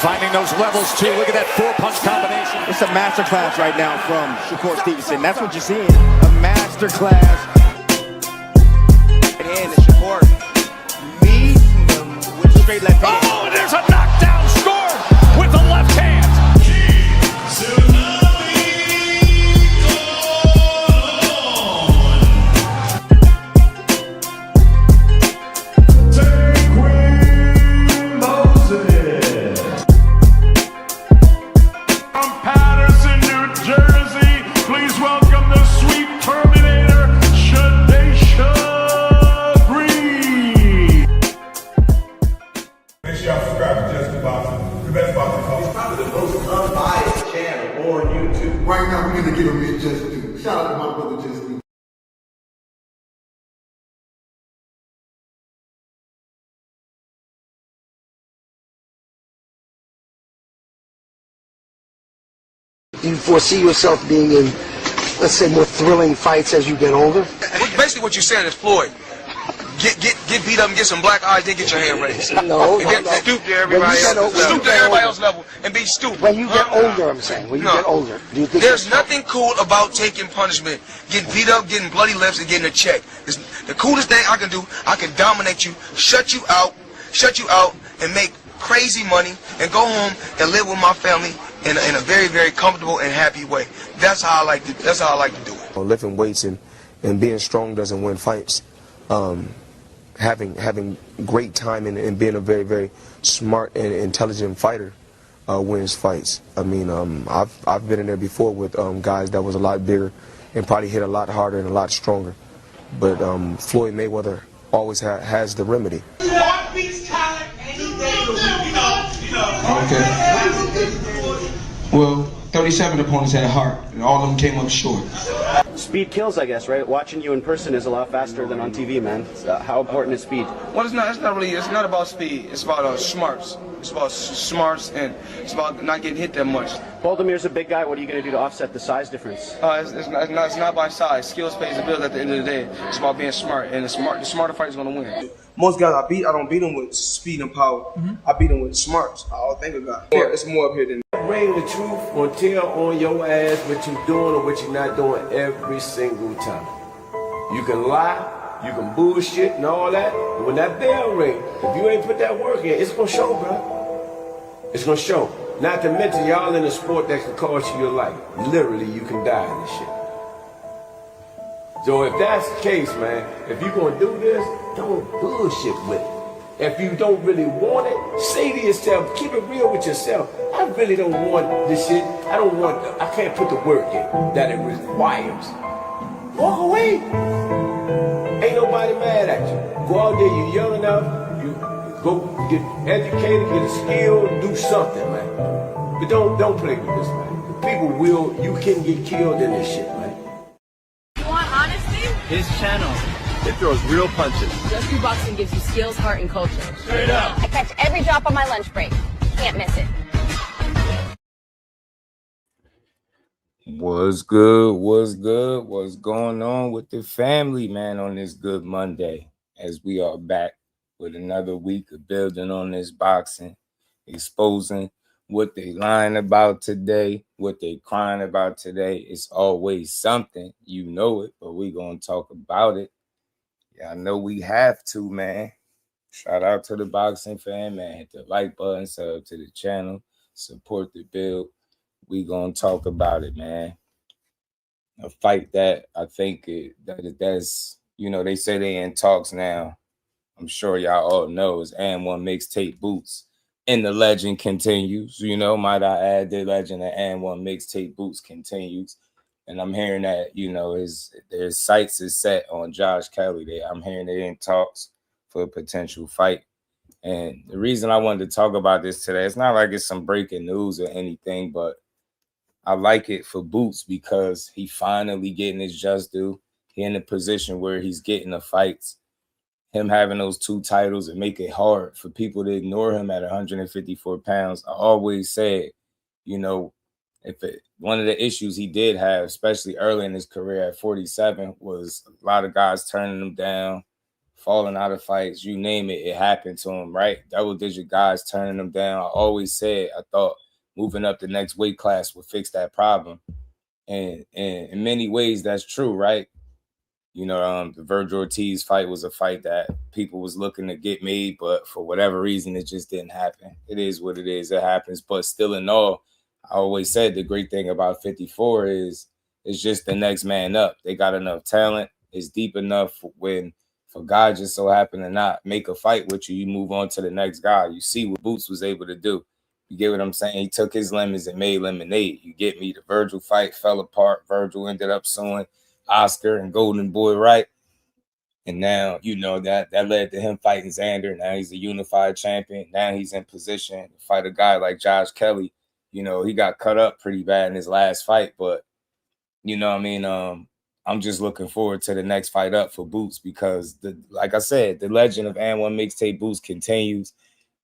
Finding those levels, too. Look at that four-punch combination. It's a masterclass right now from Shakur Stevenson. That's what you're seeing. A masterclass. And Shakur meeting him with a straight left hand. Oh, and there's a knockdown scored with the left hand. Right now, we're going to give him his just due. Shout out to my brother, Just Due. Do you foresee yourself being in, let's say, more thrilling fights as you get older? Basically, what you're saying is Floyd. Get beat up and get some black eyes, then get your hand raised. No. And get stoop to everybody else's level and be stupid. When you get older, I'm saying. When you get older, do you think there's nothing cool about taking punishment, getting beat up, getting bloody lips, and getting a check. The coolest thing I can do, I can dominate you, shut you out, and make crazy money, and go home and live with my family in a very, very comfortable and happy way. That's how I like to. That's how I like to do it. Lifting weights and being strong doesn't win fights. Having great timing and being a very, very smart and intelligent fighter wins fights. I mean, I've been in there before with guys that was a lot bigger and probably hit a lot harder and a lot stronger. But Floyd Mayweather always has the remedy. What beats talent any day of the week? Okay. Well, 37 opponents had heart, and all of them came up short. Speed kills, I guess, right? Watching you in person is a lot faster than on TV, man. How important is speed? Well, it's not about speed. It's about smarts. It's about smarts, and it's about not getting hit that much. Baldamir's a big guy. What are you going to do to offset the size difference? It's not by size. Skills pays the bills at the end of the day. It's about being smart, and the smarter fighter is going to win. Most guys I don't beat them with speed and power. I beat them with smarts. I think about it. It's more up here than Bring the truth or tell on your ass what you're doing or what you're not doing every single time. You can lie, you can bullshit and all that, but when that bell rings, if you ain't put that work in, it's gonna show, bro. It's gonna show. Not to mention y'all in a sport that can cost you your life. Literally, you can die in this shit. So if that's the case, man, if you're gonna do this, don't bullshit with it. If you don't really want it, say to yourself, keep it real with yourself. I really don't want this shit. I can't put the work in that it requires. Walk away. Ain't nobody mad at you. Go out there, you're young enough, you go get educated, get a skill, do something, man. But don't play with this, man. The people you can get killed in this shit, man. You want honesty? His channel. It throws real punches. Just Do Boxing gives you skills, heart, and culture. Straight up. I catch every drop on my lunch break. Can't miss it. What's good? What's good? What's going on with the family, man, on this good Monday? As we are back with another week of building on this boxing, exposing what they lying about today, what they crying about today. It's always something, you know it, but we gonna talk about it. Yeah, I know we have to, man. Shout out to the boxing fan, man. Hit the like button, sub to the channel, support the build. We gonna talk about it, man. A fight that I think that's, you know, they say they in talks now. I'm sure y'all all know is and one mixtape boots. And the legend continues, you know, might I add, the legend of and one mixtape boots continues. And I'm hearing that, you know, their sights is set on Josh Kelly. I'm hearing they're in talks for a potential fight. And the reason I wanted to talk about this today, it's not like it's some breaking news or anything, but I like it for Boots because he finally getting his just due. He in a position where he's getting the fights. Him having those 2 titles and make it hard for people to ignore him at 154 pounds. I always said, you know, one of the issues he did have, especially early in his career at 47, was a lot of guys turning him down, falling out of fights, you name it, it happened to him, right? Double-digit guys turning them down. I always said I thought moving up the next weight class would fix that problem. And in many ways, that's true, right? You know, the Virgil Ortiz fight was a fight that people was looking to get made, but for whatever reason, it just didn't happen. It is what it is. It happens. But still in all, I always said the great thing about 54 is it's just the next man up. They got enough talent. It's deep enough for God just so happen to not make a fight with you, you move on to the next guy. You see what Boots was able to do. You get what I'm saying? He took his lemons and made lemonade. You get me? The Virgil fight fell apart. Virgil ended up suing Oscar and Golden Boy, right? And now, you know, that led to him fighting Xander. Now he's a unified champion. Now he's in position to fight a guy like Josh Kelly. You know, he got cut up pretty bad in his last fight, but, you know what I mean? I'm just looking forward to the next fight up for Boots because, like I said, the legend of N1 Mixtape Boots continues.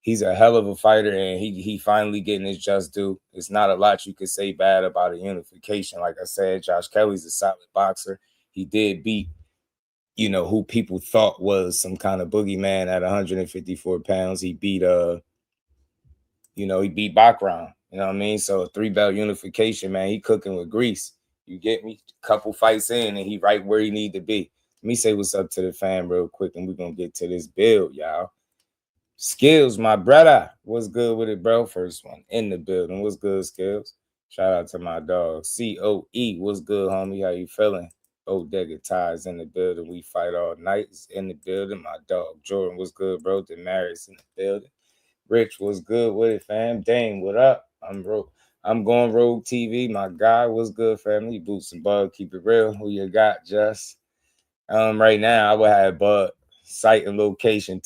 He's a hell of a fighter, and he finally getting his just due. It's not a lot you could say bad about a unification. Like I said, Josh Kelly's a solid boxer. He did beat, you know, who people thought was some kind of boogeyman at 154 pounds. He beat, he beat Bacron. You know what I mean? So a 3-belt unification, man, he cooking with grease. You get me? Couple fights in, and he right where he need to be. Let me say what's up to the fam real quick, and we're going to get to this build, y'all. Skills, my brother. What's good with it, bro? First one in the building. What's good, Skills? Shout out to my dog. COE. What's good, homie? How you feeling? Bodega Ties in the building. We fight all night. It's in the building. My dog, Jordan. What's good, bro? Damaris in the building. Rich, what's good with it, fam? Dane, what up? I'm going Rogue TV. My guy, what's good, family? Boots and Bug, keep it real. Who you got, Just? Right now, I would have Bud. Site and location,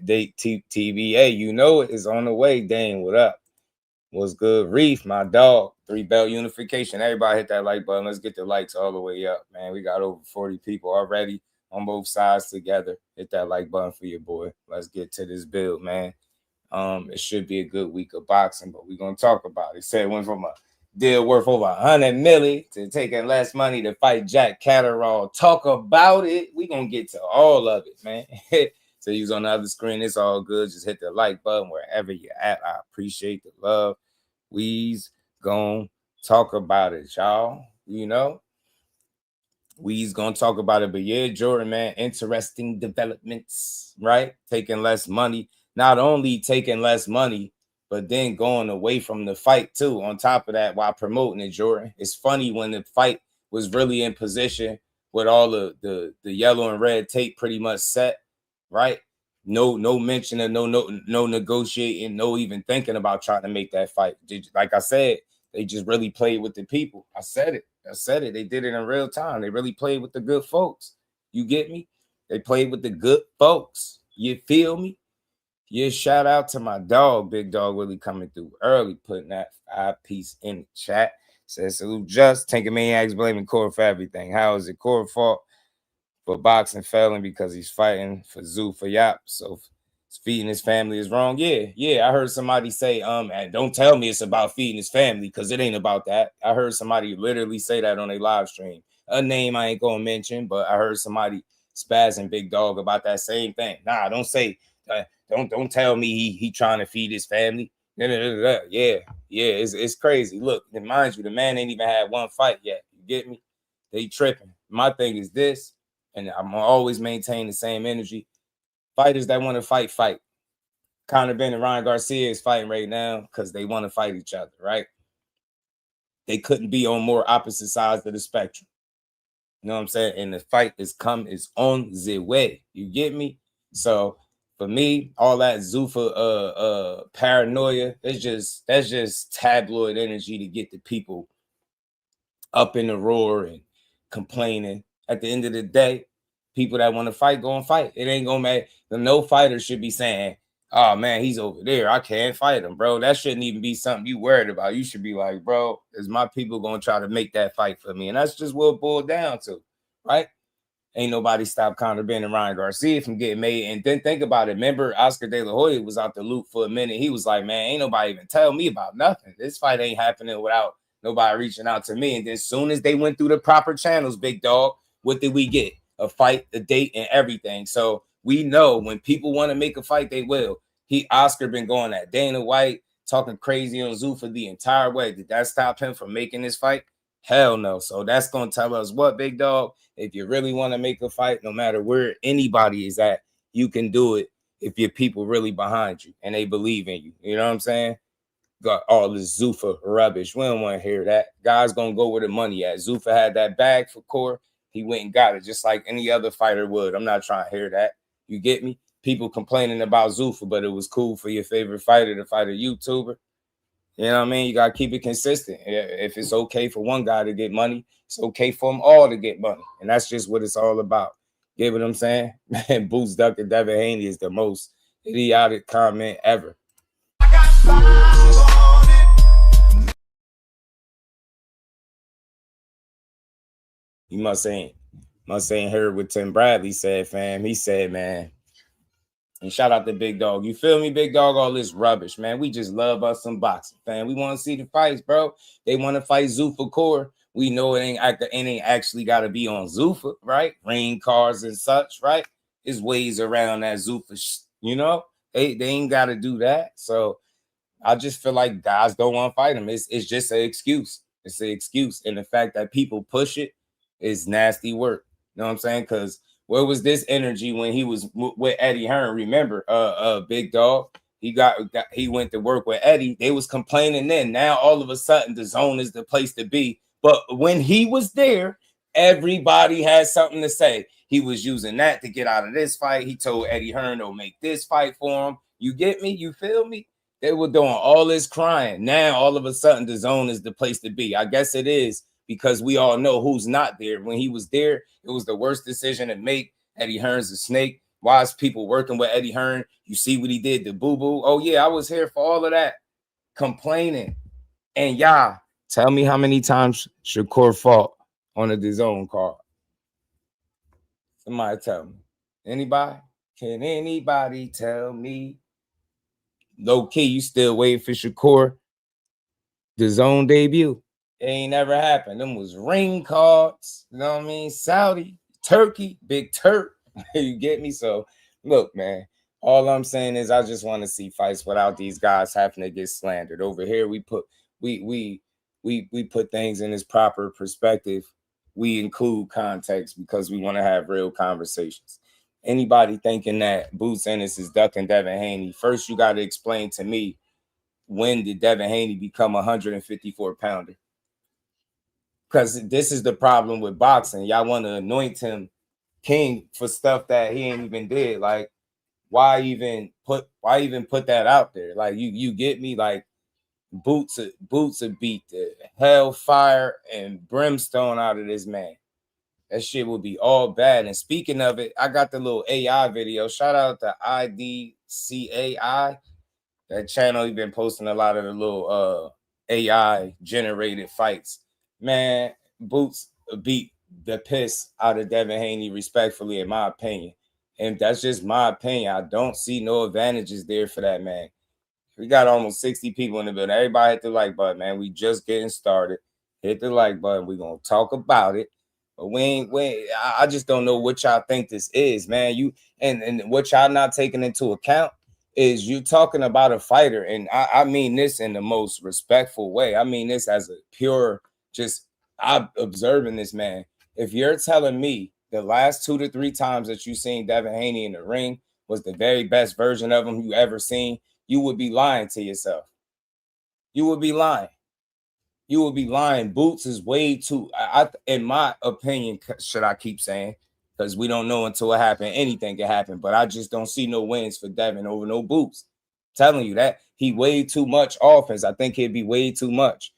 date, TBA. You know it is on the way. Dane, what up? What's good? Reef, my dog. 3-belt unification. Everybody hit that like button. Let's get the likes all the way up, man. We got over 40 people already on both sides together. Hit that like button for your boy. Let's get to this build, man. It should be a good week of boxing, but we're going to talk about it. Said it went from a deal worth over 100 million to taking less money to fight Jack Catterall. Talk about it. We're going to get to all of it, man. So he's on the other screen. It's all good. Just hit the like button wherever you're at. I appreciate the love. We's going to talk about it, y'all. You know, we's going to talk about it. But yeah, Jordan, man, interesting developments, right? Taking less money. Not only taking less money, but then going away from the fight too. On top of that, while promoting it, Jordan. It's funny when the fight was really in position with all the yellow and red tape pretty much set, right? No mention of no negotiating, no even thinking about trying to make that fight. Like I said, they just really played with the people. I said it. They did it in real time. They really played with the good folks. You get me? They played with the good folks. You feel me? Yeah, shout out to my dog, Big Dog Willie, coming through early, putting that 5-piece in the chat. Says, salute Just, Tanker Maniacs blaming Cora for everything. How is it Cora's fault for boxing failing because he's fighting for Zoo for Yap? So feeding his family is wrong. Yeah. I heard somebody say, and don't tell me it's about feeding his family because it ain't about that. I heard somebody literally say that on a live stream. A name I ain't gonna mention, but I heard somebody spazzing Big Dog about that same thing. Nah, don't say. Don't tell me he trying to feed his family. Yeah, it's crazy. Look, and mind you, the man ain't even had one fight yet. You get me? They tripping. My thing is this, and I'm always maintain the same energy. Fighters that want to fight. Conor, Benn, and Ryan Garcia is fighting right now because they want to fight each other, right? They couldn't be on more opposite sides of the spectrum. You know what I'm saying? And the fight is on the way. You get me? So for me, all that Zuffa paranoia, that's just tabloid energy to get the people up in the roar and complaining. At the end of the day, people that want to fight, go and fight. It ain't gonna matter. No fighter should be saying, oh man, he's over there. I can't fight him, bro. That shouldn't even be something you worried about. You should be like, bro, is my people gonna try to make that fight for me? And that's just what it boiled down to, right? Ain't nobody stopped Conor Benn and Ryan Garcia from getting made. And then think about it. Remember, Oscar De La Hoya was out the loop for a minute. He was like, man, ain't nobody even tell me about nothing. This fight ain't happening without nobody reaching out to me. And then as soon as they went through the proper channels, Big Dog, what did we get? A fight, a date, and everything. So We know when people want to make a fight, they will. Oscar been going at Dana White, talking crazy on Zuffa the entire way. Did that stop him from making this fight? Hell no. So that's going to tell us what, big dog, if you really want to make a fight, no matter where anybody is at, you can do it if your people really behind you and they believe in you. You know what I'm saying? Got all this Zuffa rubbish. We don't want to hear that. Guys going to go where the money at. Zuffa had that bag for Core. He went and got it just like any other fighter would. I'm not trying to hear that. You get me? People complaining about Zuffa, but it was cool for your favorite fighter to fight a YouTuber. You know what I mean? You got to keep it consistent. If it's okay for one guy to get money, it's okay for them all to get money. And that's just what it's all about. Get what I'm saying? Man, Boots Duck and Devin Haney is the most idiotic comment ever. You must ain't heard what Tim Bradley said, fam. He said, man, and shout out to Big Dog. You feel me, Big Dog? All this rubbish, man. We just love us some boxing, fam. We want to see the fights, bro. They want to fight Zuffa Core. We know it ain't actually got to be on Zuffa, right? Ring cars and such, right? There's ways around that Zuffa, you know? They ain't got to do that. So I just feel like guys don't want to fight him. It's just an excuse. It's an excuse. And the fact that people push it is nasty work. You know what I'm saying? Because where was this energy when he was with Eddie Hearn? Remember, Big Dog, he went to work with Eddie. They was complaining then. Now all of a sudden the zone is the place to be. But when he was there, everybody had something to say. He was using that to get out of this fight. He told Eddie Hearn to make this fight for him. You get me? You feel me? They were doing all this crying. Now all of a sudden the zone is the place to be. I guess it is, because we all know who's not there. When he was there, it was the worst decision to make. Eddie Hearn's a snake. Why is people working with Eddie Hearn? You see what he did to Boo Boo. Oh, yeah, I was here for all of that. Complaining. And y'all, tell me how many times Shakur fought on a DAZN card. Somebody tell me. Anybody? Can anybody tell me? Low key, you still waiting for Shakur DAZN debut? It ain't never happened. Them was ring cards, you know what I mean? Saudi, Turkey, Big Turk. You get me? So look, man, all I'm saying is I just want to see fights without these guys having to get slandered. Over here, we put things in its proper perspective. We include context because we want to have real conversations. Anybody thinking that Boots Ennis is ducking Devin Haney, first you got to explain to me, when did Devin Haney become a 154-pounder? Because this is the problem with boxing. Y'all want to anoint him king for stuff that he ain't even did. Like, why even put that out there? Like, you get me? Like, Boots would beat the hellfire and brimstone out of this man. That shit would be all bad. And speaking of it, I got the little AI video. Shout out to IDCAI. That channel, he been posting a lot of the little AI generated fights. Man, Boots beat the piss out of Devin Haney respectfully, in my opinion. And that's just my opinion. I don't see no advantages there for that man. We got almost 60 people in the building. Everybody hit the like button, man. We just getting started. Hit the like button. We're going to talk about it. But I just don't know what y'all think this is, man. And what y'all not taking into account is you talking about a fighter. And I mean this in the most respectful way. I mean this as a pure, I'm observing this man. If you're telling me the last 2 to 3 times that you seen Devin Haney in the ring was the very best version of him you ever seen, you would be lying to yourself. You would be lying. You would be lying. Boots is way too, in my opinion, should I keep saying, because we don't know until it happens. Anything can happen, but I just don't see no wins for Devin over no Boots. I'm telling you that he way too much offense. I think he'd be way too much.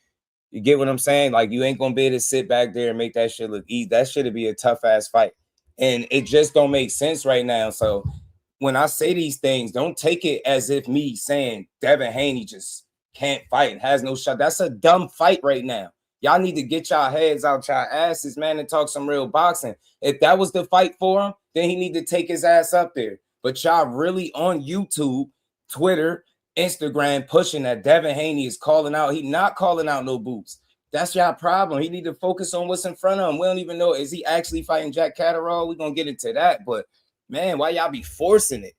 You get what I'm saying? Like, you ain't gonna be able to sit back there and make that shit look easy. That shit'd be a tough ass fight, and it just don't make sense right now. So when I say these things, don't take it as if me saying Devin Haney just can't fight and has no shot. That's a dumb fight right now. Y'all need to get y'all heads out y'all asses, man, and talk some real boxing. If that was the fight for him, then he need to take his ass up there. But y'all really on YouTube, Twitter, Instagram pushing that Devin Haney is calling out. He not calling out no Boots. That's y'all problem. He need to focus on what's in front of him. We don't even know, is he actually fighting Jack Catterall? We're going to get into that. But Man, why y'all be forcing it?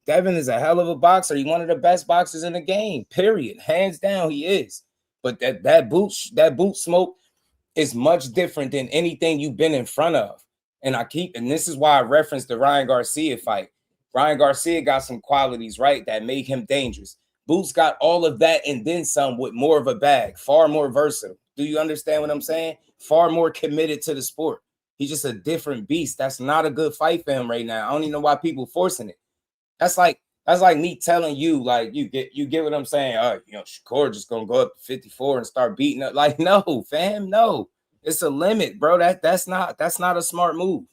Devin is a hell of a boxer. He's one of the best boxers in the game, period. Hands down, he is. But that boot smoke is much different than anything you've been in front of. And this is why I referenced the Ryan Garcia fight. Ryan Garcia got some qualities, right, that make him dangerous. Boots got all of that and then some with more of a bag, far more versatile. Do you understand what I'm saying? Far more committed to the sport. He's just a different beast. That's not a good fight for him right now. I don't even know why people forcing it. That's like me telling you, like, you get what I'm saying. Shakur just gonna go up to 54 and start beating up. Like, no, fam, no. It's a limit, bro. That's not a smart move.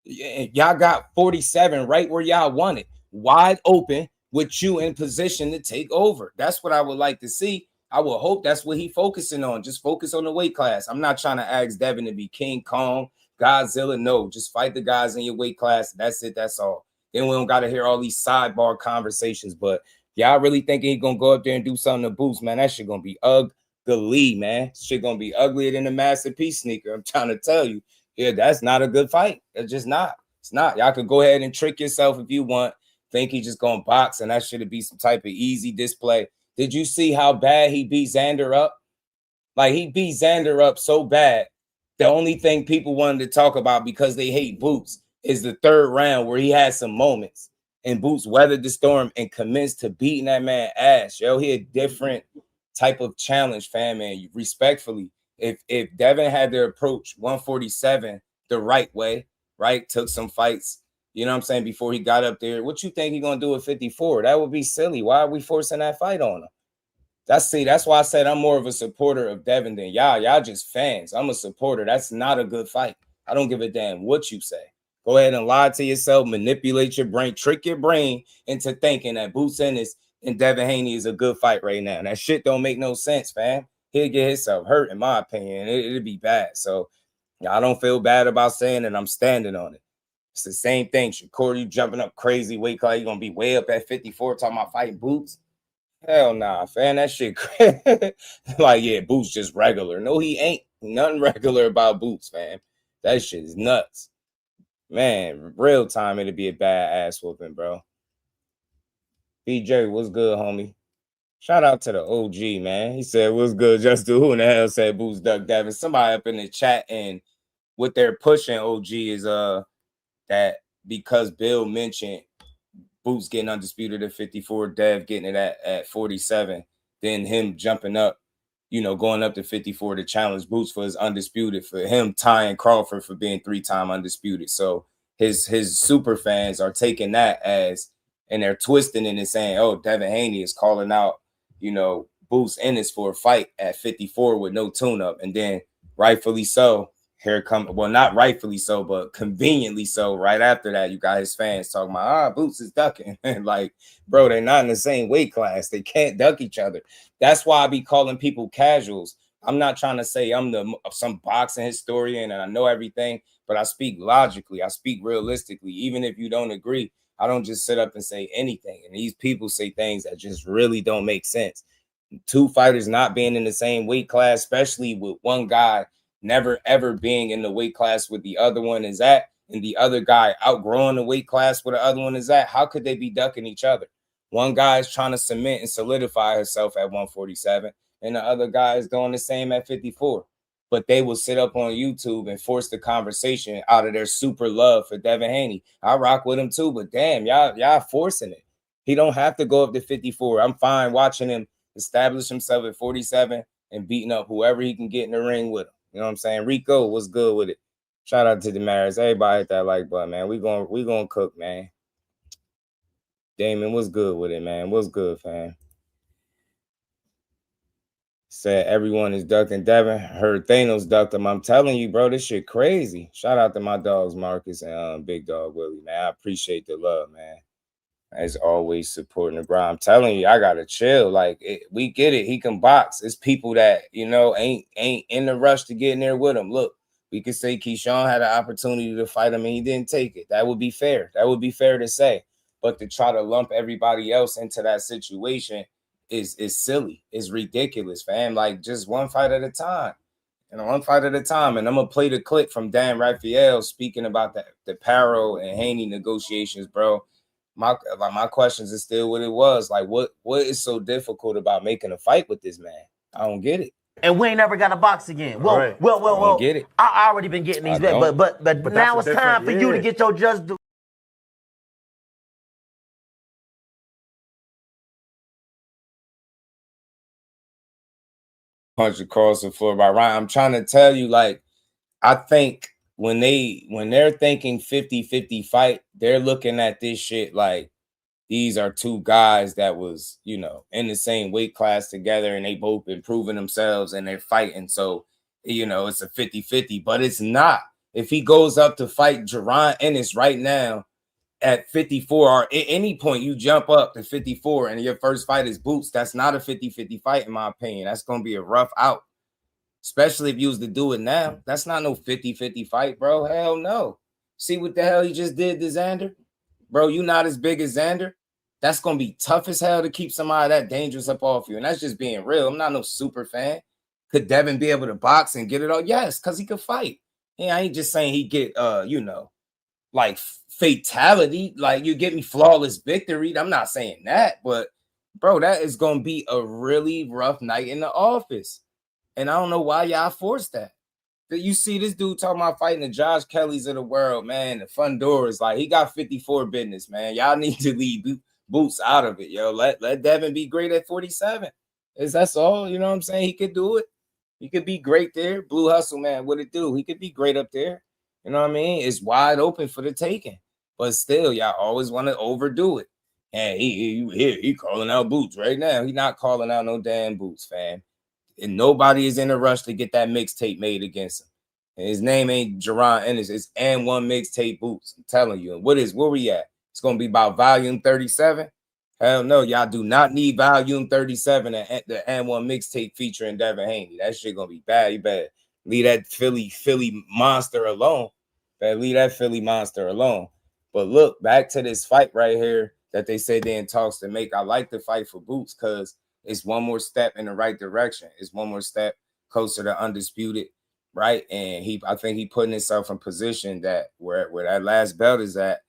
Y'all got 47 right where y'all want it, wide open with you in position to take over. That's what I would like to see. I would hope that's what he focusing on. Just focus on the weight class. I'm not trying to ask Devin to be King Kong, Godzilla. No, just fight the guys in your weight class. That's it. That's all. Then we don't got to hear all these sidebar conversations. But y'all really thinking he's going to go up there and do something to Boots, man? That shit going to be ugly, man. Shit going to be uglier than a masterpiece sneaker. I'm trying to tell you. Yeah, that's not a good fight. It's just not. It's not. Y'all could go ahead and trick yourself if you want. Think he just going to box and that should be some type of easy display. Did you see how bad he beat Xander up? Like, he beat Xander up so bad. The only thing people wanted to talk about because they hate Boots is the third round where he had some moments and Boots weathered the storm and commenced to beating that man ass. Yo, he a different type of challenge, fam, man. Respectfully, if Devin had to approach 147 the right way, right, took some fights, you know what I'm saying, before he got up there, what you think he gonna do at 54? That would be silly. Why are we forcing that fight on him? That's why I said I'm more of a supporter of Devin than y'all. Y'all just fans. I'm a supporter. That's not a good fight. I don't give a damn what you say. Go ahead and lie to yourself, manipulate your brain, trick your brain into thinking that Boots Ennis and Devin Haney is a good fight right now. That shit don't make no sense, fam. He'll get himself hurt, in my opinion. It'll be bad. So I don't feel bad about saying it. I'm standing on it. It's the same thing. Shakur, you jumping up crazy weight class. You're going to be way up at 54 talking about fighting Boots. Hell nah, fam. That shit crazy. Like, yeah, Boots just regular. No, he ain't. Nothing regular about Boots, fam. That shit is nuts. Man, real time, it'd be a bad ass whooping, bro. BJ, what's good, homie? Shout out to the OG, man. He said, what's good, Justin? Who in the hell said Boots Duck Devin? Somebody up in the chat, and what they're pushing, OG, is that because Bill mentioned Boots getting undisputed at 54, Dev getting it at 47, then him jumping up, going up to 54 to challenge Boots for his undisputed, for him tying Crawford for being 3-time undisputed. So his super fans are taking that as, and they're twisting it and saying, oh, Devin Haney is calling out, Boots Ennis for a fight at 54 with no tune-up. And then rightfully so, here come, well, not rightfully so, but conveniently so, right after that, you got his fans talking about, Boots is ducking. Like, bro, they're not in the same weight class. They can't duck each other. That's why I be calling people casuals. I'm not trying to say I'm some boxing historian and I know everything, but I speak logically. I speak realistically. Even if you don't agree, I don't just sit up and say anything. And these people say things that just really don't make sense. Two fighters not being in the same weight class, especially with one guy never ever being in the weight class with the other one is at, and the other guy outgrowing the weight class where the other one is at, how could they be ducking each other? One guy is trying to cement and solidify herself at 147, and the other guy is doing the same at 54. But they will sit up on YouTube and force the conversation out of their super love for Devin Haney. I rock with him too, but damn, y'all forcing it. He don't have to go up to 54. I'm fine watching him establish himself at 47 and beating up whoever he can get in the ring with him. You know what I'm saying? Rico, what's good with it? Shout out to the Maris. Everybody hit that like button, man. We gonna cook, man. Damon, what's good with it, man? What's good, fam? Said everyone is ducking Devin. Heard Thanos ducked him. I'm telling you, bro, this shit crazy. Shout out to my dogs, Marcus and Big Dog Willie, man. I appreciate the love, man. As always, supporting the grind. I'm telling you, I gotta chill. Like, we get it. He can box. It's people that ain't in the rush to get in there with him. Look, we could say Keyshawn had an opportunity to fight him and he didn't take it. That would be fair. That would be fair to say. But to try to lump everybody else into that situation is silly. It's ridiculous, fam. Like, just one fight at a time. and one fight at a time. And I'm gonna play the clip from Dan Rafael speaking about the Paro and Haney negotiations, bro. My questions is still what it was. Like, what is so difficult about making a fight with this man? I don't get it. And we ain't never got a box again. Well, I don't get it. I already been getting these, but now it's time for you to get your just due. Punch across the floor by Ryan. I'm trying to tell you, like, I think when they're thinking 50-50 fight, they're looking at this shit like these are two guys that was, you know, in the same weight class together and they both been proving themselves and they're fighting. So, you know, it's a 50-50, but it's not. If he goes up to fight Jaron Ennis right now at 54, or at any point you jump up to 54 and your first fight is Boots, that's not a 50-50 fight, in my opinion. That's going to be a rough out, especially if you was to do it now. That's not no 50-50 fight, bro. Hell no. See what the hell he just did to Xander? Bro, you not as big as Xander. That's going to be tough as hell to keep somebody that dangerous up off you. And that's just being real. I'm not no super fan. Could Devin be able to box and get it all? Yes, because he could fight. Yeah, I ain't just saying he get, you know, like fatality. Like, you get me flawless victory. I'm not saying that. But, bro, that is going to be a really rough night in the office. And I don't know why y'all forced that. You see this dude talking about fighting the Josh Kellys of the world, man. The Fundoras, like, he got 54 business, man. Y'all need to leave Boots out of it, yo. Let Devin be great at 47. That's all, you know what I'm saying? He could do it. He could be great there. Blue Hustle, man, what it do? He could be great up there. You know what I mean? It's wide open for the taking. But still, y'all always want to overdo it. And he calling out Boots right now. He not calling out no damn Boots, fam. And nobody is in a rush to get that mixtape made against him. And his name ain't Jaron Ennis. It's and one mixtape Boots. I'm telling you. And where we at? It's gonna be about volume 37. Hell no, y'all do not need volume 37 and the and one mixtape featuring Devin Haney. That shit gonna be bad. You better leave that Philly monster alone. Better leave that Philly monster alone. But look, back to this fight right here that they say they in talks to make. I like the fight for Boots because it's one more step in the right direction. It's one more step closer to undisputed, right? And I think he putting himself in position that where that last belt is at,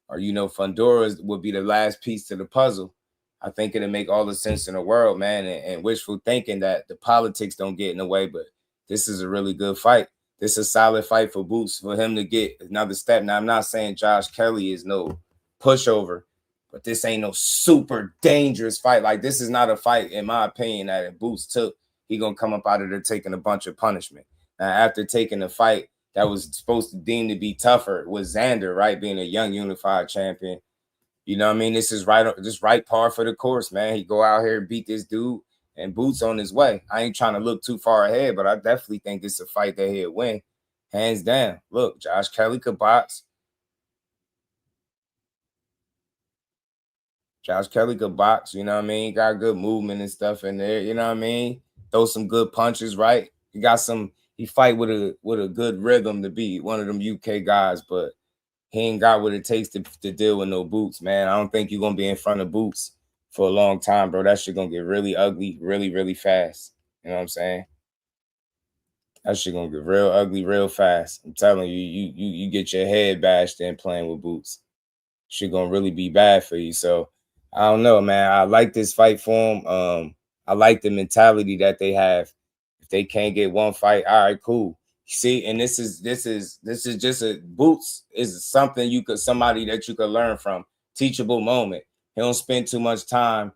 or, you know, Fundora would be the last piece to the puzzle. I think it'll make all the sense in the world, man. And wishful thinking that the politics don't get in the way, but this is a really good fight. This is a solid fight for Boots, for him to get another step. Now, I'm not saying Josh Kelly is no pushover, but this ain't no super dangerous fight. Like, this is not a fight, in my opinion, that if Boots took, he gonna come up out of there taking a bunch of punishment. Now, after taking the fight that was supposed to deem to be tougher with Xander, right, being a young unified champion, you know what I mean? This is right par for the course, man. He go out here and beat this dude, and Boots on his way. I ain't trying to look too far ahead, but I definitely think this is a fight that he'll win, hands down. Look, Josh Kelly could box. Josh Kelly could box, you know what I mean? He got good movement and stuff in there, you know what I mean? Throw some good punches, right? He fight with a good rhythm to be one of them UK guys, but he ain't got what it takes to deal with no Boots, man. I don't think you're gonna be in front of Boots for a long time, bro. That shit gonna get really ugly, really, really fast. You know what I'm saying? That shit gonna get real ugly, real fast. I'm telling you, you get your head bashed in playing with Boots. Shit gonna really be bad for you. So I don't know, man. I like this fight for him. I like the mentality that they have. If they can't get one fight, all right, cool. See, and this is just a Boots is somebody that you could learn from. Teachable moment. He don't spend too much time,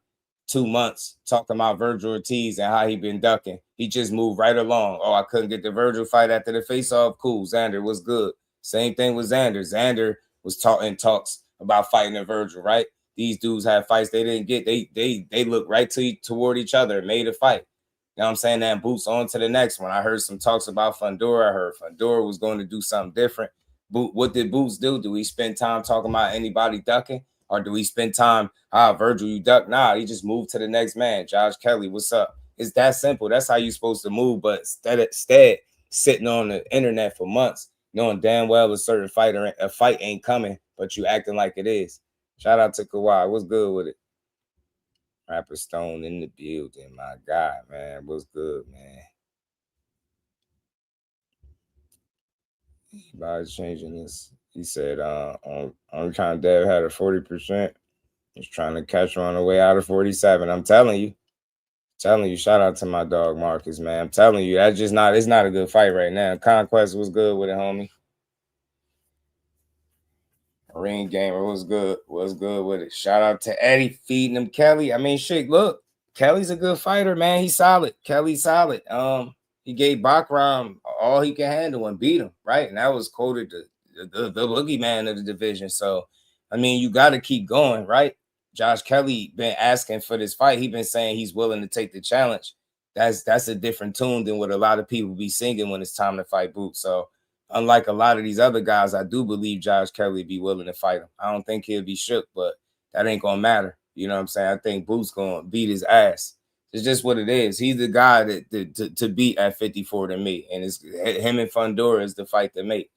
2 months, talking about Virgil Ortiz and how he been ducking. He just moved right along. Oh, I couldn't get the Virgil fight after the face-off. Cool. Xander was good. Same thing with Xander. Xander was talks about fighting a Virgil, right? These dudes had fights they didn't get. They looked right toward each other and made a fight. You know what I'm saying? That Boots on to the next one. I heard some talks about Fundora. I heard Fundora was going to do something different. What did Boots do? Do he spend time talking about anybody ducking? Or do we spend time, Virgil, you duck? Nah, he just moved to the next man. Josh Kelly, what's up? It's that simple. That's how you're supposed to move. But instead sitting on the internet for months, knowing damn well a fight ain't coming, but you acting like it is. Shout out to Kawhi. What's good with it? Rapper Stone in the building. My God, man. What's good, man? Everybody's changing this. He said, only time Dev had a 40%. He's trying to catch her on the way out of 47. I'm telling you. Shout out to my dog Marcus, man. I'm telling you, that's just not, it's not a good fight right now. Conquest was good with it, homie. Ring Gamer was good with it. Shout out to Eddie feeding him Kelly. I mean, shit, look, Kelly's a good fighter, man. He's solid. Kelly's solid. He gave Bakram all he can handle and beat him, right? And that was quoted the boogeyman of the division. So, I mean, you got to keep going, right? Josh Kelly been asking for this fight. He been saying he's willing to take the challenge. That's a different tune than what a lot of people be singing when it's time to fight Boots. So, unlike a lot of these other guys, I do believe Josh Kelly be willing to fight him. I don't think he'll be shook, but that ain't gonna matter. You know what I'm saying? I think Boots gonna beat his ass. It's just what it is. He's the guy to beat at 54 to me, and it's him and Fundora is the fight to make.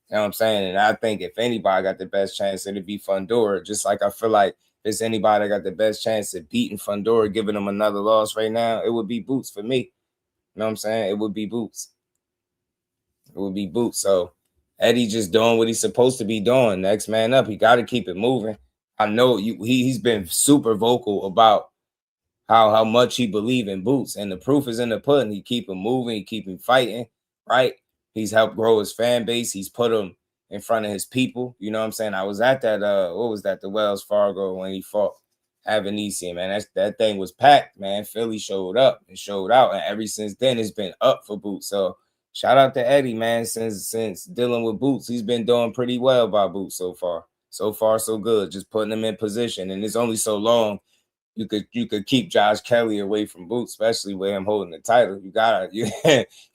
You know what I'm saying? And I think if anybody got the best chance, it'd be Fundora. Just like I feel like if there's anybody that got the best chance of beating Fundora, giving him another loss right now, it would be Boots for me. You know what I'm saying? It would be Boots. It would be Boots. So Eddie just doing what he's supposed to be doing. Next man up. He got to keep it moving. I know he's been super vocal about how much he believe in Boots, and the proof is in the pudding. He keep him moving, he keep him fighting, right? He's helped grow his fan base. He's put him in front of his people. You know what I'm saying? I was at that, what was that? The Wells Fargo when he fought Avanesian, man. That thing was packed, man. Philly showed up and showed out, and ever since then it's been up for Boots. So shout out to Eddie, man. Since dealing with Boots, he's been doing pretty well by Boots so far. So far, so good. Just putting him in position, and it's only so long you could keep Josh Kelly away from Boots, especially with him holding the title. You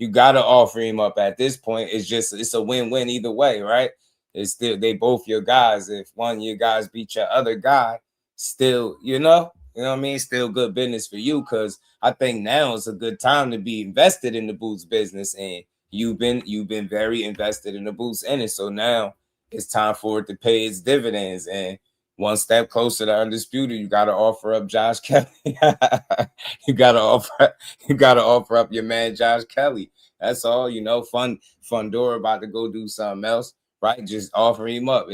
gotta offer him up at this point. It's a win-win either way, right? It's still they both your guys. If one of your guys beat your other guy, still, you know what I mean? Still good business for you, because I think now is a good time to be invested in the Boots business, and you've been very invested in the Boots Ennis. So now it's time for it to pay its dividends, and one step closer to undisputed, you got to offer up Josh Kelly. you got to offer up your man Josh Kelly. That's all, you know. Fundora about to go do something else, right? Just offer him up.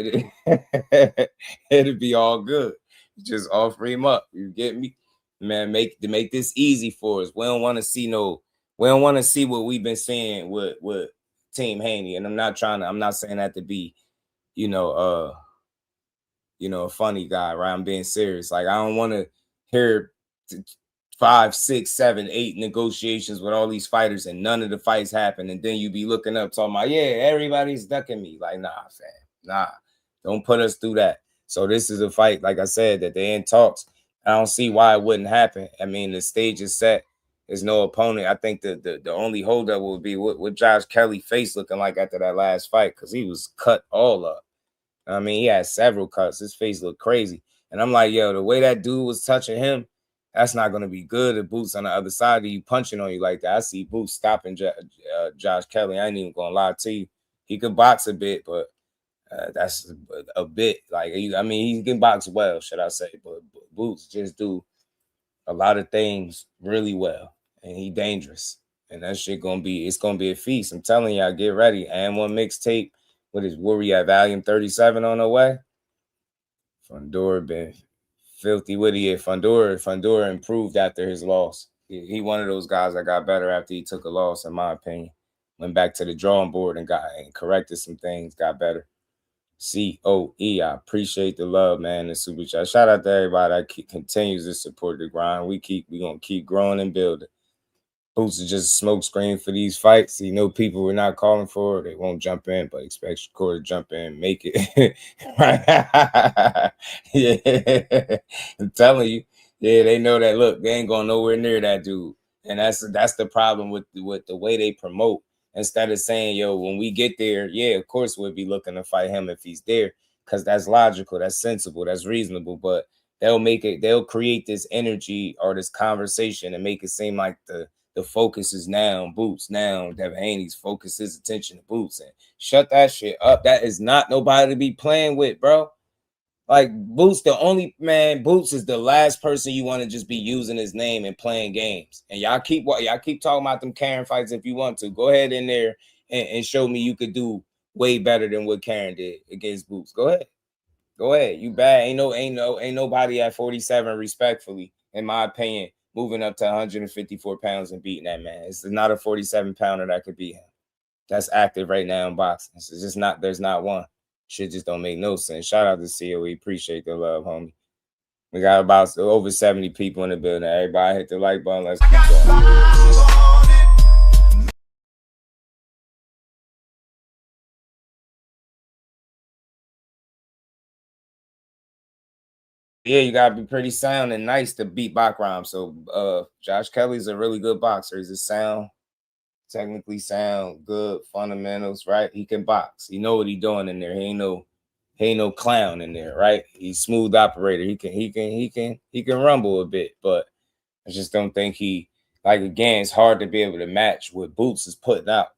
It'll be all good. Just offer him up. You get me, man? Make this easy for us. We don't want to see what we've been seeing with Team Haney. And I'm not saying that to be, a funny guy, right? I'm being serious. Like, I don't want to hear 5, 6, 7, 8 negotiations with all these fighters and none of the fights happen. And then you be looking up talking about, yeah, everybody's ducking me. Like, nah, fam. Nah, don't put us through that. So this is a fight, like I said, that they in talks. I don't see why it wouldn't happen. I mean, the stage is set. There's no opponent. I think the only holdup will be what Josh Kelly face looking like after that last fight, because he was cut all up. I mean, he had several cuts. His face looked crazy. And I'm like, yo, the way that dude was touching him, that's not going to be good. If Boots on the other side of you punching on you like that, I see Boots stopping Josh Kelly. I ain't even going to lie to you. He could box a bit, but that's a bit. Like, I mean, he can box well, should I say. But Boots just do a lot of things really well. And he dangerous. And that shit it's going to be a feast. I'm telling y'all, get ready. And one mixtape. What is we at volume 37 on the way? Fundora been filthy with it. Fundora improved after his loss. He one of those guys that got better after he took a loss, in my opinion. Went back to the drawing board and corrected some things, got better. COE, I appreciate the love, man. The super chat. Shout out to everybody that continues to support the grind. We gonna keep growing and building. Boots is just a smoke screen for these fights. You know, people we're not calling for, they won't jump in, but expect Shakur to jump in and make it. Right? Yeah. I'm telling you. Yeah, they know that, look, they ain't going nowhere near that dude. And that's the problem with the way they promote. Instead of saying, yo, when we get there, yeah, of course we'll be looking to fight him if he's there, because that's logical, that's sensible, that's reasonable. But they'll create this energy or this conversation and make it seem like the focus is now on Boots. Now Devin Haney's focus his attention to Boots, and shut that shit up. That is not nobody to be playing with, bro. Like, Boots, Boots is the last person you want to just be using his name and playing games. And y'all keep talking about them Karen fights if you want to. Go ahead in there and show me you could do way better than what Karen did against Boots. Go ahead. Go ahead. You bad. Ain't nobody at 47, respectfully, in my opinion, moving up to 154 pounds and beating that man. It's not a 47-pounder that could beat him. That's active right now in boxing. It's just not, there's not one. Shit just don't make no sense. Shout out to COE. Appreciate the love, homie. We got about over 70 people in the building. Everybody hit the like button. Let's keep going. Yeah, you gotta be pretty sound and nice to beat Bachram. So Josh Kelly's a really good boxer. He's a sound, technically sound, good fundamentals, right? He can box. He know what he's doing in there. He ain't no clown in there, right? He's smooth operator. He can rumble a bit, but I just don't think again, it's hard to be able to match what Boots is putting out,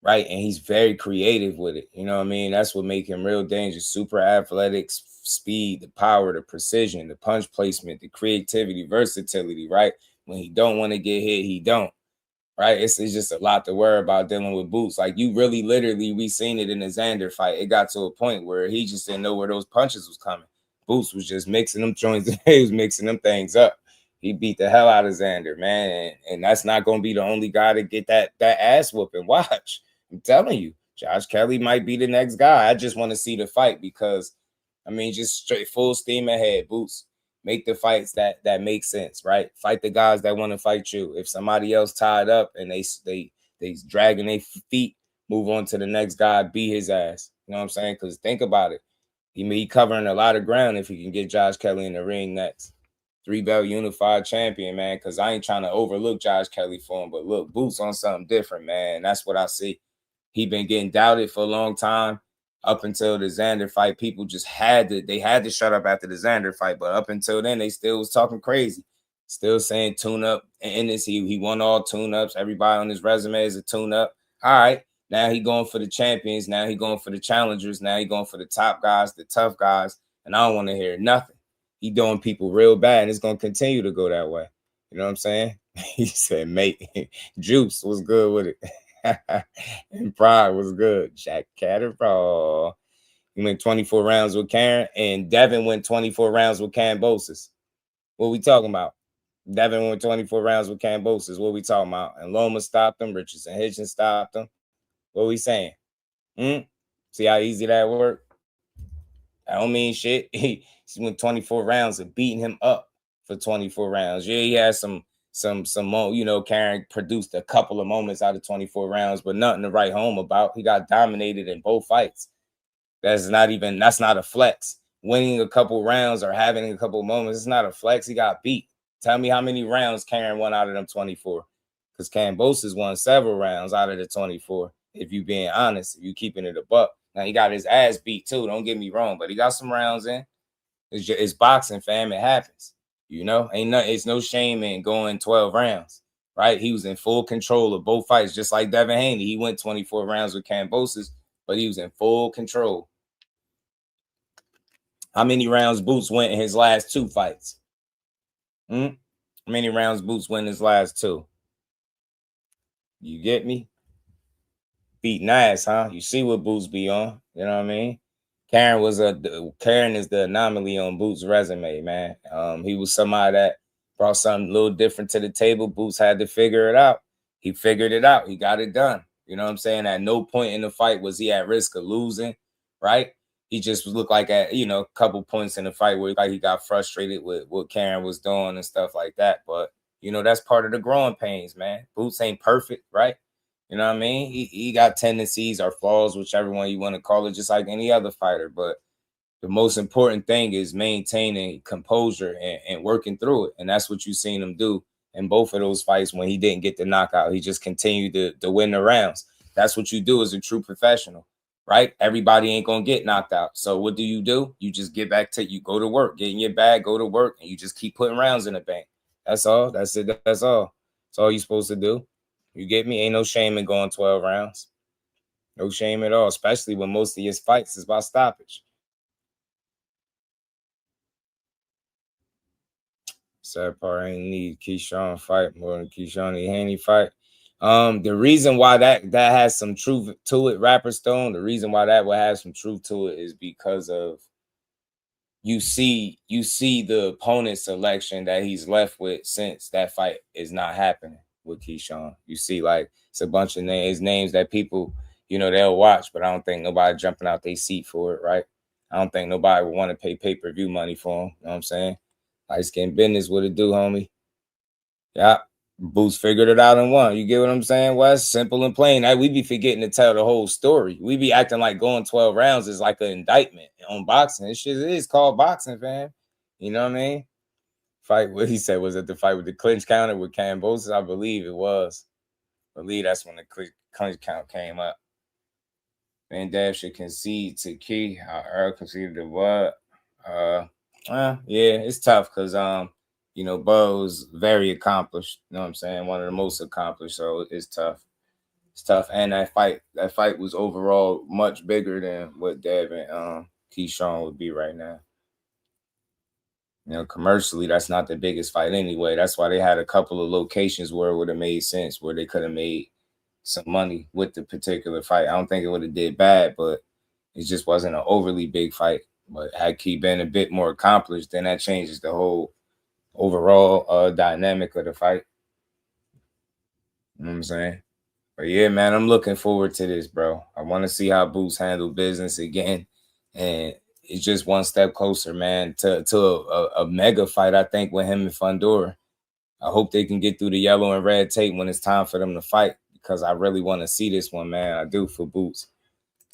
right? And he's very creative with it. You know what I mean? That's what makes him real dangerous. Super athletics, speed, the power, the precision, the punch placement, the creativity, versatility, right? When he don't want to get hit, he don't. Right? It's just a lot to worry about dealing with Boots. Like, you really literally, we seen it in the Xander fight. It got to a point where he just didn't know where those punches was coming. Boots was just mixing them joints. He was mixing them things up. He beat the hell out of Xander, man. And that's not going to be the only guy to get that ass whooping. Watch. I'm telling you, Josh Kelly might be the next guy. I just want to see the fight because, I mean, just straight full steam ahead. Boots, make the fights that make sense, right? Fight the guys that want to fight you. If somebody else tied up and they dragging their feet, move on to the next guy, beat his ass. You know what I'm saying? Because think about it. He may be covering a lot of ground if he can get Josh Kelly in the ring next. 3-belt unified champion, man, because I ain't trying to overlook Josh Kelly for him, but look, Boots on something different, man. That's what I see. He been getting doubted for a long time. Up until the Xander fight, people just had to shut up after the Xander fight. But up until then, they still was talking crazy. Still saying tune-up. And Ennis, he won all tune-ups. Everybody on his resume is a tune-up. All right. Now he going for the champions. Now he going for the challengers. Now he going for the top guys, the tough guys. And I don't want to hear nothing. He doing people real bad, and it's going to continue to go that way. You know what I'm saying? He said, mate, Juice was good with it. And Pride was good. Jack Catterall. He went 24 rounds with Karen, and Devin went 24 rounds with Cambosis. What we talking about? Devin went 24 rounds with Cambosis. What we talking about? And Loma stopped him. Richardson Hitchens stopped him. What we saying? See how easy that worked? I don't mean shit. He went 24 rounds of beating him up for 24 rounds. Yeah, he had some, you know, Karen produced a couple of moments out of 24 rounds, but nothing to write home about. He got dominated in both fights. That's not a flex. Winning a couple rounds or having a couple moments, it's not a flex. He got beat. Tell me how many rounds Karen won out of them 24. Because Cambosis won several rounds out of the 24. If you being honest, if you keeping it a buck. Now he got his ass beat too. Don't get me wrong, but he got some rounds in. It's boxing, fam. It happens. You know, it's no shame in going 12 rounds, right? He was in full control of both fights, just like Devin Haney. He went 24 rounds with Cambosis, but he was in full control. How many rounds Boots went in his last two fights? How many rounds Boots went in his last two? You get me? Beating ass, huh? You see what Boots be on. You know what I mean? Karen is the anomaly on Boots' resume, man. He was somebody that brought something a little different to the table. Boots had to figure it out. He figured it out. He got it done. You know what I'm saying? At no point in the fight was he at risk of losing, right? He just looked like at, you know, a couple points in the fight where like he got frustrated with what Karen was doing and stuff like that. But, you know, that's part of the growing pains, man. Boots ain't perfect, right? You know what I mean? He got tendencies or flaws, whichever one you want to call it, just like any other fighter. But the most important thing is maintaining composure and working through it. And that's what you've seen him do in both of those fights when he didn't get the knockout. He just continued to win the rounds. That's what you do as a true professional, right? Everybody ain't going to get knocked out. So what do? You just get back to, you go to work, get in your bag, go to work, and you just keep putting rounds in the bank. That's all. That's it. That's all. That's all you're supposed to do. You get me? Ain't no shame in going 12 rounds. No shame at all, especially when most of his fights is about stoppage. Sad part, ain't need Keyshawn fight more than Keyshawn and Haney fight. The reason why that has some truth to it, Rapper Stone, the reason why that will have some truth to it is because of you see the opponent selection that he's left with since that fight is not happening with Keyshawn. You see, like, it's a bunch of names that people, they'll watch, but I don't think nobody jumping out their seat for it, right? I don't think nobody would want to pay pay-per-view money for him. You know what I'm saying? Light skin business, what it do, homie? Yeah. Boots figured it out and won. You get what I'm saying? Well, it's simple and plain. We be forgetting to tell the whole story. We be acting like going 12 rounds is like an indictment on boxing. This shit is called boxing, fam. You know what I mean? Fight, what he said, was it the fight with the clinch counter with Cambosis? I believe it was. I believe that's when the clinch count came up. Van Dam should concede to Key. How Earl conceded to what? Yeah, it's tough because Bud was very accomplished. You know what I'm saying? One of the most accomplished. So it's tough. It's tough. And that fight was overall much bigger than what Devin Keyshawn would be right now. Commercially, that's not the biggest fight anyway. That's why they had a couple of locations where it would have made sense, where they could have made some money with the particular fight. I don't think it would have did bad, but it just wasn't an overly big fight. But had Key been a bit more accomplished, then that changes the whole overall dynamic of the fight. You know what I'm saying? But yeah, man, I'm looking forward to this, bro. I want to see how Boots handle business again. And it's just one step closer, man, to a mega fight, I think, with him and Fundora. I hope they can get through the yellow and red tape when it's time for them to fight, because I really want to see this one, man. I do, for Boots.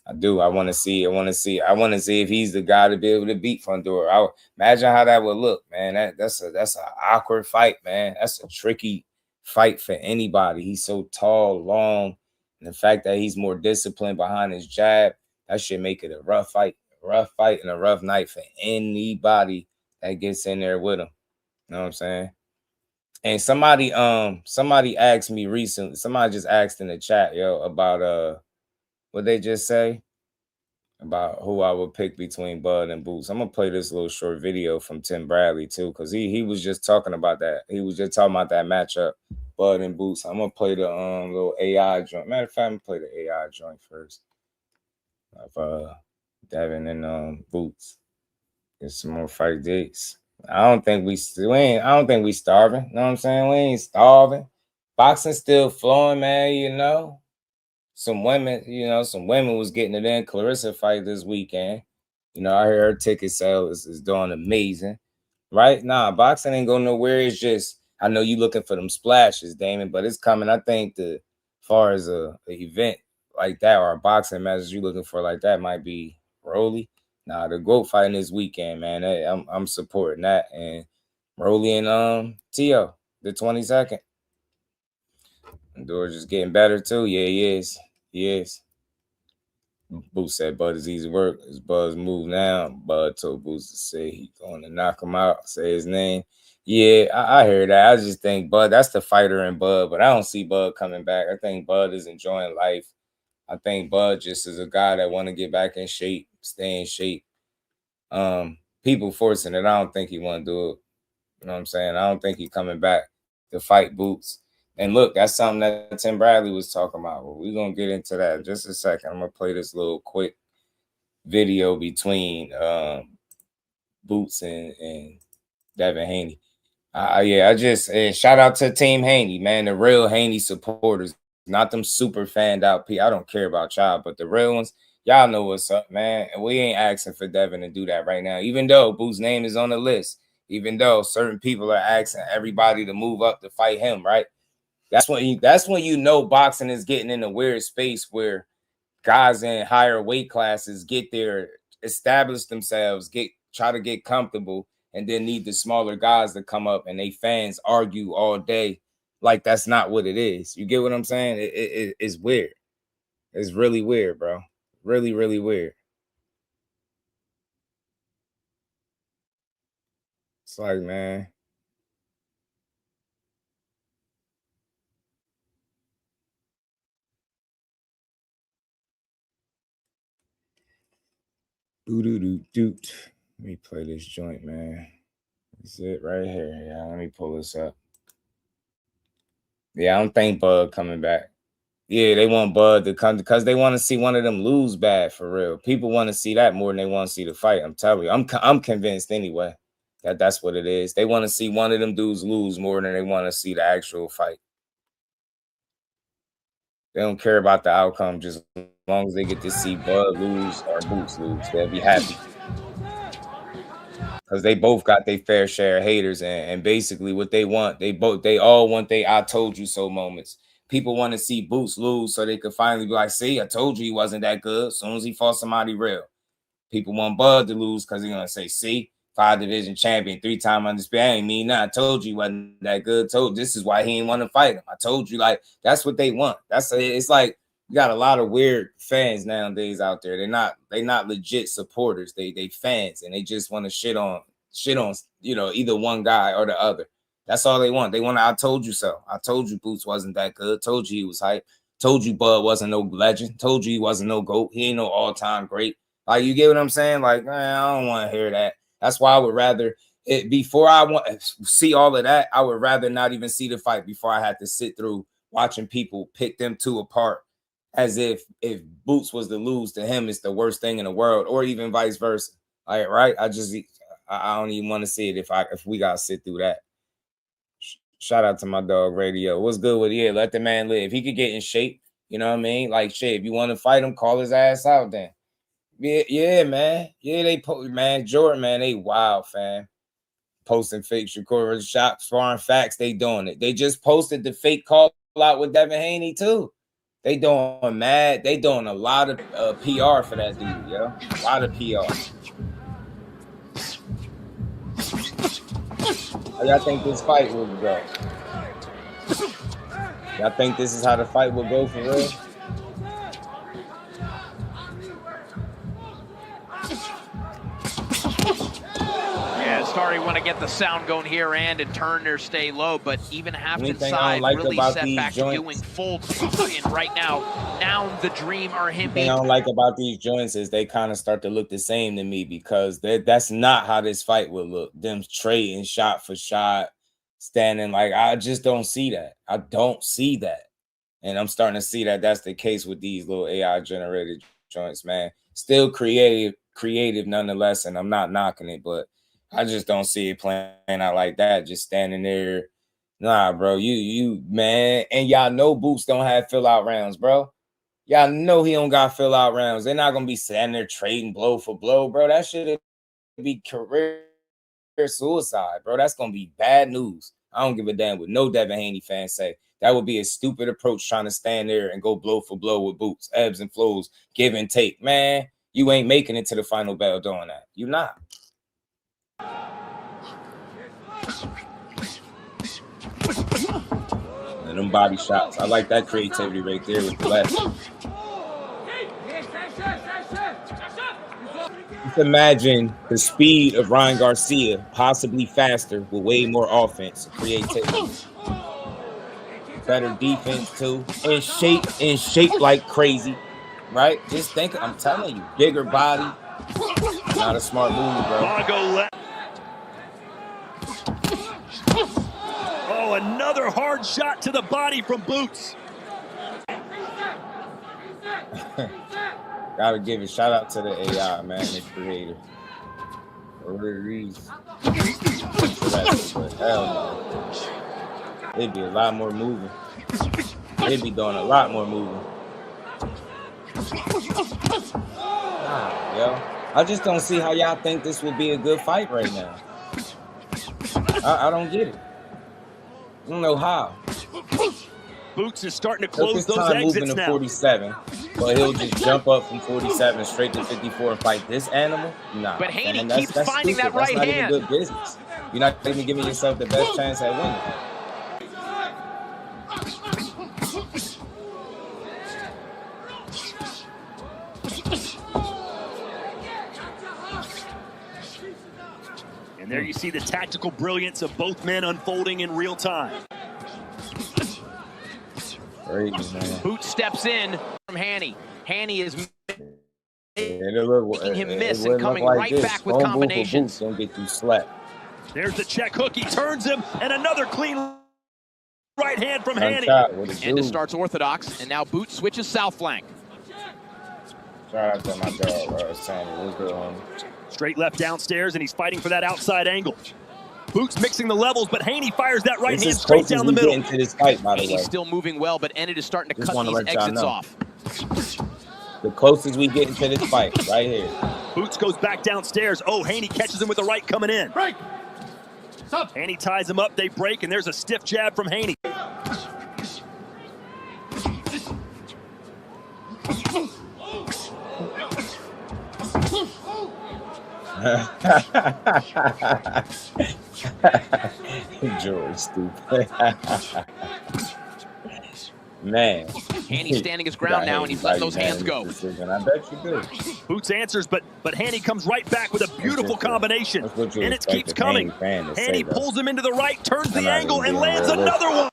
I do. I want to see if he's the guy to be able to beat Fundora. Imagine how that would look, man. That's an awkward fight, man. That's a tricky fight for anybody. He's so tall, long, and the fact that he's more disciplined behind his jab, that should make it a rough fight and a rough night for anybody that gets in there with him. You know what I'm saying? And somebody asked me recently. Somebody just asked in the chat, about what they just say about who I would pick between Bud and Boots. I'm gonna play this little short video from Tim Bradley too, because he was just talking about that. He was just talking about that matchup, Bud and Boots. I'm gonna play the little AI joint. Matter of fact, I'm gonna play the AI joint first of Devin and Boots. Get some more fight dates. I don't think we starving. You know what I'm saying? We ain't starving. Boxing's still flowing, man. Some women was getting it in. Clarissa fight this weekend. I hear her ticket sales is doing amazing. Right? Nah, boxing ain't going nowhere. It's just, I know you looking for them splashes, Damon, but it's coming. I think as far as a event like that, or a boxing match you looking for like that, might be Broly. Nah, the GOAT fighting this weekend, man. I'm supporting that. And Broly and Tio, the 22nd. And Door's just getting better too. Yeah, he is. Boots said Bud is easy work. His Bud's move now. Bud told Boots to say he's going to knock him out, say his name. Yeah, I hear that. I just think Bud, that's the fighter in Bud, but I don't see Bud coming back. I think Bud is enjoying life. I think Bud just is a guy that want to get back in shape, stay in shape. People forcing it. I don't think he want to do it. You know what I'm saying? I don't think he's coming back to fight Boots. And look, that's something that Tim Bradley was talking about. Well, we're going to get into that in just a second. I'm going to play this little quick video between Boots and Devin Haney. And shout out to Team Haney, man, the real Haney supporters, not them super fanned out people. I don't care about y'all, but the real ones, y'all know what's up, man. And we ain't asking for Devin to do that right now, even though Boots' name is on the list, even though certain people are asking everybody to move up to fight him, right? That's when you know boxing is getting in a weird space where guys in higher weight classes get there, establish themselves, try to get comfortable, and then need the smaller guys to come up, and they fans argue all day like that's not what it is. You get what I'm saying? It's weird. It's really weird, bro. Really, really weird. It's like, man. Let me play this joint, man. This is it right here. Yeah, let me pull this up. Yeah, I don't think Bud coming back. Yeah, they want Bud to come because they want to see one of them lose bad for real. People want to see that more than they want to see the fight. I'm telling you, I'm convinced anyway that that's what it is. They want to see one of them dudes lose more than they want to see the actual fight. They don't care about the outcome, just as long as they get to see Bud lose or Boots lose, they'll be happy. Because they both got their fair share of haters, and basically what they want, they all want they I told you so moments. People want to see Boots lose so they could finally be like, see, I told you he wasn't that good. As soon as he fought somebody real. People want Bud to lose because they're gonna say, see, 5-division champion, 3-time undisputed. I ain't mean that. I told you he wasn't that good. This is why he ain't want to fight him. I told you, like, that's what they want. It's like you got a lot of weird fans nowadays out there. They're not legit supporters. They fans, and they just want to shit on, either one guy or the other. That's all they want. They want to, I told you so. I told you Boots wasn't that good. Told you he was hype. Told you Bud wasn't no legend. Told you he wasn't no GOAT. He ain't no all-time great. Like, you get what I'm saying? Like, man, I don't want to hear that. That's why I would rather before I want see all of that, I would rather not even see the fight before I had to sit through watching people pick them two apart as if Boots was to lose to him, it's the worst thing in the world, or even vice versa. Like, right? I don't even want to see it if we gotta sit through that. Shout out to my dog Radio. What's good with you? Let the man live. He could get in shape. You know what I mean? Like, shit, if you want to fight him, call his ass out then. Yeah, man. Yeah, man, Jordan, man, they wild, fam. Posting fake Shakur shot, sparring facts, they doing it. They just posted the fake call out with Devin Haney, too. They doing mad. They doing a lot of PR for that dude, yo. A lot of PR. How y'all think this fight will go? Y'all think this is how the fight will go for real? Starting want to get the sound going here and turn or stay low, but even half inside like really set back to doing full in right now. Now the dream or him. The thing I don't like about these joints is they kind of start to look the same to me because that's not how this fight would look. Them trading shot for shot, standing like I just don't see that. I don't see that, and I'm starting to see that that's the case with these little AI generated joints, man. Still creative nonetheless, and I'm not knocking it, but I just don't see it playing out like that, just standing there. Nah, bro, you man, and y'all know Boots don't have fill out rounds, bro. Y'all know he don't got fill out rounds. They're not gonna be standing there trading blow for blow, bro. That should be career suicide, bro. That's gonna be bad news. I don't give a damn what no Devin Haney fans say. That would be a stupid approach trying to stand there and go blow for blow with Boots, ebbs and flows, give and take. Man, you ain't making it to the final bell doing that. You not. And them body shots. I like that creativity right there with the left. Just imagine the speed of Ryan Garcia, possibly faster, with way more offense, creativity. Better defense too. In shape like crazy. Right? Just think, I'm telling you, bigger body. Not a smart move, bro. Oh, another hard shot to the body from Boots. Gotta give a shout out to the AI, man, the creator. Hell no. They'd be a lot more moving. They'd be doing a lot more moving. Yo, I just don't see how y'all think this would be a good fight right now. I don't get it. I don't know how. Boots is starting to close those exits moving to now. 47, but he'll just jump up from 47 straight to 54 and fight this animal? Nah. But Haney man, keeps finding stupid. that right that's hand. Not even good business. You're not even giving yourself the best chance at winning. And there you see the tactical brilliance of both men unfolding in real time. Crazy, man. Boots steps in from Haney. Haney is making him miss and coming like right this. back with combinations. Don't get you slapped. There's the check hook. He turns him, and another clean Right hand from Haney. Ennis starts orthodox, and now Boots switches south flank. Shout out to my dog, Sammy. What's good, homie? Straight left downstairs, and he's fighting for that outside angle. Boots mixing the levels, but Haney fires that right hand straight down the middle. Into this fight, by the way. Haney's still moving well, but Ennis is starting to cut these exits off. The closest we get into this fight, right here. Boots goes back downstairs. Oh, Haney catches him with the right coming in. Break. Stop. Haney ties him up, they break, and there's a stiff jab from Haney. George, stupid. Man. Haney's standing his ground now, and he's letting those hands go. I bet you do. Boots answers, but Haney comes right back with a beautiful combination. And it keeps coming. Haney pulls him into the right, turns the angle, and lands another one.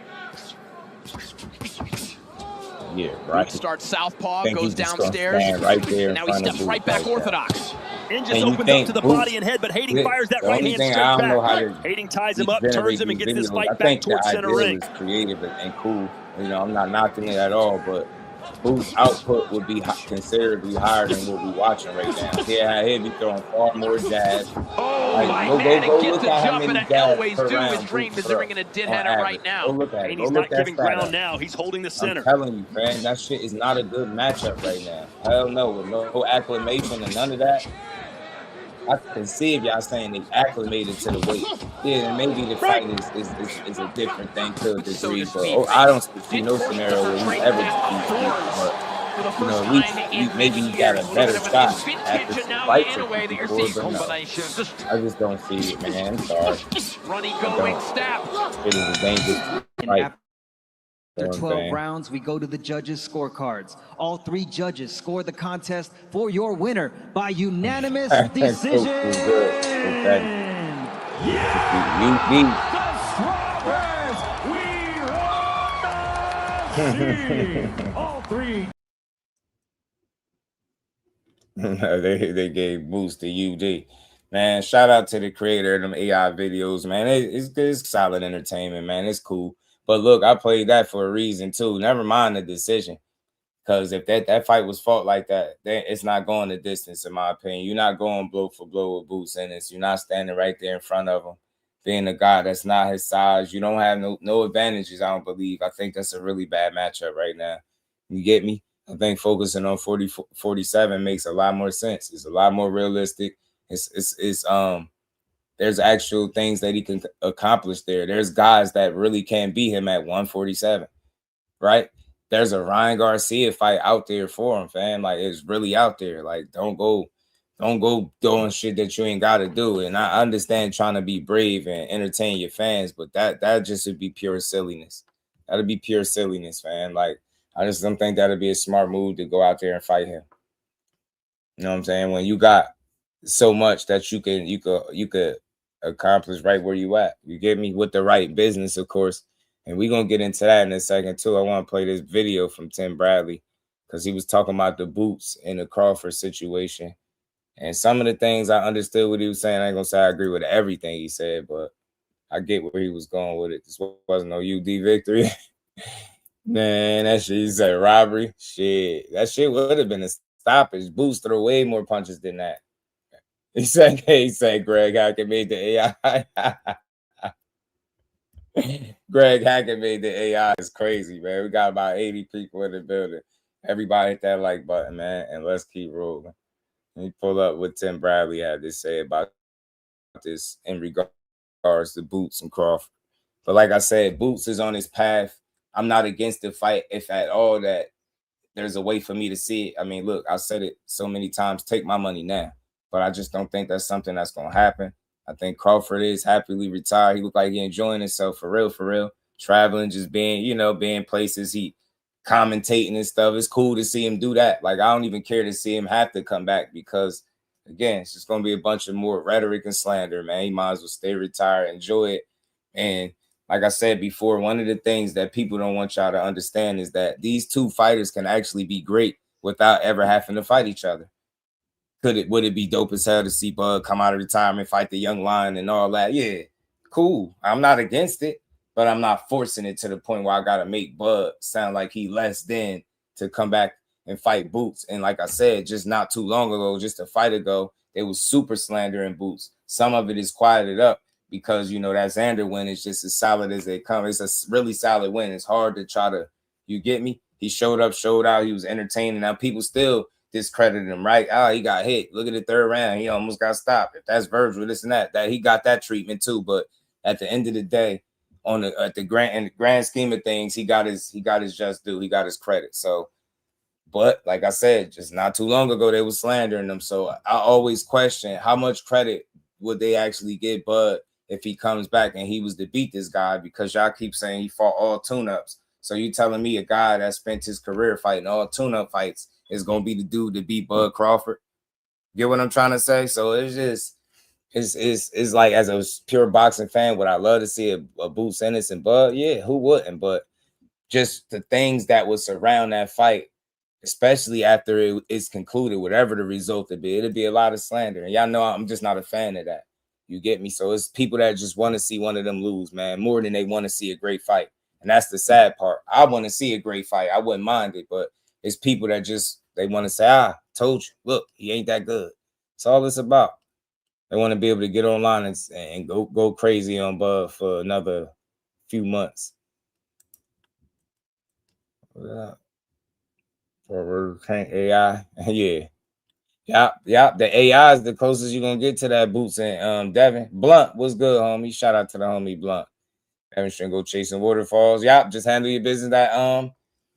Yeah, right. Boots starts southpaw, goes downstairs, right there, and now he steps right back orthodox. And just opens up to the body and head, but Haney fires that right hand straight back. Haney ties him up, turns him, and gets this fight back towards center ring. Is creative and cool. You know, I'm not knocking it at all, but Boots' output would be considerably higher than what we're watching right now. He'll be throwing far more jabs. Oh, my man, it gets a jump, and I always do. His dream is ringing a deadheader right now. And he's not giving ground now. He's holding the center. I'm telling you, man, that shit is not a good matchup right now. Hell no, with no acclimation and none of that. I can see if y'all saying they acclimated to the weight. Yeah, and maybe the fight is a different thing to a degree, but I don't see no scenario where he's ever but you know, at least maybe he got a better shot at this fight before, but no, I just don't see it, man. I'm sorry. It is a dangerous fight. After 12 rounds, we go to the judges' scorecards. All 3 judges score the contest for your winner by unanimous decision. All 3. They gave boost to UD. Man, shout out to the creator of them AI videos, man. It's solid entertainment, man. It's cool. But look, I played that for a reason too. Never mind the decision. Because if that fight was fought like that, then it's not going the distance, in my opinion. You're not going blow for blow with Boots Ennis. You're not standing right there in front of him. Being a guy that's not his size, you don't have no advantages, I don't believe. I think that's a really bad matchup right now. You get me? I think focusing on 47 makes a lot more sense. It's a lot more realistic. There's actual things that he can accomplish there. There's guys that really can't beat him at 147, right? There's a Ryan Garcia fight out there for him, fam. Like, it's really out there. Like, don't go doing shit that you ain't got to do. And I understand trying to be brave and entertain your fans, but that just would be pure silliness. That'd be pure silliness, fam. Like, I just don't think that'd be a smart move to go out there and fight him. You know what I'm saying? When you got so much that you could accomplish right where you at. You get me? With the right business, of course. And we're going to get into that in a second, too. I want to play this video from Tim Bradley because he was talking about the Boots in the Crawford situation. And some of the things I understood what he was saying. I ain't going to say I agree with everything he said, but I get where he was going with it. This wasn't no UD victory. Man, that shit, he said robbery. Shit, that shit would have been a stoppage. Boots threw way more punches than that. He said Greg Hackett made the AI. Greg Hackett made the AI. Is crazy, man. We got about 80 people in the building. Everybody hit that like button, man, and let's keep rolling. Let me pull up what Tim Bradley had to say about this in regards to Boots and Crawford. But like I said, Boots is on his path. I'm not against the fight, if at all, that there's a way for me to see it. I mean, look, I said it so many times, take my money now. But I just don't think that's something that's going to happen. I think Crawford is happily retired. He looked like he enjoying himself for real. Traveling, just being places, he commentating and stuff. It's cool to see him do that. Like, I don't even care to see him have to come back because, again, it's just going to be a bunch of more rhetoric and slander, man. He might as well stay retired, enjoy it. And like I said before, one of the things that people don't want y'all to understand is that these two fighters can actually be great without ever having to fight each other. Would it be dope as hell to see Bud come out of retirement, fight the young lion and all that? Yeah, cool. I'm not against it. but I'm not forcing it to the point where I gotta make Bud sound like he less than to come back and fight Boots. And like I said, just not too long ago, just a fight ago, they was super slandering Boots. Some of it is quieted up because, you know, that Xander win is just as solid as they come. It's a really solid win. It's hard to try to, you get me? He showed up, showed out. He was entertaining. Now people still discredited him, right? Oh, he got hit. Look at the third round. He almost got stopped. If that's Virgil, this and that he got that treatment too. But at the end of the day, at the grand scheme of things, he got his just due. He got his credit. So, but like I said, just not too long ago, they were slandering him. So I always question how much credit would they actually give Bud if he comes back and he was to beat this guy, because y'all keep saying he fought all tune-ups. So you telling me a guy that spent his career fighting all tune-up fights is gonna be the dude to beat Bud Crawford? Get what I'm trying to say? So it's just it's like, as a pure boxing fan, would I love to see a Boots, Ennis, and Bud? Yeah, who wouldn't? But just the things that would surround that fight, especially after it is concluded, whatever the result would be, it'd be a lot of slander. And y'all know I'm just not a fan of that. You get me? So it's people that just want to see one of them lose, man, more than they want to see a great fight. And that's the sad part. I want to see a great fight. I wouldn't mind it, but it's people that just, they want to say, told you, look, he ain't that good. That's all it's about. They want to be able to get online and go crazy on Bud for another few months. For AI, yeah. The AI is the closest you're gonna get to that Boots. And Devin Blunt, what's good, homie? Shout out to the homie Blunt. Devin shouldn't go chasing waterfalls. Yep, just handle your business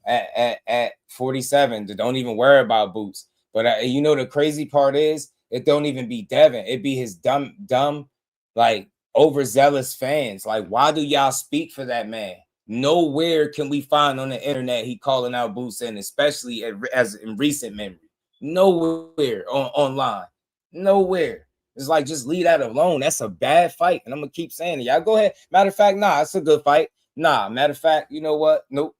at 47. Don't even worry about Boots. But you know the crazy part is, it don't even be Devin. It be his dumb, like overzealous fans. Like, why do y'all speak for that man? Nowhere can we find on the internet he calling out Boots, and especially as in recent memory. Nowhere online. Nowhere. It's like, just leave that alone. That's a bad fight. And I'm going to keep saying it. Y'all go ahead. Matter of fact, nah, it's a good fight. Nah, matter of fact, you know what? Nope.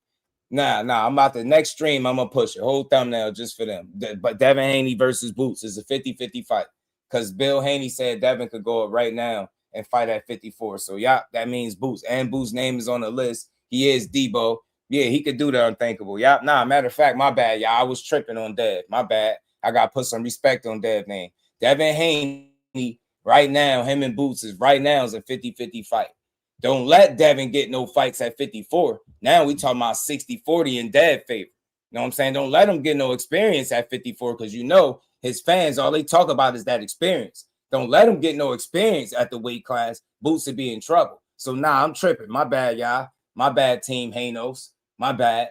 Nah. I'm about the next stream. I'm going to push a whole thumbnail just for them. But Devin Haney versus Boots is a 50-50 fight. Because Bill Haney said Devin could go up right now and fight at 54. So, yeah, that means Boots. And Boots' name is on the list. He is Debo. Yeah, he could do the unthinkable. Yeah, nah, matter of fact, my bad, y'all. I was tripping on Dev. My bad. I got to put some respect on Dev's name. Devin Haney, right now, him and Boots is a 50-50 fight. Don't let Devin get no fights at 54. Now we talking about 60-40 in Dev's favor. You know what I'm saying? Don't let him get no experience at 54, because you know his fans, all they talk about is that experience. Don't let him get no experience at the weight class. Boots would be in trouble. So, nah, I'm tripping. My bad, y'all. My bad, Team Hanos. My bad,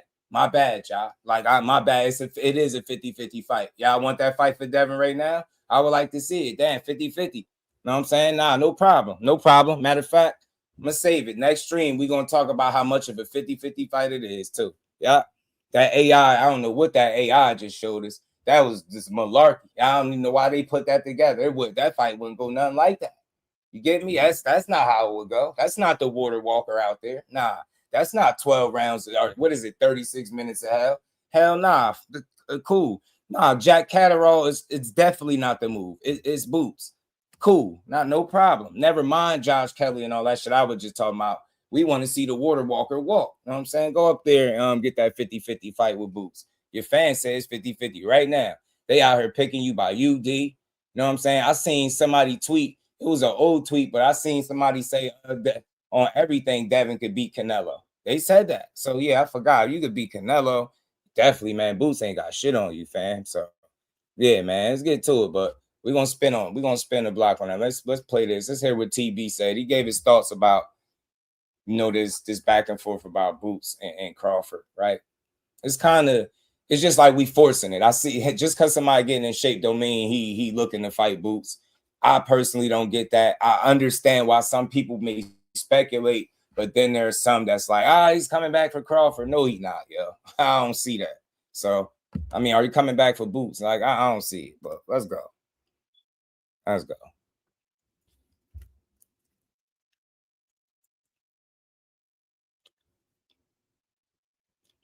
y'all. Like, my bad. It is a 50-50 fight. Y'all want that fight for Devin right now? I would like to see it. Damn, 50-50. You know what I'm saying? Nah, no problem. No problem. Matter of fact, I'm going to save it. Next stream, we're going to talk about how much of a 50-50 fight it is, too. Yeah. That AI, I don't know what that AI just showed us. That was just malarkey. I don't even know why they put that together. That fight wouldn't go nothing like that. You get me? That's not how it would go. That's not the water walker out there. Nah. That's not 12 rounds. Or what is it? 36 minutes of hell? Hell nah. Cool. Nah, Jack Catterall it's definitely not the move. It's Boots. Cool. No problem. Never mind Josh Kelly and all that shit I was just talking about. We want to see the water walker walk. You know what I'm saying? Go up there and get that 50-50 fight with Boots. Your fans say it's 50-50 right now. They out here picking you by UD. You know what I'm saying? I seen somebody tweet. It was an old tweet, but I seen somebody say that on everything Devin could beat Canelo. They said that. So, yeah, I forgot. You could beat Canelo. Definitely, man. Boots ain't got shit on you, fam. So, yeah, man. Let's get to it. But we're going to spin the block on that. Let's play this. Let's hear what TB said. He gave his thoughts about, this back and forth about Boots and Crawford, right? It's just like we forcing it. I see, just because somebody getting in shape don't mean he looking to fight Boots. I personally don't get that. I understand why some people may speculate, but then there's some that's like, he's coming back for Crawford. No, he's not, yo. I don't see that. So, I mean, are you coming back for Boots? Like, I don't see it, but let's go. Let's go.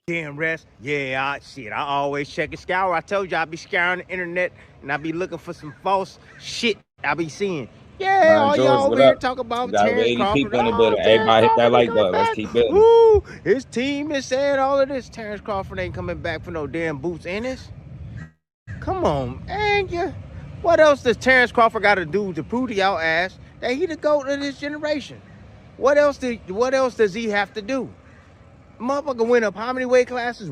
Damn rest. Yeah, I always check and scour. I told you I be scouring the internet and I be looking for some false shit I be seeing. Nah, all George, y'all what over here up? talk You about got over Terrence 80 Crawford. people in the Oh, building. Terrence Everybody hit that Crawford like coming button. Let's back. keep building. Woo! His team is saying all of this. Terrence Crawford ain't coming back for no damn boots, Ennis. Come on, man. What else does Terrence Crawford got to do to prove to y'all ass that he the GOAT of this generation? What else does he have to do? Motherfucker went up how many weight classes?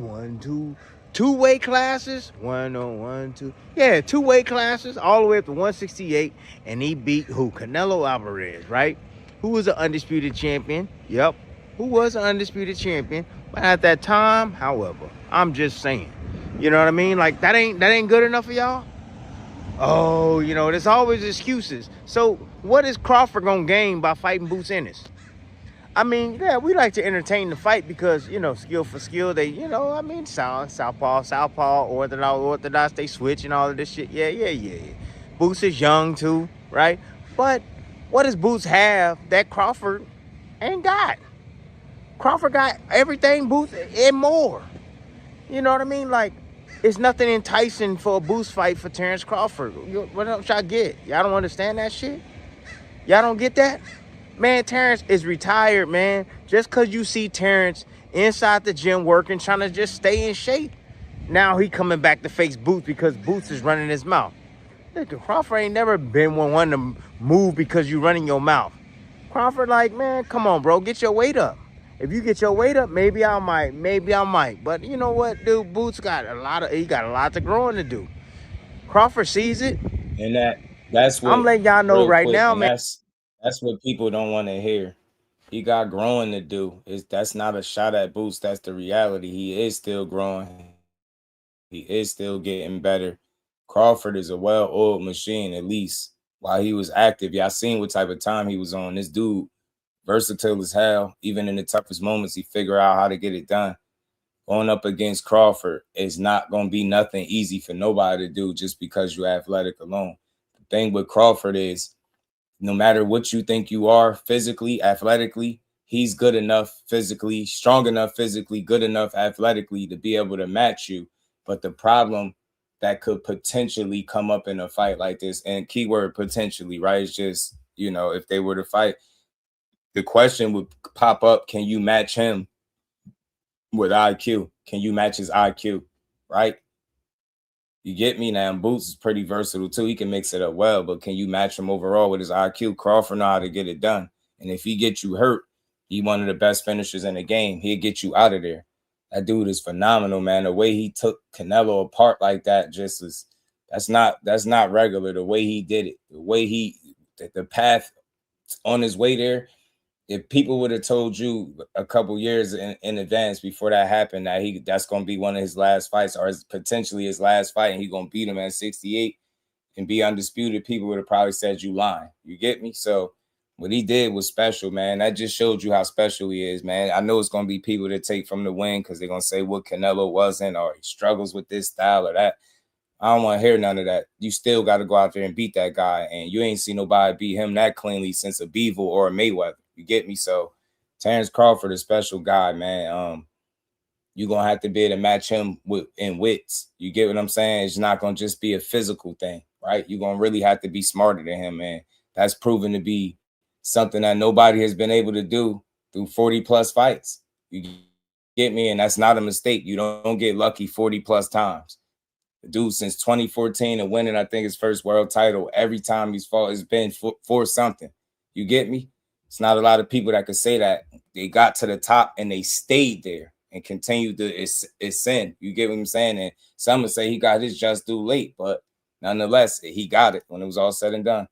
Two weight classes. 101, 2. Yeah, 2 weight classes all the way up to 168, and he beat who? Canelo Alvarez, right? Who was an undisputed champion? Yep, who was an undisputed champion? But at that time, however, I'm just saying, you know what I mean? Like that ain't good enough for y'all. Oh, there's always excuses. So what is Crawford gonna gain by fighting Boots Ennis? I mean, yeah, we like to entertain the fight because, skill for skill, they, southpaw, orthodox, they switch and all of this shit. Yeah. Boots is young too, right? But what does Boots have that Crawford ain't got? Crawford got everything Boots and more. You know what I mean? Like, it's nothing enticing for a Boots fight for Terrence Crawford. What else y'all get? Y'all don't understand that shit? Y'all don't get that? Man, Terrence is retired, man. Just because you see Terrence inside the gym working, trying to just stay in shape. Now he coming back to face Boots because Boots is running his mouth. Look, Crawford ain't never been one to move because you running your mouth. Crawford like, man, come on, bro. Get your weight up. If you get your weight up, maybe I might. But you know what, dude? Boots got a lot to growing to do. Crawford sees it. And that's what I'm letting y'all know right now, man. That's what people don't want to hear. He got growing to do. That's not a shot at Boots. That's the reality. He is still growing. He is still getting better. Crawford is a well-oiled machine, at least while he was active. Y'all seen what type of time he was on. This dude, versatile as hell. Even in the toughest moments, he figure out how to get it done. Going up against Crawford is not going to be nothing easy for nobody to do just because you're athletic alone. The thing with Crawford is, no matter what you think you are physically, athletically, he's good enough physically, strong enough physically, good enough athletically to be able to match you. But the problem that could potentially come up in a fight like this, and keyword potentially, right? It's just, if they were to fight, the question would pop up, can you match him with IQ? Can you match his IQ, right? You get me now. Boots is pretty versatile too. He can mix it up well, but can you match him overall with his IQ? Crawford know how to get it done. And if he gets you hurt, he one of the best finishers in the game. He'll get you out of there. That dude is phenomenal, man. The way he took Canelo apart like that just is that's not regular. The way he did it, the path on his way there. If people would have told you a couple years in advance before that happened that that's going to be one of his last fights or potentially his last fight and he's going to beat him at 68 and be undisputed, people would have probably said you lying. You get me? So what he did was special, man. That just showed you how special he is, man. I know it's going to be people that take from the win because they're going to say what Canelo wasn't or he struggles with this style or that. I don't want to hear none of that. You still got to go out there and beat that guy, and you ain't seen nobody beat him that cleanly since a Beevil or a Mayweather. You get me? So Terrence Crawford, a special guy, man. You're going to have to be able to match him in wits. You get what I'm saying? It's not going to just be a physical thing, right? You're going to really have to be smarter than him, man. That's proven to be something that nobody has been able to do through 40-plus fights. You get me? And that's not a mistake. You don't get lucky 40-plus times. The dude, since 2014 and winning, I think, his first world title, every time he's fought, it's been for something. You get me? It's not a lot of people that could say that. They got to the top and they stayed there and continued to ascend. You get what I'm saying? And some would say he got his just due late, but nonetheless, he got it when it was all said and done.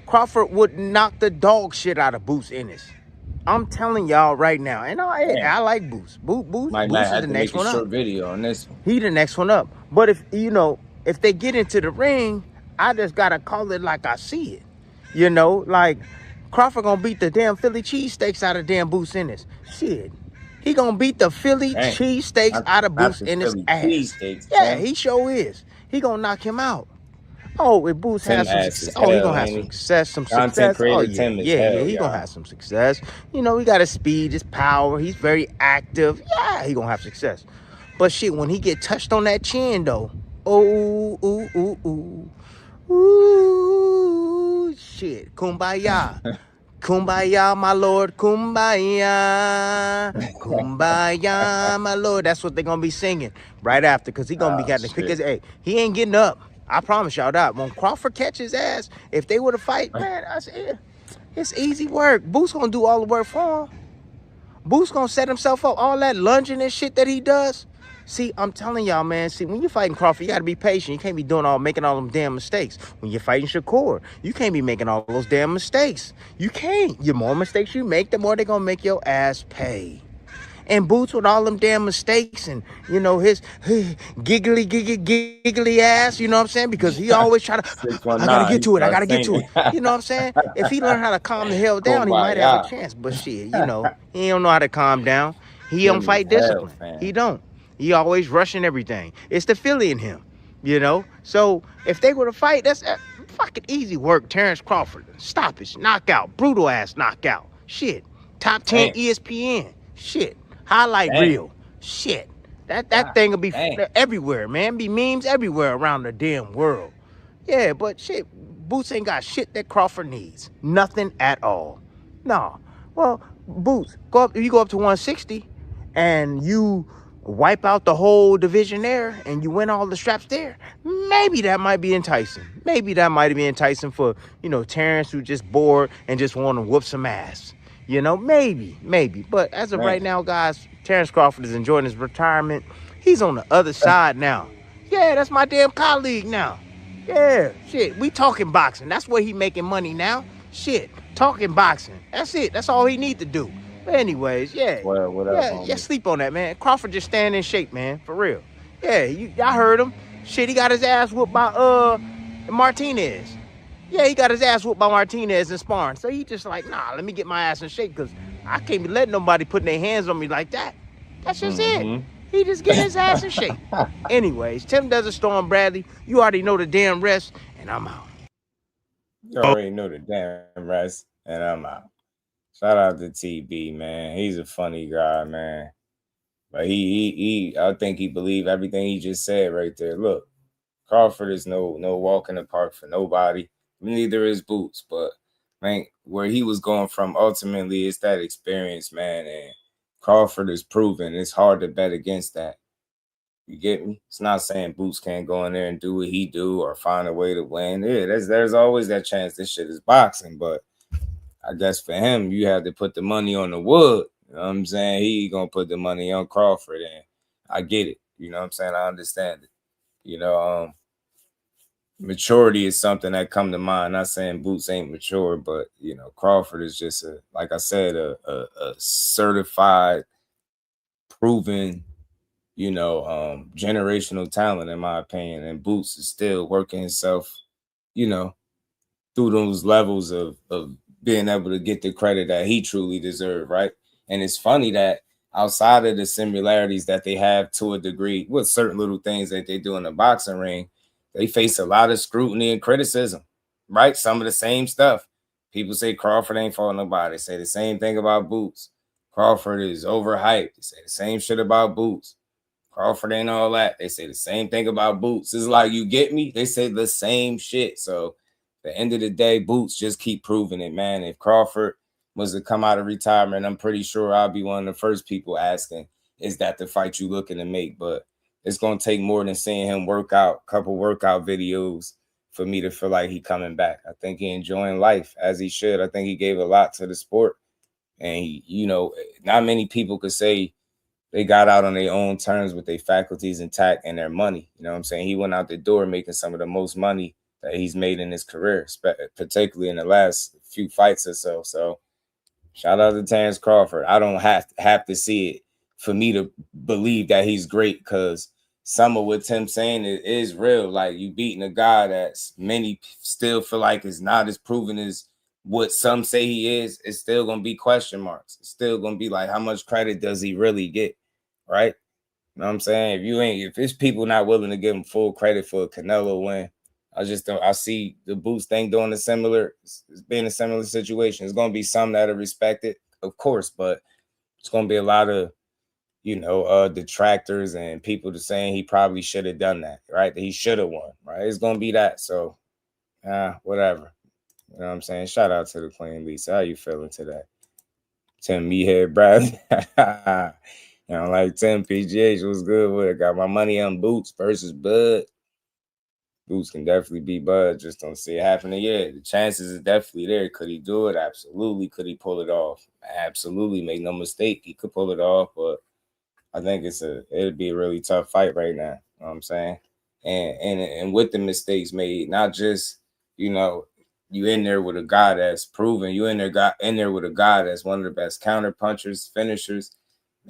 Crawford would knock the dog shit out of Boots Ennis. I'm telling y'all right now. And I like Boots. Boots is the next one up. Video on this one. He the next one up. But if they get into the ring, I just gotta call it like I see it. Like Crawford gonna beat the damn Philly cheesesteaks out of damn Boots Ennis. Shit. He gonna beat the Philly cheesesteaks out of Boots in his ass. Yeah, he sure is. He gonna knock him out. Oh, if Boots has some success, he gonna have some success, Content creator Oh yeah, Tim is hell, he gonna have some success. You know, he got his speed, his power. He's very active. Yeah, he gonna have success. But shit, when he get touched on that chin though, ooh, shit, kumbaya. Kumbaya, my lord, kumbaya. Kumbaya, my lord. That's what they're going to be singing right after, because he going to be getting quick as, hey, he ain't getting up. I promise y'all that. When Crawford catch his ass, if they were to fight, man, I said, it's easy work. Boots going to do all the work for him. Boots going to set himself up. All that lunging and shit that he does. See, I'm telling y'all, man. See, when you're fighting Crawford, you got to be patient. You can't be making all them damn mistakes. When you're fighting Shakur, you can't be making all those damn mistakes. You can't. The more mistakes you make, the more they're going to make your ass pay. And Boots with all them damn mistakes and, you know, his giggly ass, you know what I'm saying? Because he always try to, I got to get to it. You know what I'm saying? If he learned how to calm the hell down, he might have a chance. But shit, you know, he don't know how to calm down. He don't fight discipline. He don't. He always rushing everything. It's the Philly in him, you know? So if they were to fight, that's fucking easy work. Terrence Crawford, stoppage, knockout, brutal ass knockout. Shit. Top 10 ESPN. Shit. Highlight reel. Shit. That thing will be everywhere, man. Be memes everywhere around the damn world. Yeah, but shit, Boots ain't got shit that Crawford needs. Nothing at all. No. Well, Boots, you go up to 160 and you wipe out the whole division there and you win all the straps there, maybe that might be enticing. Maybe that might be enticing for, you know, Terrence, who just bored and just want to whoop some ass. You know, maybe. But as of right now, guys, Terrence Crawford is enjoying his retirement. He's on the other side now. Yeah, that's my damn colleague now. Yeah, shit, we talking boxing. That's where he making money now. Shit, talking boxing. That's it. That's all he need to do. But anyways, yeah. Well, what up, just sleep on that, man. Crawford just staying in shape, man, for real. Yeah, y'all heard him. Shit, he got his ass whooped by Martinez. Yeah, he got his ass whooped by Martinez in sparring. So he just like, nah, let me get my ass in shape because I can't be letting nobody putting their hands on me like that. That's just it. He just getting his ass in shape. Anyways, Tim Desert Storm Bradley, you already know the damn rest, and I'm out. You already know the damn rest, and I'm out. Shout out to TB, man. He's a funny guy, man. But I think he believed everything he just said right there. Look, Crawford is no walk in the park for nobody. Neither is Boots, but man, where he was going from ultimately is that experience, man. And Crawford is proven it's hard to bet against that. You get me? It's not saying Boots can't go in there and do what he do or find a way to win. Yeah, there's always that chance. This shit is boxing, but I guess for him, you have to put the money on the wood. You know what I'm saying? He gonna put the money on Crawford, and I get it. You know what I'm saying? I understand it. You know, maturity is something that come to mind. Not saying Boots ain't mature, but you know, Crawford is just like I said, a certified, proven, you know, generational talent in my opinion. And Boots is still working himself, you know, through those levels of being able to get the credit that he truly deserved, right? And it's funny that outside of the similarities that they have to a degree with certain little things that they do in the boxing ring, they face a lot of scrutiny and criticism, right? Some of the same stuff. People say Crawford ain't fought nobody. They say the same thing about Boots. Crawford is overhyped. They say the same shit about Boots. Crawford ain't all that. They say the same thing about Boots. It's like, you get me? They say the same shit. So at the end of the day, Boots just keep proving it, man. If Crawford was to come out of retirement, I'm pretty sure I'll be one of the first people asking, is that the fight you looking to make? But it's going to take more than seeing him work out, couple workout videos for me to feel like he coming back. I think he enjoying life as he should. I think he gave a lot to the sport. And, he, you know, not many people could say they got out on their own terms with their faculties intact and their money. You know what I'm saying? He went out the door making some of the most money that he's made in his career, particularly in the last few fights or so. So shout out to Terrence Crawford. I don't have to see it for me to believe that he's great, because some of what Tim's saying is real. Like, you beating a guy that many still feel like is not as proven as what some say he is, it's still gonna be question marks. It's still gonna be like, how much credit does he really get, right? You know what I'm saying? If it's people not willing to give him full credit for a Canelo win, I just don't. I see the Boots thing doing it's being a similar situation. It's gonna be some that are respected, of course, but it's gonna be a lot of detractors and people saying he probably should have done that, right? That he should have won, right? It's gonna be that. So, whatever. You know what I'm saying? Shout out to the Queen Lisa. How you feeling today? Tim Meathead Bradley. Like Tim PGH was good with it. Got my money on Boots versus Bud. Boots can definitely beat Bud. Just don't see it happening yet. The chances are definitely there. Could he do it? Absolutely. Could he pull it off? Absolutely. Make no mistake. He could pull it off, but I think it'd be a really tough fight right now. You know what I'm saying? And with the mistakes made, not just, you in there with a guy that's proven, you in there with a guy that's one of the best counter punchers, finishers,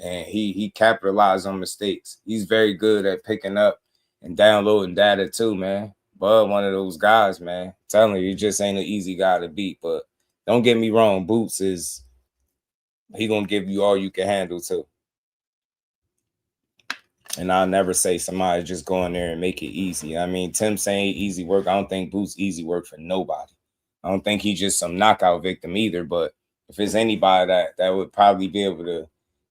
and he capitalized on mistakes. He's very good at picking up and downloading data too, man. Bud, one of those guys, man. I'm telling you, he just ain't an easy guy to beat. But don't get me wrong, Boots he gonna give you all you can handle too. And I'll never say somebody just go in there and make it easy. I mean, Tim saying easy work, I don't think Boots easy work for nobody. I don't think he's just some knockout victim either. But if it's anybody that would probably be able to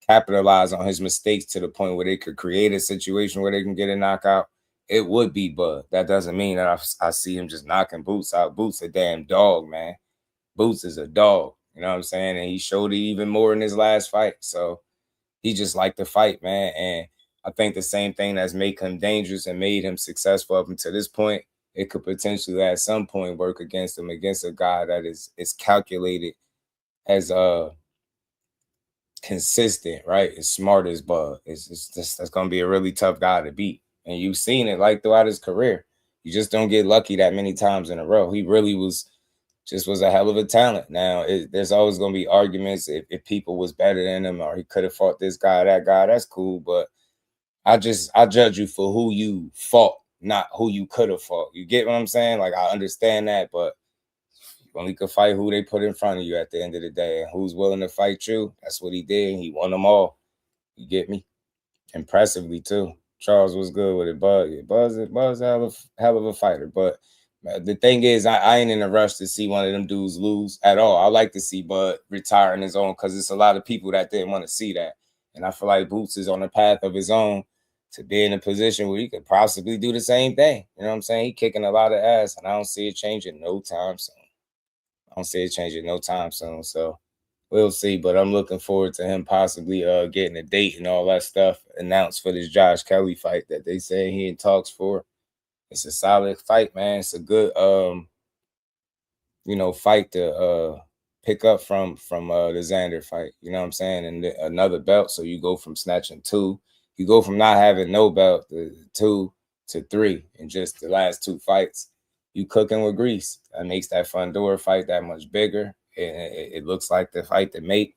capitalize on his mistakes to the point where they could create a situation where they can get a knockout, it would be Bud. That doesn't mean that I see him just knocking Boots out. Boots a damn dog, man. Boots is a dog. You know what I'm saying? And he showed it even more in his last fight. So he just liked to fight, man. And I think the same thing that's made him dangerous and made him successful up until this point, it could potentially at some point work against him, against a guy that is calculated as consistent, right? As smart as Bud. That's gonna be a really tough guy to beat. And you've seen it like throughout his career. You just don't get lucky that many times in a row. He really was a hell of a talent. Now, there's always gonna be arguments if people was better than him or he could have fought this guy, that guy. That's cool, but I judge you for who you fought, not who you could have fought. You get what I'm saying? Like, I understand that, but you only could fight who they put in front of you at the end of the day. And who's willing to fight you, that's what he did. He won them all. You get me? Impressively, too. Charles was good with it. Bud's a hell of a fighter. But the thing is, I ain't in a rush to see one of them dudes lose at all. I like to see Bud retire on his own because it's a lot of people that didn't want to see that. And I feel like Boots is on a path of his own to be in a position where he could possibly do the same thing. You know what I'm saying? He kicking a lot of ass, and I don't see it changing no time soon. So we'll see. But I'm looking forward to him possibly getting a date and all that stuff announced for this Josh Kelly fight that they say he in talks for. It's a solid fight, man. It's a good fight to pick up from the Xander fight. You know what I'm saying? And another belt. So you go from snatching 2. You go from not having no belt to 2 to 3 in just the last 2 fights. You cooking with grease. That makes that Fundora fight that much bigger. It looks like the fight to make.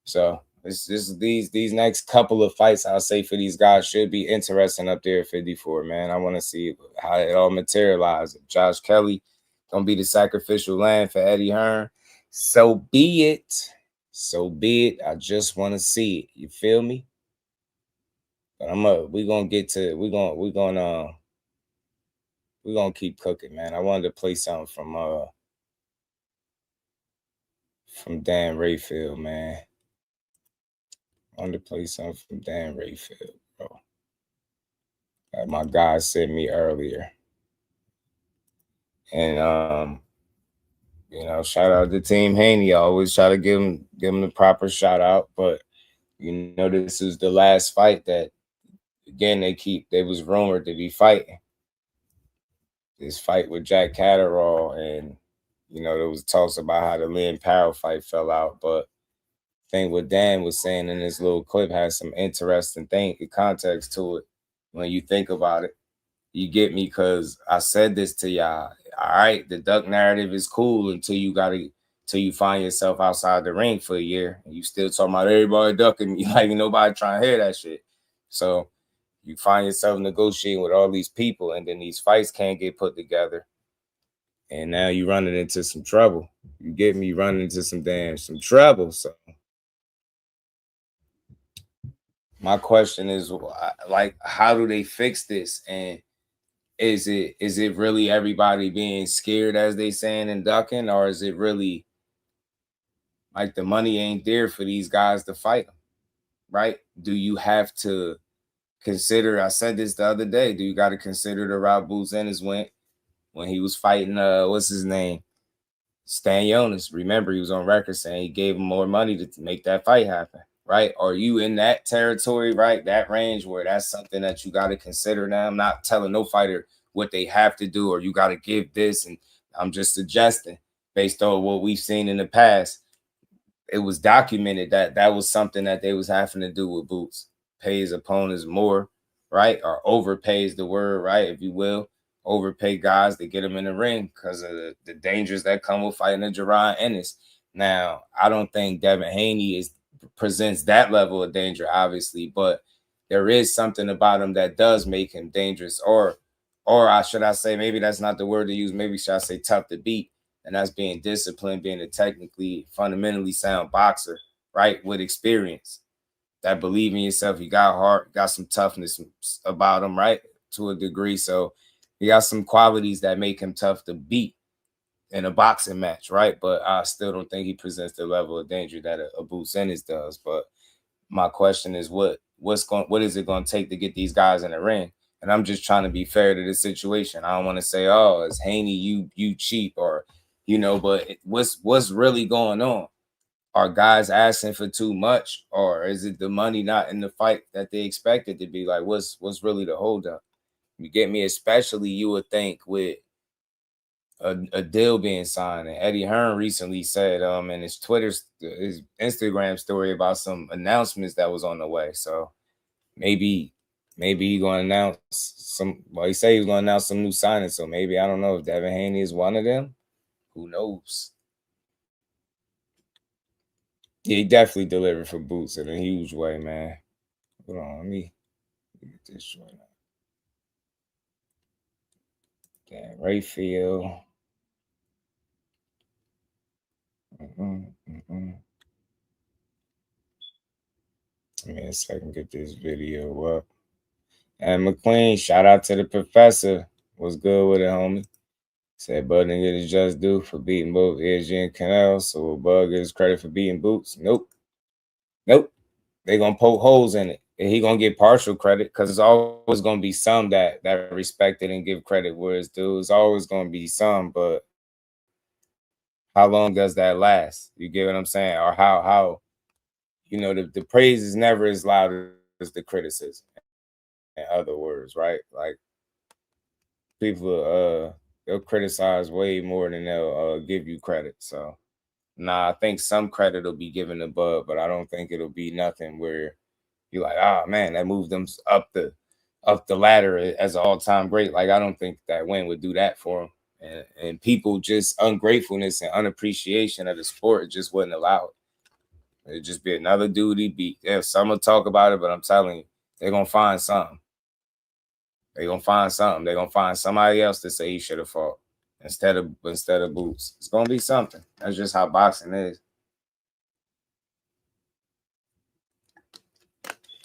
So these next couple of fights, I'll say, for these guys should be interesting up there at 54, man. I want to see how it all materializes. Josh Kelly gonna be the sacrificial lamb for Eddie Hearn. So be it. I just want to see it. You feel me? But we're gonna keep cooking, man. I wanted to play something from Dan Rayfield, man. I wanted to play something from Dan Rayfield, bro. That my guy sent me earlier. And shout out to Team Haney. I always try to give him the proper shout out, but this is the last fight that, again, they was rumored to be fighting. This fight with Jack Catterall, and there was talks about how the Lynn Paro fight fell out, but I think what Dan was saying in this little clip has some interesting context to it when you think about it. You get me? Because I said this to y'all. All right, the duck narrative is cool until you find yourself outside the ring for a year and you still talking about everybody ducking me, like nobody trying to hear that shit. So you find yourself negotiating with all these people, and then these fights can't get put together. And now you running into some trouble. You get me running into some trouble. So my question is, like, how do they fix this? And is it really everybody being scared, as they saying, and ducking, or is it really like the money ain't there for these guys to fight them, right? Do you have to consider? I said this the other day. Do you got to consider the route Boots Ennis went when he was fighting? What's his name? Stan Jonas. Remember, he was on record saying he gave him more money to make that fight happen, right? Are you in that territory, right? That range where that's something that you got to consider now. I'm not telling no fighter what they have to do or you got to give this. And I'm just suggesting, based on what we've seen in the past, it was documented that that was something that they was having to do with Boots. Pay his opponents more, right? Or overpay is the word, right? If you will. Overpay guys to get them in the ring because of the dangers that come with fighting a Jaron Ennis. Now, I don't think Devin Haney presents that level of danger, obviously, but there is something about him that does make him dangerous, or should I say, maybe that's not the word to use. Maybe should I say tough to beat, and that's being disciplined, being a technically, fundamentally sound boxer, right, with experience. That believe in yourself. You got heart, got some toughness about him, right, to a degree. So he got some qualities that make him tough to beat in a boxing match, right? But I still don't think he presents the level of danger that a Boots Ennis does. But my question is, what is it going to take to get these guys in the ring? And I'm just trying to be fair to the situation. I don't want to say, oh, it's Haney, you cheap, or but what's really going on? Are guys asking for too much, or is it the money not in the fight that they expect it to be? Like, what's really the holdup? You get me? Especially, you would think with a deal being signed. And Eddie Hearn recently said in his Instagram story about some announcements that was on the way. So maybe he's gonna announce some. Well, he said he was gonna announce some new signings. So maybe, I don't know if Devin Haney is one of them. Who knows? Yeah, he definitely delivered for Boots in a huge way, man. Hold on, let me get this right now. Damn, Rafael. Give me a second, get this video up. And McQueen, shout out to the professor. What's good with it, homie? Said Bud didn't get his just due for beating both ESG and Canal, so will Bud get his credit for beating Boots? Nope. They gonna poke holes in it. And he gonna get partial credit because it's always gonna be some that respect it and give credit where it's due. It's always gonna be some, but how long does that last? You get what I'm saying? Or how the praise is never as loud as the criticism. In other words, right? Like, people they'll criticize way more than they'll give you credit. So I think some credit will be given to Bud, but I don't think it'll be nothing where you're like, oh man, that moved them up the ladder as an all-time great. Like, I don't think that win would do that for him. And people just ungratefulness and unappreciation of the sport just wouldn't allow it. It'd just be another dude he beat. Yeah, some will talk about it, but I'm telling you, they're gonna find something. They're gonna find something. They're gonna find somebody else to say he should have fought instead of Boots. It's gonna be something. That's just how boxing is.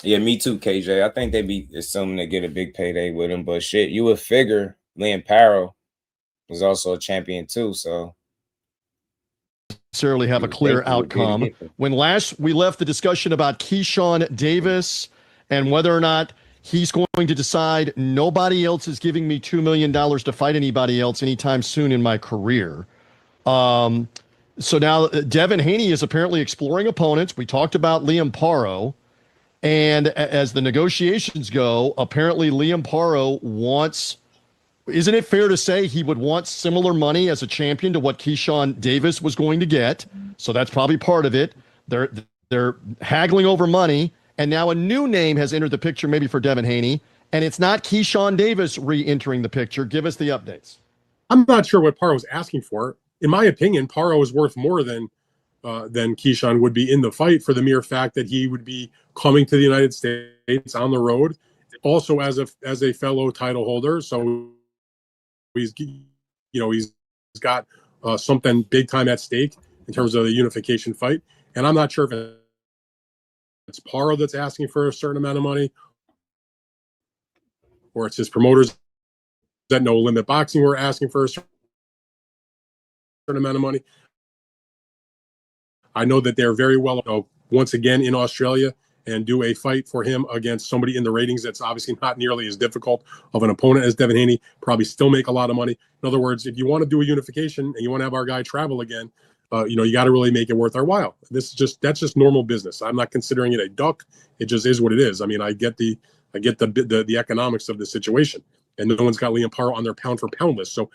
Yeah, me too, KJ. I think they be assuming to get a big payday with him, but shit, you would figure Paro was also a champion too, so necessarily have a clear outcome. When last we left the discussion about Keyshawn Davis and whether or not he's going to decide nobody else is giving me $2 million to fight anybody else anytime soon in my career. So now Devin Haney is apparently exploring opponents. We talked about Liam Paro. And as the negotiations go, apparently Liam Paro wants, isn't it fair to say he would want similar money as a champion to what Keyshawn Davis was going to get? So that's probably part of it. They're haggling over money. And now a new name has entered the picture, maybe for Devin Haney. And it's not Keyshawn Davis re-entering the picture. Give us the updates. I'm not sure what Paro was asking for. In my opinion, Paro is worth more than Keyshawn would be in the fight for the mere fact that he would be coming to the United States on the road, also as a fellow title holder. So he's got something big time at stake in terms of the unification fight. And I'm not sure if it's Paro that's asking for a certain amount of money, or it's his promoters that No Limit Boxing were asking for a certain amount of money. I know that they're very well, once again, in Australia and do a fight for him against somebody in the ratings that's obviously not nearly as difficult of an opponent as Devin Haney, probably still make a lot of money. In other words, if you want to do a unification and you want to have our guy travel again, you got to really make it worth our while. That's just normal business. I'm not considering it a duck. It just is what it is. I mean, I get the economics of the situation, and no one's got Liam Paro on their pound for pound list. So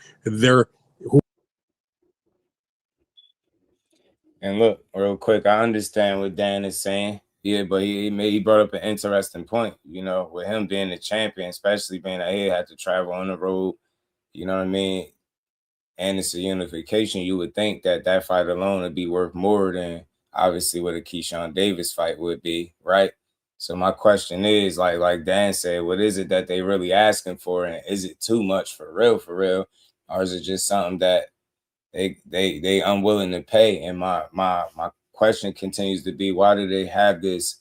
And look, real quick, I understand what Dan is saying. Yeah, but he brought up an interesting point, with him being the champion, especially being that he had to travel on the road, you know what I mean? And it's a unification. You would think that fight alone would be worth more than obviously what a Keyshawn Davis fight would be, right? So my question is, like Dan said, what is it that they really asking for? And is it too much for real? Or is it just something that they unwilling to pay? And my question continues to be, why do they have this?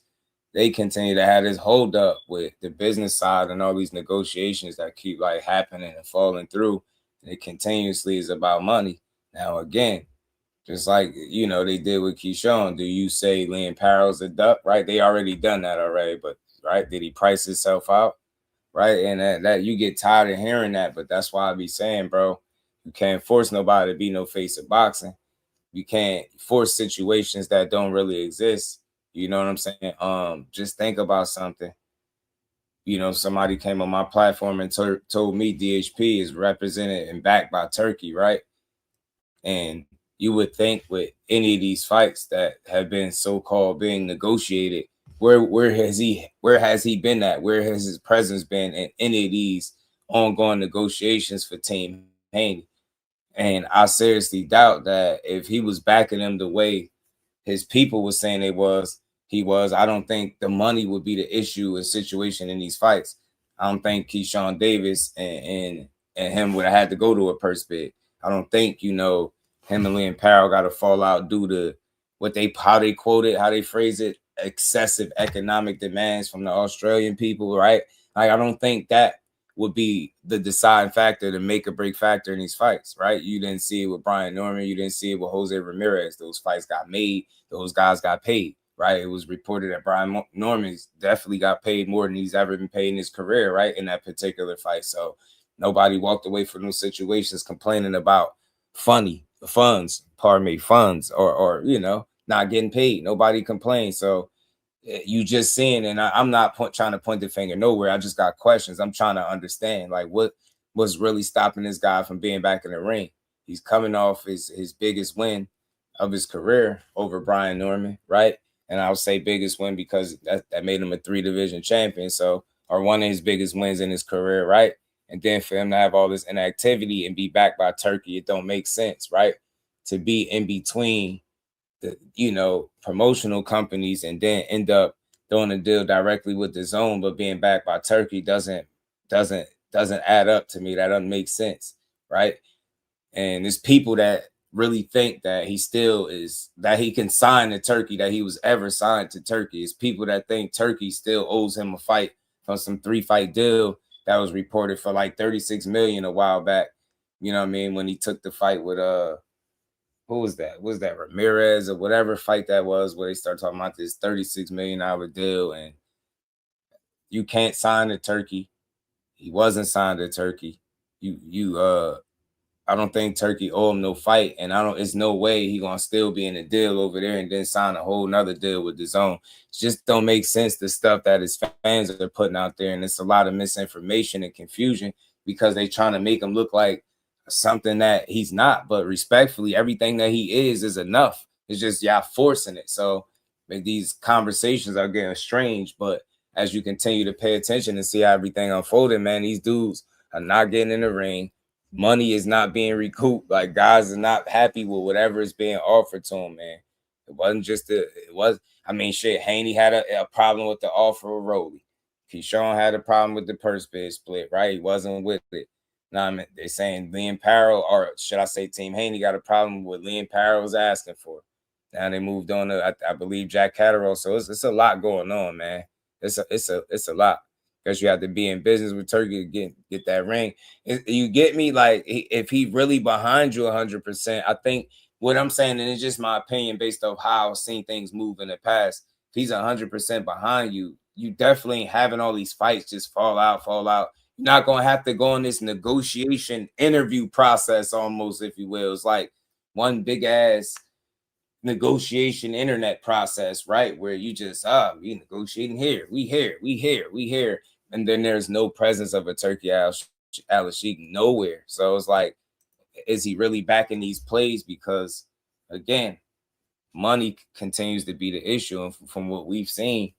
They continue to have this hold up with the business side and all these negotiations that keep happening and falling through. And it continuously is about money. Now, again, just like, they did with Keyshawn, do you say Liam Paro's a duck, right? They already done that already, but right. Did he price himself out? Right. And that you get tired of hearing that, but that's why I be saying, bro, you can't force nobody to be no face of boxing. You can't force situations that don't really exist. You know what I'm saying? Just think about something. Somebody came on my platform and told me DHP is represented and backed by Turkey, right? And you would think with any of these fights that have been so-called being negotiated, where has he been at? Where has his presence been in any of these ongoing negotiations for Team Haney? And I seriously doubt that if he was backing them the way his people were saying he was, I don't think the money would be the issue and situation in these fights. I don't think Keyshawn Davis and him would have had to go to a purse bid. I don't think, him and Liam Paro got to fall out due to how they phrase it, excessive economic demands from the Australian people, right? I don't think that would be the deciding factor, the make or break factor in these fights, right? You didn't see it with Brian Norman. You didn't see it with Jose Ramirez. Those fights got made. Those guys got paid, right? It was reported that Brian Norman's definitely got paid more than he's ever been paid in his career, right? In that particular fight. So nobody walked away from those situations complaining about funds, or not getting paid. Nobody complained. So you just seeing, and I'm not trying to point the finger nowhere. I just got questions. I'm trying to understand, what was really stopping this guy from being back in the ring. He's coming off his biggest win of his career over Brian Norman, right? And I'll say biggest win because that made him a 3-division champion. So, or one of his biggest wins in his career, right? And then for him to have all this inactivity and be backed by Turkey, it don't make sense, right? To be in between the promotional companies and then end up doing a deal directly with the zone, but being backed by Turkey doesn't add up to me. That doesn't make sense, right? And there's people that really think that he can sign to Turkey, that he was ever signed to Turkey. It's people that think Turkey still owes him a fight from some 3-fight deal that was reported for $36 million a while back. You know what I mean? When he took the fight with who was that? Was that Ramirez or whatever fight that was, where they started talking about this $36 million deal, and you can't sign to Turkey. He wasn't signed to Turkey. I don't think Turkey owe him no fight, and it's no way he gonna still be in a deal over there and then sign a whole nother deal with the zone. It just don't make sense, the stuff that his fans are putting out there, and it's a lot of misinformation and confusion because they trying to make him look like something that he's not. But respectfully, everything that he is enough. It's just y'all forcing it. So these conversations are getting strange, but as you continue to pay attention and see how everything unfolded, man, these dudes are not getting in the ring. Money is not being recouped. Like, guys are not happy with whatever is being offered to them, man. It wasn't just Haney had a problem with the offer of Rolly. Keyshawn had a problem with the purse bid split, right? He wasn't with it. Now, I mean, they're saying Liam Paro, or should I say Team Haney, got a problem with Liam Paro's asking for. Now they moved on to, I believe, Jack Catterall. So it's a lot going on, man. It's a lot, because you have to be in business with Turkey to get that ring. You get me? Like, if he really behind you 100%, I think what I'm saying, and it's just my opinion based off how I've seen things move in the past. If he's 100% behind you, you definitely ain't having all these fights just fall out. You're not gonna have to go on this negotiation interview process, almost, if you will. It's like one big ass negotiation internet process, right? Where you just we negotiating here, we here, and then there's no presence of a Turkey Al-Sheikh nowhere. So it's like, is he really back in these plays? Because again, money continues to be the issue, and from what we've seen,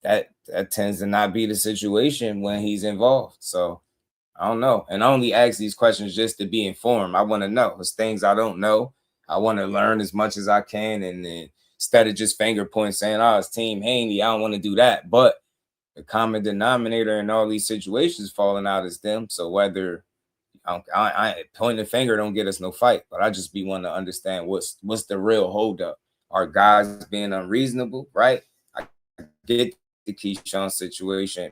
that tends to not be the situation when he's involved. So I don't know, and I only ask these questions just to be informed. I want to know. There's things I don't know. I want to learn as much as I can, and then instead of just finger pointing saying, "Oh, it's Team Haney," I don't want to do that. But the common denominator in all these situations falling out is them. So whether I pointing the finger don't get us no fight, but I just be wanting to understand what's the real holdup. Are guys being unreasonable? Right? I get the Keyshawn situation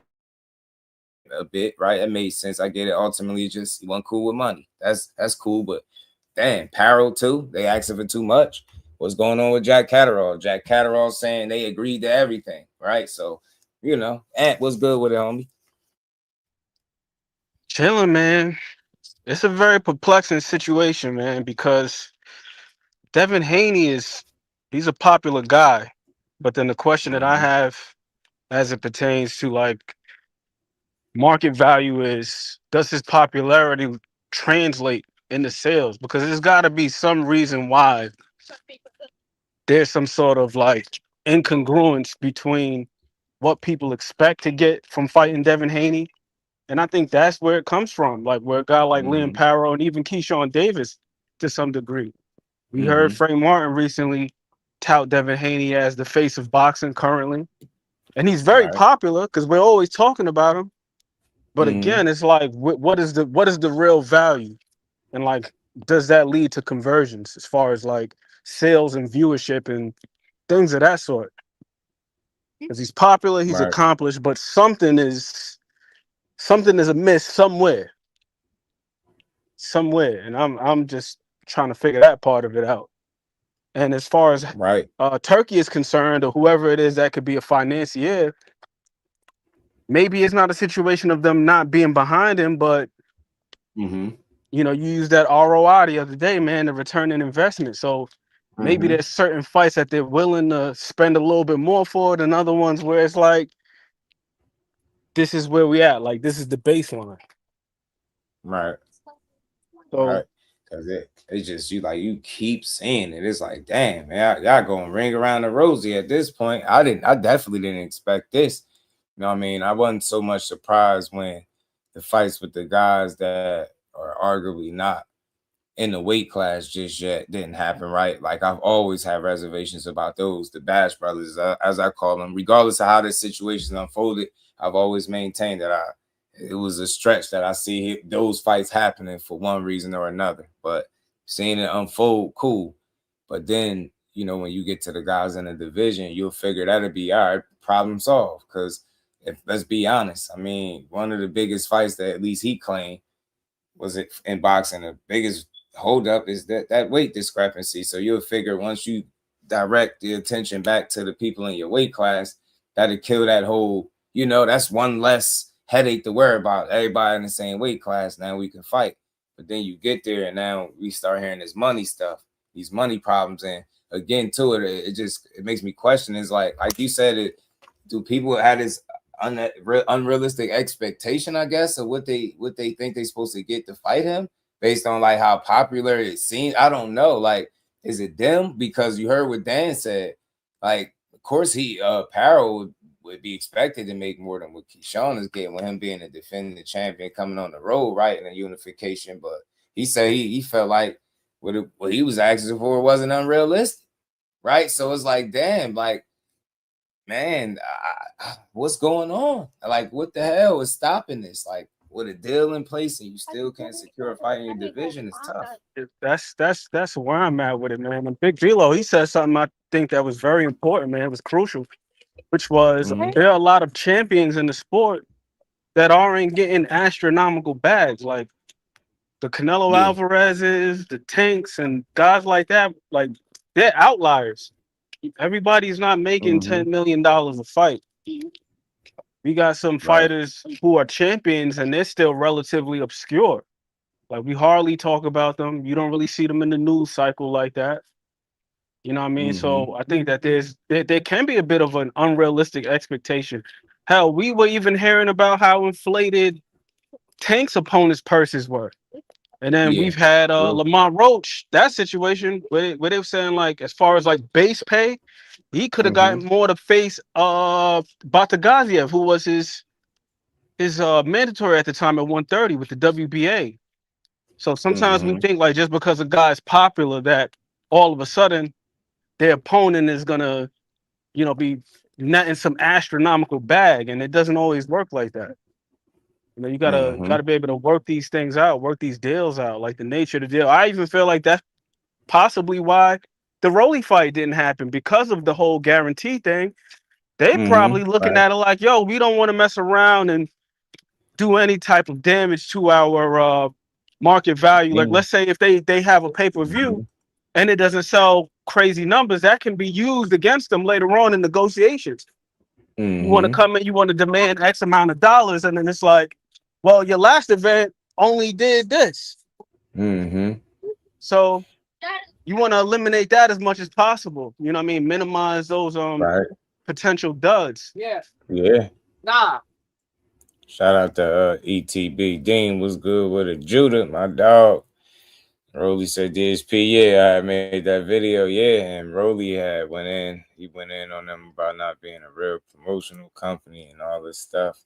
a bit, right? It made sense. I get it. Ultimately, just he wasn't cool with money. That's cool, but damn, Paro too. They asking for too much. What's going on with Jack Catterall? Jack Catterall saying they agreed to everything, right? So, what's good with it, homie? Chilling, man. It's a very perplexing situation, man, because Devin Haney he's a popular guy. But then the question that I have as it pertains to like market value is, does his popularity translate into sales? Because there's got to be some reason why there's some sort of like incongruence between what people expect to get from fighting Devin Haney. And I think that's where it comes from. Like where a guy like Liam Paro and even Keyshawn Davis to some degree. We heard Frank Martin recently tout Devin Haney as the face of boxing currently. And he's very popular because we're always talking about him. But again, it's like, what is the real value? And like, does that lead to conversions as far as like sales and viewership and things of that sort? Because he's popular, he's accomplished, but something is amiss somewhere. And I'm just trying to figure that part of it out. And as far as Turkey is concerned, or whoever it is that could be a financier, maybe it's not a situation of them not being behind him, but you use that ROI the other day, man, the return on investment. So maybe there's certain fights that they're willing to spend a little bit more for than other ones where it's like, this is where we at. Like, this is the baseline. Right. So, because it's just you keep saying it. It's like, damn, man, y'all going ring around the rosy at this point. I definitely didn't expect this. You know what I mean? I wasn't so much surprised when the fights with the guys that are arguably not in the weight class just yet didn't happen, right? Like, I've always had reservations about those, the Bash brothers, as I call them. Regardless of how this situation unfolded, I've always maintained that it was a stretch that I see those fights happening for one reason or another. But seeing it unfold, cool. But then, when you get to the guys in the division, you'll figure that'll be all right, problem solved. Because let's be honest, I mean, one of the biggest fights that at least he claimed was it in boxing. The biggest holdup is that weight discrepancy. So you'll figure once you direct the attention back to the people in your weight class, that'll kill that whole, that's one less headache to worry about. Everybody in the same weight class, now we can fight. But then you get there and now we start hearing this money stuff, these money problems. And again, to it makes me question, is like you said, do people have this unrealistic expectation, I guess, of what they think they're supposed to get to fight him based on like how popular it seems? I don't know. Like, is it them? Because you heard what Dan said. Like, of course Paro would be expected to make more than what Keyshawn is getting with him being a defending champion coming on the road, right, in a unification. But he said he felt like what he was asking for wasn't unrealistic, right? So it's like, damn, like, man, what's going on? Like, what the hell is stopping this? Like, with a deal in place and you still can't secure a fight in your division, it's tough. That's where I'm at with it, man. And Big Velo, he said something I think that was very important, man. It was crucial, which was there are a lot of champions in the sport that aren't getting astronomical bags, like the Canelo Alvarez's, the Tanks, and guys like that. Like they're outliers. Everybody's not making $10 million a fight. We got some fighters who are champions and they're still relatively obscure. Like we hardly talk about them. You don't really see them in the news cycle like that. You know what I mean? So I think that there can be a bit of an unrealistic expectation. Hell, we were even hearing about how inflated Tank's opponents' purses were. And then we've had Lamont Roach, that situation where they were saying, like, as far as like base pay, he could have gotten more to face Batagaziev, who was his mandatory at the time at 130 with the WBA. So sometimes we think like just because a guy's popular that all of a sudden their opponent is gonna, be netting some astronomical bag, and it doesn't always work like that. You gotta be able to work these things out, work these deals out, like the nature of the deal. I even feel like that's possibly why the Rolly fight didn't happen, because of the whole guarantee thing. They probably looking at it like, yo, we don't want to mess around and do any type of damage to our market value. Like, let's say if they have a pay-per-view and it doesn't sell crazy numbers, that can be used against them later on in negotiations. You want to come in, you want to demand X amount of dollars, and then it's like, well, your last event only did this. So you want to eliminate that as much as possible. You know what I mean? Minimize those potential duds. Yeah. Nah. Shout out to ETB. Dean was good with it. Judah, my dog. Rolly said DSP, I made that video, and Rolly went in on them about not being a real promotional company and all this stuff.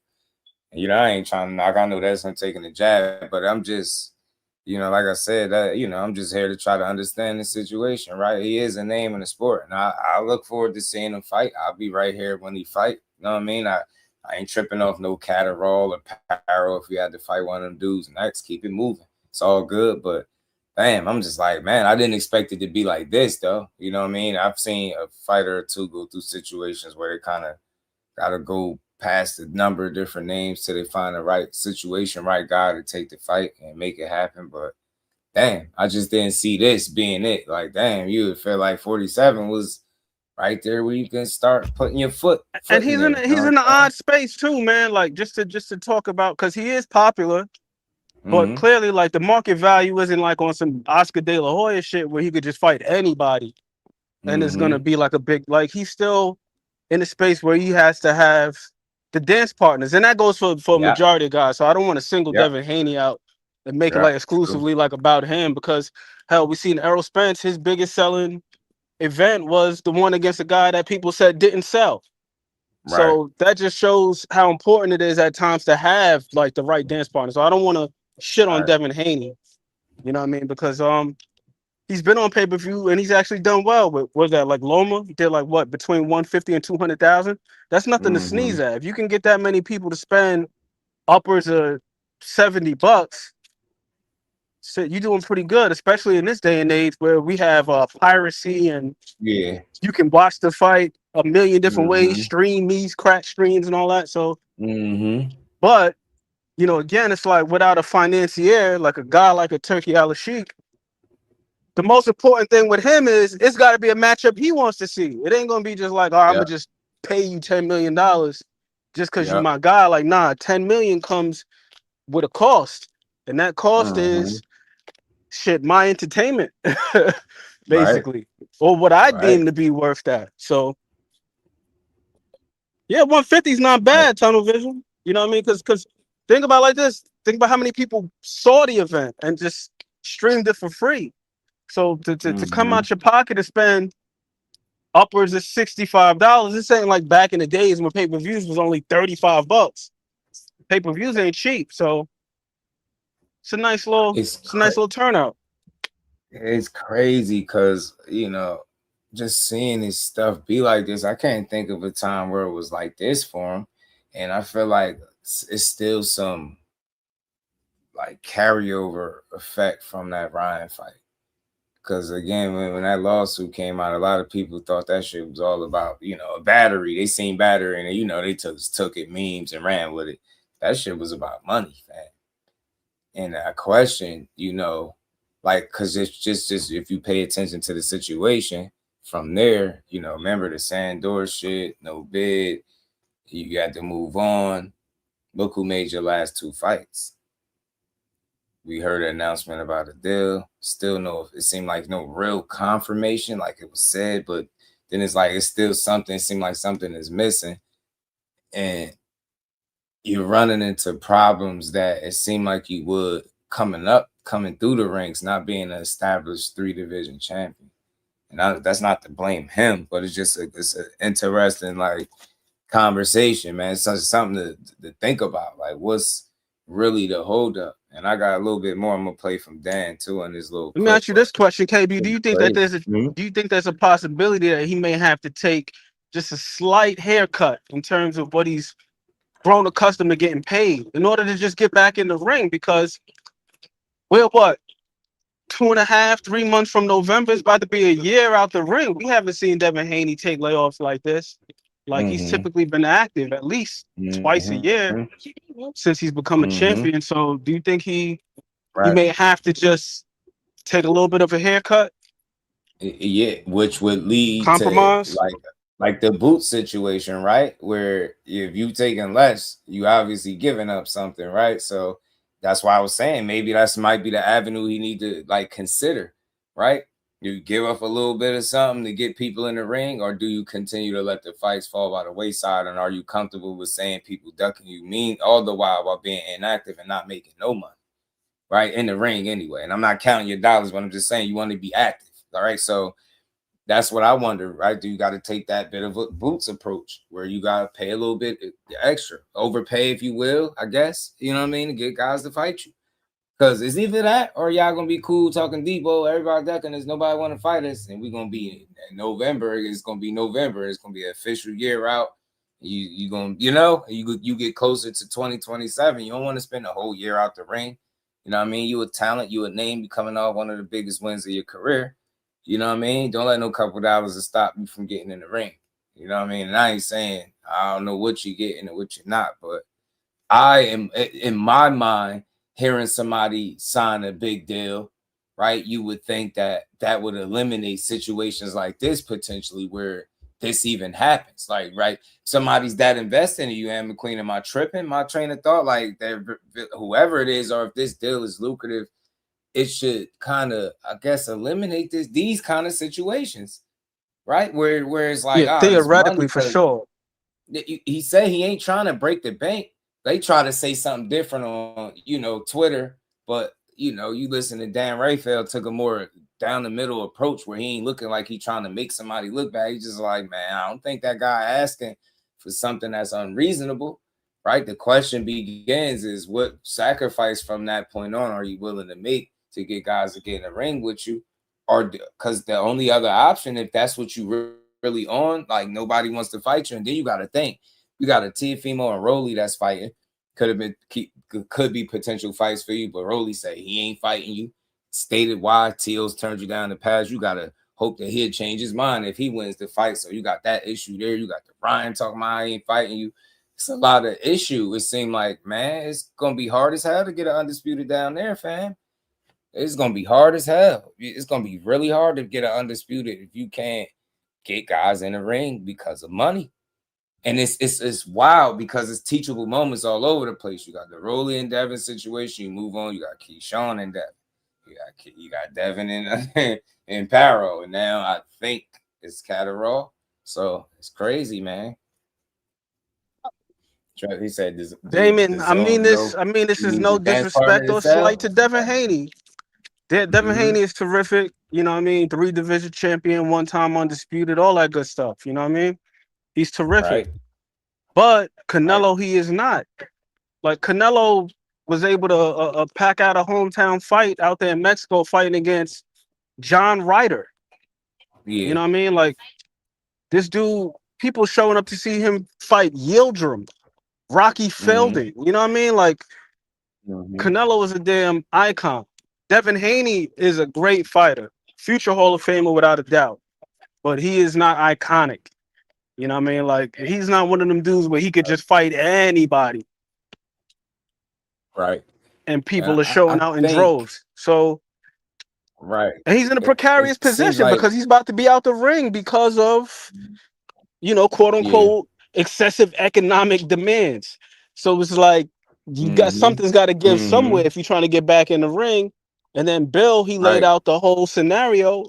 And, I ain't trying to knock. I know that's him taking a jab, but I'm just, like I said, I'm just here to try to understand the situation, right? He is a name in the sport, and I look forward to seeing him fight. I'll be right here when he fight. You know what I mean? I ain't tripping off no Catterall or Paro if we had to fight one of them dudes next. Keep it moving. It's all good, but damn, I'm just like, man, I didn't expect it to be like this, though. You know what I mean? I've seen a fighter or two go through situations where they kind of got to go past a number of different names till they find the right situation, right guy to take the fight and make it happen. But damn, I just didn't see this being it. Like, damn, you would feel like 47 was right there where you can start putting your foot and he's in the odd space too, man. Like just to talk about, because he is popular. But clearly, like, the market value isn't like on some Oscar De La Hoya shit where he could just fight anybody and it's gonna be like a big, like, he's still in a space where he has to have the dance partners, and that goes for a majority of guys. So I don't want to single Devin Haney out and make it like exclusively like about him, because hell, we seen Errol Spence, his biggest selling event was the one against a guy that people said didn't sell. So that just shows how important it is at times to have like the right dance partner. So I don't want to shit on Devin Haney, you know what I mean? Because he's been on pay-per-view and he's actually done well. With was that like Loma? He did like what, between 150 and 200,000? That's nothing to sneeze at. If you can get that many people to spend upwards of $70, so you're doing pretty good, especially in this day and age where we have piracy and you can watch the fight a million different ways, stream these crack streams and all that. So but again, it's like without a financier, like a guy like a Turkey Al-Sheikh, the most important thing with him is it's got to be a matchup he wants to see. It ain't going to be just like, I'm going to just pay you $10 million just because you're my guy. Like, nah, $10 million comes with a cost. And that cost is, my entertainment, basically. Or what I deem to be worth that. So, 150 is not bad, tunnel vision. You know what I mean? Because think about it like this. Think about how many people saw the event and just streamed it for free. So to come out your pocket to spend upwards of $65, this ain't like back in the days when pay-per-views was only $35. Pay-per-views ain't cheap, so it's a nice little turnout. It's crazy because just seeing this stuff be like this, I can't think of a time where it was like this for him, and I feel like it's still some like carryover effect from that Ryan fight. Because again, when that lawsuit came out, a lot of people thought that shit was all about, you know, a battery. They seen battery and, you know, they took it memes and ran with it. That shit was about money, fam. And I question, you know, like, because it's just if you pay attention to the situation from there, you know, remember the Sandor shit, no bid, you got to move on. Look who made your last 2 fights. We heard an announcement about a deal. Still no, it seemed like no real confirmation, like it was said, but then it's like it's still something. It seemed like something is missing. And you're running into problems that it seemed like you would coming through the ranks, not being an established 3-division champion. And that's not to blame him, but it's just it's an interesting like conversation, man. It's something to think about. Like, what's really the holdup? And I got a little bit more I'm gonna play from Dan too on this little. Let me ask you this question, KB. Do you think that there's a possibility that he may have to take just a slight haircut in terms of what he's grown accustomed to getting paid in order to just get back in the ring? Because we're what, 2.5, 3 months from November. It's about to be a year out the ring. We haven't seen Devin Haney take layoffs like this. Like he's typically been active at least twice a year since he's become a champion. So do you think he may have to just take a little bit of a haircut? Yeah, which would lead compromise to like the boot situation, right? Where if you taking less, you obviously giving up something, right? So that's why I was saying maybe might be the avenue he need to like consider, right? You give up a little bit of something to get people in the ring, or do you continue to let the fights fall by the wayside? And are you comfortable with saying people ducking you all the while being inactive and not making no money, right? In the ring anyway. And I'm not counting your dollars, but I'm just saying you want to be active, all right? So that's what I wonder, right? Do you got to take that bit of a boots approach where you got to pay a little bit extra, overpay, if you will, I guess, you know what I mean, to get guys to fight you? Because it's either that or y'all going to be cool talking depot, everybody ducking us, nobody want to fight us, and we're going to be in November. It's going to be November. It's going to be an official year out. You going to, you know, you get closer to 2027. You don't want to spend a whole year out the ring. You know what I mean? You a talent, you a name, you coming off one of the biggest wins of your career. You know what I mean? Don't let no couple dollars to stop you from getting in the ring. You know what I mean? And I ain't saying I don't know what you're getting and what you're not, but I am, in my mind, hearing somebody sign a big deal, right? You would think that would eliminate situations like this potentially where this even happens. Like, right, somebody's that invested in you, Ann McQueen. Am I tripping? My train of thought, like whoever it is, or if this deal is lucrative, it should kind of, I guess, eliminate these kind of situations, right? Where it's like, theoretically, for sure. He said he ain't trying to break the bank. They try to say something different on, you know, Twitter, but you know, you listen to Dan Rafael took a more down the middle approach where he ain't looking like he trying to make somebody look bad. He's just like, man, I don't think that guy asking for something that's unreasonable, right? The question begins is what sacrifice from that point on are you willing to make to get guys to get in the ring with you? Or because the only other option, if that's what you really on, like nobody wants to fight you, and then you got to think. You got a Teofimo and Rolly that's fighting. Could be potential fights for you, but Rolly said he ain't fighting you. Stated why Teal's turned you down in the past. You gotta hope that he'll change his mind if he wins the fight. So you got that issue there. You got the Ryan talking about I ain't fighting you. It's a lot of issue. It seemed like, man, it's gonna be hard as hell to get an undisputed down there, fam. It's gonna be hard as hell. It's gonna be really hard to get an undisputed if you can't get guys in the ring because of money. And it's wild because it's teachable moments all over the place. You got the Rolly and Devin situation. You move on. You got Keyshawn and Devin. You got Devin and Paro. And now I think it's Catterall. So it's crazy, man. He said this. Damon, I mean this is no disrespect or slight to Devin Haney. Devin Haney is terrific. You know what I mean? 3-division champion, 1-time undisputed, all that good stuff. You know what I mean? He's terrific. Right. But Canelo, he is not. Like, Canelo was able to pack out a hometown fight out there in Mexico fighting against John Ryder. Yeah. You know what I mean? Like, this dude, people showing up to see him fight Yildirim, Rocky Felding. You know what I mean? Like, Canelo is a damn icon. Devin Haney is a great fighter, future Hall of Famer without a doubt, but he is not iconic. You know what I mean? Like, he's not one of them dudes where he could just fight anybody. Right. And people And are showing I out in think, droves. So, right. and he's in a It precarious seems position like, because he's about to be out the ring because of, quote yeah. unquote, excessive economic demands. So it's like you got something's got to give somewhere if you're trying to get back in the ring. And then Bill, he laid Right. out the whole scenario,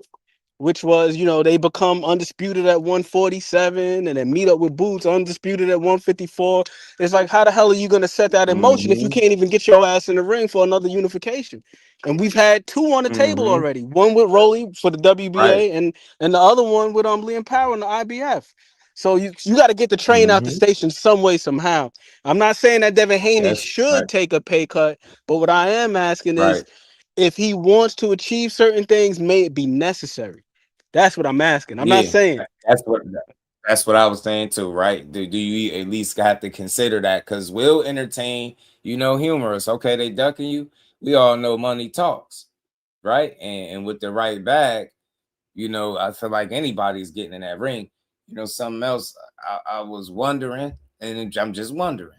which was, they become undisputed at 147 and then meet up with Boots undisputed at 154. It's like, how the hell are you going to set that in motion if you can't even get your ass in the ring for another unification? And we've had two on the table already. One with Rolly for the Right. WBA and the other one with Liam Paro and the IBF. So you got to get the train out the station some way, somehow. I'm not saying that Devin Haney Yes. should take a pay cut, but what I am asking is, Right. if he wants to achieve certain things, may it be necessary. That's what I'm asking. I'm not Yeah. saying. That's what I was saying too, right? Do you at least have to consider that? Because we'll entertain, humorous. Okay, they ducking you. We all know money talks, right? And with the right bag, I feel like anybody's getting in that ring. Something else I was wondering, and I'm just wondering,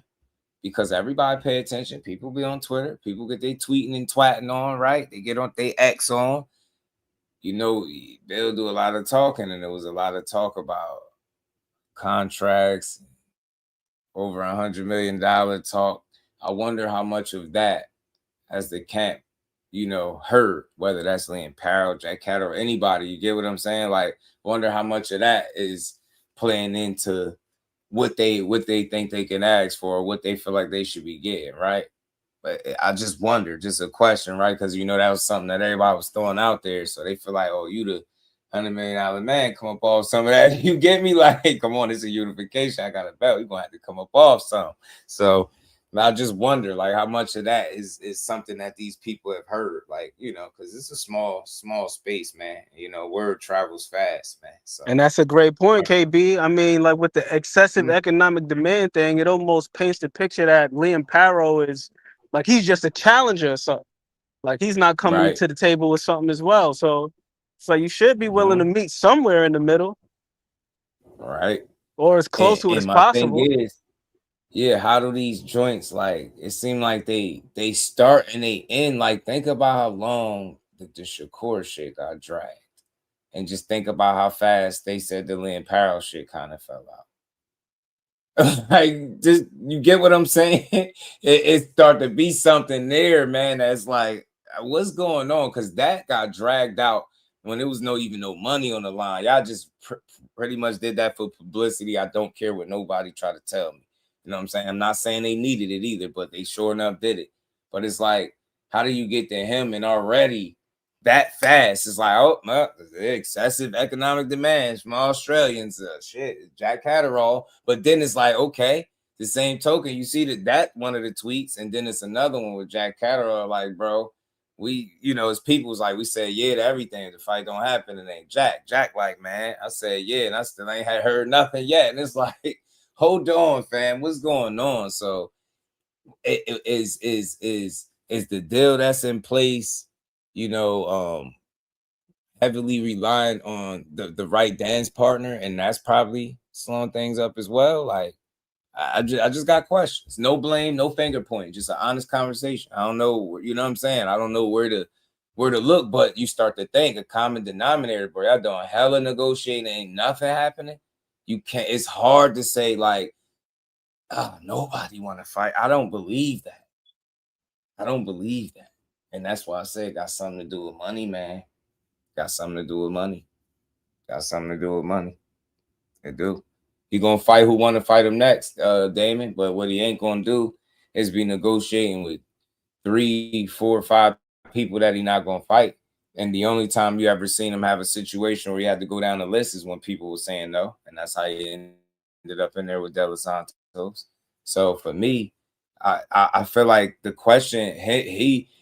because everybody pay attention. People be on Twitter. People get they tweeting and twatting on, right? They get on they X on. They'll do a lot of talking, and there was a lot of talk about contracts, over $100 million talk. I wonder how much of that has the camp, heard, whether that's Liam Paro, Jack Cattle, or anybody. You get what I'm saying? Like, wonder how much of that is playing into what they think they can ask for, or what they feel like they should be getting, right? But I just wonder, just a question, right? Because that was something that everybody was throwing out there, so they feel like, oh, you the $100 million man, come up off some of that. You get me? Like, hey, come on, it's a unification. I got a belt. You're gonna have to come up off some. So I just wonder, like, how much of that is something that these people have heard, like, because it's a small space, man. Word travels fast, man. So, And that's a great point, KB. I mean, like, with the excessive economic demand thing, it almost paints the picture that Liam Paro is like he's just a challenger or something. Like, he's not coming to the table with something as well. So you should be willing to meet somewhere in the middle, right, or as close to it as my possible. thing is, yeah, how do these joints, like, it seemed like they start and they end. Like, think about how long the Shakur shit got dragged, and just think about how fast they said the Lynn Paro shit kind of fell out. Like, just, you get what I'm saying? It started to be something there, man, that's like, what's going on? Because that got dragged out when there was even no money on the line. Y'all just pretty much did that for publicity. I don't care what nobody try to tell me. You know what I'm saying? I'm not saying they needed it either, but they sure enough did it. But it's like, how do you get to him and already that fast? It's like, oh, excessive economic demands from Australians. Shit, Jack Catterall. But then it's like, okay, the same token, you see that one of the tweets, and then it's another one with Jack Catterall. Like, bro, we, as people's like, we say yeah to everything. The fight don't happen, and ain't Jack. Jack, like, man, I said yeah, and I still ain't had heard nothing yet. And it's like, hold on, fam, what's going on? So it is the deal that's in place, heavily relying on the right dance partner, and that's probably slowing things up as well. Like, I just got questions. No blame, no finger pointing, just an honest conversation. I don't know, you know what I'm saying? I don't know where to look, but you start to think a common denominator, bro. Y'all doing hella negotiating, ain't nothing happening. You can't, it's hard to say, like, oh, nobody want to fight. I don't believe that. And that's why I say it got something to do with money, man. Got something to do with money. It do. He gonna fight who want to fight him next, Damon. But what he ain't gonna do is be negotiating with 3, 4, 5 people that he not gonna fight. And the only time you ever seen him have a situation where he had to go down the list is when people were saying no, and that's how he ended up in there with De Los Santos. So for me, I feel like the question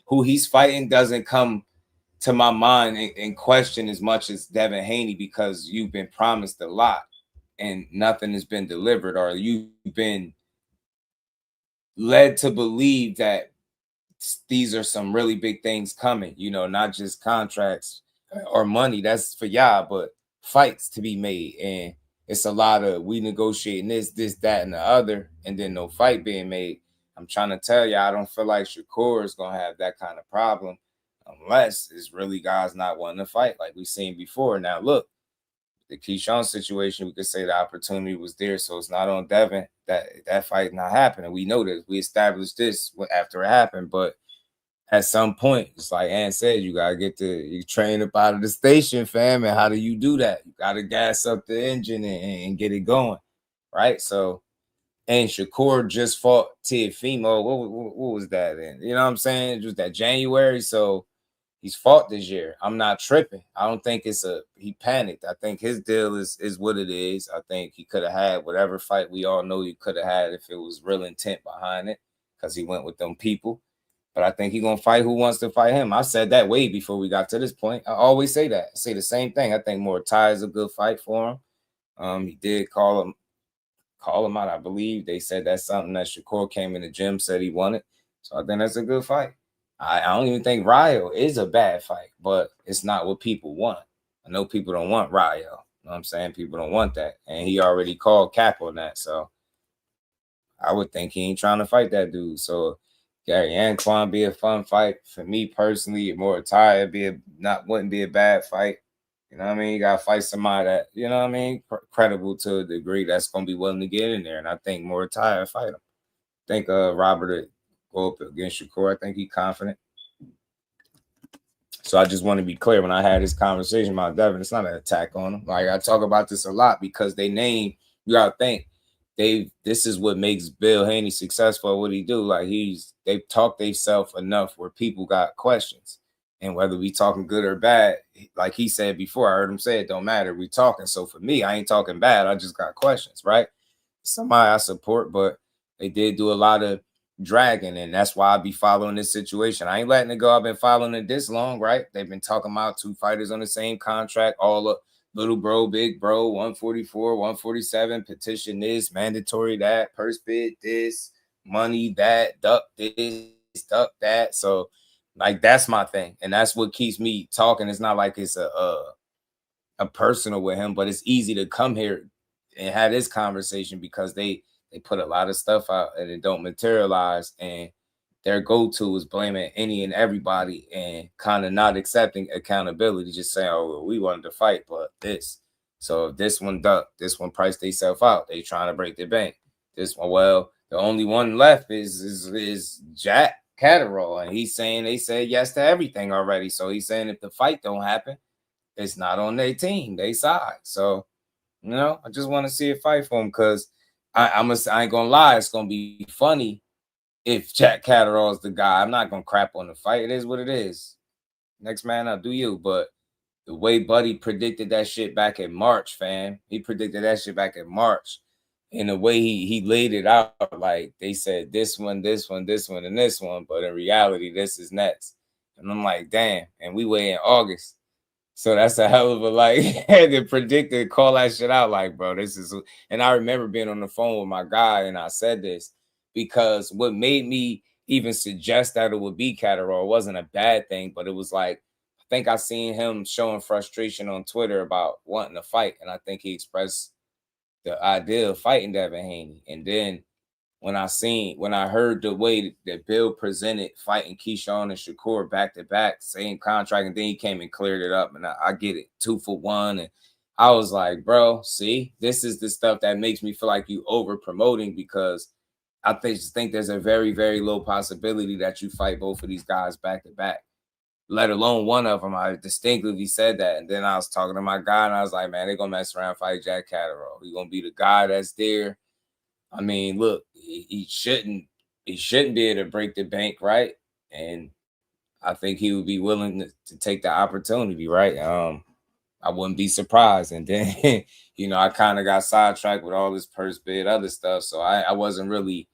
who he's fighting doesn't come to my mind in question as much as Devin Haney, because you've been promised a lot and nothing has been delivered, or you've been led to believe that these are some really big things coming, you know, not just contracts or money. That's for y'all, but fights to be made. And it's a lot of we negotiating this, that, and the other, and then no fight being made. I'm trying to tell you, I don't feel like Shakur is going to have that kind of problem unless it's really guys not wanting to fight like we've seen before. Now, look, the Keyshawn situation, we could say the opportunity was there, so it's not on Devin that fight not happening. We know this. We established this after it happened, but at some point, it's like Ann said, you gotta get you train up out of the station, fam. And how do you do that? You gotta gas up the engine and get it going, right? So, and Shakur just fought Teofimo. What was that in? You know what I'm saying? It was that January, so he's fought this year. I'm not tripping. I don't think he panicked. I think his deal is what it is. I think he could have had whatever fight we all know he could have had if it was real intent behind it, because he went with them people. But I think he's going to fight who wants to fight him. I said that way before we got to this point. I always say that. I say the same thing. I think Muay Thai is a good fight for him. He did call him out, I believe. They said that's something that Shakur came in the gym, said he wanted. So I think that's a good fight. I don't even think Rayo is a bad fight, but it's not what people want. I know people don't want Rayo. You know what I'm saying? People don't want that. And he already called cap on that. So I would think he ain't trying to fight that dude. So Gary Antoine be a fun fight. For me personally, Muay Thai wouldn't be a bad fight. You know what I mean? You got to fight somebody that, you know what I mean, credible to a degree that's going to be willing to get in there. And I think Muay Thai will fight him. I think Robert go up against Shakur. I think he's confident. So I just want to be clear, when I had this conversation about Devin, it's not an attack on him. Like, I talk about this a lot because they name, you gotta think, this is what makes Bill Haney successful at what he do. Like, they've talked themselves enough where people got questions. And whether we talking good or bad, like he said before, I heard him say it don't matter. We talking. So for me, I ain't talking bad. I just got questions, right? Somebody I support, but they did do a lot of dragging, and that's why I be following this situation. I ain't letting it go. I've been following it this long, right? They've been talking about two fighters on the same contract, all up, little bro, big bro, 144, 147, petition this, mandatory that, purse bid this, money that, duck this, duck that. So, like, that's my thing, and that's what keeps me talking. It's not like it's a personal with him, but it's easy to come here and have this conversation because they put a lot of stuff out and it don't materialize, and their go-to is blaming any and everybody and kind of not accepting accountability, just saying, oh, well, we wanted to fight, but this. So if this one ducked, this one priced themselves out, they trying to break their bank. This one, well, the only one left is Jack Catterall, and he's saying they said yes to everything already. So he's saying if the fight don't happen, it's not on their team, they side. So, you know, I just want to see a fight for him because I ain't gonna lie, it's gonna be funny if Jack Catterall is the guy. I'm not gonna crap on the fight. It is what it is. Next man up, do you. But the way Buddy predicted that shit back in March, fam, he predicted that shit back in March. And the way he laid it out, like they said, this one, this one, this one, and this one. But in reality, this is next. And I'm like, damn. And we wait in August. So that's a hell of a, like, had to predict and call that shit out. Like, bro, this is, and I remember being on the phone with my guy and I said this because what made me even suggest that it would be Catterall wasn't a bad thing, but it was like, I think I seen him showing frustration on Twitter about wanting to fight. And I think he expressed the idea of fighting Devin Haney. And then when I heard the way that Bill presented fighting Keyshawn and Shakur back to back, same contract, and then he came and cleared it up, and I get it, 2 for 1, and I was like, bro, see, this is the stuff that makes me feel like you over promoting, because I just think there's a very, very low possibility that you fight both of these guys back to back, let alone one of them. I distinctly said that, and then I was talking to my guy, and I was like, man, they're gonna mess around and fight Jack Catterall. He's gonna be the guy that's there. I mean, look, he shouldn't be able to break the bank, right? And I think he would be willing to take the opportunity, right? I wouldn't be surprised. And then, you know, I kind of got sidetracked with all this purse bid, other stuff. So I wasn't really,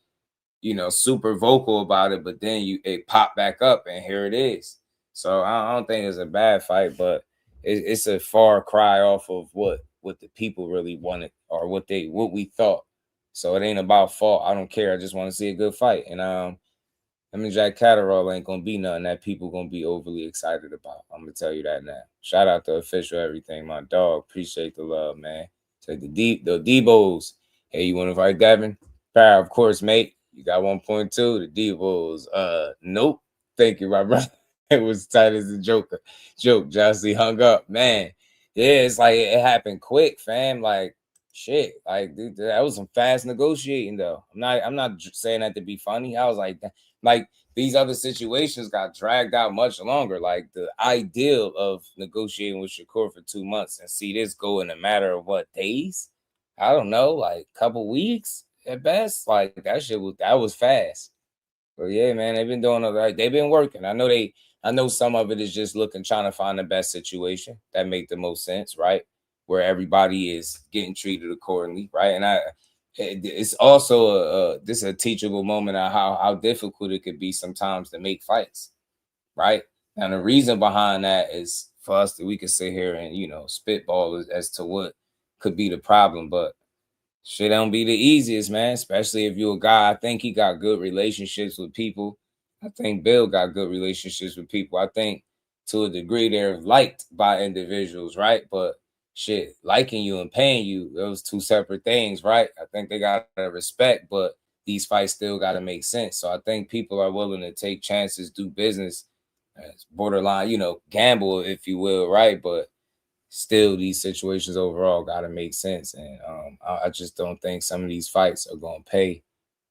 you know, super vocal about it. But then it popped back up, and here it is. So I don't think it's a bad fight, but it's a far cry off of what the people really wanted or what we thought. So it ain't about fault. I don't care. I just want to see a good fight. And Jack Catterall ain't gonna be nothing that people gonna be overly excited about. I'm gonna tell you that now. Shout out to Official Everything, my dog. Appreciate the love, man. Take the Debos. Hey, you want to invite Devin? Paro, of course, mate. You got 1.2. The Debos. Nope. Thank you, my brother. It was tight as a joke. Jossie hung up, man. Yeah, it's like it happened quick, fam. Like shit. Like dude, that was some fast negotiating, though. I'm not saying that to be funny. I was like these other situations got dragged out much longer. Like the ideal of negotiating with Shakur for 2 months and see this go in a matter of what, days? I don't know, like a couple weeks at best. Like that was fast. But yeah, man, they've been doing all right. They've been working. I know some of it is just trying to find the best situation that make the most sense, right? Where everybody is getting treated accordingly, right? And it's also this is a teachable moment of how difficult it could be sometimes to make fights, right? And the reason behind that is for us that we can sit here and spitball as to what could be the problem, but shit don't be the easiest, man. Especially if you're a guy. I think he got good relationships with people. I think Bill got good relationships with people. I think to a degree they're liked by individuals, right? But shit, liking you and paying you, those two separate things, right? I think they got to respect, but these fights still got to make sense. So I think people are willing to take chances, do business, borderline, gamble, if you will, right? But still, these situations overall got to make sense. And I just don't think some of these fights are going to pay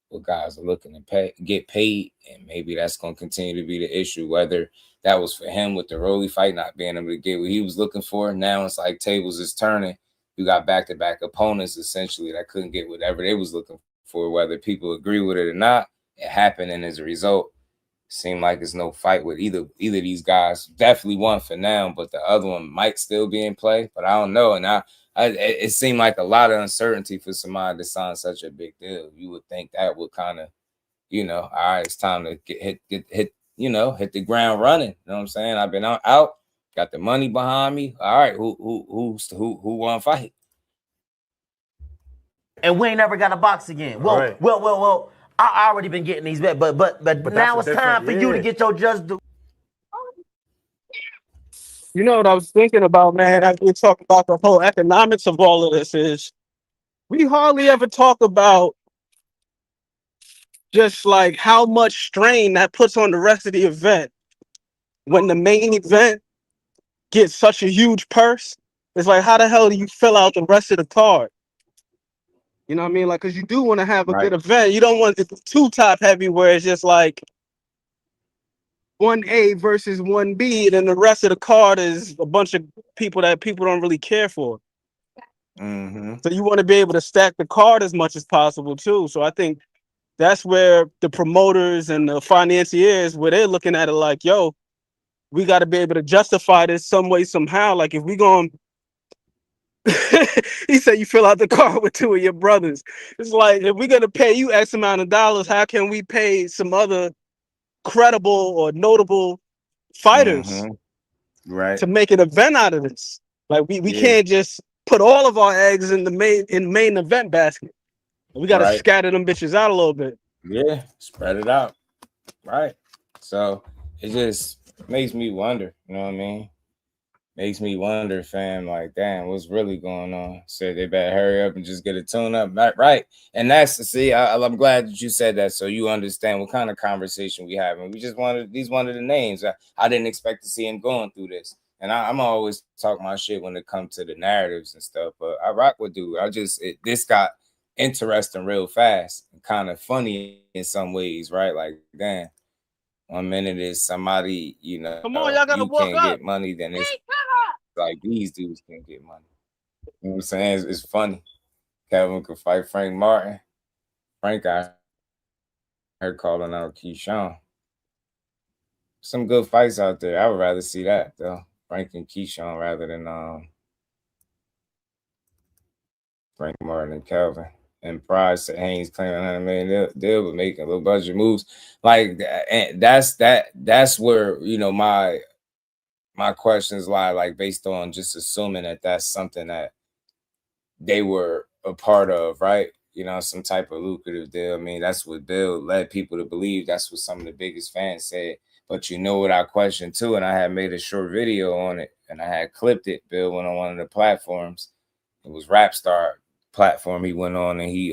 what guys are looking to get paid. And maybe that's going to continue to be the issue, whether that was for him with the Rolly fight, not being able to get what he was looking for. Now it's like tables is turning. You got back-to-back opponents, essentially, that couldn't get whatever they was looking for, whether people agree with it or not. It happened, and as a result, seemed like there's no fight with either of these guys. Definitely one for now, but the other one might still be in play. But I don't know. And it seemed like a lot of uncertainty for somebody to sign such a big deal. You would think that would kind of, all right, it's time to hit the ground running. You know what I'm saying? I've been out, got the money behind me. All right, who want to fight? And we ain't never got a box again. Well. I already been getting these back, but now it's time for you to get your just due. You know what I was thinking about, man, as we talk about the whole economics of all of this is we hardly ever talk about just like how much strain that puts on the rest of the event. When the main event gets such a huge purse, it's like, how the hell do you fill out the rest of the card? You know what I mean? Like, because you do want to have a good event. You don't want it too top heavy where it's just like 1A versus 1B, and then the rest of the card is a bunch of people that people don't really care for. Mm-hmm. So you want to be able to stack the card as much as possible too. So I think that's where the promoters and the financiers, where they're looking at it like, yo, we got to be able to justify this some way, somehow. Like if we going he said you fill out the card with two of your brothers. It's like, if we're gonna pay you X amount of dollars, how can we pay some other credible or notable fighters to make an event out of this? Like we can't just put all of our eggs in the main event basket. We got to scatter them bitches out a little bit. Yeah, spread it out. Right. So it just makes me wonder, you know what I mean? Makes me wonder, fam, like, damn, what's really going on? Said they better hurry up and just get a tune up. Right. And that's, I'm glad that you said that so you understand what kind of conversation we having. We just wanted the names. I didn't expect to see him going through this. And I'm always talking my shit when it comes to the narratives and stuff, but I rock with dude. This got interesting real fast and kind of funny in some ways, right? Like, damn. 1 minute is somebody, Come on, y'all gotta you walk can't up. get money, then it's like these dudes can't get money. You know what I'm saying? It's funny. Kevin could fight Frank Martin. Frank, I heard calling out Keyshawn. Some good fights out there. I would rather see that though. Frank and Keyshawn rather than Frank Martin and Kelvin. And Price at Haney's claiming $100 million deal, but making little budget moves like that. And that's where my questions lie, like based on just assuming that that's something that they were a part of, right? some type of lucrative deal. I mean, that's what Bill led people to believe. That's what some of the biggest fans said. But you know what I questioned too, and I had made a short video on it, and I had clipped it. Bill went on one of the platforms. It was Rapstar platform he went on, and he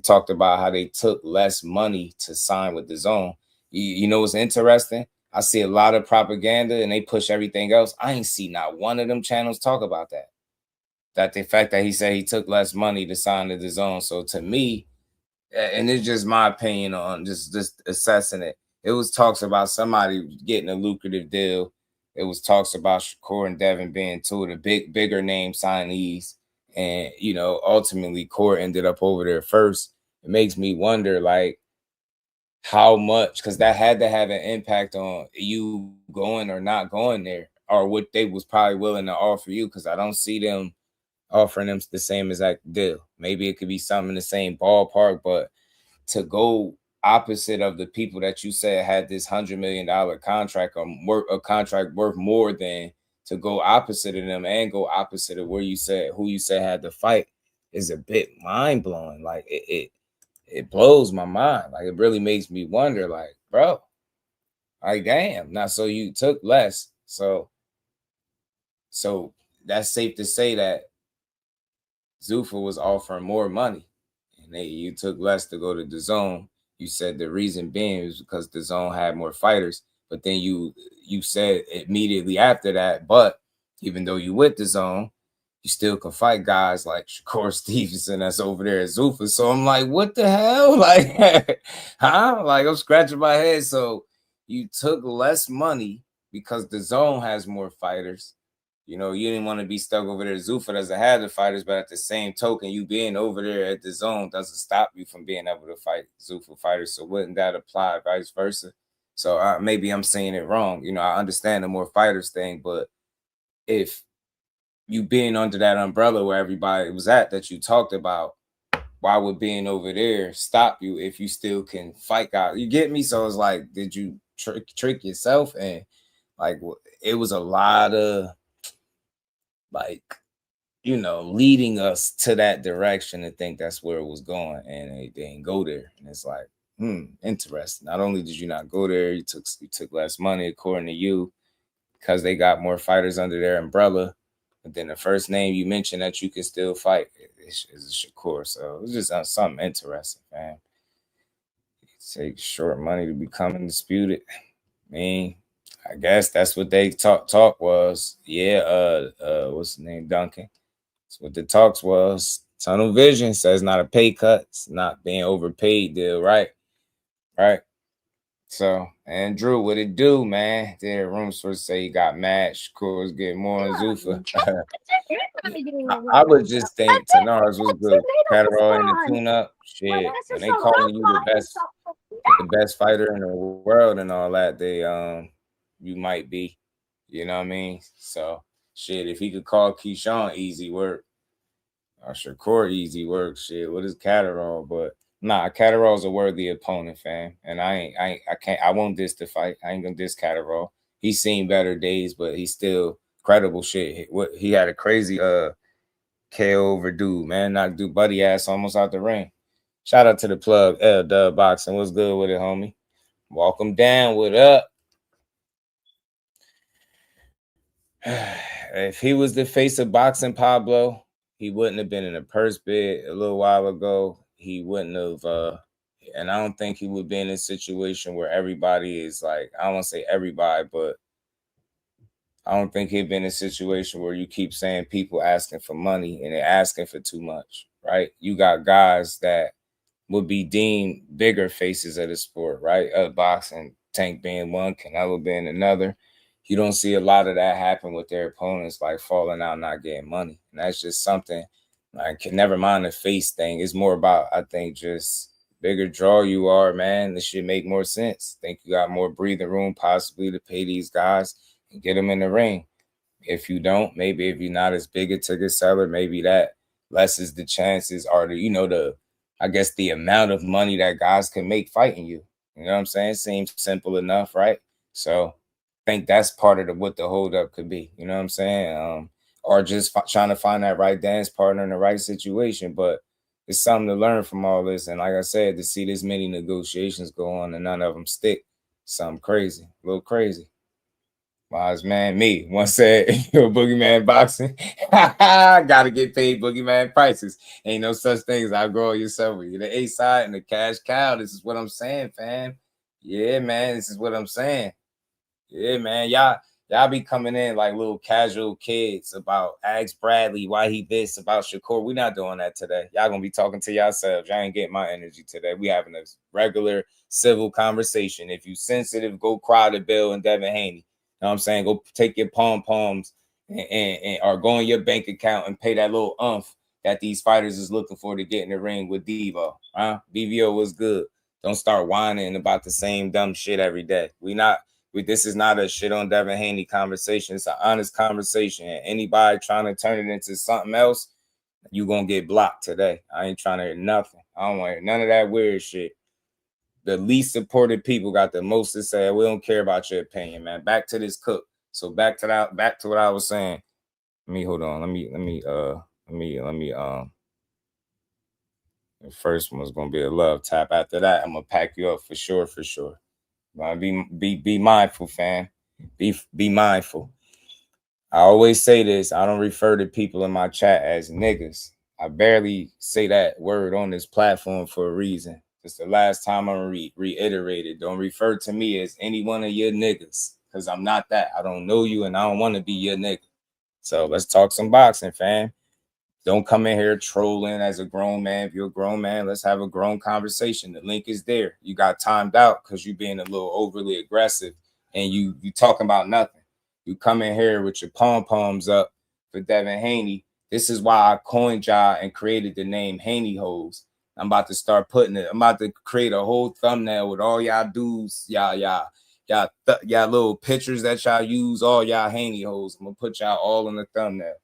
talked about how they took less money to sign with the Zone. You know what's interesting? I see a lot of propaganda, and they push everything else. I ain't see not one of them channels talk about that. That the fact that he said he took less money to sign to the Zone. So to me, and it's just my opinion on just assessing it, it was talks about somebody getting a lucrative deal. It was talks about Shakur and Devin being two of the bigger name signees. And, ultimately Core ended up over there first. It makes me wonder, like, how much, because that had to have an impact on you going or not going there, or what they was probably willing to offer you, because I don't see them offering them the same exact deal. Maybe it could be something in the same ballpark, but to go opposite of the people that you said had this $100 million contract, or a contract worth more than, to go opposite of them and go opposite of who you said had to fight, is a bit mind-blowing. Like it blows my mind. Like, it really makes me wonder, like, bro, like, damn. Now, so you took less. So that's safe to say that Zuffa was offering more money, and you took less to go to the Zone. You said the reason being was because the Zone had more fighters, but then you said immediately after that, but even though you with the Zone, you still can fight guys like Shakur Stevenson that's over there at Zuffa. So I'm like, what the hell? Like, huh? Like, I'm scratching my head. So you took less money because the Zone has more fighters. You didn't want to be stuck over there. Zuffa doesn't have the fighters, but at the same token, you being over there at the Zone doesn't stop you from being able to fight Zuffa fighters. So wouldn't that apply vice versa? So maybe I'm saying it wrong. I understand the more fighters thing, but if you being under that umbrella where everybody was at that you talked about, why would being over there stop you if you still can fight guys? You get me? So it's like, did you trick yourself? And like, it was a lot of, like, leading us to that direction to think that's where it was going, and they didn't go there. And it's like, interesting. Not only did you not go there, you took less money, according to you, because they got more fighters under their umbrella. But then the first name you mentioned that you can still fight is Shakur. So it's just something interesting, man. It takes short money to become undisputed. I mean, I guess that's what they talk was. Yeah, what's the name? Duncan. That's what the talks was. Tunnel vision says not a pay cut. It's not being overpaid deal, right? Right. So, Andrew, what it do, man? There, room source say he got mad. Shakur was getting more on Zuffa. I would just think Tanars was good. Catterall in the tune-up. Shit. When they calling you the best fighter in the world and all that, they you might be. You know what I mean? So shit, if he could call Keyshawn easy work, or Shakur easy work, shit, what is Catterall? But nah, Catterall's a worthy opponent, fam. And I won't diss the fight. I ain't gonna diss Catterall. He's seen better days, but he's still credible shit. He had a crazy KO over dude, man. Knocked dude buddy ass almost out the ring. Shout out to the plug, Dub Boxing. What's good with it, homie? Walk him down. What up? If he was the face of boxing, Pablo, he wouldn't have been in a purse bid a little while ago. He wouldn't have, and I don't think he would be in a situation where everybody is like, I don't want to say everybody, but I don't think he'd be in a situation where you keep saying people asking for money and they're asking for too much, right? You got guys that would be deemed bigger faces of the sport, right? Boxing, Tank being one, Canelo being another. You don't see a lot of that happen with their opponents, like falling out, not getting money. And that's just something, like, never mind the face thing. It's more about, I think, just bigger draw you are, man. This should make more sense. Think you got more breathing room possibly to pay these guys and get them in the ring. If you don't, maybe if you're not as big a ticket seller, maybe that lessens the chances, or I guess the amount of money that guys can make fighting you. You know what I'm saying? Seems simple enough, right? So I think that's part of what the holdup could be. You know what I'm saying? Or just trying to find that right dance partner in the right situation. But it's something to learn from all this. And like I said, to see this many negotiations go on and none of them stick, something crazy, a little crazy. Wise man, me once said, yo, boogeyman boxing, gotta get paid boogeyman prices. Ain't no such thing as outgrow yourself. You're the A side and the cash cow. This is what I'm saying, fam. Yeah, man, this is what I'm saying. Yeah, man, y'all be coming in like little casual kids about ask Bradley why he this, about Shakur. We're not doing that today. Y'all gonna be talking to yourselves. Y'all ain't getting my energy today. We having a regular civil conversation. If you sensitive, go cry to Bill and Devin Haney. You know what I'm saying? Go take your pom-poms and or go in your bank account and pay that little umph that these fighters is looking for to get in the ring with Devo. DVO was good. Don't start whining about the same dumb shit every day. This is not a shit on Devin Haney conversation. It's an honest conversation. And anybody trying to turn it into something else, you gonna get blocked today. I ain't trying to hear nothing. I don't want to hear none of that weird shit. The least supported people got the most to say. We don't care about your opinion, man. Back to this cook. So back to what I was saying. Let me hold on. Let me the first one was gonna be a love tap. After that, I'm gonna pack you up for sure. Be mindful, fam. Be mindful. I always say this. I don't refer to people in my chat as niggas. I barely say that word on this platform for a reason. It's the last time I'm reiterated. Don't refer to me as any one of your niggas, because I'm not that. I don't know you, and I don't want to be your nigga. So let's talk some boxing, fam. Don't come in here trolling as a grown man. If you're a grown man, let's have a grown conversation. The link is there. You got timed out because you're being a little overly aggressive and you talking about nothing. You come in here with your pom-poms up for Devin Haney. This is why I coined y'all and created the name Haney Hoes. I'm about to start putting it. I'm about to create a whole thumbnail with all y'all dudes, y'all little pictures that y'all use, all y'all Haney Hoes. I'm going to put y'all all in the thumbnail.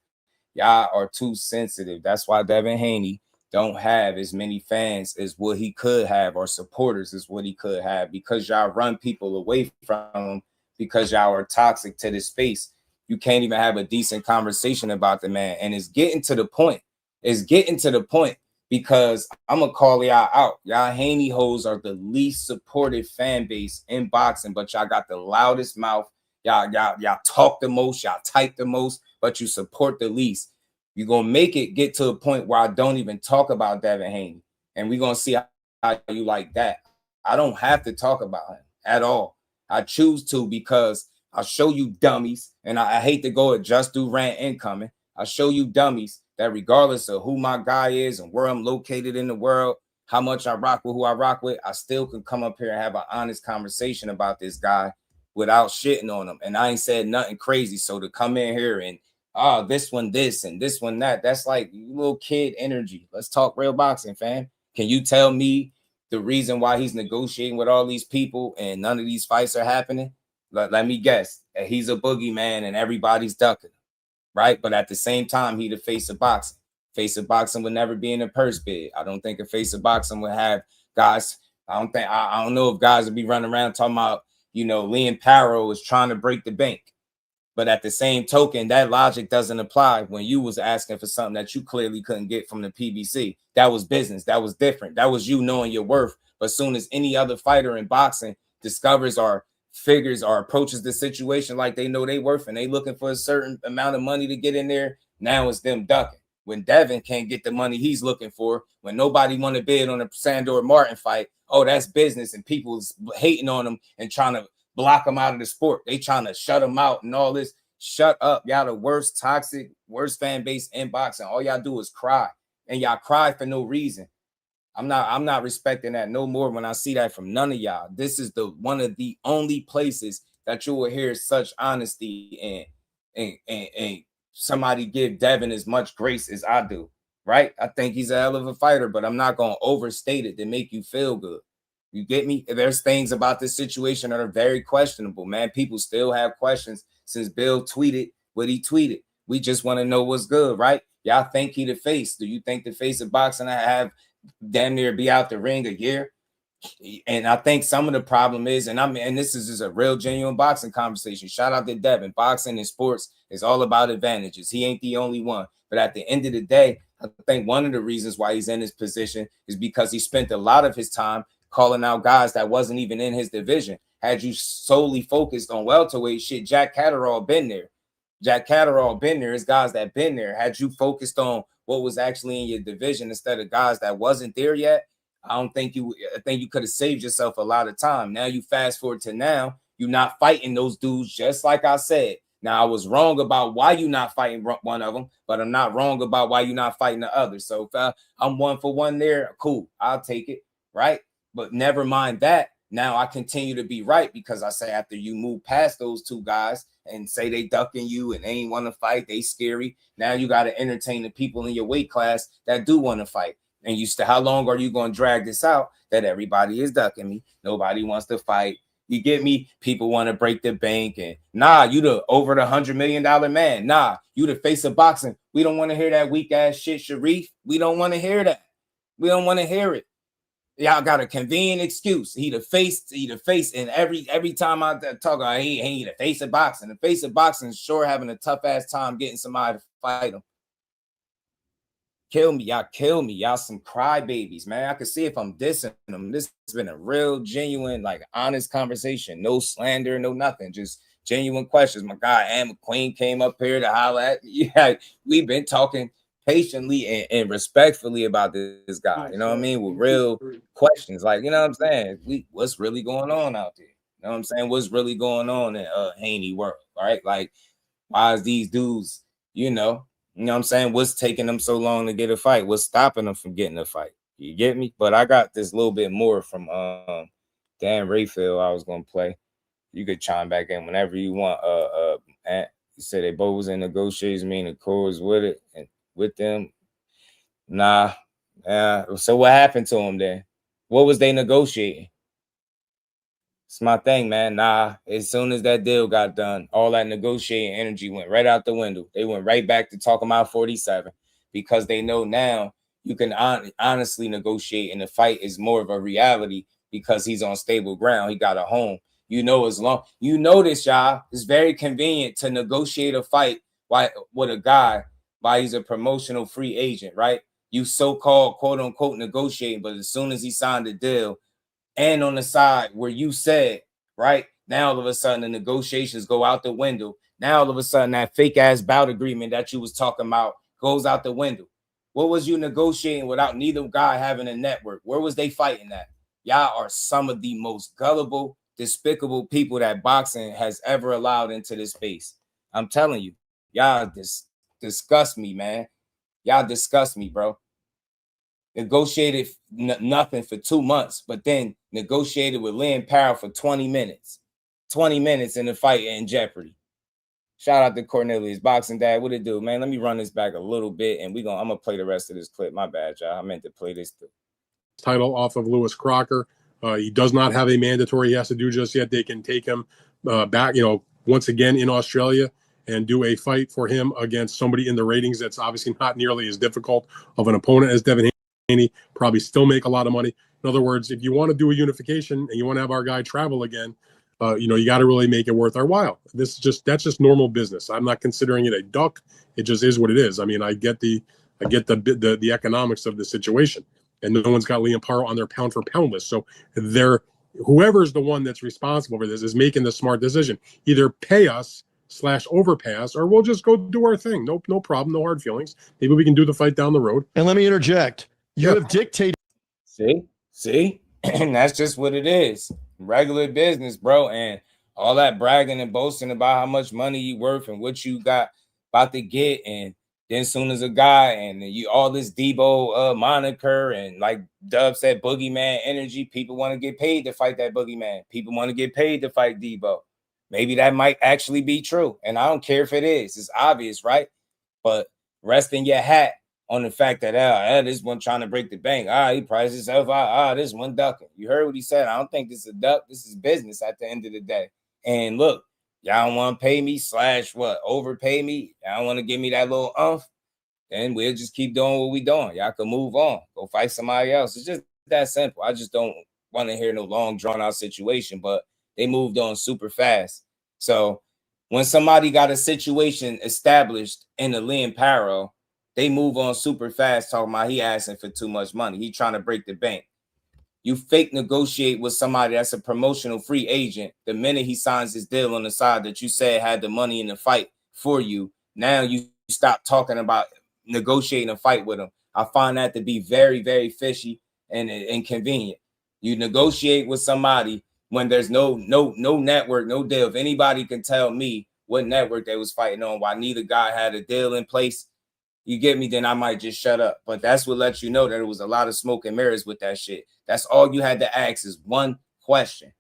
Y'all are too sensitive. That's why Devin Haney don't have as many fans as what he could have, or supporters as what he could have, because y'all run people away from him, because y'all are toxic to the space. You can't even have a decent conversation about the man. And it's getting to the point. Because I'm going to call y'all out. Y'all Haney Hoes are the least supported fan base in boxing, but y'all got the loudest mouth. Y'all talk the most, y'all type the most, but you support the least. You're going to make it get to a point where I don't even talk about Devin Haney. And we're going to see how you like that. I don't have to talk about him at all. I choose to, because I'll show you dummies, and I hate to go at just do rant incoming. I'll show you dummies that regardless of who my guy is and where I'm located in the world, how much I rock with who I rock with, I still can come up here and have an honest conversation about this guy without shitting on him. And I ain't said nothing crazy. So to come in here and this one this and this one that, that's like little kid energy. Let's talk real boxing, fam. Can you tell me the reason why he's negotiating with all these people and none of these fights are happening? Let me guess. He's a boogeyman and everybody's ducking, right? But at the same time, he the face of boxing. Face of boxing would never be in a purse bid. I don't think a face of boxing would have guys. I don't know if guys would be running around talking about, Liam Paro is trying to break the bank. But at the same token, that logic doesn't apply when you was asking for something that you clearly couldn't get from the PBC. That was business. That was different. That was you knowing your worth. But as soon as any other fighter in boxing discovers or figures or approaches the situation like they know they worth and they looking for a certain amount of money to get in there, now it's them ducking. When Devin can't get the money he's looking for, when nobody want to bid on a Sandor Martin fight, oh, that's business, and people's hating on him and trying to block him out of the sport. They trying to shut him out and all this. Shut up. Y'all the worst toxic, worst fan base in boxing. All y'all do is cry, and y'all cry for no reason. I'm not respecting that no more when I see that from none of y'all. This is one of the only places that you will hear such honesty and somebody give Devin as much grace as I do, right? I think he's a hell of a fighter, but I'm not going to overstate it to make you feel good. You get me? There's things about this situation that are very questionable, man. People still have questions since Bill tweeted what he tweeted. We just want to know what's good, right? Y'all think he the face. Do you think the face of boxing I have damn near be out the ring a year? And I think some of the problem is, and this is just a real genuine boxing conversation. Shout out to Devin. Boxing and sports is all about advantages. He ain't the only one. But at the end of the day, I think one of the reasons why he's in this position is because he spent a lot of his time calling out guys that wasn't even in his division. Had you solely focused on welterweight shit, Jack Catterall been there. Jack Catterall been there. It's guys that been there. Had you focused on what was actually in your division instead of guys that wasn't there yet, I think you could have saved yourself a lot of time. Now you fast forward to now, you're not fighting those dudes, just like I said. Now, I was wrong about why you're not fighting one of them, but I'm not wrong about why you're not fighting the other. So if I'm 1 for 1 there, cool, I'll take it, right? But never mind that. Now I continue to be right because I say after you move past those two guys and say they ducking you and they ain't want to fight, they scary. Now you got to entertain the people in your weight class that do want to fight. And you still, how long are you going to drag this out that everybody is ducking me? Nobody wants to fight. You get me? People want to break the bank and nah, you the over the $100 million man. Nah, you the face of boxing. We don't want to hear that weak ass shit, Sharif. We don't want to hear that. We don't want to hear it. Y'all got a convenient excuse. He the face. And every time I talk, he the face of boxing. The face of boxing is sure having a tough ass time getting somebody to fight him. Kill me, y'all some crybabies, man. I can see if I'm dissing them. This has been a real, genuine, like honest conversation. No slander, no nothing. Just genuine questions. My guy Ann McQueen came up here to holler at me. Yeah, we've been talking patiently and respectfully about this guy. You know what I mean? With real questions, like, you know what I'm saying? What's really going on out there? You know what I'm saying? What's really going on in Haney world? All right, like, why is these dudes, you know what I'm saying? What's taking them so long to get a fight? What's stopping them from getting a fight? You get me? But I got this little bit more from Dan Rafael I was gonna play. You could chime back in whenever you want. You said they both was in negotiations, meaning accords with it and with them. Nah. So what happened to them then? What was they negotiating? It's my thing, man. Nah, as soon as that deal got done, all that negotiating energy went right out the window. They went right back to talking about 47 because they know now you can honestly negotiate and the fight is more of a reality because he's on stable ground. He got a home. You know, as long you know this, y'all, it's very convenient to negotiate a fight with a guy while he's a promotional free agent, right? You so-called quote unquote negotiating, but as soon as he signed the deal, and on the side where you said, right, now all of a sudden the negotiations go out the window. Now all of a sudden that fake ass bout agreement that you was talking about goes out the window. What was you negotiating without neither guy having a network? Where was they fighting at? Y'all are some of the most gullible, despicable people that boxing has ever allowed into this space. I'm telling you, y'all disgust me, man. Y'all disgust me, bro. Negotiated nothing for 2 months, but then negotiated with Lynn Paro for 20 minutes. 20 minutes in the fight in jeopardy. Shout out to Cornelius, Boxing Dad. What it do, man? Let me run this back a little bit, and I'm gonna play the rest of this clip. My bad, y'all. I meant to play this too. Title off of Lewis Crocker. He does not have a mandatory he has to do just yet. They can take him back, once again in Australia and do a fight for him against somebody in the ratings that's obviously not nearly as difficult of an opponent as Devin Haney. Probably still make a lot of money. In other words, if you want to do a unification and you want to have our guy travel again, you got to really make it worth our while. That's just normal business. I'm not considering it a duck. It just is what it is. I mean, I get the economics of the situation, and no one's got Liam Paro on their pound for pound list. So whoever's the one that's responsible for this is making the smart decision. Either pay us / overpay us, or we'll just go do our thing. No problem. No hard feelings. Maybe we can do the fight down the road. And let me interject. You have dictated. See, and that's just what it is. Regular business, bro. And all that bragging and boasting about how much money you worth and what you got about to get, and then soon as a guy and you all this Debo moniker and like Dub said, boogeyman energy. People want to get paid to fight that boogeyman. People want to get paid to fight Debo. Maybe that might actually be true, and I don't care if it is. It's obvious, right? But resting your hat on the fact that this one trying to break the bank. He priced himself out. This one ducking. You heard what he said. I don't think this is a duck. This is business at the end of the day. And look, y'all don't want to pay me / overpay me. Y'all don't want to give me that little then we'll just keep doing what we doing. Y'all can move on. Go fight somebody else. It's just that simple. I just don't want to hear no long, drawn-out situation, but they moved on super fast. So when somebody got a situation established in the Liam Paro, They move on super fast talking about he asking for too much money. He trying to break the bank. You fake negotiate with somebody that's a promotional free agent. The minute he signs his deal on the side that you said had the money in the fight for you, now you stop talking about negotiating a fight with him. I find that to be very, very fishy and inconvenient. You negotiate with somebody when there's no network, no deal. If anybody can tell me what network they was fighting on, why neither guy had a deal in place, you get me, then I might just shut up. But that's what lets you know that there was a lot of smoke and mirrors with that shit. That's all you had to ask is one question.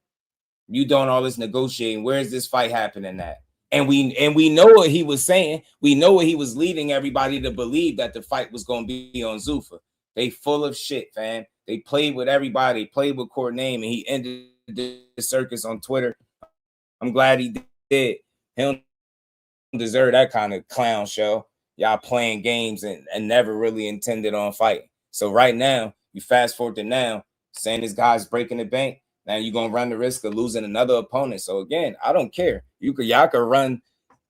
You doing all this negotiating. Where is this fight happening at? And we know what he was saying. We know what he was leading everybody to believe, that the fight was going to be on Zuffa. They full of shit, fam. They played with everybody. They played with Court Name, and he ended the circus on Twitter. I'm glad he did. He don't deserve that kind of clown show. Y'all playing games and never really intended on fighting. So right now, you fast forward to now, saying this guy's breaking the bank. Now you're gonna run the risk of losing another opponent. So again, I don't care. Y'all could run,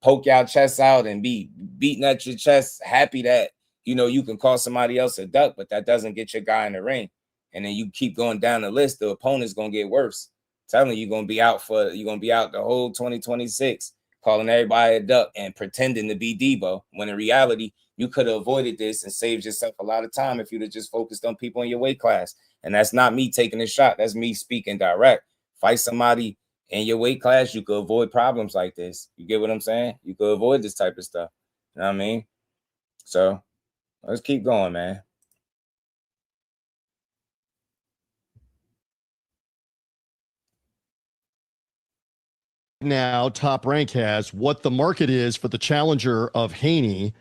poke y'all chests out and be beating at your chest, happy that you can call somebody else a duck, but that doesn't get your guy in the ring. And then you keep going down the list, the opponent's gonna get worse. I'm telling you, you're gonna be out the whole 2026. Calling everybody a duck and pretending to be Debo, when in reality, you could have avoided this and saved yourself a lot of time if you'd have just focused on people in your weight class. And that's not me taking a shot. That's me speaking direct. Fight somebody in your weight class, you could avoid problems like this. You get what I'm saying? You could avoid this type of stuff. You know what I mean? So let's keep going, man. Now Top Rank has what the market is for the challenger of Haney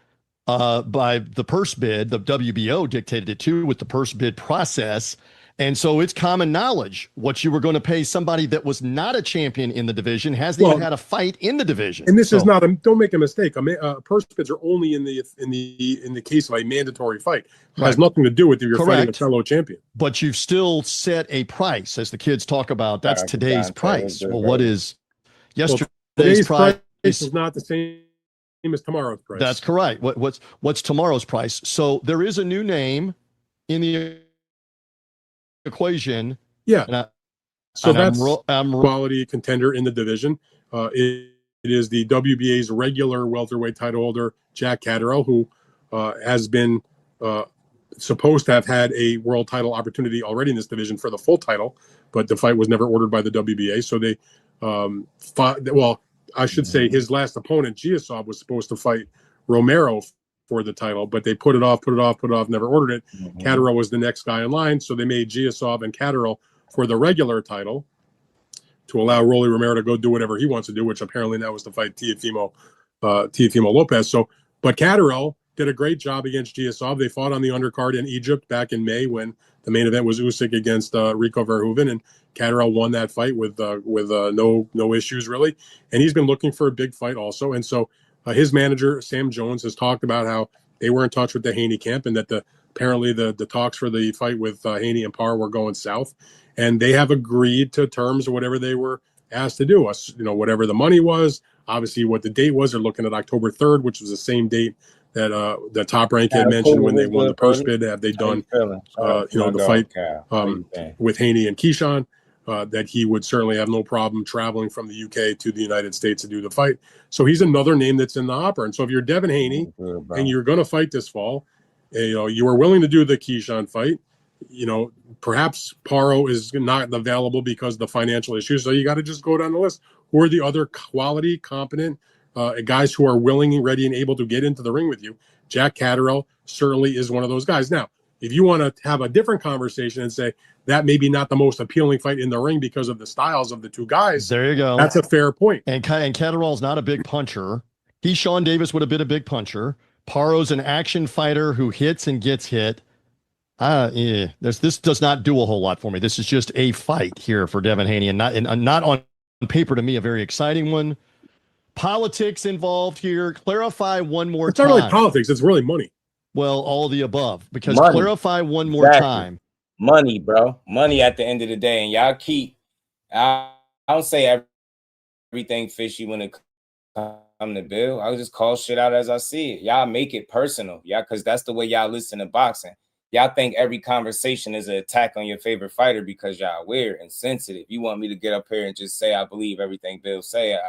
by the purse bid. The WBO dictated it too with the purse bid process. And so it's common knowledge what you were going to pay somebody that was not a champion in the division, hasn't even had a fight in the division. And this is not don't make a mistake. Purse bids are only in the case of a mandatory fight. It has nothing to do with if you're fighting a fellow champion. But you've still set a price, as the kids talk about. That's today's price. Well, what is yesterday's price is not the same as tomorrow's price. That's correct. What's tomorrow's price? So there is a new name in the equation. Yeah. That's quality contender in the division. It is the WBA's regular welterweight title holder, Jack Catterall, who has been supposed to have had a world title opportunity already in this division for the full title, but the fight was never ordered by the WBA. So they fought. Well, I should say his last opponent, Giasov, was supposed to fight Romero for the title, but they put it off, never ordered it. Catterall was the next guy in line, so they made Giasov and Catterall for the regular title to allow Rolly Romero to go do whatever he wants to do, which apparently now is to fight Teofimo Lopez. So, but Catterall did a great job against Giasov. They fought on the undercard in Egypt back in May when the main event was Usyk against Rico Verhoeven, and Catterall won that fight with no issues really. And he's been looking for a big fight also, and so. His manager, Sam Jones, has talked about how they were in touch with the Haney camp and that apparently the talks for the fight with Haney and Paro were going south. And they have agreed to terms or whatever they were asked to do. Whatever the money was, obviously what the date was. They're looking at October 3rd, which was the same date that the Top Rank had mentioned when they won the purse bid. Have they done, the fight with Haney and Keyshawn? That he would certainly have no problem traveling from the UK to the United States to do the fight. So he's another name that's in the hopper. And so if you're Devin Haney and you're going to fight this fall, you were willing to do the Keyshawn fight, perhaps Paro is not available because of the financial issues. So you got to just go down the list. Who are the other quality, competent guys who are willing, ready, and able to get into the ring with you? Jack Catterall certainly is one of those guys. Now, if you want to have a different conversation and say that maybe not the most appealing fight in the ring because of the styles of the two guys, there you go. That's a fair point. And Catterall's not a big puncher. Keyshawn Davis would have been a big puncher. Paro's an action fighter who hits and gets hit. This does not do a whole lot for me. This is just a fight here for Devin Haney, and not on paper to me a very exciting one. Politics involved here. Clarify one more time. It's not really politics. It's really money. Well, all of the above, because money. Clarify one more time. Money, bro. Money at the end of the day. And y'all I don't say everything fishy when it come to Bill. I would just call shit out as I see it. Y'all make it personal. Yeah, because that's the way y'all listen to boxing. Y'all think every conversation is an attack on your favorite fighter because y'all weird and sensitive. You want me to get up here and just say I believe everything Bill say?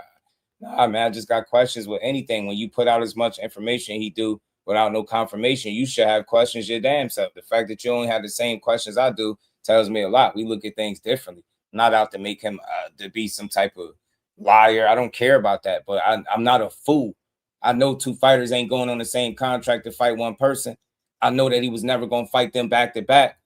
Nah, man, I just got questions with anything. When you put out as much information he do without no confirmation, you should have questions your damn self. The fact that you only have the same questions I do tells me a lot. We look at things differently. I'm not out to make him to be some type of liar. I don't care about that, but I'm not a fool. I know two fighters ain't going on the same contract to fight one person. I know that he was never going to fight them back to back.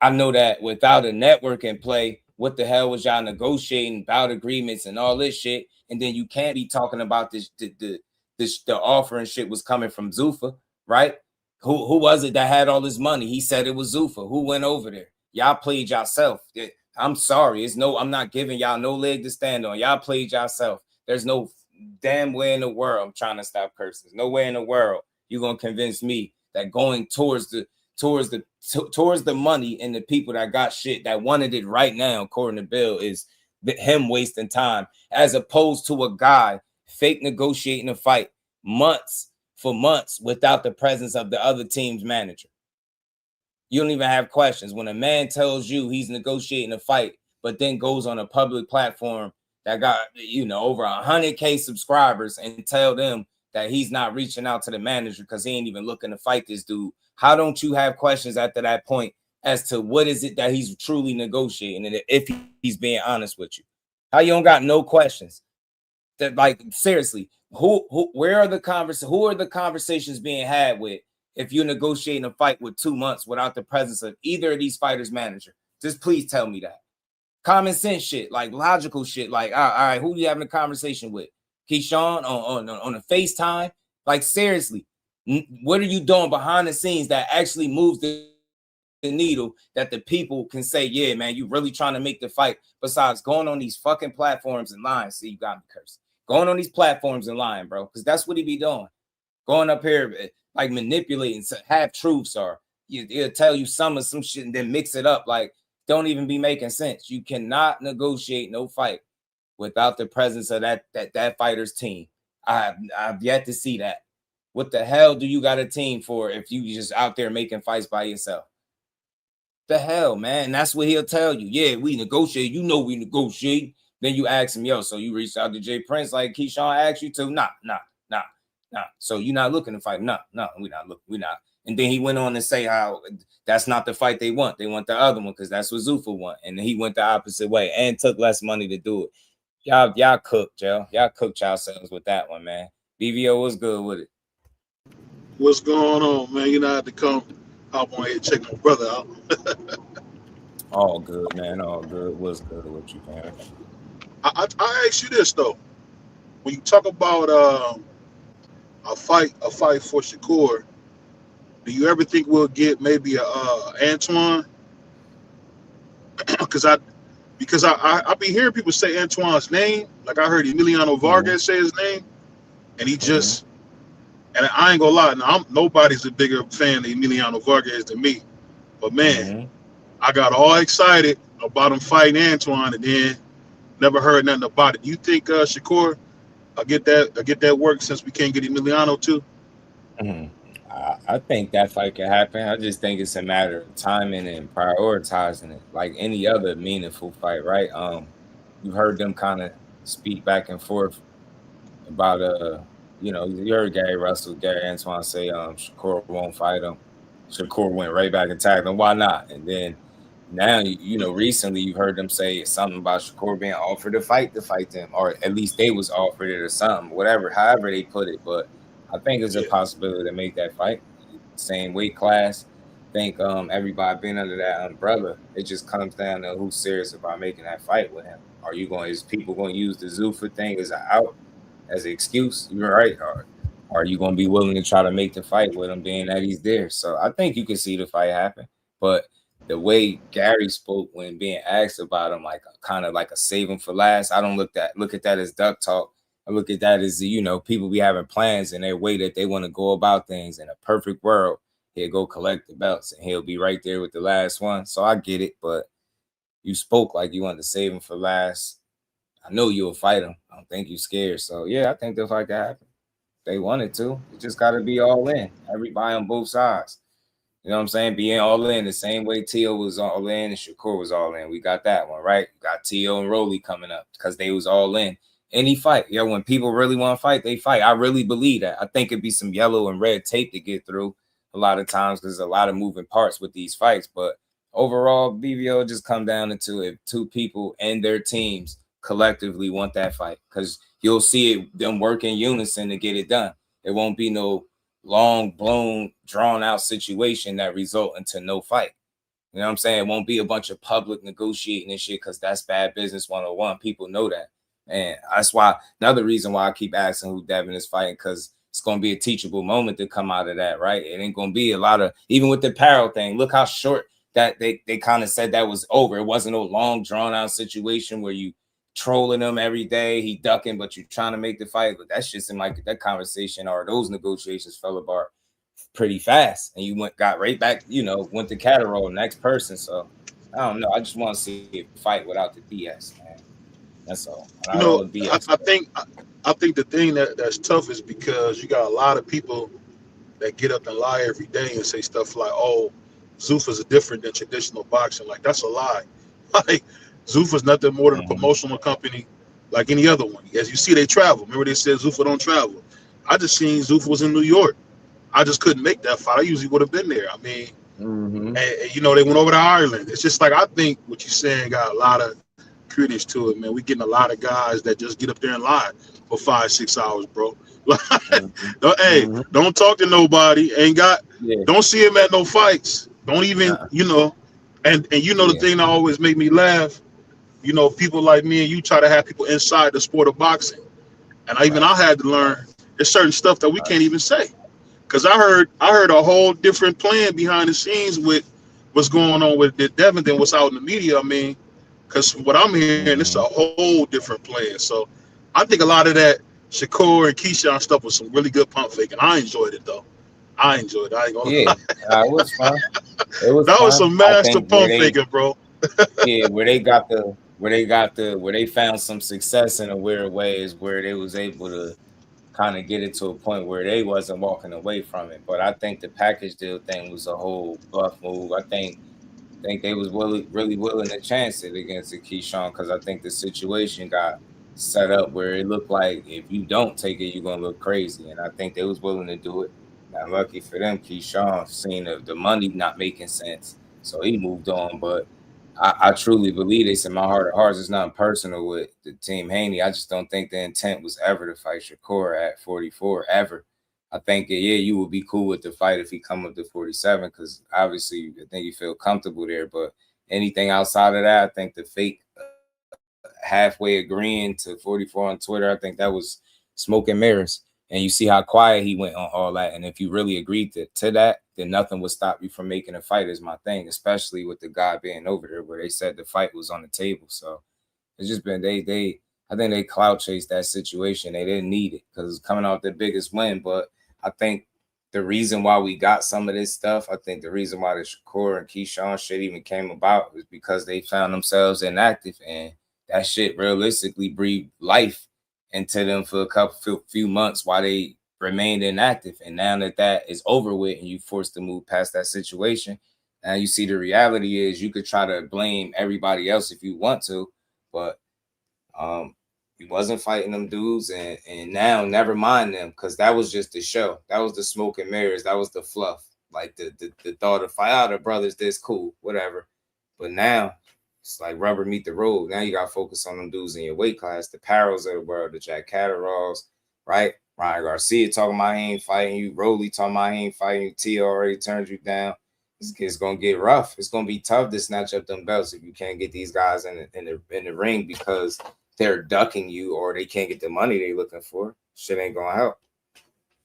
I know that without a network in play, what the hell was y'all negotiating about agreements and all this shit? And then you can't be talking about this. The offer and shit was coming from Zuffa, right? Who was it that had all this money? He said it was Zuffa. Who went over there? Y'all played yourself. I'm sorry. I'm not giving y'all no leg to stand on. Y'all played yourself. There's no damn way in the world. I'm trying to stop cursing. There's no way in the world you're gonna convince me that going towards the money and the people that got shit that wanted it right now, according to Bill, is him wasting time, as opposed to a guy fake negotiating a fight months without the presence of the other team's manager. You don't even have questions. When a man tells you he's negotiating a fight, but then goes on a public platform that got, over 100K subscribers and tell them that he's not reaching out to the manager because he ain't even looking to fight this dude. How don't you have questions after that point as to what is it that he's truly negotiating and if he's being honest with you? How you don't got no questions? That, like, seriously, who are the conversations being had with if you're negotiating a fight with 2 months without the presence of either of these fighters' manager? Just please tell me that. Common sense shit, like logical shit, like, all right, who you having a conversation with? Keyshawn on a FaceTime? Like, seriously, what are you doing behind the scenes that actually moves the needle that the people can say, yeah, man, you really trying to make the fight, besides going on these fucking platforms and lying? See, you got me cursed. Going on these platforms and lying, bro, because that's what he be doing. Going up here, like, manipulating half truths, or he'll tell you some shit and then mix it up. Like, don't even be making sense. You cannot negotiate no fight without the presence of that fighter's team. I've yet to see that. What the hell do you got a team for if you just out there making fights by yourself? The hell, man. And that's what he'll tell you. Yeah, we negotiate. We negotiate. Then you ask him, yo, so you reached out to Jay Prince like Keyshawn asked you to? Nah. So you're not looking to fight? No, we're not. And then he went on to say how that's not the fight they want. They want the other one because that's what Zuffa want. And then he went the opposite way and took less money to do it. Y'all cooked, yo. Y'all cooked yourselves with that one, man. BVO was good with it. What's going on, man? You know, I had to come hop on here and check my brother out. All good, man. All good. What's good with you, man? I ask you this though. When you talk about a fight for Shakur, do you ever think we'll get maybe a Antoine? Because I be hearing people say Antoine's name. Like I heard Emiliano Vargas say his name, and he just. And I ain't gonna lie, nobody's a bigger fan of Emiliano Vargas than me. But man, I got all excited about him fighting Antoine, and then never heard nothing about it. Do you think Shakur will get that work since we can't get Emiliano too? I think that fight can happen. I just think it's a matter of timing and prioritizing it, like any other meaningful fight, right? You heard them kind of speak back and forth about you heard Gary Antoine say Shakur won't fight him. Shakur went right back and tagged him. Why not? And then now, recently you've heard them say something about Shakur being offered to fight them, or at least they was offered it or something, however they put it. But I think there's a possibility to make that fight. Same weight class. I think everybody being under that umbrella, it just comes down to who's serious about making that fight with him. Is people going to use the Zuffa thing as an out? As an excuse, you're right. Or are you going to be willing to try to make the fight with him, being that he's there? So I think you can see the fight happen. But the way Gary spoke when being asked about him, like kind of like a save him for last, I don't look at that as duck talk. I look at that as people be having plans in their way that they want to go about things. In a perfect world, he'll go collect the belts and he'll be right there with the last one. So I get it, but you spoke like you wanted to save him for last. I know you'll fight him. I don't think you're scared. So yeah, I think they'll fight that happen. They wanted to. It just got to be all in. Everybody on both sides. You know what I'm saying? Being all in the same way T.O. was all in and Shakur was all in. We got that one, right? Got T.O. and Rolly coming up because they was all in. Any fight. Yo, when people really want to fight, they fight. I really believe that. I think it'd be some yellow and red tape to get through a lot of times because there's a lot of moving parts with these fights. But overall, BVO just come down into if two people and their teams collectively want that fight because you'll see it them work in unison to get it done. It won't be no long blown drawn out situation that result into no fight. You know what I'm saying? It won't be a bunch of public negotiating and shit because that's bad business 101. People know that. And that's why another reason why I keep asking who Devin is fighting, because it's going to be a teachable moment to come out of that, right? It ain't going to be a lot of, even with the Paro thing, look how short that they kind of said that was over. It wasn't no long drawn out situation where you trolling him every day, he ducking, but you trying to make the fight. But that shit seemed like that conversation or those negotiations fell apart pretty fast, and you got right back, went to Catterall, next person. So I don't know. I just want to see it fight without the BS, man. That's all. I think the thing that's tough is because you got a lot of people that get up and lie every day and say stuff like, "Oh, Zuffa's different than traditional boxing." Like that's a lie. Like Zuffa's nothing more than a promotional company like any other one. As you see, they travel. Remember they said Zuffa don't travel. I just seen Zuffa was in New York. I just couldn't make that fight. I usually would have been there. I mean, and they went over to Ireland. It's just like I think what you're saying got a lot of credence to it, man. We getting a lot of guys that just get up there and lie for 5-6 hours, bro. Don't talk to nobody. Don't see him at no fights. Don't even, and the thing that always make me laugh, people like me and you try to have people inside the sport of boxing. And I had to learn there's certain stuff that we can't even say. Because I heard a whole different plan behind the scenes with what's going on with Devin than what's out in the media. I mean, because what I'm hearing, it's a whole different plan. So I think a lot of that Shakur and Keyshawn stuff was some really good pump faking. I enjoyed it though. I enjoyed it. I ain't gonna lie. It was fun. That was some master pump faking, bro. where they found some success in a weird way is where they was able to kind of get it to a point where they wasn't walking away from it. But I think the package deal thing was a whole bluff move. I think they was really willing to chance it against the Keyshawn because I think the situation got set up where it looked like if you don't take it, you're gonna look crazy. And I think they was willing to do it. Now, lucky for them, Keyshawn seen the money not making sense, so he moved on. But I truly believe this in my heart of hearts. It's not personal with the team Haney. I just don't think the intent was ever to fight Shakur at 44 ever. I think you would be cool with the fight if he come up to 47 because obviously I think you feel comfortable there. But anything outside of that, I think the fake halfway agreeing to 44 on Twitter, I think that was smoke and mirrors. And you see how quiet he went on all that. And if you really agreed to that, then nothing would stop you from making a fight is my thing, especially with the guy being over there where they said the fight was on the table. So it's just been I think they clout chased that situation. They didn't need it because it's coming off the biggest win. But I think the reason why we got some of this stuff, I think the reason why the Shakur and Keyshawn shit even came about is because they found themselves inactive. And that shit realistically breathed life into them for a few months while they remained inactive. And now that is over with and you forced to move past that situation, now you see the reality is you could try to blame everybody else if you want to, but he wasn't fighting them dudes, and now never mind them because that was just the show. That was the smoke and mirrors. That was the fluff. Like the thought of fight out of brothers, this cool, whatever. But now it's like rubber meet the road. Now you got to focus on them dudes in your weight class, the Paros of the world, the Jack Catteralls, right? Ryan Garcia talking about he ain't fighting you. Rolly talking about he ain't fighting you. T already turned you down. It's going to get rough. It's going to be tough to snatch up them belts if you can't get these guys in the ring because they're ducking you or they can't get the money they looking for. Shit ain't going to help.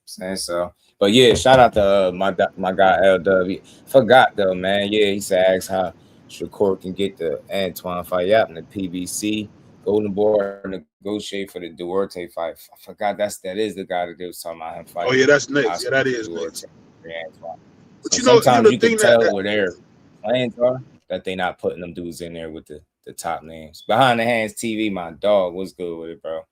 Saying so. But yeah, shout out to my guy LW. Forgot though, man. Yeah, he said ask how Shakur can get the Antoine fight out in the PBC. Golden Boy negotiate for the Duarte fight. I forgot that is the guy that they was talking about him fighting. Oh yeah, that's next. Yeah, that is next. But so sometimes you can tell where their plans are that they not putting them dudes in there with the the top names. Behind the Hands TV, my dog, what's good with it, bro?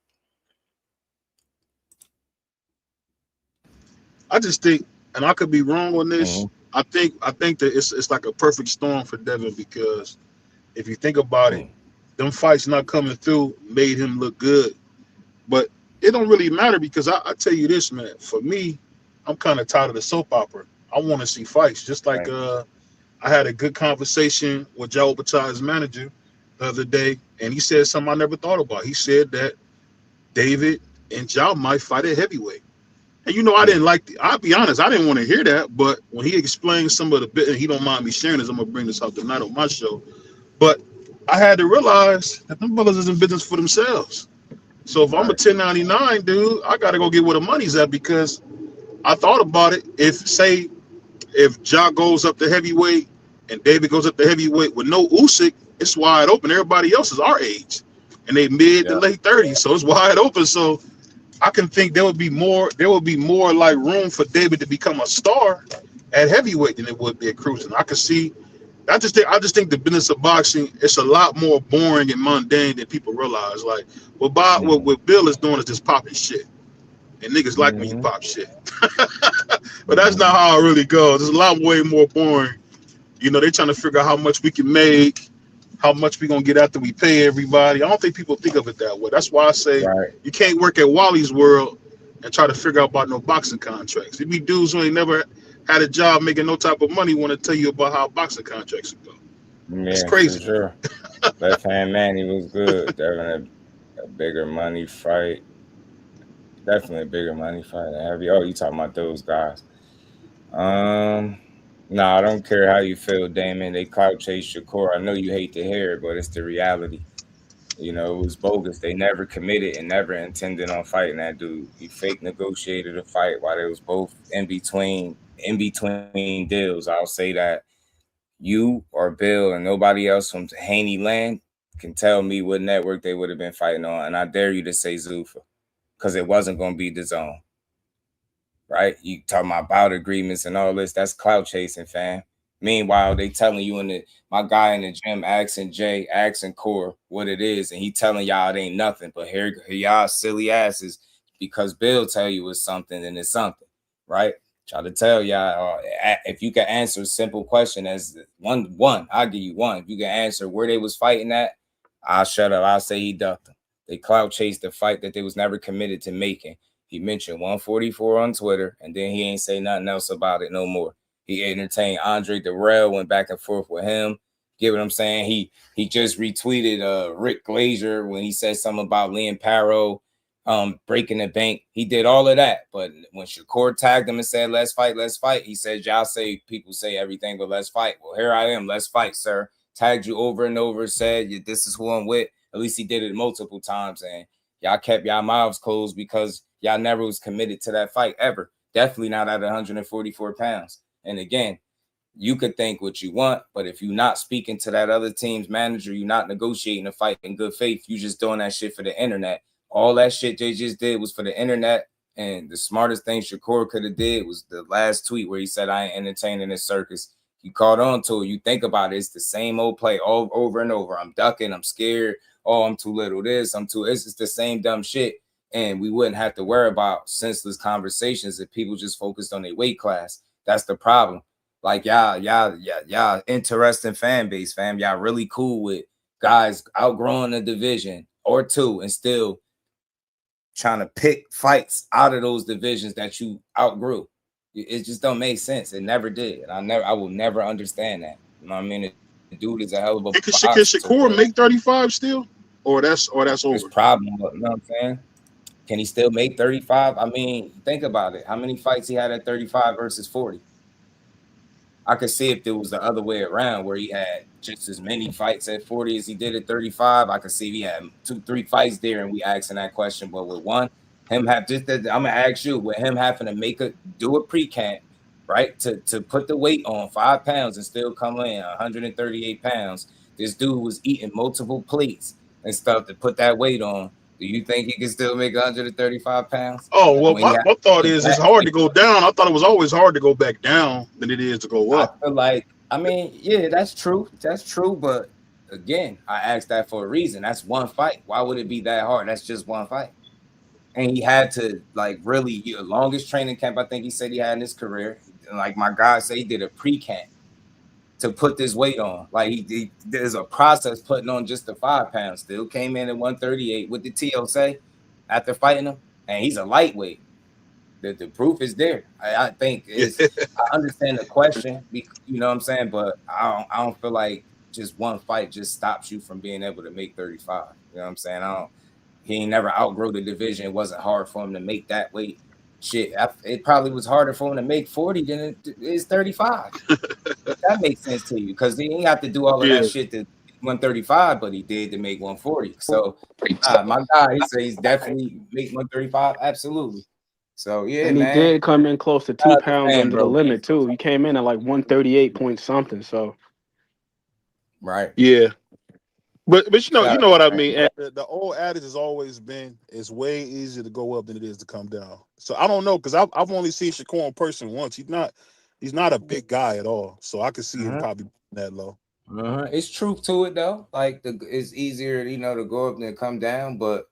I just think, and I could be wrong on this. I think that it's like a perfect storm for Devin, because if you think about it, them fights not coming through made him look good. But it don't really matter, because I tell you this, man. For me, I'm kind of tired of the soap opera. I want to see fights. Just like I had a good conversation with Joe Bataille's manager the other day, and he said something I never thought about. He said that David and Joe might fight at heavyweight. And I didn't like I'll be honest, I didn't want to hear that. But when he explained some of the bit, and he don't mind me sharing this, I'm gonna bring this up tonight on my show. But I had to realize that them brothers is in business for themselves. So if I'm a 1099 dude, I gotta go get where the money's at, because I thought about it. If Ja goes up to heavyweight and David goes up to heavyweight with no Usyk, it's wide open. Everybody else is our age, and they mid to late 30s, so it's wide open. So I can think there would be more like room for David to become a star at heavyweight than it would be at cruising. I could see. I just think the business of boxing, it's a lot more boring and mundane than people realize. Like what Bill is doing is just popping shit, and niggas like when you pop shit. But that's not how it really goes. It's a lot way more boring. They're trying to figure out how much we can make, how much we gonna get after we pay everybody. I don't think people think of it that way. That's why I say you can't work at Wally's World and try to figure out about no boxing contracts. There be dudes who ain't never had a job making no type of money want to tell you about how boxing contracts go. Yeah, it's crazy. For sure. Left Hand Manny was good. Definitely a bigger money fight. Definitely a bigger money fight. Oh, you talking about those guys? No, I don't care how you feel, Damon. They clout chase Shakur. I know you hate to hear it, but it's the reality. It was bogus. They never committed and never intended on fighting that dude. He fake negotiated a fight while they was both in between deals. I'll say that you or Bill and nobody else from Haney land can tell me what network they would have been fighting on, and I dare you to say Zuffa, because it wasn't going to be the zone. Right? You talking about bout agreements and all this. That's clout chasing, fam. Meanwhile, they telling you my guy in the gym asking Jay, asking Core what it is, and he telling y'all it ain't nothing. But here y'all silly asses, because Bill tell you it's something and it's something, right? Try to tell y'all if you can answer a simple question as one, I'll give you one. If you can answer where they was fighting at, I'll shut up. I'll say he ducked them. They clout chased the fight that they was never committed to making. He mentioned 144 on Twitter, and then he ain't say nothing else about it no more. He entertained Andre Darrell, went back and forth with him. Get what I'm saying? He just retweeted Rick Glazier when he said something about Liam Paro breaking the bank. He did all of that. But when Shakur tagged him and said, let's fight, he said, y'all say people say everything, but let's fight. Well, here I am. Let's fight, sir. Tagged you over and over, said, this is who I'm with. At least he did it multiple times. And y'all kept y'all mouths closed because y'all never was committed to that fight ever. Definitely not at 144 pounds. And again, you could think what you want, but if you're not speaking to that other team's manager, you're not negotiating a fight in good faith. You just doing that shit for the internet. All that shit they just did was for the internet. And the smartest thing Shakur could have did was the last tweet where he said, I ain't entertaining this circus. He caught on to it. You think about it, it's the same old play all over and over. I'm ducking, I'm scared. Oh, I'm too little this, it's the same dumb shit. And we wouldn't have to worry about senseless conversations if people just focused on their weight class. That's the problem. Like y'all interesting fan base, fam. Y'all really cool with guys outgrowing a division or two and still trying to pick fights out of those divisions that you outgrew. It just don't make sense. It never did. I will never understand that. You know what I mean? The dude is a hell of a Can Shakur make 35 still? Or that's over? It's problem, you know what I'm saying? Can he still make 35? I mean, think about it. How many fights he had at 35 versus 40? I could see if it was the other way around where he had just as many fights at 40 as he did at 35. I could see if he had 2-3 fights there and we asking that question. But with one, I'm gonna ask you, with him having to do a pre-camp, right? To put the weight on 5 pounds and still come in 138 pounds. This dude was eating multiple plates and stuff to put that weight on. Do you think he can still make 135 pounds? Oh, well, my thought is it's hard to go down. I thought it was always hard to go back down than it is to go up. I feel like, I mean, yeah, that's true. That's true. But again, I asked that for a reason. That's one fight. Why would it be that hard? That's just one fight. And he had to like really the longest training camp I think he said he had in his career. Like my guy said, he did a pre-camp to put this weight on. Like there's a process putting on just the 5 pounds. Still came in at 138 with the TLC after fighting him, and he's a lightweight. The proof is there. I think is I understand the question, you know what I'm saying, but I don't feel like just one fight just stops you from being able to make 35. You know what I'm saying? He ain't never outgrow the division. It wasn't hard for him to make that weight. Shit, it probably was harder for him to make 40 than it is 35. If that makes sense to you, because he ain't have to do all of that shit to 135, but he did to make 140. So my guy, he said he's definitely make 135. Absolutely. So yeah, and he man. did come in close to 2 pounds under the limit too. He came in at like 138 point something. So right. Yeah. But you know what I mean. And the old adage has always been it's way easier to go up than it is to come down. So I don't know, because I've only seen Shakur in person once. He's not a big guy at all. So I could see him probably that low. It's truth to it though. Like it's easier, to go up than to come down. But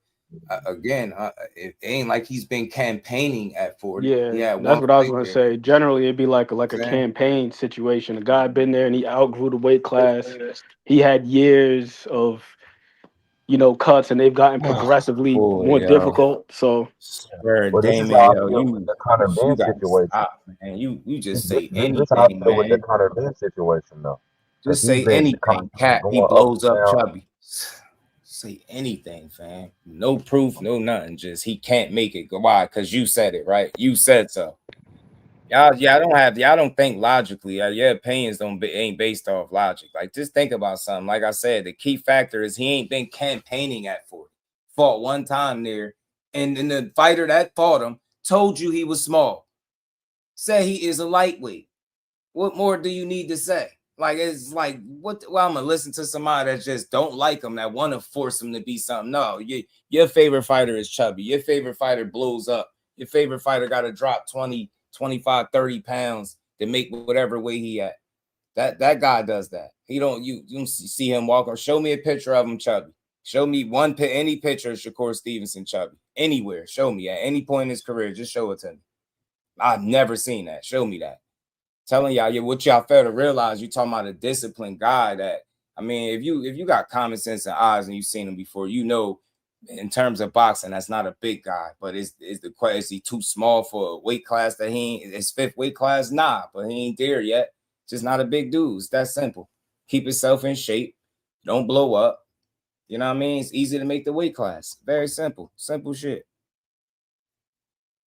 again, it ain't like he's been campaigning at 40. Yeah, that's what I was gonna say. Generally, it'd be like a campaign situation. A guy been there and he outgrew the weight class. He had years of, cuts, and they've gotten progressively more difficult. So, Damon, you got to stop, man. You just say anything, man. With the Conor Benn situation, though. Just say anything, Cat. He blows up Chubby. Say anything, fam. No proof, no nothing. Just he can't make it. Why? Because you said it, right? You said so. Y'all don't think logically. Your opinions ain't based off logic. Like, just think about something. Like I said, the key factor is he ain't been campaigning at 40. Fought one time there, and the fighter that fought him told you he was small. Say he is a lightweight. What more do you need to say? Like, it's like, what? Well, I'm gonna listen to somebody that just don't like him, that want to force him to be something. No, your favorite fighter is chubby. Your favorite fighter blows up. Your favorite fighter got to drop 20, 25, 30 pounds to make whatever weight he at. That guy does that. He don't. You see him walk, or show me a picture of him chubby. Show me any picture of Shakur Stevenson chubby anywhere. Show me at any point in his career. Just show it to me. I've never seen that. Show me that. Telling y'all, what y'all fail to realize, you talking about a disciplined guy that, I mean, if you got common sense and eyes and you've seen him before, in terms of boxing, that's not a big guy. But is he too small for a weight class that he ain't, his fifth weight class? Nah, but he ain't there yet. Just not a big dude. It's that simple. Keep yourself in shape. Don't blow up. You know what I mean? It's easy to make the weight class. Very simple. Simple shit.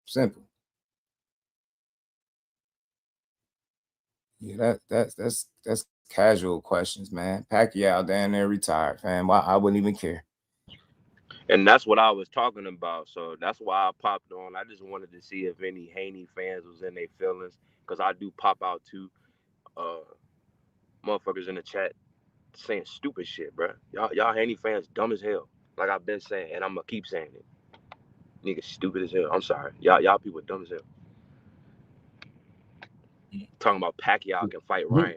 Simple. Yeah, that's casual questions, man. Pacquiao down there retired, fam. I wouldn't even care. And that's what I was talking about. So that's why I popped on. I just wanted to see if any Haney fans was in their feelings, because I do pop out too. Motherfuckers in the chat saying stupid shit, bro. Y'all Haney fans dumb as hell. Like I've been saying, and I'm gonna keep saying it. Niggas stupid as hell. I'm sorry. Y'all people dumb as hell. Talking about Pacquiao can fight Ryan.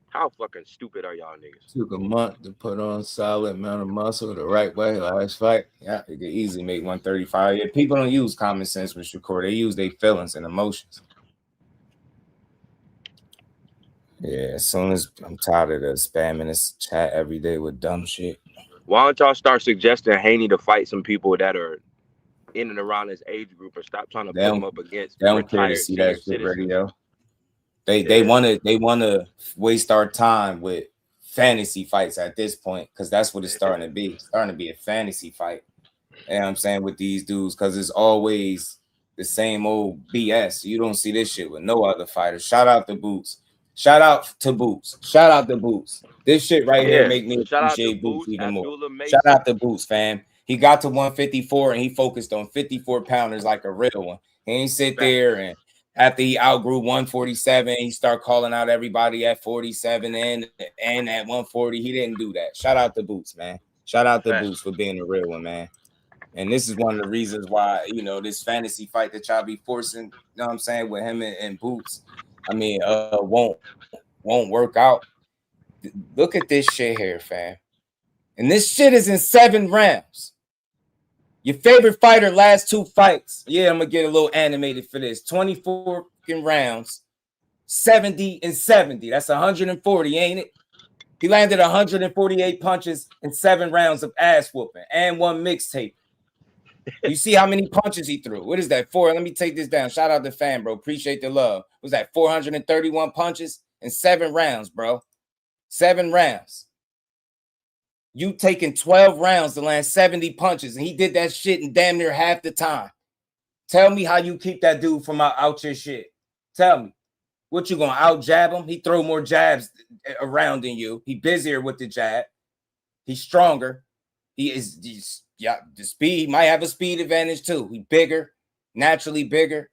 How fucking stupid are y'all niggas? Took a month to put on solid amount of muscle the right way. Last fight, yeah, it could easily make 135. Yeah, people don't use common sense with Shakur. They use their feelings and emotions. Yeah, as soon as I'm tired of the spamming this chat every day with dumb shit. Why don't y'all start suggesting Haney to fight some people that are in and around his age group, or stop trying to put him up against they don't care to see that shit radio. They want to waste our time with fantasy fights at this point, because that's what it's starting to be. It's starting to be a fantasy fight. You know what I'm saying, with these dudes, because it's always the same old BS. You don't see this shit with no other fighters. Shout out to Boots. Shout out to Boots. Shout out to Boots. This shit right here make me appreciate Boots even more. Shout out to Boots, fam. He got to 154 and he focused on 54 pounders like a real one. He ain't sit there and after he outgrew 147, he start calling out everybody at 47 and at 140. He didn't do that. Shout out to Boots, man. Shout out to Boots for being a real one, man. And this is one of the reasons why, this fantasy fight that y'all be forcing, you know what I'm saying, with him and Boots, I mean, won't work out. Look at this shit here, fam. And this shit is in 7 rounds. Your favorite fighter last 2 fights. Yeah, I'm gonna get a little animated for this. 24 rounds, 70 and 70. That's 140, ain't it? He landed 148 punches in 7 rounds of ass whooping and 1 mixtape. You see how many punches he threw? What is that? 4? Let me take this down. Shout out to fan, bro. Appreciate the love. Was that 431 punches in 7 rounds, bro? 7 rounds. You taking 12 rounds to land 70 punches, and he did that shit in damn near half the time. Tell me how you keep that dude from out your shit. Tell me. What, you gonna out jab him? He throw more jabs around than you. He busier with the jab. He's stronger. He's the speed. He might have a speed advantage too. He bigger, naturally bigger,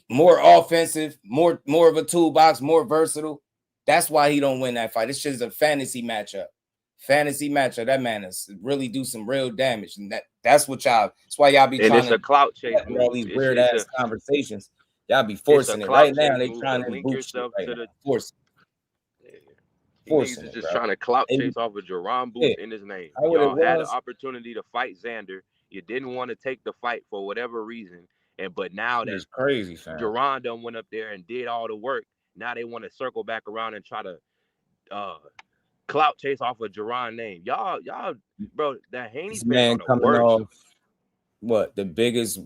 more offensive, more of a toolbox, more versatile. That's why he don't win that fight. This shit is a fantasy matchup. That man is really do some real damage, and that's what y'all. That's why y'all be and trying it's to a clout chase. all these weird ass conversations. Y'all be forcing it right now. They trying to link boot yourself right to now. the Forcing. Niggas is just trying to clout chase off of Jaron Booth in his name. Y'all had an opportunity to fight Xander. You didn't want to take the fight for whatever reason, but now that crazy, fam. Jaron done went up there and did all the work. Now they want to circle back around and try to clout chase off of Jaron name. Y'all, bro, that Haney man the coming worst. off what the biggest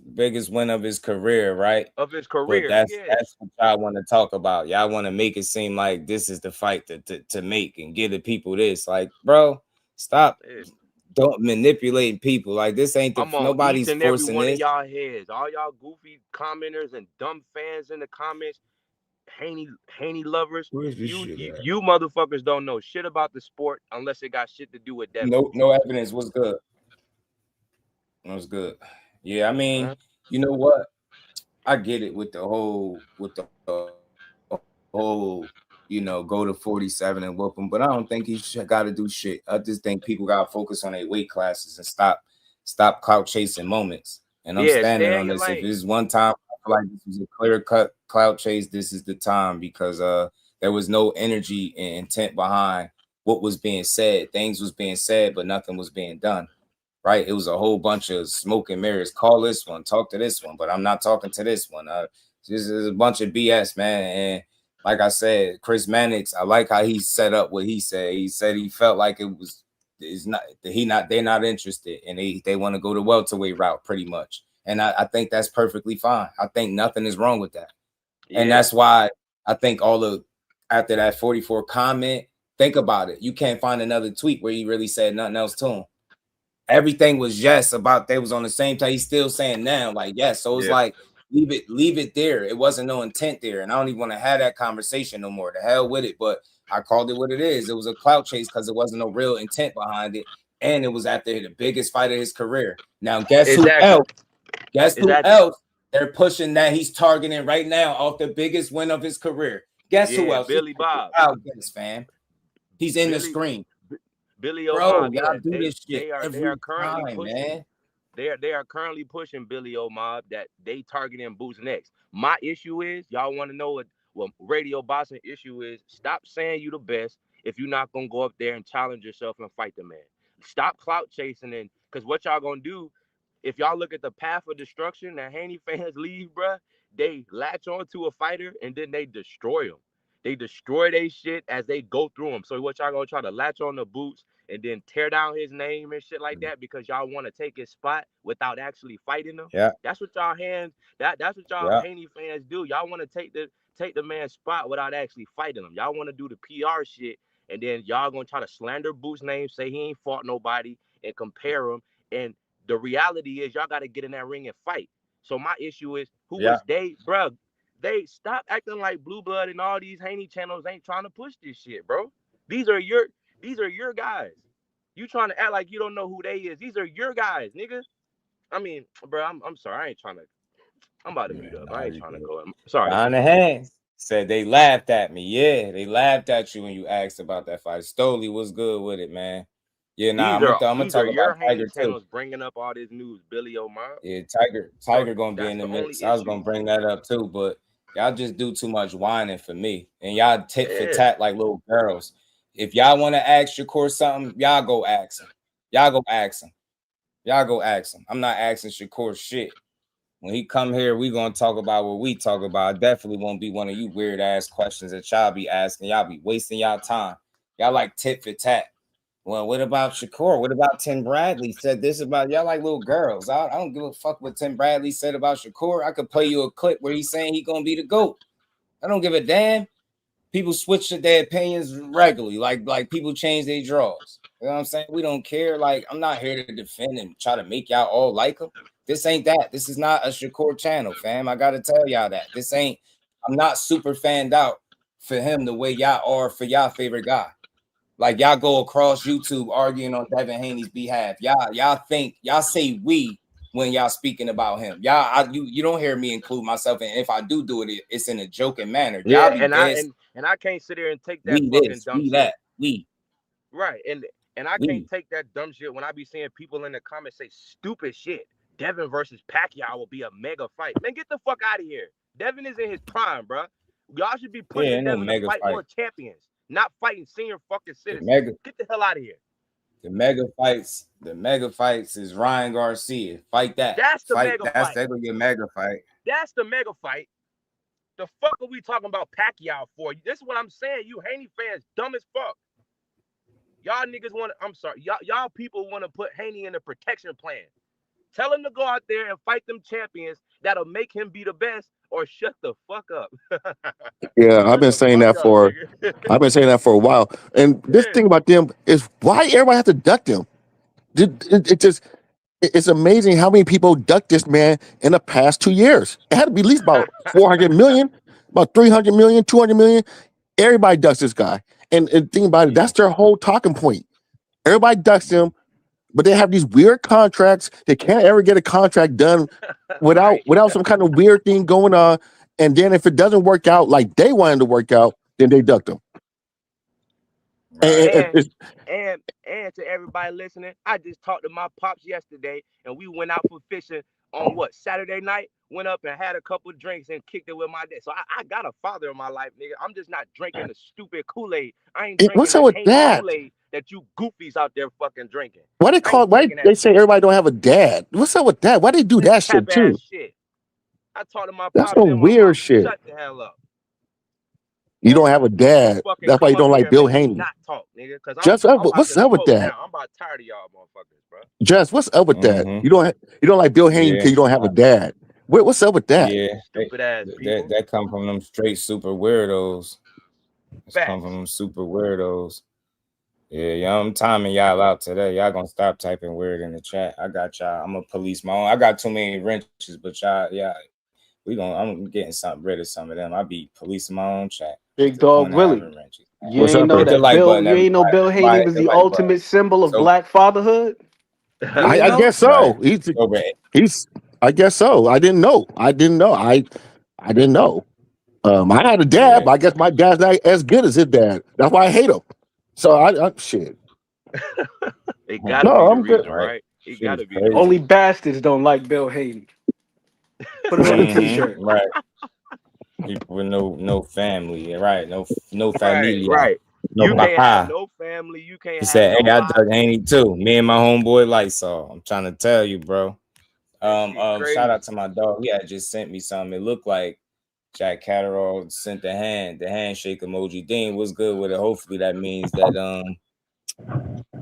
win of his career, right? Of his career, but that's what y'all want to talk about. Y'all want to make it seem like this is the fight to make and give the people this. Like, bro, stop. Don't manipulate people. Like, this ain't the nobody's each and every forcing one this. of y'all heads. All y'all goofy commenters and dumb fans in the comments. Haney lovers, you motherfuckers don't know shit about the sport unless it got shit to do with Devin. No evidence. What's good? What's good? Yeah, I mean, you know what? I get it with the whole, go to 47 and whoop him, but I don't think he got to do shit. I just think people got to focus on their weight classes and stop clout chasing moments. And I'm standing on this. If this is one time, I feel like this was a clear cut clout chase. This is the time because there was no energy and intent behind what was being said. Things was being said, but nothing was being done. Right? It was a whole bunch of smoke and mirrors. Call this one, talk to this one, but I'm not talking to this one. This is a bunch of BS, man. And like I said, Chris Mannix, I like how he set up what he said. He said he felt like they're not interested, and they want to go the welterweight route pretty much. And I think that's perfectly fine. I think nothing is wrong with that. Yeah. And that's why I think after that 44 comment, think about it. You can't find another tweet where he really said nothing else to him. Everything was yes about they was on the same time. He's still saying now, like, yes. So it's like leave it there. It wasn't no intent there. And I don't even want to have that conversation no more. The hell with it. But I called it what it is. It was a clout chase because there wasn't no real intent behind it. And it was after the biggest fight of his career. Now, guess who else? Guess who else they're pushing that he's targeting right now off the biggest win of his career? Guess who else? Billy Bob. Guess, fam. He's in the screen. Billy Bro, O'Mab, y'all do this shit they are currently time, pushing, man. They are currently pushing Billy O'Mab that they targeting Boots next. My issue is y'all want to know what Radio Boxing issue is. Stop saying you the best if you're not gonna go up there and challenge yourself and fight the man. Stop clout chasing and because what y'all gonna do if y'all look at the path of destruction that Haney fans leave, bruh, they latch on to a fighter and then they destroy them. They destroy their shit as they go through them. So what y'all gonna try to latch on the Boots and then tear down his name and shit like that because y'all want to take his spot without actually fighting him? Yeah. That's what y'all that's what y'all Haney fans do. Y'all want to take the man's spot without actually fighting him. Y'all want to do the PR shit and then y'all gonna try to slander Boots' name, say he ain't fought nobody and compare him. And the reality is y'all gotta get in that ring and fight. So my issue is who was they, bro? They stop acting like Blue Blood and all these Haney channels ain't trying to push this shit, bro. These are your guys. You trying to act like you don't know who they is. These are your guys, nigga. I mean, bro, I'm sorry. I ain't trying to. I'm about to mute up. I ain't trying to go. I'm sorry. On the hands said they laughed at me. Yeah, they laughed at you when you asked about that fight. Stoley was good with it, man. Yeah, I'm gonna talk about Tiger too. Bringing up all this news, Billy O'Mab. Yeah, Tiger gonna be in the mix. I was gonna bring that up too, but y'all just do too much whining for me, and y'all tit for tat like little girls. If y'all want to ask Shakur something, y'all go ask him. Y'all go ask him. Y'all go ask him. I'm not asking Shakur shit. When he come here, we gonna talk about what we talk about. I definitely won't be one of you weird ass questions that y'all be asking. Y'all be wasting y'all time. Y'all like tit for tat. Well, what about Shakur? What about Tim Bradley said this about y'all like little girls? I don't give a fuck what Tim Bradley said about Shakur. I could play you a clip where he's saying he gonna be the GOAT. I don't give a damn. People switch their opinions regularly, like people change their draws. You know what I'm saying? We don't care. Like, I'm not here to defend and try to make y'all all like him. This ain't that. This is not a Shakur channel, fam. I gotta tell y'all that. This ain't. I'm not super fanned out for him the way y'all are for y'all favorite guy. Like, y'all go across YouTube arguing on Devin Haney's behalf. Y'all think y'all say we when y'all speaking about him. You don't hear me include myself, and if I do it, it's in a joking manner. Y'all be and I can't sit here and take that fucking dumb shit. Right, and I can't take that dumb shit when I be seeing people in the comments say stupid shit. Devin versus Pacquiao will be a mega fight. Man, get the fuck out of here. Devin is in his prime, bro. Y'all should be pushing Devin to fight more champions, not fighting senior fucking citizens. Get the hell out of here. The mega fights is Ryan Garcia. Fight that. That's the mega fight. That's your mega fight. That's the mega fight. The fuck are we talking about Pacquiao for? This is what I'm saying. You Haney fans dumb as fuck. Y'all niggas want to, I'm sorry. Y'all people want to put Haney in a protection plan. Tell him to go out there and fight them champions that'll make him be the best, or shut the fuck up. Yeah, I've been saying that for a while. And this thing about them is why everybody have to duck them. It's amazing how many people ducked this man in the past 2 years. It had to be at least about 400 million, about 300 million, 200 million. Everybody ducks this guy. And think about it, that's their whole talking point. Everybody ducks him, but they have these weird contracts. They can't ever get a contract done without some kind of weird thing going on. And then if it doesn't work out like they wanted to work out, then they duck them. Right. And to everybody listening, I just talked to my pops yesterday, and we went out for fishing on Saturday night. Went up and had a couple of drinks and kicked it with my dad. So I got a father in my life, nigga. I'm just not drinking the stupid Kool-Aid. I ain't drinking what's up with that? Kool-Aid that you goofies out there fucking drinking. Why they say everybody don't have a dad? What's up with that? Why they do that shit too? Shit. I talked to my That's pops. some weird shit. Shut the hell up. You don't have a dad. That's why you don't like Bill Haney. Not talk, nigga. What's up with that? I'm about tired of y'all motherfuckers, bro. Jess, what's up with that? You don't like Bill Haney because you don't have a dad. What's up with that? Yeah, stupid ass people. That come from them straight super weirdos. Come from them super weirdos. Yeah, I'm timing y'all out today. Y'all gonna stop typing weird in the chat. I got y'all. I'm gonna police my own. I got too many wrenches, but y'all, I'm getting rid of some of them. I be policing my own chat. Big dog Willie. You ain't know that Bill Haney was the ultimate symbol of black fatherhood? I guess so. He's I guess so. I didn't know. I didn't know. I had a dad, but I guess my dad's not as good as his dad. That's why I hate him. So I shit. It gotta be I'm the reason, good. right? It gotta be. Only bastards don't like Bill Haney. Put it on a t-shirt. Right. People with no family, right? No family, right? No you can't have no family. You can't. He said, no "Hey, I dug Haney too. Me and my homeboy Lysol. I'm trying to tell you, bro. Shout out to my dog. He had just sent me something. It looked like Jack Catterall sent the handshake emoji. Dean was good with it. Hopefully that means that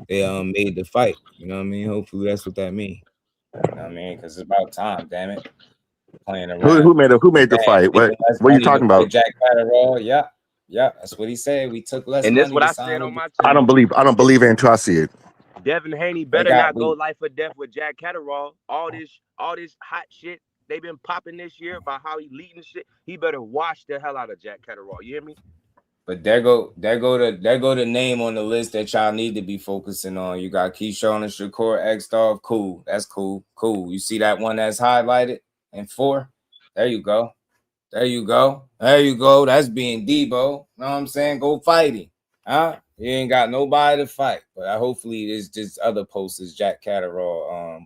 they made the fight. You know what I mean? Hopefully that's what that means. You know what I mean? Because it's about time, damn it. Playing around. Who made the fight? What are you talking about? Jack Catterall. Yeah, that's what he said. We took less. And money that's what to I sign said him. on my. I don't believe it until I see it. Devin Haney better not go life or death with Jack Catterall. All this hot shit they've been popping this year about how he leading shit. He better wash the hell out of Jack Catterall. You hear me? But there go the name on the list that y'all need to be focusing on. You got Keyshawn and Shakur X-Dog. Cool. That's cool. You see that one that's highlighted in 4? There you go. That's being Debo. Know what I'm saying? Go fight him. Huh? He ain't got nobody to fight. But hopefully it's just other posters, Jack Catterall,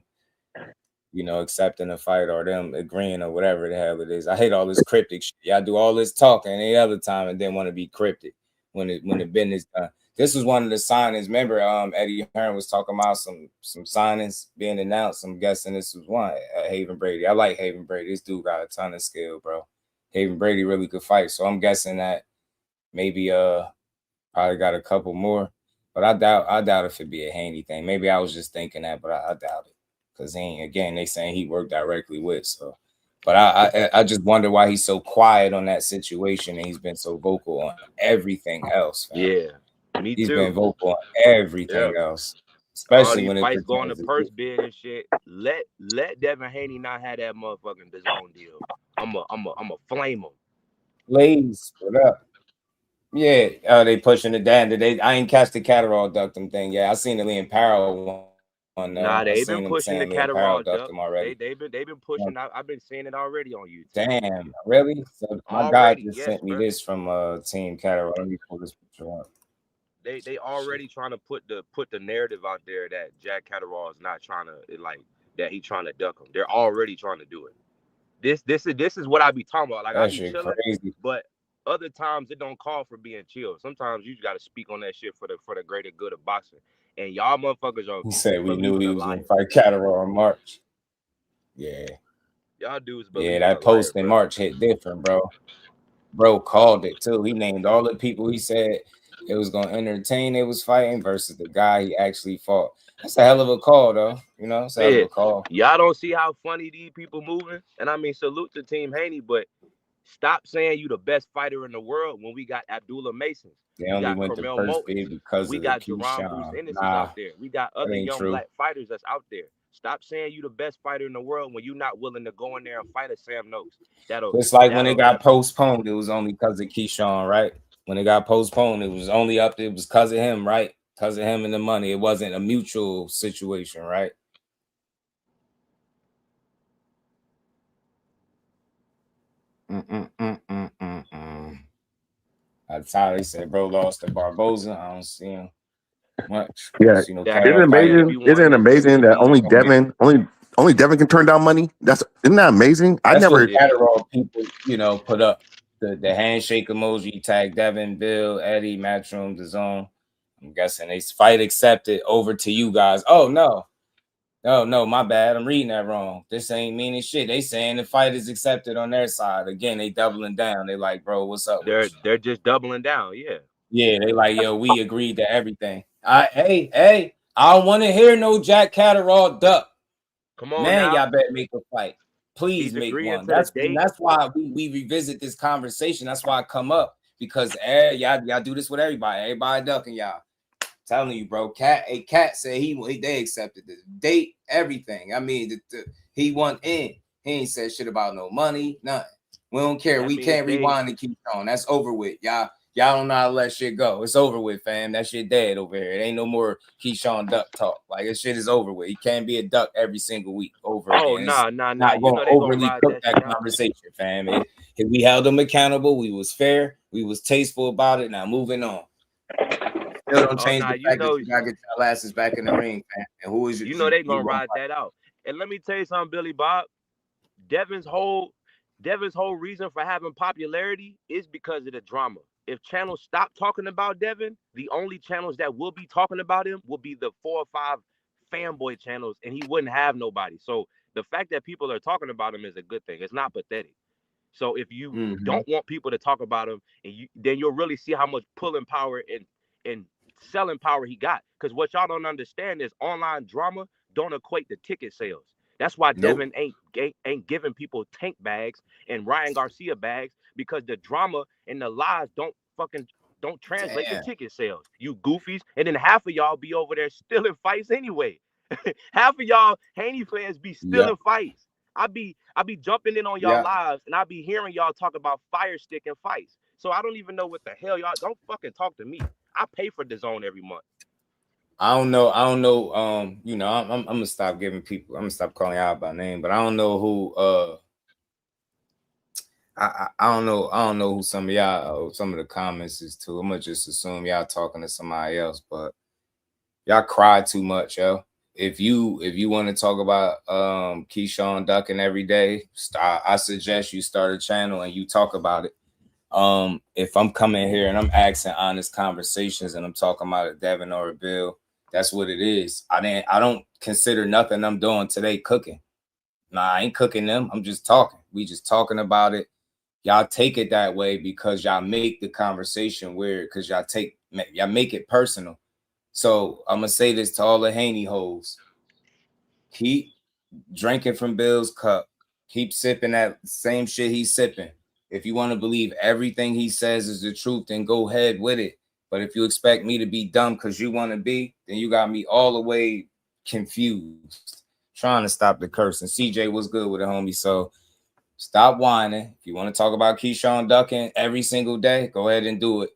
accepting a fight or them agreeing or whatever the hell it is. I hate all this cryptic shit. Y'all do all this talking any other time and then want to be cryptic when the business done. this was one of the signings. Remember, Eddie Hearn was talking about some signings being announced. I'm guessing this was one. Haven Brady. I like Haven Brady. This dude got a ton of skill, bro. Haven Brady really could fight. So I'm guessing that maybe probably got a couple more. But I doubt if it'd be a Haney thing. Maybe I was just thinking that, but I doubt it. Because they saying he worked directly with. So, but I just wonder why he's so quiet on that situation and he's been so vocal on everything else. Fam. Yeah, me He's too. been vocal on everything else, especially when it fights going pertains to to purse bid and shit. Let Devin Haney not have that motherfucking DAZN deal. I'm a flame him. Blaze, what up? Yeah, they pushing it down. I ain't catch the Catterall ducked them thing. Yeah, I seen the Liam Paro one. Nah, they've been pushing the Catterall duck. Already. They've been pushing. I've been seeing it already on YouTube. Damn, really? So my guy just sent me this from Team Catterall. Let me pull this picture up. They already trying to put the narrative out there that Jack Catterall is not trying to that he trying to duck him. They're already trying to do it. This is what I be talking about. Like I be chilling, crazy. But other times it don't call for being chill. Sometimes you just got to speak on that shit for the greater good of boxing. And y'all motherfuckers are. He said we knew he was gonna fight Catterall in March. Yeah. Y'all dudes. Yeah, that post in March hit different, bro. Bro called it too. He named all the people he said it was gonna entertain. It was fighting versus the guy he actually fought. That's a hell of a call, though. You know, it's a hell of a call. Y'all don't see how funny these people moving, and I mean, salute to Team Haney, but stop saying you the best fighter in the world when we got Abdullah Masons. They only went to first bid because we of got the Jaron Bruce Ennis out there. We got other young black fighters that's out there. Stop saying you the best fighter in the world when you're not willing to go in there and fight a Sam Noakes. It's like when it got postponed, it was only because of Keyshawn, right? When it got postponed, it was only up. It was because of him, right? Because of him and the money. It wasn't a mutual situation, right? That's how they said, bro lost to Barboza. I don't see him much. Yeah, you know, isn't it amazing? Isn't it amazing that only Devin can turn down money? Isn't that amazing? That's never Catterall people, put up the handshake emoji, tag Devin, Bill, Eddie, Matchroom, DAZN. I'm guessing they fight accepted over to you guys. Oh no, my bad. I'm reading that wrong. This ain't meaning shit. They saying the fight is accepted on their side. Again, they doubling down. They like, bro, what's up? They're just doubling down. Yeah. Yeah, they like, yo, we agreed to everything. Hey, I don't want to hear no Jack Catterall duck. Come on, man, now. y'all better make a fight. Please make one. That's why we revisit this conversation. That's why I come up because y'all do this with everybody. Everybody ducking y'all. Telling you, bro. Cat said they accepted the date, everything. I mean, he went in. He ain't said shit about no money, nothing. We don't care. We can't rewind and keep on. That's over with, y'all. Y'all don't know how to let shit go. It's over with, fam. That shit dead over here. It ain't no more Keyshawn duck talk. Like, this shit is over with. He can't be a duck every single week over again. Oh, nah. Not going to overly cook that conversation, fam. We held them accountable. We was fair. We was tasteful about it. Now, moving on. Still don't change the fact that you got to get your asses back in the ring, fam. And who is you know they going to ride that out. And let me tell you something, Billy Bob. Devin's whole reason for having popularity is because of the drama. If channels stop talking about Devin, the only channels that will be talking about him will be the 4 or 5 fanboy channels, and he wouldn't have nobody. So the fact that people are talking about him is a good thing. It's not pathetic. So if you don't want people to talk about him, then you'll really see how much pulling power and selling power he got. Because what y'all don't understand is online drama don't equate to ticket sales. That's why Devin ain't giving people tank bags and Ryan Garcia bags, because the drama and the lies don't translate to ticket sales. You goofies. And then half of y'all be over there stealing fights anyway. Half of y'all Haney fans be stealing fights. I be jumping in on y'all lives and I be hearing y'all talk about fire stick and fights. So I don't even know what the hell y'all don't fucking talk to me. I pay for DAZN every month. I don't know. I'm gonna stop giving people. I'm gonna stop calling out by name, but I don't know who. I don't know who some of y'all, some of the comments is to. I'm gonna just assume y'all talking to somebody else, but y'all cry too much, yo. If you want to talk about Keyshawn ducking every day, I suggest you start a channel and you talk about it. If I'm coming here and I'm asking honest conversations and I'm talking about a Devin or a Bill, that's what it is. I don't consider nothing I'm doing today cooking. Nah, I ain't cooking them. I'm just talking. We just talking about it. Y'all take it that way because y'all make the conversation weird because y'all make it personal. So I'm gonna say this to all the Haney hoes. Keep drinking from Bill's cup. Keep sipping that same shit he's sipping. If you want to believe everything he says is the truth, then go ahead with it. But if you expect me to be dumb because you want to be, then you got me all the way confused. Trying to stop the cursing. CJ was good with it, homie. So stop whining. If you want to talk about Keyshawn ducking every single day, go ahead and do it.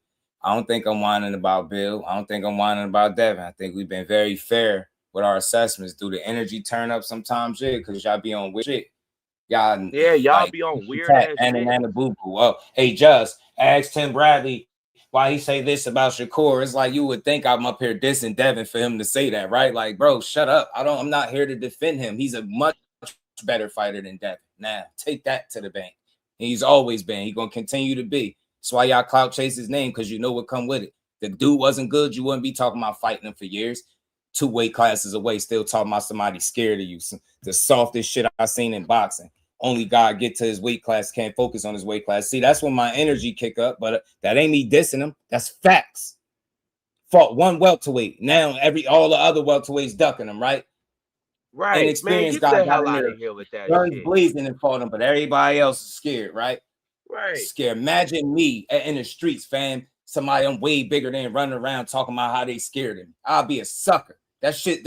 I don't think I'm whining about Bill. I don't think I'm whining about Devin. I think we've been very fair with our assessments. Do the energy turn up sometimes? Yeah, because y'all be on weird shit. Y'all like, be on weird ass shit. And boo boo. Oh, hey, just ask Tim Bradley why he say this about Shakur. It's like you would think I'm up here dissing Devin for him to say that, right? Like, bro, shut up. I'm not here to defend him. He's a much better fighter than Devin. Now, take that to the bank. He's always been. He's gonna continue to be. That's why y'all clout chase his name, because you know what come with it. The dude wasn't good, you wouldn't be talking about fighting him for years. 2 weight classes away, still talking about somebody scared of you. The softest shit I seen in boxing. Only guy get to his weight class, can't focus on his weight class. See, that's when my energy kick up, but that ain't me dissing him. That's facts. Fought 1 welterweight. Now all the other welterweights ducking him, right? Right, Inexperienced man, guy get the hell got in out there, of here with that guns shit. blazing and fought him, but everybody else is scared, right? Right. Scared. Imagine me in the streets, fam. Somebody I'm way bigger than running around talking about how they scared him. I'll be a sucker. That shit.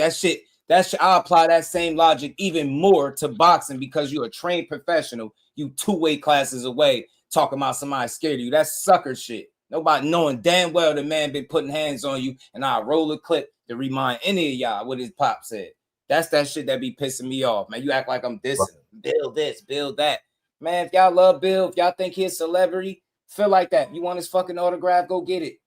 I'll apply that same logic even more to boxing because you're a trained professional. You 2 weight classes away talking about somebody scared of you. That's sucker shit. Nobody knowing damn well the man been putting hands on you, and I'll roll a clip to remind any of y'all what his pop said. That's that shit that be pissing me off, man. You act like I'm dissing. Bill this, Bill that. Man, if y'all love Bill, if y'all think he's a celebrity, feel like that. You want his fucking autograph, go get it.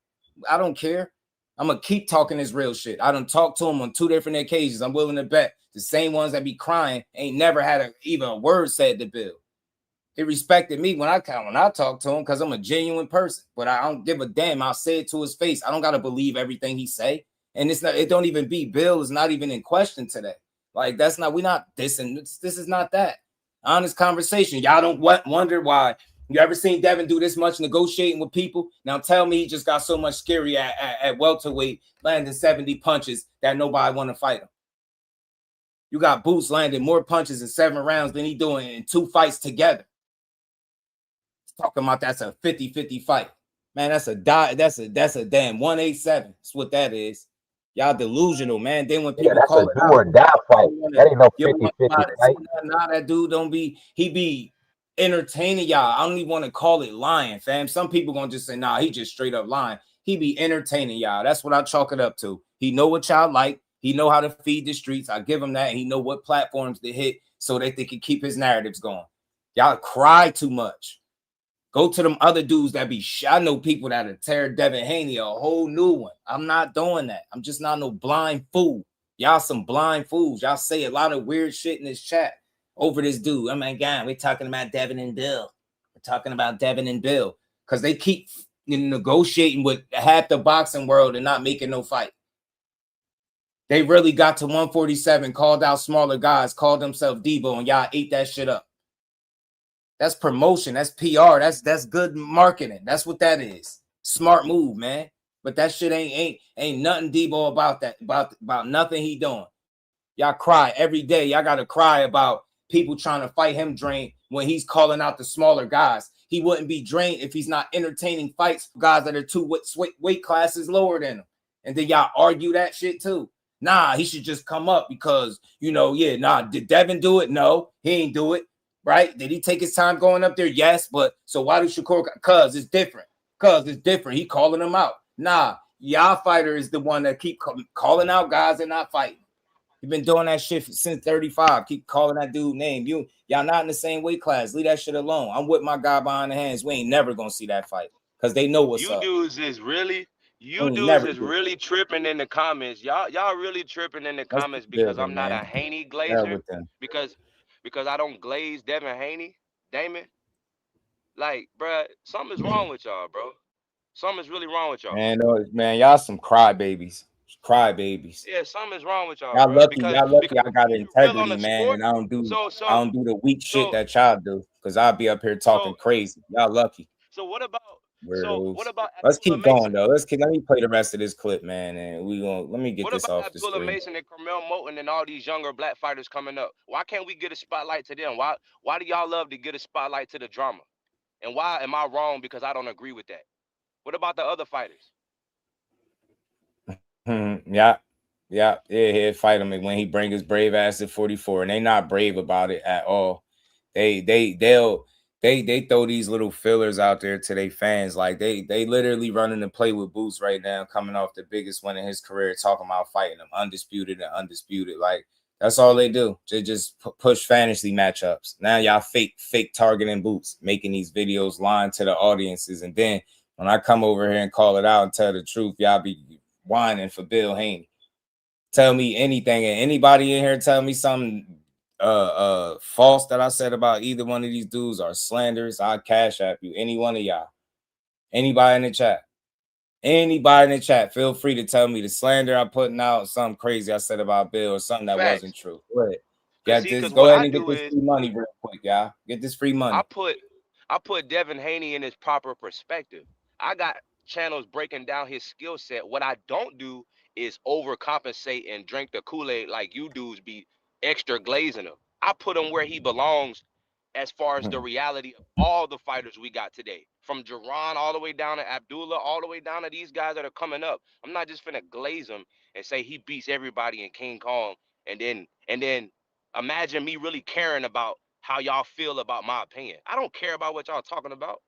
I don't care. I'm going to keep talking this real shit. I done talked to him on 2 different occasions. I'm willing to bet the same ones that be crying ain't never had even a word said to Bill. He respected me when I talked to him because I'm a genuine person. But I don't give a damn. I'll say it to his face. I don't got to believe everything he say. And it don't even be Bill is not even in question today. Like, we're not dissing. This is not that. Honest conversation. Y'all don't wonder why. You ever seen Devin do this much negotiating with people? Now tell me he just got so much scary at welterweight, landing 70 punches that nobody want to fight him. You got Boots landing more punches in 7 rounds than he doing in 2 fights together. Talking about that's a 50-50 fight. Man, that's a damn 187. That's what that is. Y'all delusional, man. Then when people that's call a it do or die fight. That ain't no 50-50 fight. Nah, that dude he be entertaining y'all. I don't even want to call it lying, fam. Some people gonna just say, nah, he just straight up lying. He be entertaining y'all. That's what I chalk it up to. He know what y'all like. He know how to feed the streets. I give him that. He know what platforms to hit so that they can keep his narratives going. Y'all cry too much. Go to them other dudes that be I know people that'll tear Devin Haney a whole new one. I'm not doing that. I'm just not no blind fool. Y'all some blind fools. Y'all say a lot of weird shit in this chat over this dude. I mean, God, we're talking about Devin and Bill. We're talking about Devin and Bill because they keep negotiating with half the boxing world and not making no fight. They really got to 147, called out smaller guys, called themselves Debo, and y'all ate that shit up. That's promotion. That's PR. That's good marketing. That's what that is. Smart move, man. But that shit ain't nothing Debo about that, about nothing he doing. Y'all cry every day. Y'all got to cry about people trying to fight him drained when he's calling out the smaller guys. He wouldn't be drained if he's not entertaining fights for guys that are 2 weight classes lower than him. And then y'all argue that shit too. Nah, he should just come up because, did Devin do it? No, he ain't do it. Right? Did he take his time going up there? Yes, but so why do Shakur? Cause it's different. He calling them out. Nah, y'all fighter is the one that keep calling out guys and not fighting. You've been doing that shit since 35. Keep calling that dude name. Y'all not in the same weight class. Leave that shit alone. I'm with my guy behind the hands. We ain't never gonna see that fight because they know what's up. You dudes is really tripping in the comments. Y'all really tripping in the comments because I'm not a Haney glazer. Because I don't glaze Devin Haney, Damon. Like, bruh, something is wrong with y'all, bro. Something is really wrong with y'all. Man, y'all some crybabies. Crybabies. Yeah, something is wrong with y'all, Y'all bro. lucky. Y'all lucky. I got Real on integrity, the man, sport. and I don't do the weak shit So that y'all do. Cause I'll be up here talking crazy. Y'all lucky. so what about Weirdos. Abdullah Let's keep going Mason? though. Let me play the rest of this clip, man, and let me get What this about off the Abdullah screen. Mason and Carmel Moulton and all these younger black fighters coming up? Why can't we get a spotlight to them? Why do y'all love to get a spotlight to the drama? And why am I wrong because I don't agree with that? What about the other fighters? He'll fight him when he bring his brave ass at 44, and they not brave about it at all. They throw these little fillers out there to their fans, like they literally running to play with Boots right now, coming off the biggest win in his career, talking about fighting them undisputed. Like that's all they do. They just push fantasy matchups. Now y'all fake targeting Boots, making these videos lying to the audiences, and then when I come over here and call it out and tell the truth, y'all be whining for Bill Haney. Tell me anything, and anybody in here tell me something false that I said about either one of these dudes or slanders, I'll cash app you. Any one of y'all. Anybody in the chat, feel free to tell me the slander I'm putting out, something crazy I said about Bill or something that wasn't true. Go ahead. Go ahead and get this free money real quick, y'all. Get this free money. I put Devin Haney in his proper perspective. I got channels breaking down his skill set. What I don't do is overcompensate and drink the Kool-Aid like you dudes be extra glazing him. I put him where he belongs as far as the reality of all the fighters we got today. From Jaron all the way down to Abdullah, all the way down to these guys that are coming up. I'm not just finna glaze him and say he beats everybody in King Kong and then imagine me really caring about how y'all feel about my opinion. I don't care about what y'all talking about.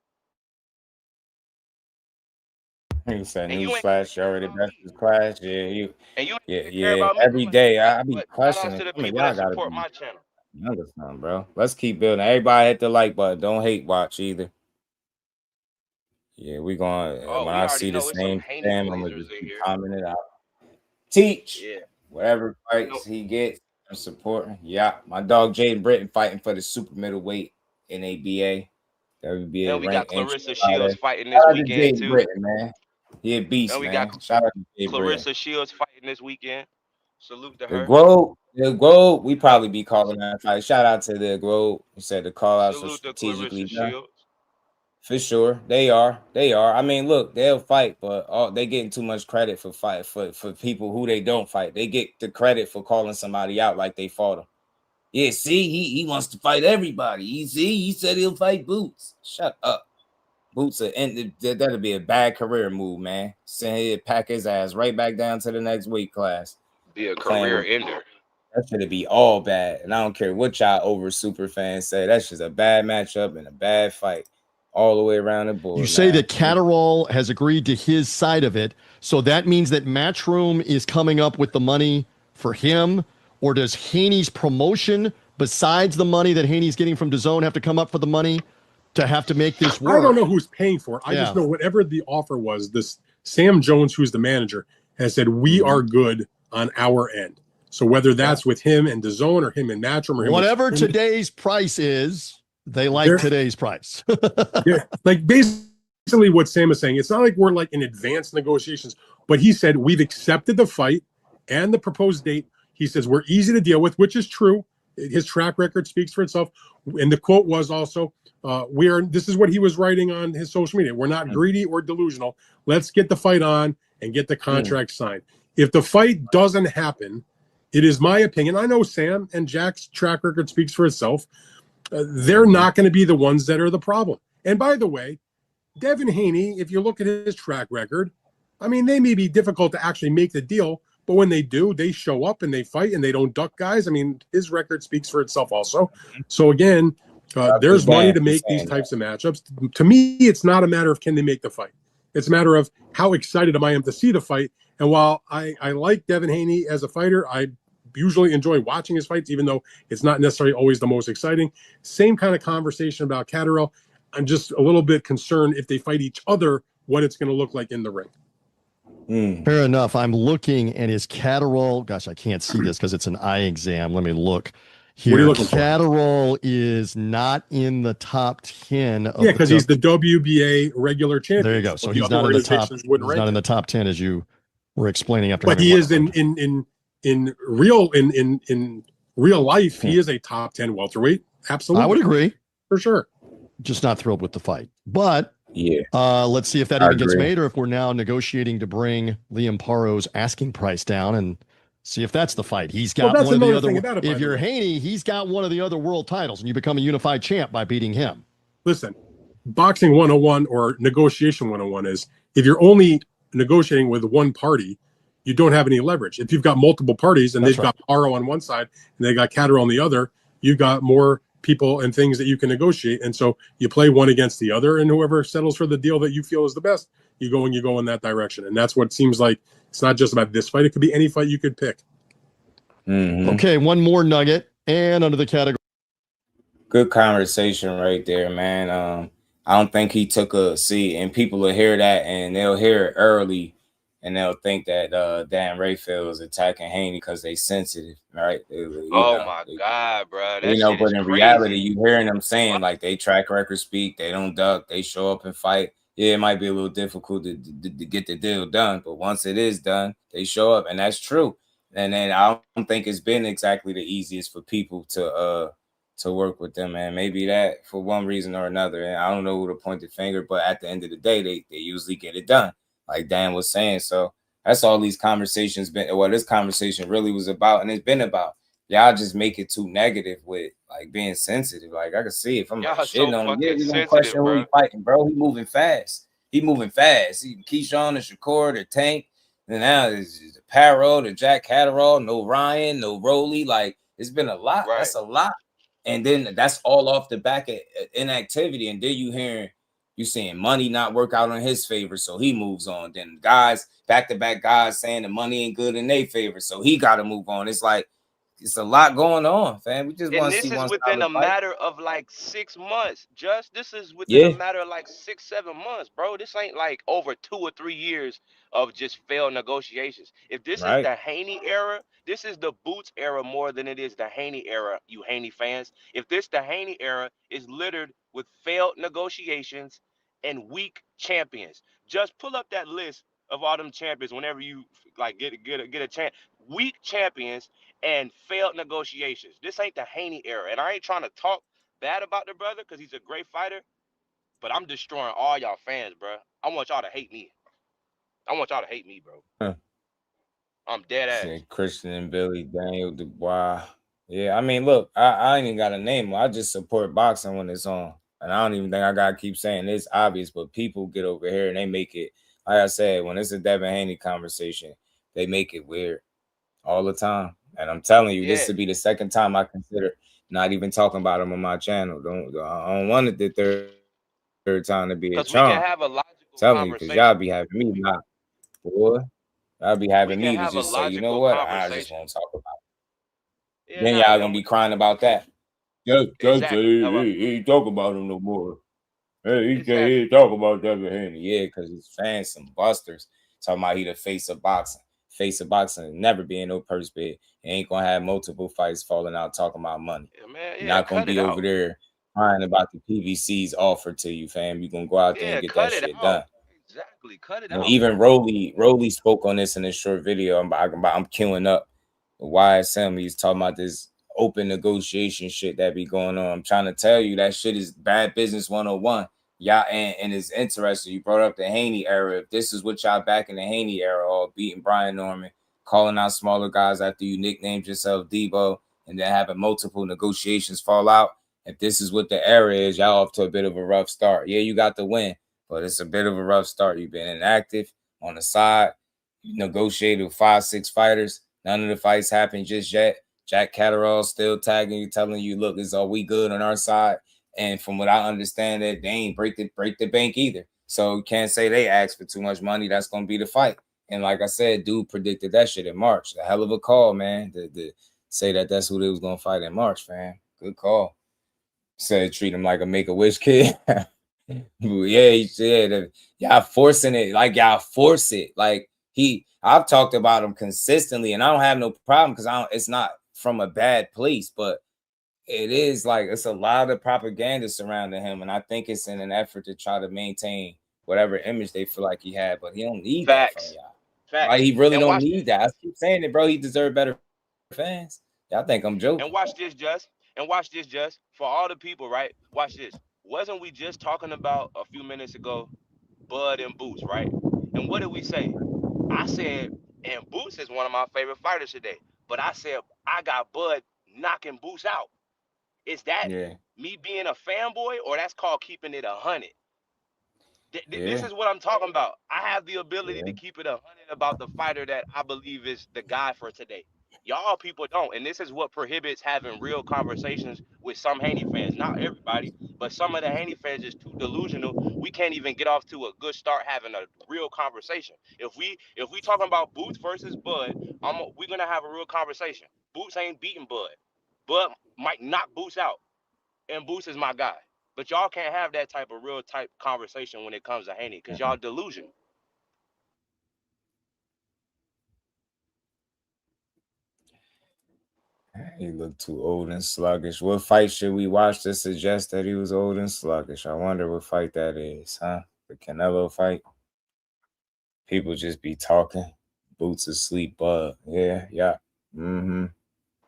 He said, "Newsflash, you already best his class." Yeah, care about me. Every day I be Shout out questioning. to the I mean, people y'all that gotta support be my channel. understand, bro. Let's keep building. Everybody hit the like button. Don't hate watch either. Yeah, we going. When I see the same spam, I'm gonna just keep commenting out. Teach. Yeah. Whatever fights he gets, I'm supporting. Yeah, my dog Jaden Britton fighting for the super middleweight in ABA. WBA And we got rank Clarissa entry. Shields fighting this weekend too. Britton, man. He a beast, And we man. got Shout out to Jay Clarissa Britton. Shields fighting this weekend. Salute to The her. Globe, we probably be calling that fight. Shout out to the Globe. He said the call outs are strategically done. For sure. They are. I mean, look, they'll fight, but they getting too much credit for people who they don't fight. They get the credit for calling somebody out like they fought him. Yeah, see, he wants to fight everybody. He said he'll fight Boots. Shut up. Boots that'll be a bad career move, man. Send him pack his ass right back down to the next weight class. Be a career ender. That should be all bad. And I don't care what y'all over super fans say. That's just a bad matchup and a bad fight all the way around the board. You say that Catterall has agreed to his side of it. So that means that Matchroom is coming up with the money for him, or does Haney's promotion, besides the money that Haney's getting from DAZN, have to come up for the money to have to make this work? I don't know who's paying for it. I just know whatever the offer was, this Sam Jones, who's the manager, has said we are good on our end. So whether that's with him and DAZN or him and Matchroom or him whatever today's price is, they like today's price. Yeah, like basically what Sam is saying, it's not like we're like in advanced negotiations, but he said we've accepted the fight and the proposed date. He says we're easy to deal with, which is true. His track record speaks for itself. And the quote was also, this is what he was writing on his social media. We're not greedy or delusional. Let's get the fight on and get the contract signed. If the fight doesn't happen, it is my opinion. I know Sam and Jack's track record speaks for itself. They're not going to be the ones that are the problem. And by the way, Devin Haney, if you look at his track record, I mean, they may be difficult to actually make the deal, but when they do, they show up and they fight and they don't duck guys. I mean, his record speaks for itself also. So again, there's money to make these types of matchups. To me, it's not a matter of can they make the fight. It's a matter of how excited I am to see the fight. And while I like Devin Haney as a fighter, I usually enjoy watching his fights, even though it's not necessarily always the most exciting. Same kind of conversation about Catterall. I'm just a little bit concerned if they fight each other, what it's going to look like in the ring. Fair enough. I'm looking, and his Catterall, gosh, I can't see this because it's an eye exam. Let me look. What are you here. looking for? Catterall is not in the top 10. Of Yeah, because he's the WBA regular champion. There you go. So the he's other not in the top. organizations He's wouldn't rank not in him. the top 10 as you were explaining after. But having he is watched in real life. He is a top 10 welterweight. Absolutely, I would agree for sure. Just not thrilled with the fight. But yeah, let's see if that even gets made, or if we're now negotiating to bring Liam Paro's asking price down and see if that's the fight. He's got one of the other. If you're Haney, he's got one of the other world titles, and you become a unified champ by beating him. Listen, boxing 101 or negotiation 101 is if you're only negotiating with one party, you don't have any leverage. If you've got multiple parties and they've got Paro on one side and they got Catterall on the other, you've got more people and things that you can negotiate. And so you play one against the other, and whoever settles for the deal that you feel is the best, you go in that direction. And that's what it seems like. It's not just about this fight. It could be any fight you could pick. Okay, one more nugget and under the category. Good conversation right there, man. I don't think he took a seat, and people will hear that and they'll hear it early and they'll think that Dan Rafael is attacking Haney because they sensitive, right? My God, bro. That shit but is in crazy. reality, you hearing them saying like they track record speak, they don't duck, they show up and fight. Yeah, it might be a little difficult to get the deal done, but once it is done, they show up, and that's true. And then I don't think it's been exactly the easiest for people to work with them, man. Maybe that for one reason or another, and I don't know who to point the finger, but at the end of the day, they usually get it done, like Dan was saying. So that's all these conversations been. Well, this conversation really was about, and it's been about. Y'all just make it too negative with like being sensitive. Like I can see if I'm shitting on him, we gonna question who he fighting, bro. He moving fast. Keyshawn, the Shakur, the Tank, and now it's the Paro, the Jack Catterall, no Ryan, no Roley. Like it's been a lot. Right. That's a lot. And then that's all off the back of inactivity. And then you seeing money not work out in his favor, so he moves on. Then guys, back-to-back guys saying the money ain't good in their favor, so he got to move on. It's like it's a lot going on, fam. We just want to see one. And this is within a matter of like 6 months. This is within a matter of like 6-7 months, bro. This ain't like over 2 or 3 years of just failed negotiations. If this is the Haney era, this is the Boots era more than it is the Haney era, you Haney fans. If this the Haney era is littered with failed negotiations and weak champions. Just pull up that list of all them champions whenever you like get a chance. Weak champions and failed negotiations. This ain't the Haney era. And I ain't trying to talk bad about the brother because he's a great fighter, but I'm destroying all y'all fans, bro. I want y'all to hate me. Bro. I'm dead ass. Christian and Billy, Daniel Dubois. Yeah, I mean, look, I ain't even got a name. I just support boxing when it's on. And I don't even think I got to keep saying it's obvious, but people get over here and they make it, like I said, when it's a Devin Haney conversation, they make it weird all the time. And I'm telling you, this would be the second time I consider not even talking about him on my channel. I don't want it the third time to be a charm. We can have a logical telling you, because y'all be having me not, boy. Y'all be having me to just say, you know what? I just won't talk about it. Yeah, then y'all gonna be crying about that. Just he talk about him no more. Hey, he can't talk about Devin Haney. Yeah, because his fans some busters talking about he the face of boxing. Face of boxing, never being no purse bid. He ain't gonna have multiple fights falling out talking about money. You're not gonna be over there crying about the PVC's offer to you, fam. You're gonna go out there and get that shit done. Exactly, cut it out. Even Roley spoke on this in a short video. I'm queuing up YSM. He's talking about this open negotiation shit that be going on. I'm trying to tell you that shit is bad business 101. Y'all, and it's interesting. You brought up the Haney era. If this is what y'all back in the Haney era, all beating Brian Norman, calling out smaller guys after you nicknamed yourself Debo, and then having multiple negotiations fall out. If this is what the era is, y'all off to a bit of a rough start. Yeah, you got the win, but it's a bit of a rough start. You've been inactive on the side. You negotiated with 5-6 fighters. None of the fights happened just yet. Jack Catterall still tagging you, telling you, look, is all we good on our side? And from what I understand, that they ain't break the bank either. So you can't say they asked for too much money. That's going to be the fight. And like I said, dude predicted that shit in March. A hell of a call, man, to say that that's who they was going to fight in March, man. Good call. Said treat him like a Make-A-Wish kid. Yeah, he said, y'all forcing it. Like, y'all force it. Like, I've talked about him consistently, and I don't have no problem because it's not from a bad place, but it is like it's a lot of propaganda surrounding him, and I think it's in an effort to try to maintain whatever image they feel like he had, but he don't need that from y'all. Like he really don't need that. I keep saying it, bro. He deserves better fans. Y'all think I'm joking? And watch this, Just. For all the people, right? Watch this. Wasn't we just talking about a few minutes ago, Bud and Boots, right? And what did we say? I said, and Boots is one of my favorite fighters today. But I said I got Bud knocking Boots out. Is that me being a fanboy, or that's called keeping it 100? This is what I'm talking about. I have the ability to keep it 100 about the fighter that I believe is the guy for today. Y'all people don't, and this is what prohibits having real conversations with some Haney fans. Not everybody, but some of the Haney fans is too delusional. We can't even get off to a good start having a real conversation. If we talking about Boots versus Bud, we're gonna have a real conversation. Boots ain't beating Bud. Bud might knock Boots out, and Boots is my guy. But y'all can't have that type of real type conversation when it comes to Haney, because y'all delusional. He looked too old and sluggish. What fight should we watch to suggest that he was old and sluggish? I wonder what fight that is, huh? The Canelo fight? People just be talking. Boots asleep, Bud. Yeah. Mm-hmm.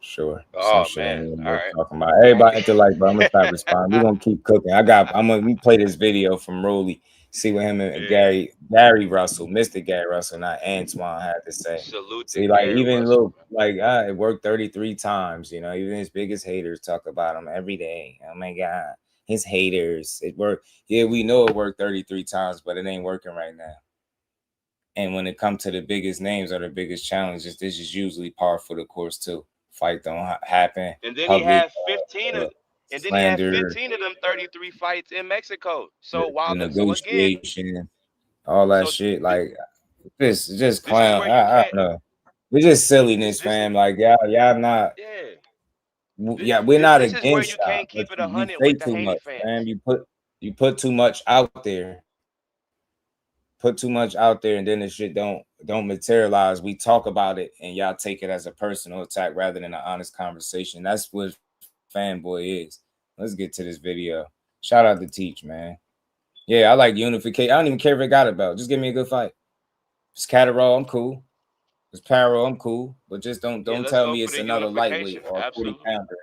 Sure. Oh man. All right. Talking about everybody into like, bro. I'm gonna stop responding. We're gonna keep cooking. I'm gonna play this video from Rolly. See what him and Gary Russell, Mr. Gary Russell, not Antoine, had to say. Salute. See, like Gary even Russell. Look like it worked 33 times. You know, even his biggest haters talk about him every day. Oh my God, his haters. It worked. Yeah, we know it worked 33 times, but it ain't working right now. And when it comes to the biggest names or the biggest challenges, this is usually par for the course too. Fight don't happen. And then he had 15 of. And then slander, he had 15 of them 33 fights in Mexico. So while negotiation, all that shit, like just clown. I don't know. It's just silliness, fam. Like y'all not. We're not against y'all. You can't keep it 100 with the Haney fans. Fam. You put too much out there. Put too much out there, and then the shit don't materialize. We talk about it, and y'all take it as a personal attack rather than an honest conversation. That's what fanboy is. Let's get to this video. Shout out to Teach, man. Yeah, I like unification. I don't even care if it got a belt. Just give me a good fight. It's Catterall, I'm cool. It's Paro, I'm cool. But just don't tell me it's another lightweight or a 40-pounder,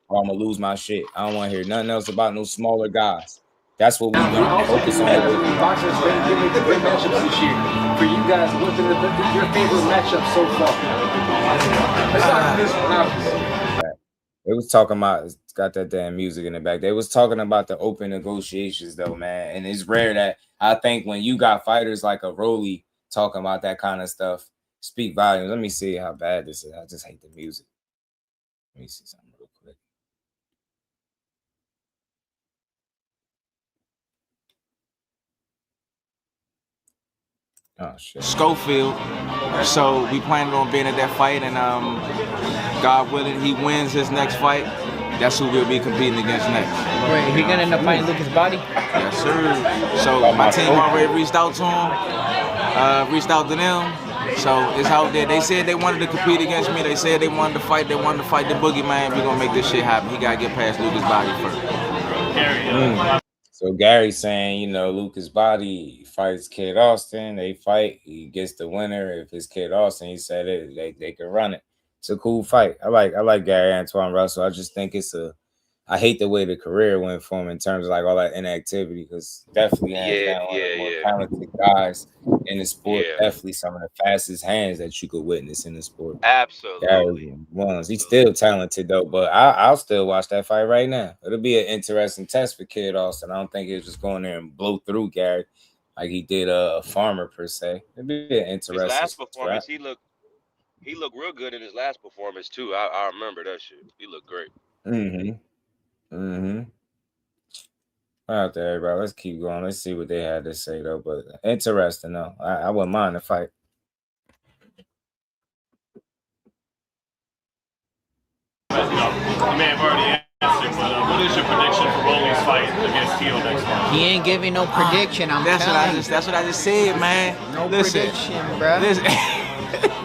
or I'm gonna lose my shit. I don't want to hear nothing else about no smaller guys. That's what we want. Focus on it. Boxers been giving the great matchups this year. For you guys, what's your favorite matchup so far? Besides this one, obviously. They was talking about, it's got that damn music in the back. They was talking about the open negotiations though, man. And it's rare that I think when you got fighters like a Rolly talking about that kind of stuff, speak volumes. Let me see how bad this is. I just hate the music. Let me see something real quick. Oh shit. Schofield. So we planning on being at that fight, and God willing, he wins his next fight. That's who we'll be competing against next. Wait, he gonna end up fighting Lucas Body? Yes, sir. So my team already reached out to him, reached out to them. So it's out there. They said they wanted to compete against me. They said they wanted to fight. They wanted to fight the boogeyman. We're gonna make this shit happen. He gotta get past Lucas Body first. So Gary's saying, you know, Lucas Body fights Kid Austin. They fight. He gets the winner. If it's Kid Austin, he said they can run it. It's a cool fight. I like Gary Antoine Russell. I just think I hate the way the career went for him in terms of like all that inactivity, because definitely one of the more talented guys in the sport. Definitely some of the fastest hands that you could witness in the sport. Absolutely. He's still talented though, but I'll still watch that fight right now. It'll be an interesting test for Kid Austin. I don't think he'll just go in there and blow through Gary like he did a Farmer per se. It'll be an interesting. His last performance, he looked real good in his last performance too. I remember that shit. He looked great. All right, there, everybody. Let's keep going. Let's see what they had to say though. But interesting though. I wouldn't mind the fight. You may have already answered, but what is your prediction for Rolly's fight against Tito next month? He ain't giving no prediction. That's what I just said, man. No prediction, bro.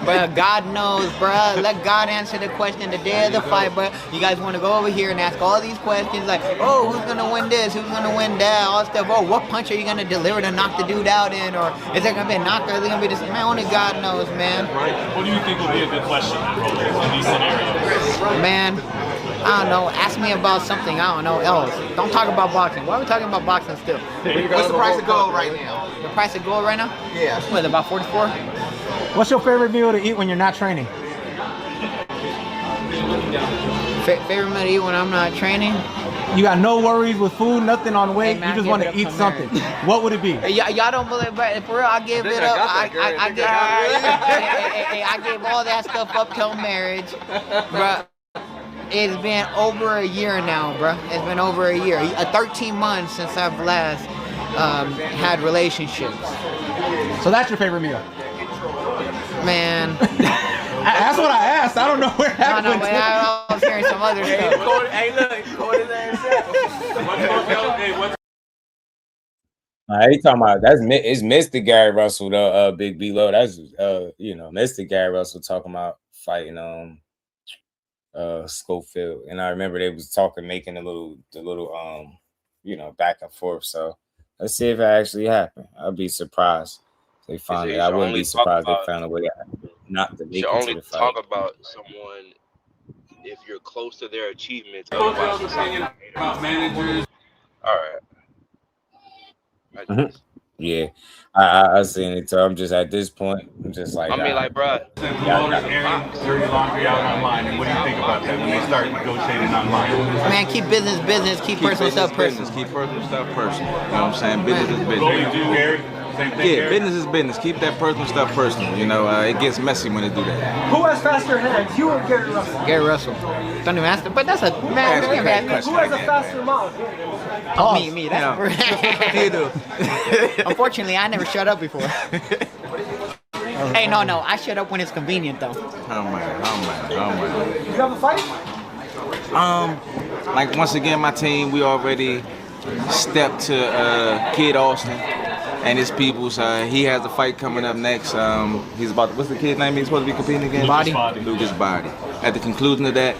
Bro, God knows, bro. Let God answer the question the day of the fight, bro. You guys want to go over here and ask all these questions like, oh, who's going to win this? Who's going to win that? All stuff. Oh, what punch are you going to deliver to knock the dude out in? Or is there going to be a knockout? Is it going to be this? Man, only God knows, man. What do you think would be a good question in these scenarios? Man, I don't know. Ask me about something. I don't know else. Don't talk about boxing. Why are we talking about boxing still? What's the price of gold right now? The price of gold right now? Yeah. What, about 44? What's your favorite meal to eat when you're not training? Favorite meal to eat when I'm not training? You got no worries with food, nothing on weight. Hey, man, you just want to eat something. What would it be? Y'all don't believe, but for real, I give it up. I gave all that stuff up till marriage, bro. It's been over a year now, bro. It's been over a year. 13 months since I've last had relationships. So that's your favorite meal? Man. That's what I asked. I don't know where that went. No, I was hearing some other stuff. Hey, look, call his ass He talking about it's Mr. Gary Russell, the Big B Low. That's Mr. Gary Russell talking about fighting Schofield. And I remember they was talking, making the little back and forth. So let's see if it actually happened. I'll be surprised if they find it. I wouldn't be surprised if they found a way not to make You it to only the fight. talk about someone if you're close to their achievements. Otherwise, about managers. All right. Yeah, I seen it. So I'm just at this point. I'm just like, I mean, like, bro. Promoters airing dirty laundry out online, and what do you think about that when they start negotiating online? Man, keep business business, keep personal stuff personal. Keep personal stuff personal. You know what I'm saying? Business is business. Rolling do, Gary. Same thing, Yeah, Gary? business is business. Keep that personal stuff personal. You know, it gets messy when they do that. Who has faster hands, you or Gary Russell? Gary Russell. Don't even ask, but that's a man. Who has a faster mouth? Oh, me. That's You do. Unfortunately, I never shut up before. Hey, no, I shut up when it's convenient, though. Oh man. You have a fight? Like once again, my team, we already stepped to Kid Austin and his peoples. He has a fight coming up next. He's about, what's the kid's name he's supposed to be competing against? Lucas Body. At the conclusion of that,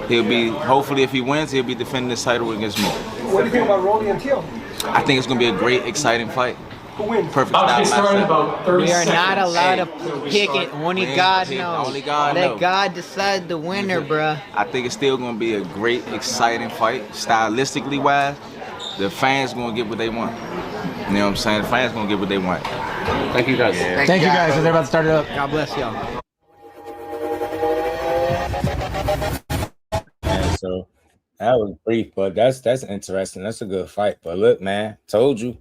he'll be, hopefully if he wins, he'll be defending his title against me. What do you think about Rolly and Teal? I think it's going to be a great, exciting fight. Who wins? Perfect style. We are not allowed to pick it. Only God knows. Only God knows. Let God decide the winner, bruh. I think it's still going to be a great, exciting fight. Stylistically wise, the fans going to get what they want. You know what I'm saying? The fans going to get what they want. Thank you guys. Thank you guys. As they're about to start it up. God bless y'all. Man, so that was brief, but that's interesting. That's a good fight. But look, man, told you.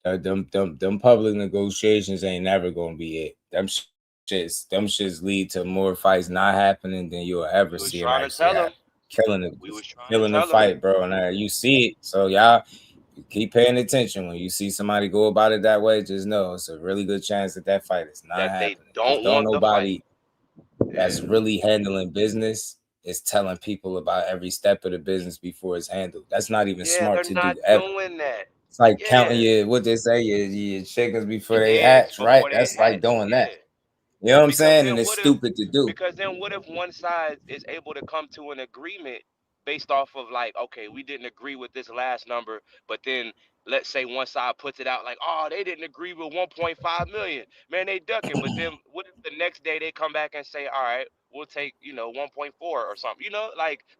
Them public negotiations ain't never gonna be it. Them shits lead to more fights not happening than you'll ever see. Killing the fight, bro. And you see it. So y'all keep paying attention. When you see somebody go about it that way, just know it's a really good chance that fight is not happening. Don't nobody that's really handling business is telling people about every step of the business before it's handled. That's not even smart to do ever. Doing that. It's like counting your chickens before they hatch, right? That's like doing that. You know what I'm saying? And it's stupid to do. Because then what if one side is able to come to an agreement based off of like, okay, we didn't agree with this last number, but then let's say one side puts it out like, oh, they didn't agree with 1.5 million. Man, they ducking. But then what if the next day they come back and say, all right, we'll take, 1.4 or something,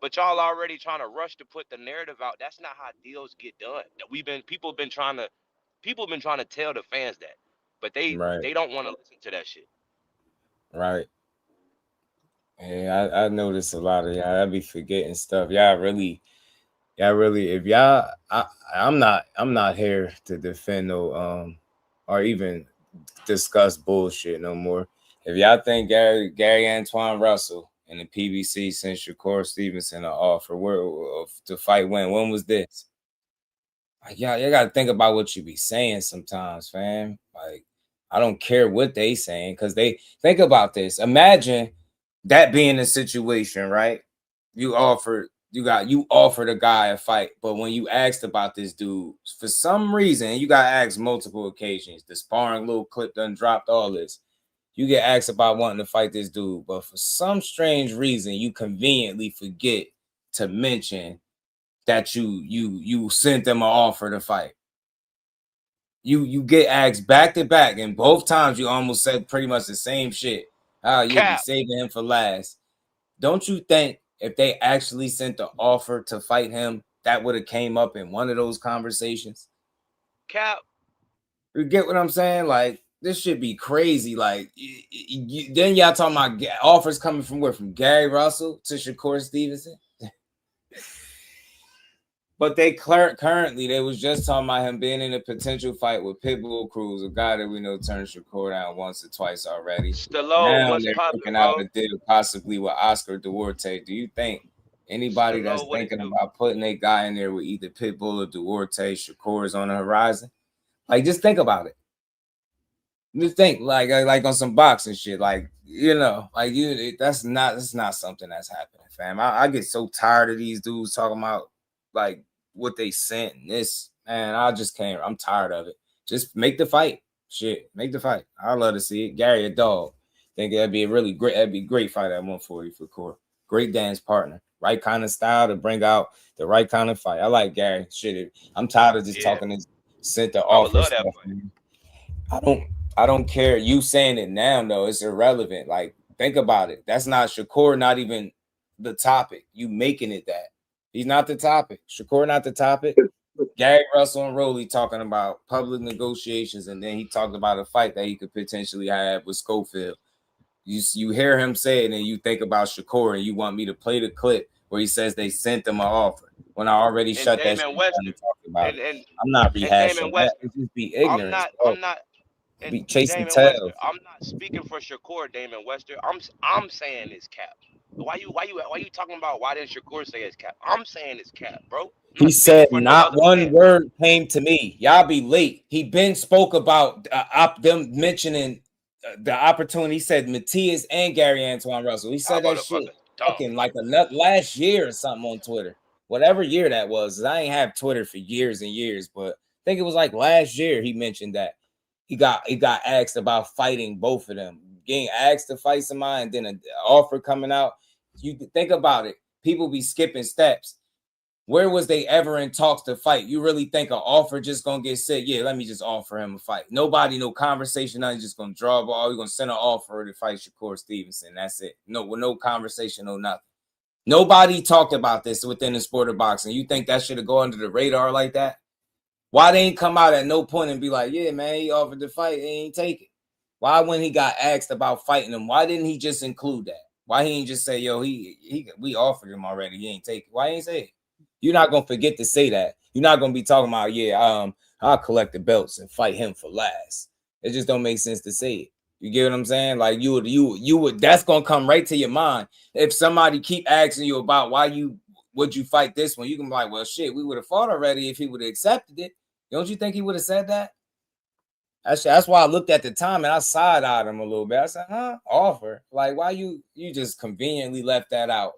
but y'all already trying to rush to put the narrative out. That's not how deals get done. People been trying to tell the fans that, but they don't want to listen to that shit. Right. Yeah, I noticed a lot of y'all. I be forgetting stuff. Y'all really, if y'all, I'm not here to defend no, or even discuss bullshit no more. If y'all think Gary Antoine Russell and the PBC sent Shakur Stevenson an offer to fight when was this? Like y'all gotta think about what you be saying sometimes, fam. Like I don't care what they saying, because they think about this. Imagine that being a situation, right? You offered a guy a fight, but when you asked about this dude, for some reason, you got asked multiple occasions, the sparring little clip done dropped all this. You get asked about wanting to fight this dude, but for some strange reason, you conveniently forget to mention that you sent them an offer to fight. You get asked back to back, and both times you almost said pretty much the same shit. Oh, you'll be saving him for last. Don't you think if they actually sent the offer to fight him, that would have came up in one of those conversations? Cap. You get what I'm saying? Like, this should be crazy. Like, then y'all talking about offers coming from where? From Gary Russell to Shakur Stevenson? But they currently, they was just talking about him being in a potential fight with Pitbull Cruz, a guy that we know turned Shakur down once or twice already. Stallone, now what's they're poppin', working bro? out a deal possibly with Oscar Duarte. Do you think anybody that's thinking about putting a guy in there with either Pitbull or Duarte, Shakur is on the horizon? Like, just think about it. Just think, like on some boxing shit, like, you know, like that's not something that's happening, fam. I get so tired of these dudes talking about like what they sent and this, man. I just can't. I'm tired of it. Just make the fight, shit. Make the fight. I love to see it. Gary, a dog. Think that'd be a really great. That'd be a great fight at 140 for Core. Great dance partner. Right kind of style to bring out the right kind of fight. I like Gary. Shit, I'm tired of just talking this sent the offer stuff. I don't care. You saying it now, though, it's irrelevant. Like, think about it. That's not Shakur, not even the topic. You making it that. He's not the topic. Shakur not the topic. Gary Russell and Rolly talking about public negotiations, and then he talked about a fight that he could potentially have with Schofield. You hear him say it, and you think about Shakur, and you want me to play the clip where he says they sent him an offer when I already shut that shit down and talked about it. I'm not rehashing that. It just be ignorant. I'm not. Be chasing Damon tails. Wester, I'm not speaking for Shakur, Damon Wester. I'm saying it's cap. Why you talking about why didn't Shakur say it's cap? I'm saying it's cap, bro. He said not one word came to me. Y'all be late. He been spoke about them mentioning the opportunity. He said Matias and Gary Antoine Russell. He said that shit fucking like a nut last year or something on Twitter. Whatever year that was. I ain't have Twitter for years and years, but I think it was like last year he mentioned that. He got asked about fighting both of them, getting asked to fight somebody, and then an offer coming out. You think about it. People be skipping steps. Where was they ever in talks to fight? You really think an offer just gonna get said? Yeah, let me just offer him a fight. Nobody, no conversation. Nothing. Just gonna draw a ball. You're gonna send an offer to fight Shakur Stevenson. That's it. No conversation, no nothing. Nobody talked about this within the sport of boxing. You think that should have gone under the radar like that? Why they ain't come out at no point and be like, yeah, man, he offered to fight, he ain't take it? Why when he got asked about fighting him, why didn't he just include that? Why he ain't just say, yo, we offered him already, he ain't take it? Why he ain't say it? You're not gonna forget to say that. You're not gonna be talking about, I'll collect the belts and fight him for last. It just don't make sense to say it. You get what I'm saying? Like you would that's gonna come right to your mind. If somebody keep asking you about would you fight this one, you can be like, well, shit, we would have fought already if he would have accepted it. Don't you think he would have said that? That's why I looked at the time and I side-eyed him a little bit. I said, offer? Like, why you just conveniently left that out?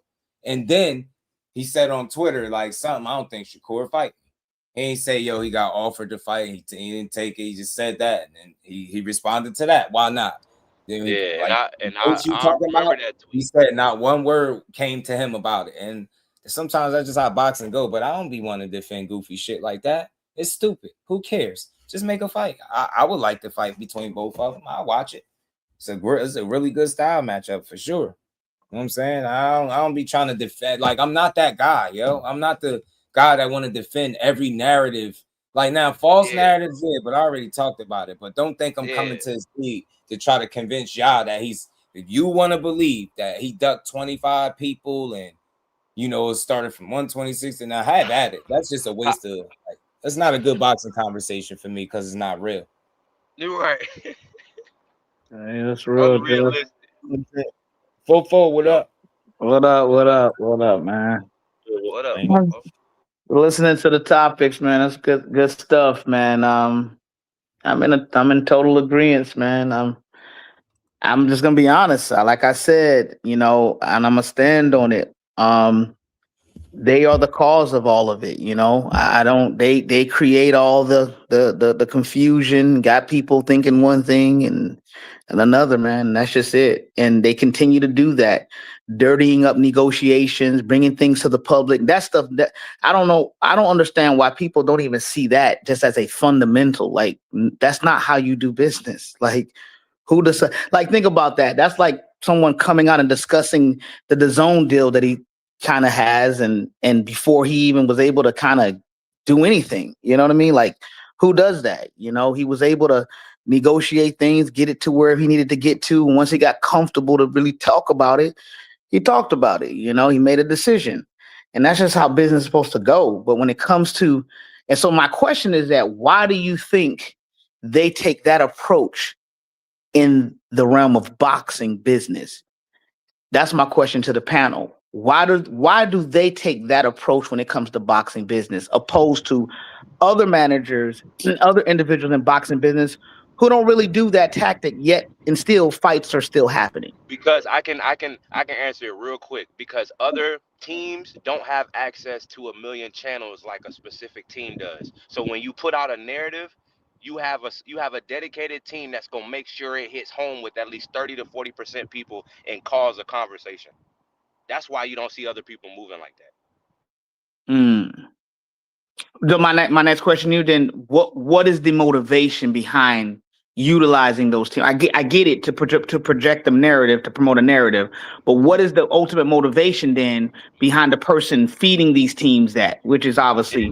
And then he said on Twitter, like, something, I don't think Shakur fight me. He ain't say, yo, he got offered to fight. He didn't take it. He just said that. And then he responded to that. Why not? Then I remember that tweet. He said not one word came to him about it. And sometimes that's just how boxing go. But I don't be wanting to defend goofy shit like that. It's stupid. Who cares? Just make a fight. I would like to fight between both of them. I'll watch it. It's a really good style matchup for sure. You know what I'm saying? I don't be trying to defend. Like, I'm not that guy, yo. I'm not the guy that want to defend every narrative. Like, now, false narratives, but I already talked about it. But don't think I'm coming to his league to try to convince y'all that if you want to believe that he ducked 25 people and, it started from 126 and now have at it. That's just a waste of, that's not a good boxing conversation for me because it's not real. You're right. Hey, that's real. Unrealistic. 4-4, what up? What up, man? What up? Listening to the topics, man. That's good stuff, man. I'm in total agreement, man. I'm just gonna be honest. Like I said, and I'm gonna stand on it. they are the cause of all of it. You know, I don't. They create all the confusion, got people thinking one thing and another. Man, and that's just it. And they continue to do that, dirtying up negotiations, bringing things to the public. That stuff. That I don't know. I don't understand why people don't even see that just as a fundamental. Like that's not how you do business. Like who does like think about that? That's like someone coming out and discussing the DAZN deal that he kind of has and before he even was able to kind of do anything, you know what I mean? Like who does that? You know, he was able to negotiate things, get it to where he needed to get to. And once he got comfortable to really talk about it, he talked about it, you know, he made a decision. And that's just how business is supposed to go. But when it comes to, and so my question is that why do you think they take that approach in the realm of boxing business? That's my question to the panel. Why do they take that approach when it comes to boxing business, opposed to other managers and other individuals in boxing business who don't really do that tactic yet, and still fights are still happening? Because I can answer it real quick. Because other teams don't have access to 1 million channels like a specific team does. So when you put out a narrative, you have a dedicated team that's gonna make sure it hits home with at least 30 to 40% people and cause a conversation. That's why you don't see other people moving like that. My next question to you then, what is the motivation behind utilizing those teams? I get it to project the narrative, to promote a narrative, but what is the ultimate motivation then behind the person feeding these teams that, which is obviously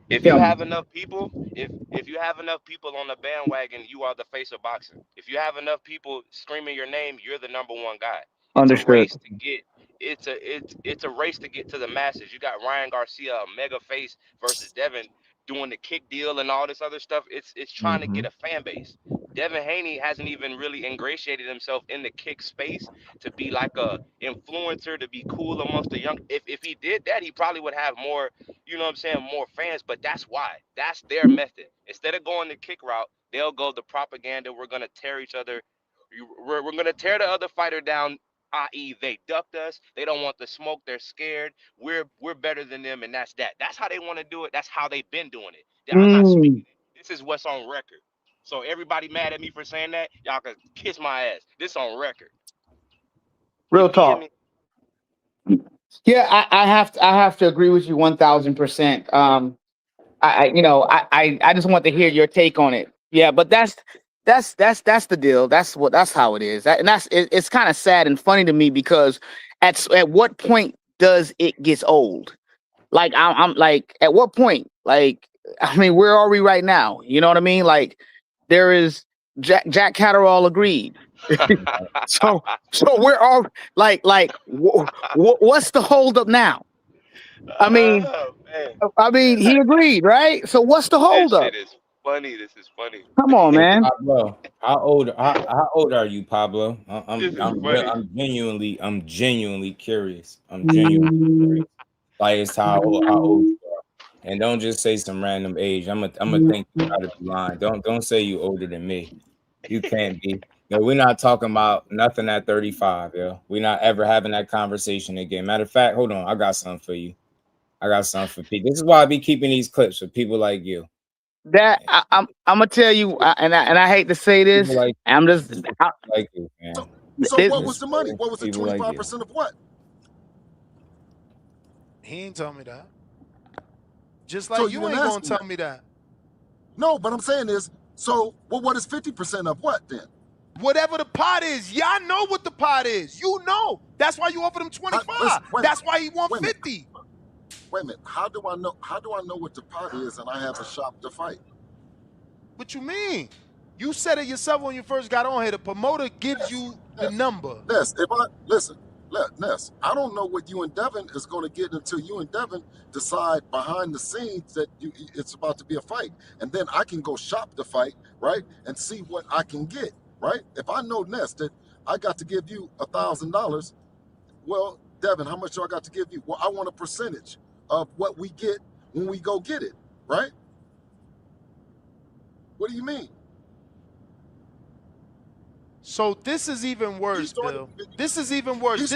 if you have enough people, if you have enough people on the bandwagon, you are the face of boxing. If you have enough people screaming your name, you're the number one guy. Understood. It's a race to get. It's a race to get to the masses. You got Ryan Garcia, a mega face, versus Devin doing the kick deal and all this other stuff. It's trying to get a fan base. Devin Haney hasn't even really ingratiated himself in the kick space to be like a influencer, to be cool amongst the young. If he did that, he probably would have more, you know what I'm saying, more fans. But that's why. That's their method. Instead of going the kick route, they'll go the propaganda. We're gonna tear each other. We're gonna tear the other fighter down. I.e., they ducked us. They don't want the smoke. They're scared. We're better than them, and that's that. That's how they want to do it. That's how they've been doing it. I'm not speaking it. This is what's on record. So everybody mad at me for saying that, y'all can kiss my ass. This on record. Real talk. Yeah, I have to agree with you 1,000%. I just want to hear your take on it. Yeah, but that's the deal. That's how it is. It's kind of sad and funny to me because at what point does it get old? Like I'm like, at what point? Like, I mean, where are we right now? You know what I mean? Like, there is Jack Catterall agreed. so we're all like what's the holdup now? I mean, he agreed, right? So what's the holdup? This shit is funny. This is funny. Come on, man. Pablo, how old are you, Pablo? I'm genuinely curious. I'm genuinely curious. Like, it's how old you are. And don't just say some random age. I'm gonna think you gotta be lying. Don't say you older than me. You can't be. No, we're not talking about nothing at 35, yo. We're not ever having that conversation again. Matter of fact, hold on, I got something for you. I got something for people. This is why I be keeping these clips for people like you. That I'm gonna tell you, and I hate to say this. Like, I'm just like you, man. So what was the money? What was the 25% of what? He ain't tell me that. Just like so you ain't gonna tell me that. No, but I'm saying is, so what is 50% of what then? Whatever the pot is, y'all know what the pot is. You know. That's why you offered him 25. That's why he want 50. Wait a minute. How do I know what the pot is and I have a shop to fight? What you mean? You said it yourself when you first got on here. The promoter gives you the number. Ness, Ness, I don't know what you and Devin is going to get until you and Devin decide behind the scenes that it's about to be a fight. And then I can go shop the fight, right? And see what I can get, right? If I know, Ness, that I got to give you $1,000, well, Devin, how much do I got to give you? Well, I want a percentage of what we get when we go get it, right? What do you mean? So this is even worse, Bill. This is even worse.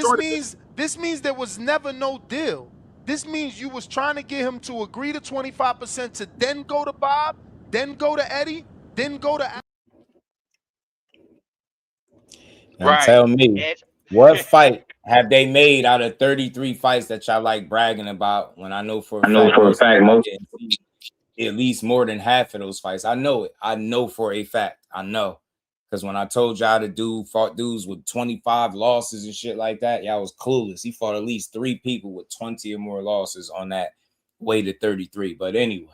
This means there was never no deal. This means you was trying to get him to agree to 25% to then go to Bob, then go to Eddie, then go to. Now tell me, what fight have they made out of 33 fights that y'all like bragging about? When I know for a fact most didn't see at least more than half of those fights. I know it. I know for a fact. I know. Because when I told y'all to fought dudes with 25 losses and shit like that, y'all was clueless. He fought at least 3 people with 20 or more losses on that way to 33. But anyway,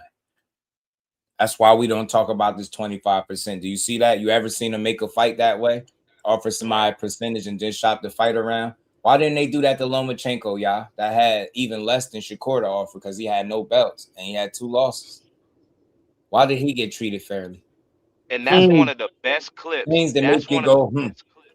that's why we don't talk about this 25%. Do you see that? You ever seen him make a fight that way? Offer somebody a percentage and just shop the fight around? Why didn't they do that to Lomachenko, y'all? That had even less than Shakur to offer because he had no belts and he had 2 losses. Why did he get treated fairly? And that's one of the best clips. Things that That's make you one go, of the best clips.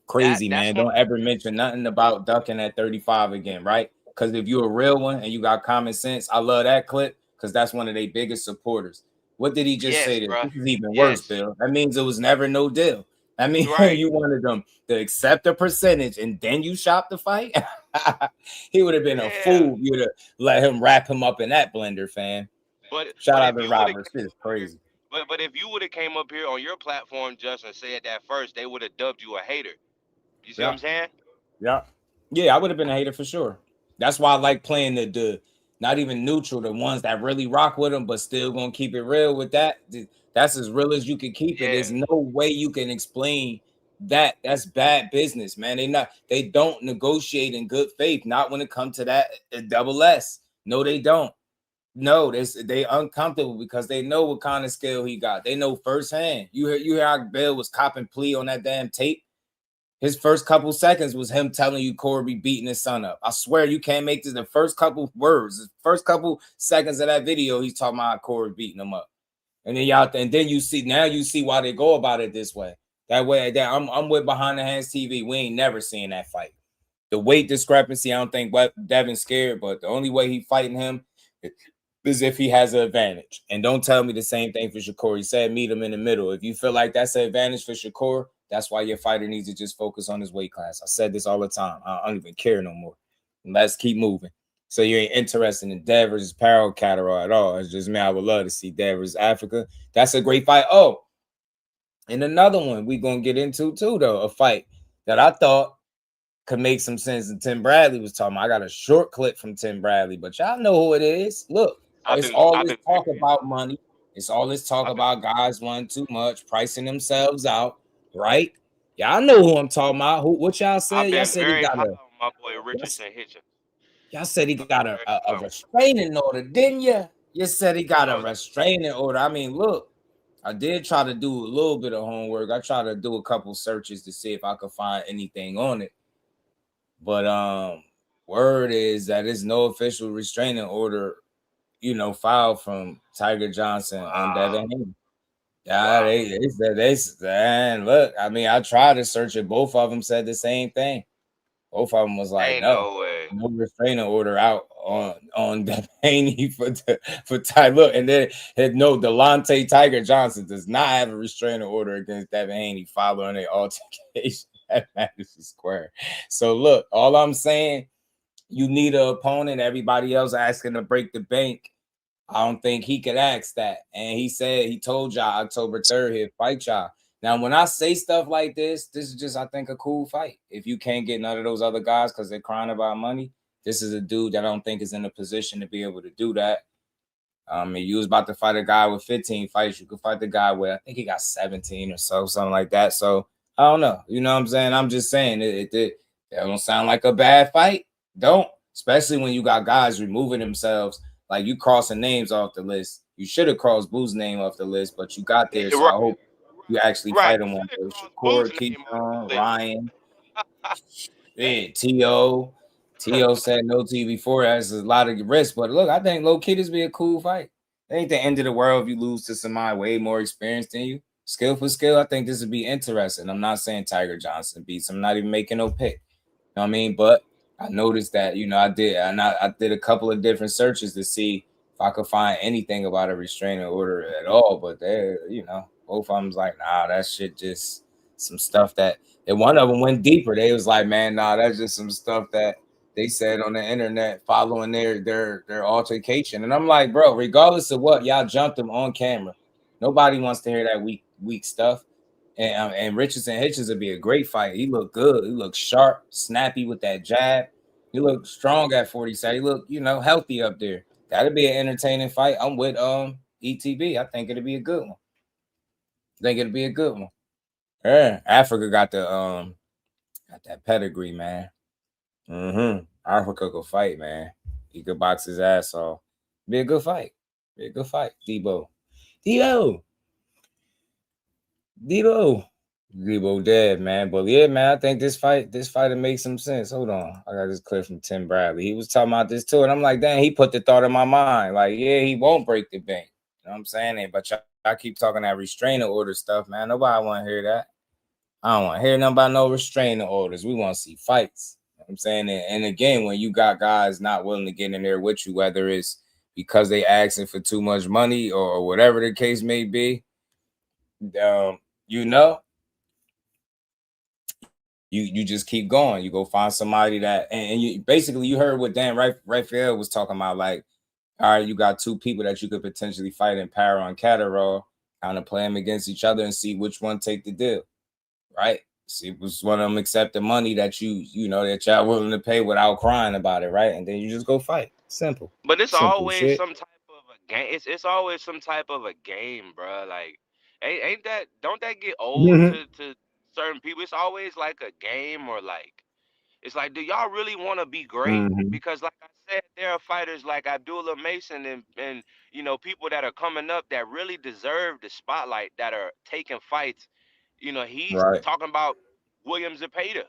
crazy, man. Don't ever mention nothing about ducking at 35 again, right? Because if you're a real one and you got common sense, I love that clip because that's one of their biggest supporters. What did he just say? This is even worse, Bill. That means it was never no deal. I mean, you wanted them to accept a percentage and then you shop the fight. He would have been a fool. You'd have let him wrap him up in that blender, fam. Shout out to Robert. Shit is crazy. But if you would have came up here on your platform, Justin, said that first, they would have dubbed you a hater. You see what I'm saying? Yeah, I would have been a hater for sure. That's why I like playing the not even neutral, the ones that really rock with them, but still gonna keep it real with that. That's as real as you can keep it. There's no way you can explain that. That's bad business, man. They don't negotiate in good faith, not when it comes to that double S. No, they don't. No, they uncomfortable because they know what kind of skill he got. They know firsthand. You hear how Bill was copping plea on that damn tape. His first couple seconds was him telling you Corey beating his son up. I swear you can't make this. The first couple words, the first couple seconds of that video, he's talking about Corey beating him up. And then you see why they go about it this way. That way, that I'm with Behind the Hands TV. We ain't never seen that fight. The weight discrepancy, I don't think Devin's scared, but the only way he fighting him is if he has an advantage. And don't tell me the same thing for Shakur. He said meet him in the middle. If you feel like that's an advantage for Shakur, that's why your fighter needs to just focus on his weight class. I said this all the time. I don't even care no more. Let's keep moving. So you ain't interested in Dev versus Paro Catterall at all. It's just me. I would love to see Dev versus Africa. That's a great fight. Oh, and another one we gonna get into too, though, a fight that I thought could make some sense. And Tim Bradley was talking about. I got a short clip from Tim Bradley, but y'all know who it is. Look, it's all this talk about money. It's all this talk about guys wanting too much, pricing themselves out. Right? Y'all know who I'm talking about. What y'all said? Y'all said he got my boy Richardson Hitchens. Y'all said he got a restraining order, didn't you? You said he got a restraining order. I mean, look, I did try to do a little bit of homework. I tried to do a couple searches to see if I could find anything on it. But word is that there's no official restraining order, filed from Tiger Johnson on Devin Haney. Yeah, they said, look, I mean, I tried to search it. Both of them said the same thing. Both of them was like, no restraining order out on Devin Haney for Ty. Look, and then no, Delonte Tiger Johnson does not have a restraining order against Devin Haney following an altercation at Madison Square. So look, all I'm saying, you need an opponent. Everybody else asking to break the bank. I don't think he could ask that. And he told y'all October 3rd he'll fight y'all. Now, when I say stuff like this is just, I think, a cool fight. If you can't get none of those other guys because they're crying about money, this is a dude that I don't think is in a position to be able to do that. If you was about to fight a guy with 15 fights, you could fight the guy with, I think he got 17 or so, something like that. So, I don't know. You know what I'm saying? I'm just saying it don't sound like a bad fight. Don't. Especially when you got guys removing themselves. Like, you crossing names off the list. You should have crossed Boo's name off the list, but you got there. So I hope you actually fight him one day. Shakur, Keyshawn, Ryan, T.O. T.O. said no to you before. That's a lot of risk. But look, I think low-key this be a cool fight. It ain't the end of the world if you lose to somebody way more experienced than you. Skill for skill, I think this would be interesting. I'm not saying Tiger Johnson beats him. I'm not even making no pick. You know what I mean? But I noticed that, I did a couple of different searches to see if I could find anything about a restraining order at all. But both of them's like, nah, that shit just some stuff that, and one of them went deeper. They was like, man, nah, that's just some stuff that they said on the internet following their altercation. And I'm like, bro, regardless of what, y'all jumped him on camera. Nobody wants to hear that weak stuff. And Richardson Hitchens would be a great fight. He looked good. He looked sharp, snappy with that jab. He looked strong at 47. He looked, healthy up there. That'd be an entertaining fight. I'm with ETB. I think it'd be a good one. Yeah, Africa got that pedigree, man. Africa could fight, man. He could box his ass off. Be a good fight. Debo dead, man. But yeah, man, I think this fight will make some sense. Hold on. I got this clip from Tim Bradley. He was talking about this too. And I'm like, dang, he put the thought in my mind. Like, yeah, he won't break the bank. You know what I'm saying? But I keep talking that restraining order stuff, man. Nobody want to hear that. I don't want to hear nothing about no restraining orders. We want to see fights. You know what I'm saying? And again, when you got guys not willing to get in there with you, whether it's because they asking for too much money or whatever the case may be, you just keep going. You go find somebody that, and you basically, you heard what Dan Rafael was talking about. Like, all right, you got two people that you could potentially fight in Paro and Catterall, kind of play them against each other and see which one take the deal, right? See which one of them accept the money that that y'all willing to pay without crying about it, right? And then you just go fight. Simple. But it's Simple always shit. some type of a game. It's always some type of a game, bro. Like, don't that get old to certain people? It's always like a game, or like, it's like, do y'all really want to be great? Because like I said, there are fighters like Abdullah Mason and people that are coming up that really deserve the spotlight, that are taking fights. He's Right. talking about William Zepeda.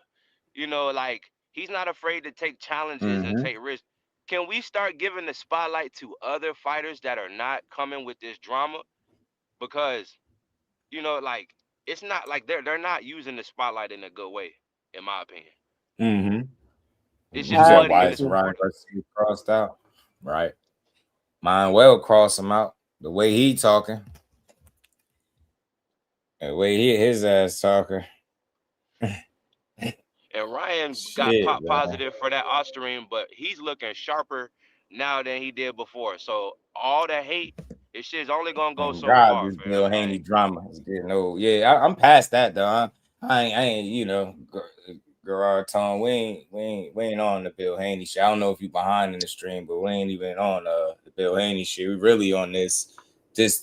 Like, he's not afraid to take challenges and take risks. Can we start giving the spotlight to other fighters that are not coming with this drama? Because, like, it's not like they're not using the spotlight in a good way, in my opinion. It's just Ryan money. Garcia crossed out. Right. Mine well cross him out. The way he talking. The way his ass talking. And Ryan got positive for that Austrian, but he's looking sharper now than he did before. So all the hate, this shit's only gonna go so far. This Bill Haney drama is getting old. Yeah, I'm past that though. I ain't Gerard Tone. We ain't on the Bill Haney shit. I don't know if you behind in the stream, but we ain't even on the Bill Haney shit. We really on this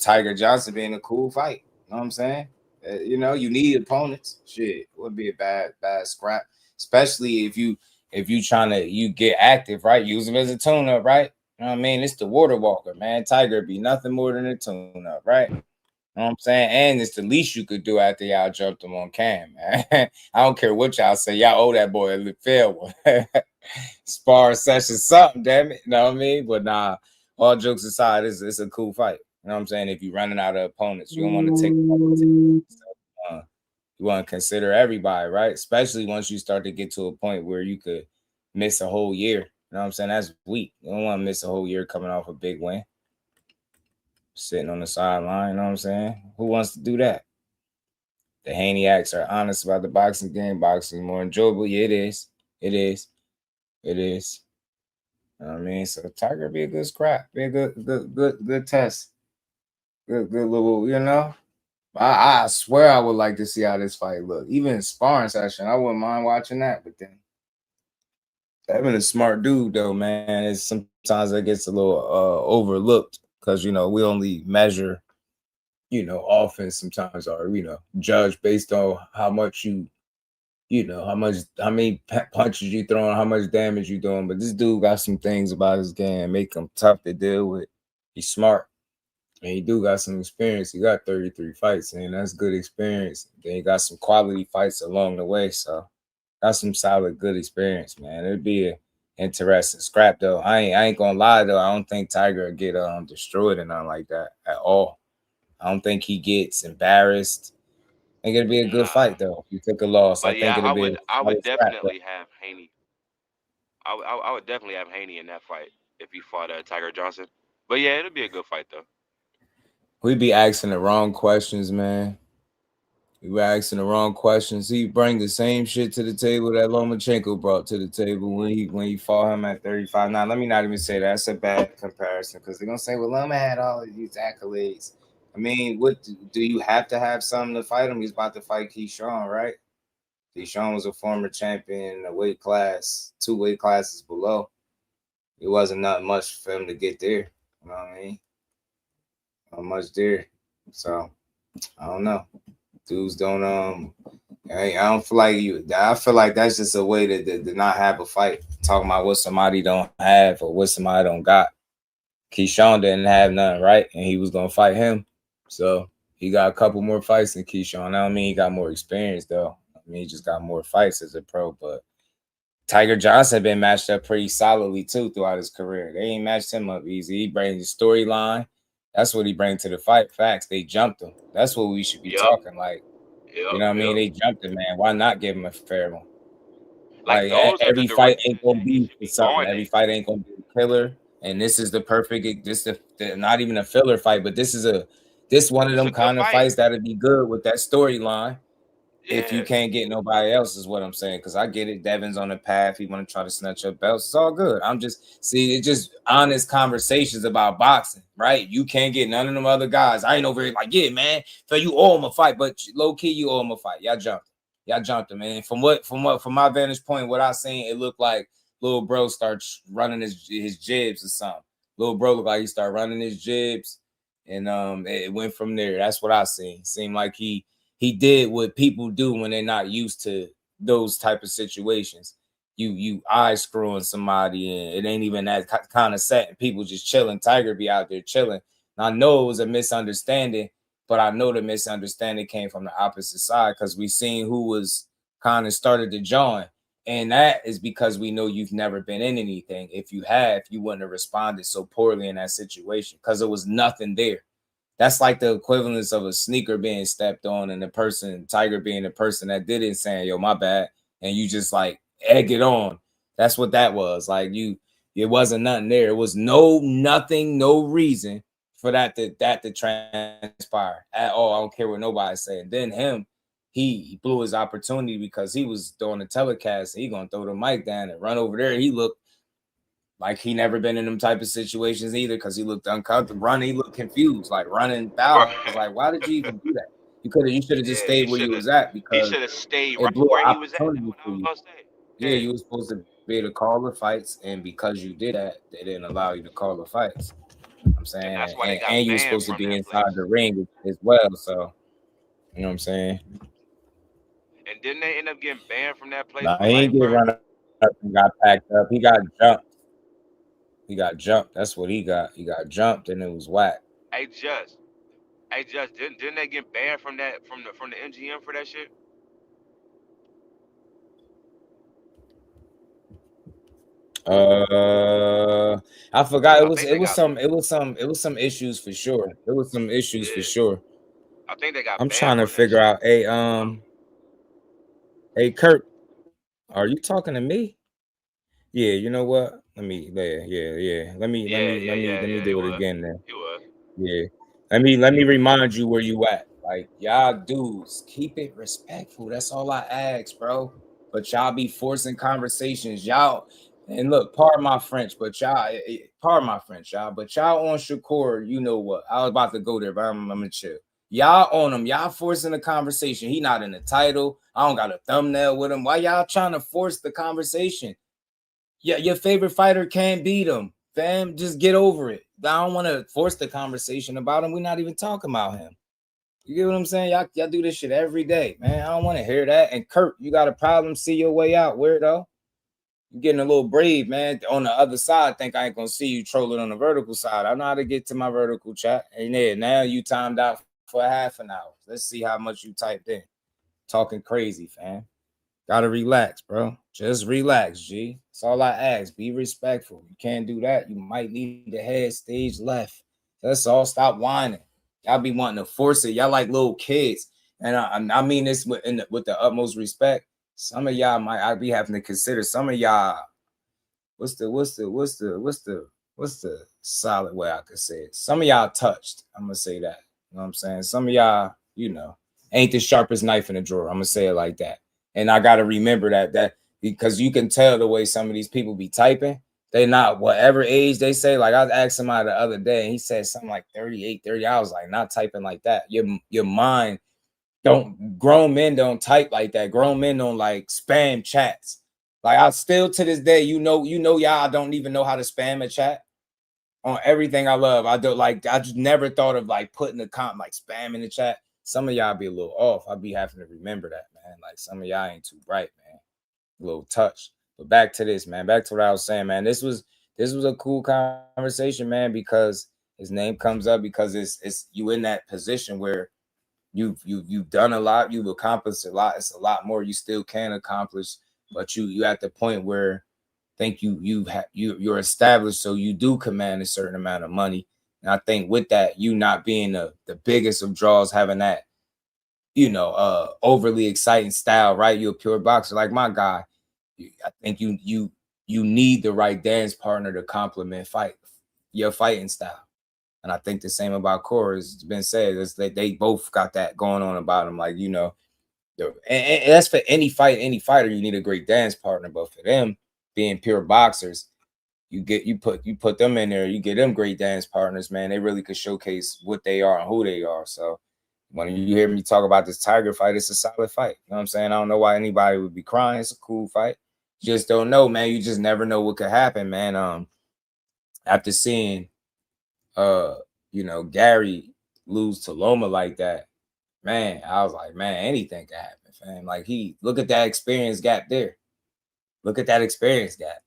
Tiger Johnson being a cool fight. You know what I'm saying? You need opponents. Shit, it would be a bad scrap, especially if you trying to get active, right? Use him as a tune-up, right? You know what I mean? It's the water walker, man. Tiger be nothing more than a tune-up, right? You know what I'm saying? And it's the least you could do after y'all jumped him on cam, man. I don't care what y'all say. Y'all owe that boy a fair one. Spar session, something, damn it. You know what I mean? But nah, all jokes aside, it's a cool fight. You know what I'm saying? If you're running out of opponents, you don't want to take you want to consider everybody, right? Especially once you start to get to a point where you could miss a whole year. You know what I'm saying? That's weak. You don't want to miss a whole year coming off a big win. Sitting on the sideline, you know what I'm saying? Who wants to do that? The Haney-acts are honest about the boxing game. Boxing is more enjoyable. Yeah, it is. It is. You know what I mean? So Tiger be a good scrap. Be a good test. Good little, I swear I would like to see how this fight look. Even in sparring session, I wouldn't mind watching that. But then, Devin is a smart dude, though, man. It's sometimes that gets a little overlooked because, we only measure, offense sometimes, or, judge based on how much how many punches you throwing, how much damage you doing. But this dude got some things about his game make him tough to deal with. He's smart. And he do got some experience. He got 33 fights, and that's good experience. Then he got some quality fights along the way. So got some solid, good experience, man. It'd be an interesting scrap, though. I ain't gonna lie, though. I don't think Tiger would get destroyed or nothing like that at all. I don't think he gets embarrassed. I think it'd be a good fight, though. If you took a loss, But I would definitely have Haney. I would definitely have Haney in that fight if he fought Tiger Johnson. But yeah, it'll be a good fight though. We be asking the wrong questions, man. We were asking the wrong questions. He bring the same shit to the table that Lomachenko brought to the table when he fought him at 35. Now, let me not even say that's a bad comparison because they're gonna say, well, Loma had all of these accolades. I mean, what do you have to have something to fight him? He's about to fight Keyshawn, right? Keyshawn was a former champion in a weight class, 2 weight classes below. It wasn't nothing much for him to get there. You know what I mean? Not much there. So I don't know. Dudes don't I don't feel like you. I feel like that's just a way to not have a fight. Talking about what somebody don't have or what somebody don't got. Keyshawn didn't have nothing, right? And he was gonna fight him. So he got a couple more fights than Keyshawn. I don't mean he got more experience though. I mean he just got more fights as a pro. But Tiger Johnson been matched up pretty solidly too throughout his career. They ain't matched him up easy. He brings the storyline. That's what he brings to the fight. Facts. They jumped him. That's what we should be talking like. You know what I mean? They jumped him, man. Why not give him a fair one? Like every fight ain't gonna be something. Every fight ain't gonna be a killer. And this is the perfect. This not even a filler fight, but this one of them kind of fights that'd be good with that storyline. If you can't get nobody else, is what I'm saying. Because I get it. Devin's on the path. He want to try to snatch up belts. It's all good. It's just honest conversations about boxing, right? You can't get none of them other guys. I ain't over here like, yeah, man. So you owe him a fight, but low key, you owe him a fight. Y'all jumped him. And from my vantage point, what I seen, it looked like little bro starts running his jibs or something. Little bro looked like he started running his jibs, and it went from there. That's what I seen. Seemed like he did what people do when they're not used to those type of situations. You eye screwing somebody, and it ain't even that kind of setting. People just chilling. Tiger be out there chilling. And I know it was a misunderstanding, but I know the misunderstanding came from the opposite side because we seen who was kind of started to join. And that is because we know you've never been in anything. If you have, you wouldn't have responded so poorly in that situation because there was nothing there. That's like the equivalence of a sneaker being stepped on and the person, Tiger being the person that did it saying, yo, my bad. And you just like egg it on. That's what that was. Like it wasn't nothing there. It was nothing, no reason for that to transpire at all. I don't care what nobody's saying. Then he blew his opportunity because he was doing the telecast. He gonna throw the mic down and run over there. He looked like he never been in them type of situations either because he looked uncomfortable. He looked confused, like running foul. I was like, why did you even do that? You should have just stayed where you was at because he should have stayed it right blew where an he was at. opportunity for you. Yeah, you were supposed to be able to call the fights, and because you did that, they didn't allow you to call the fights. You know what I'm saying, and that's why they got and you were supposed to be inside the ring as well. So, you know what I'm saying? And didn't they end up getting banned from that place? Nah, he ain't get run up and got packed up. He got jumped. That's what he got. He got jumped and it was whack. Hey, Just, didn't they get banned from the MGM for that shit? I forgot. It was some issues for sure. It was some issues for sure. I think they got. I'm trying to figure out. Hey, Kurt, are you talking to me? Yeah, you know what? Let me do it again then. Yeah. Let me remind you where you at. Like, y'all dudes, keep it respectful. That's all I ask, bro. But y'all be forcing conversations. Y'all, and look, pardon my French, but y'all on Shakur, you know what? I was about to go there, but I'm gonna chill. Y'all on him. Y'all forcing the conversation. He not in the title. I don't got a thumbnail with him. Why y'all trying to force the conversation? Yeah, your favorite fighter can't beat him. Fam, just get over it. I don't want to force the conversation about him. We're not even talking about him. You get what I'm saying? Y'all do this shit every day, man. I don't want to hear that. And Kurt, you got a problem? See your way out, weirdo. You're getting a little brave, man. On the other side, think I ain't gonna see you trolling on the vertical side. I know how to get to my vertical chat. And then now you timed out for half an hour. Let's see how much you typed in. Talking crazy, fam. Gotta relax, bro. Just relax, G. That's all I ask. Be respectful. You can't do that. You might need the head stage left. That's all. Stop whining. Y'all be wanting to force it. Y'all like little kids. And I mean this with the utmost respect. Some of y'all I be having to consider. Some of y'all, what's the solid way I could say it? Some of y'all touched. I'm gonna say that. You know what I'm saying? Some of y'all, you know. ain't the sharpest knife in the drawer. I'm gonna say it like that. And I gotta remember that because you can tell the way some of these people be typing. They not whatever age they say. Like I was asking somebody the other day, and he said something like 38, 30. I was like, not typing like that. Your mind don't. Grown men don't type like that. Grown men don't like spam chats. Like I still to this day, y'all don't even know how to spam a chat on everything I love. I do like. I just never thought of like putting a comment like spam in the chat. Some of y'all be a little off. I'll be having to remember that, man. Like some of y'all ain't too bright, man. A little touch. But back to this, man. Back to what I was saying, man. This was a cool conversation, man, because his name comes up because it's you in that position where you've done a lot, you've accomplished a lot. It's a lot more you still can accomplish, but you at the point where I think you're established, so you do command a certain amount of money. And I think with that, you not being the biggest of draws, having that, overly exciting style, right? You're a pure boxer, like my guy. I think you need the right dance partner to complement your fighting style. And I think the same about Conor. It's been said is that they both got that going on about them. Like, and that's for any fighter, you need a great dance partner. But for them being pure boxers, you put them in there, you get them great dance partners, man. They really could showcase what they are and who they are. So when you hear me talk about this Tiger fight, it's a solid fight. You know what I'm saying? I don't know why anybody would be crying. It's a cool fight. Just don't know, man. You just never know what could happen, man. After seeing Gary lose to Loma like that, man, I was like, man, anything can happen, fam. Like look at that experience gap there. Look at that experience gap.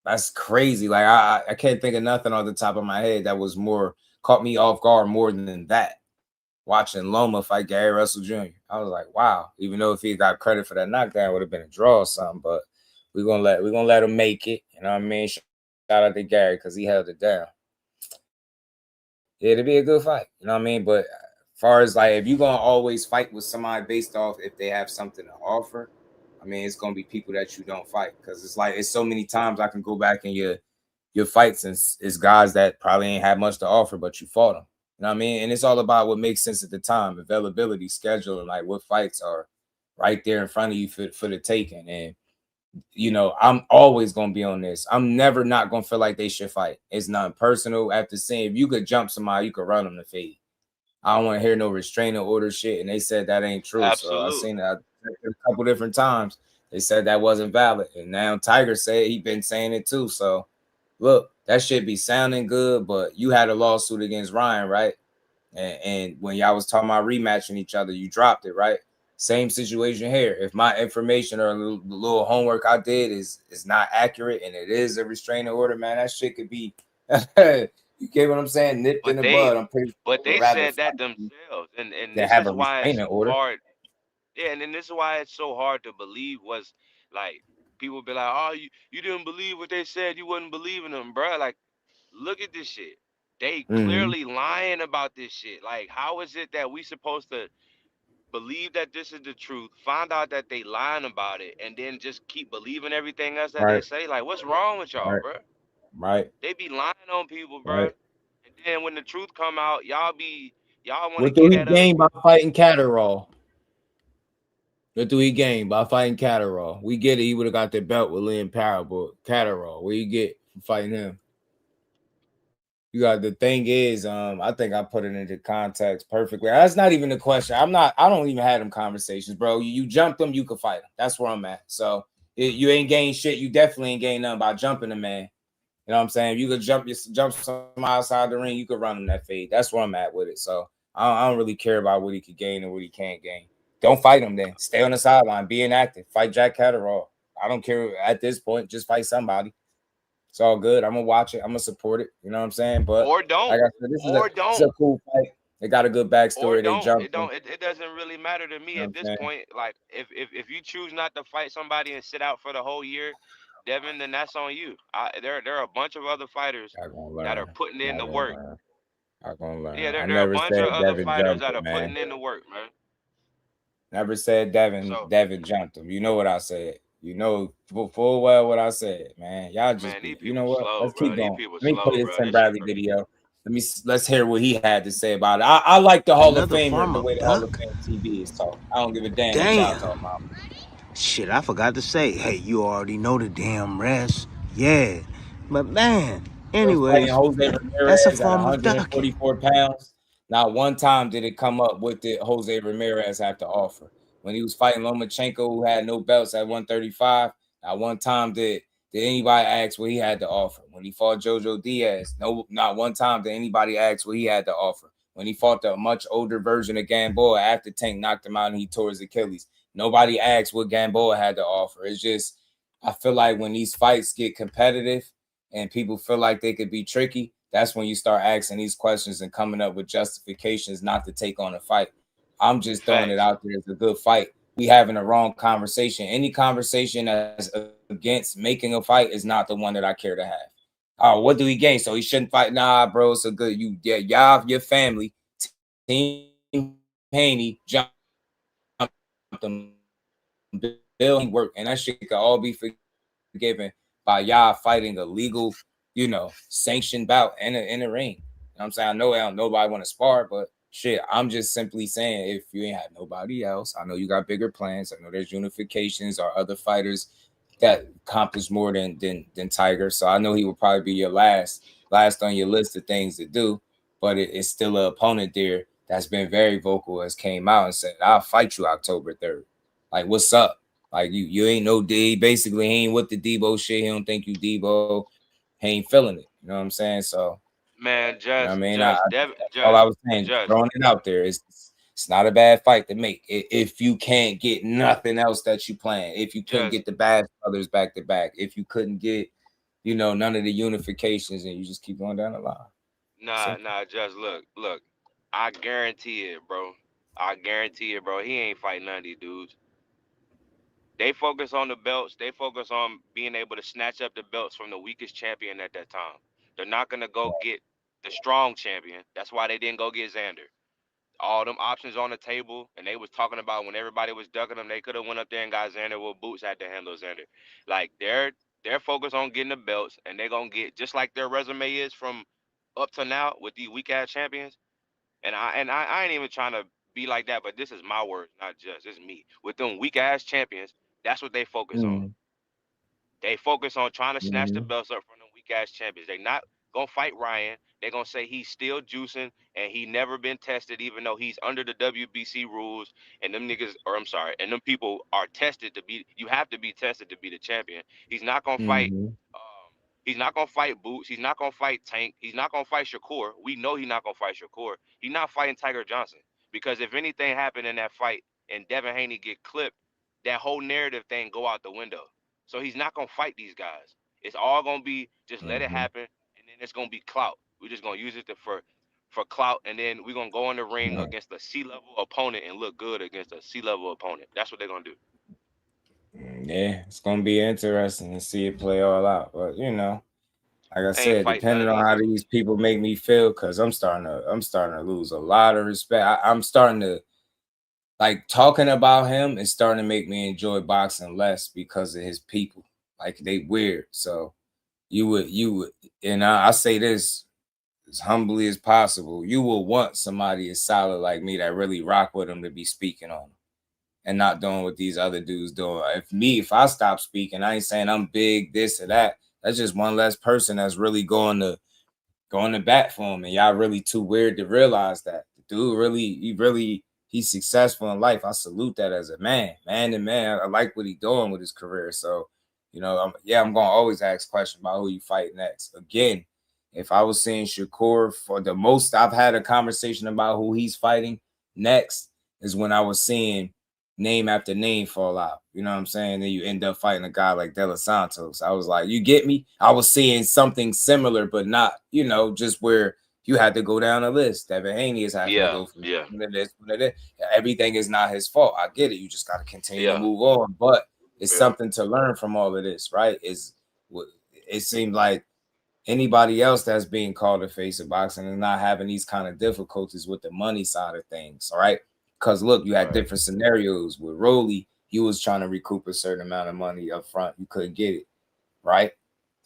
That's crazy. Like I can't think of nothing off the top of my head that was caught me off guard more than that. Watching Loma fight Gary Russell Jr. I was like, wow. Even though if he got credit for that knockdown, it would have been a draw or something. But we're gonna let him make it. You know what I mean? Shout out to Gary because he held it down. Yeah, it'll be a good fight. You know what I mean? But as far as like if you're gonna always fight with somebody based off if they have something to offer, I mean it's gonna be people that you don't fight. Because it's so many times I can go back in your fights and it's guys that probably ain't had much to offer, but you fought them. You know what I mean? And it's all about what makes sense at the time, availability, schedule, and like what fights are right there in front of you for the taking. And I'm always gonna be on this. I'm never not gonna feel like they should fight. It's not personal. After seeing if you could jump somebody, you could run them to fade. I don't want to hear no restraining order shit. And they said that ain't true. Absolutely. So I seen that a couple different times. They said that wasn't valid. And now Tiger said he been saying it too. So look, that shit be sounding good, but you had a lawsuit against Ryan, right? And when y'all was talking about rematching each other, you dropped it, right? Same situation here. If my information or the little homework I did is not accurate and it is a restraining order, man, that shit could be you get what I'm saying? Nipped in the bud. But they said that themselves, and this is why it's so hard. Yeah, and then this is why it's so hard to believe. Was like people be like, "Oh, you didn't believe what they said. You wouldn't believe in them, bro." Like, look at this shit. They clearly lying about this shit. Like, how is it that we supposed to believe that this is the truth, find out that they lying about it, and then just keep believing everything else that they say? Like, what's wrong with y'all, bro? Right. They be lying on people, bro. Right. And then when the truth come out, y'all want to What do get he at gain by fighting Catterall? What do he gain by fighting Catterall? We get it. He would have got the belt with Liam Paro, but Catterall, what you get from fighting him? You got the thing is, I think I put it into context perfectly. That's not even the question. I don't even have them conversations, bro. You jump them, you can fight them. That's where I'm at. So you ain't gain shit. You definitely ain't gain nothing by jumping a man. You know what I'm saying? If you could jump somebody outside the ring, you could run him that fade. That's where I'm at with it. So I don't really care about what he could gain and what he can't gain. Don't fight him then. Stay on the sideline. Be inactive. Fight Jack Catterall. I don't care at this point. Just fight somebody. It's all good. I'm gonna watch it. I'm gonna support it. You know what I'm saying? But or don't. Like I said, this is a cool fight. They got a good backstory. They jumped. It doesn't really matter to me at this point. Like if you choose not to fight somebody and sit out for the whole year, Devin, then that's on you. There are a bunch of other fighters that are putting in the work. I'm gonna learn. Yeah, there are a bunch of other fighters that are putting in the work, man. Never said Devin jumped him. You know what I said. You know full well what I said, man. Y'all just, you know what? Slow, Let's bro. keep going. These people Let me slow, play this bro. Tim Bradley video. let's hear what he had to say about it. I like the Hall of Another Famer, form the of way the Hall of duck? Fame TV is talking. I don't give a damn what y'all talking about. Shit, I forgot to say. Hey, you already know the damn rest. Yeah. But man, Fighting anyways, Jose that's a Ramirez at form of ducking. 144 pounds. Not one time did it come up. What did Jose Ramirez have to offer? When he was fighting Lomachenko, who had no belts at 135, not one time did anybody ask what he had to offer. When he fought Jojo Diaz, not one time did anybody ask what he had to offer. When he fought the much older version of Gamboa after Tank knocked him out and he tore his Achilles, nobody asked what Gamboa had to offer. It's just, I feel like when these fights get competitive and people feel like they could be tricky, that's when you start asking these questions and coming up with justifications not to take on a fight. I'm just throwing it out there as a good fight. We having a wrong conversation. Any conversation that's against making a fight is not the one that I care to have. Oh, what do he gain? So he shouldn't fight? Nah, bro, it's a good, y'all, your family, Team Haney, jumped them, building work, and that shit could all be forgiven by y'all fighting a legal, sanctioned bout in a ring. You know what I'm saying? I know nobody want to spar, but shit, I'm just simply saying, if you ain't have nobody else, I know you got bigger plans. I know there's unifications or other fighters that accomplish more than Tiger. So I know he will probably be your last on your list of things to do, but it's still an opponent there that's been very vocal, has came out and said, I'll fight you October 3rd. Like, what's up? Like, you ain't no D. Basically, he ain't with the Debo shit. He don't think you Debo. He ain't feeling it. You know what I'm saying? So, Man, you know what I mean? Devin, All I was saying, Judge. throwing it out there, it's not a bad fight to make. If you can't get nothing else that you plan, if you couldn't get the Bash Brothers back to back, if you couldn't get, none of the unifications, and you just keep going down the line. Nah, Judge, look. I guarantee it, bro. He ain't fighting none of these dudes. They focus on the belts. They focus on being able to snatch up the belts from the weakest champion at that time. They're not going to go get the strong champion. That's why they didn't go get Xander. All them options on the table, and they was talking about when everybody was ducking them, they could have went up there and got Xander. Well, Boots had to handle Xander. Like, they're focused on getting the belts, and they're going to get, just like their resume is from up to now with these weak-ass champions. And I ain't even trying to be like that, but this is my words, not just. It's me. With them weak-ass champions, that's what they focus on. They focus on trying to snatch the belts up from the weak-ass champions. They not going to fight Ryan. They're going to say he's still juicing and he never been tested, even though he's under the WBC rules. And them niggas, and them people are tested to be, you have to be tested to be the champion. He's not going to fight. He's not going to fight Boots. He's not going to fight Tank. He's not going to fight Shakur. We know he's not going to fight Shakur. He's not fighting Tiger Johnson. Because if anything happened in that fight and Devin Haney get clipped, that whole narrative thing go out the window. So he's not going to fight these guys. It's all going to be just let it happen, and then it's going to be clout. We're just going to use it for clout, and then we're going to go in the ring against a C-level opponent and look good against a C-level opponent. That's what they're going to do. Yeah, it's gonna be interesting to see it play all out. But like I said, depending on how these people make me feel, because I'm starting to lose a lot of respect. I'm starting to talking about him is starting to make me enjoy boxing less because of his people. Like, they weird. So you would, and I say this as humbly as possible. You will want somebody as solid like me that really rock with him to be speaking on him. And not doing what these other dudes doing. If I stop speaking, I ain't saying I'm big, this or that. That's just one less person that's really going to bat for him. And y'all really too weird to realize that. The dude he's successful in life. I salute that as a man to man. I like what he's doing with his career. So, I'm going to always ask questions about who you fight next. Again, if I was seeing Shakur, for the most I've had a conversation about who he's fighting next is when I was seeing name after name fall out. You know what I'm saying? Then you end up fighting a guy like De Los Santos. I was like, you get me? I was seeing something similar, but not, just where you had to go down a list. Devin Haney is having to go from this. Everything is not his fault. I get it. You just got to continue to move on. But it's something to learn from all of this, right? It seemed like anybody else that's being called the face of boxing is not having these kind of difficulties with the money side of things, all right? Because look, you had different scenarios. With Rolly, he was trying to recoup a certain amount of money up front. You couldn't get it, right?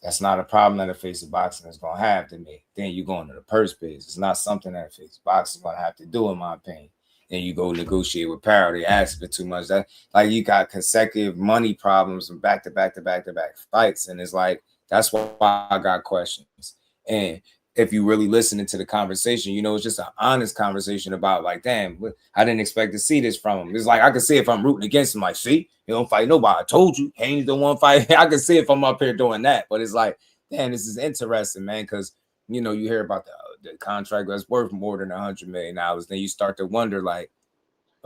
That's not a problem that a face of boxing is gonna have to me. Then you go into the purse biz. It's not something that a face of boxing is gonna have to do, in my opinion. Then you go negotiate with Paro. They ask for too much. That like you got consecutive money problems and back to back fights, and it's like that's why I got questions. And if you really listening to the conversation, you know, it's just an honest conversation about like, damn, I didn't expect to see this from him. It's like I can see if I'm rooting against him, like, see, you don't fight nobody. I told you, Haney's the one fight. I can see if I'm up here doing that, but it's like, damn, this is interesting, man, because you know you hear about the contract that's worth more than $100 million. Then you start to wonder, like,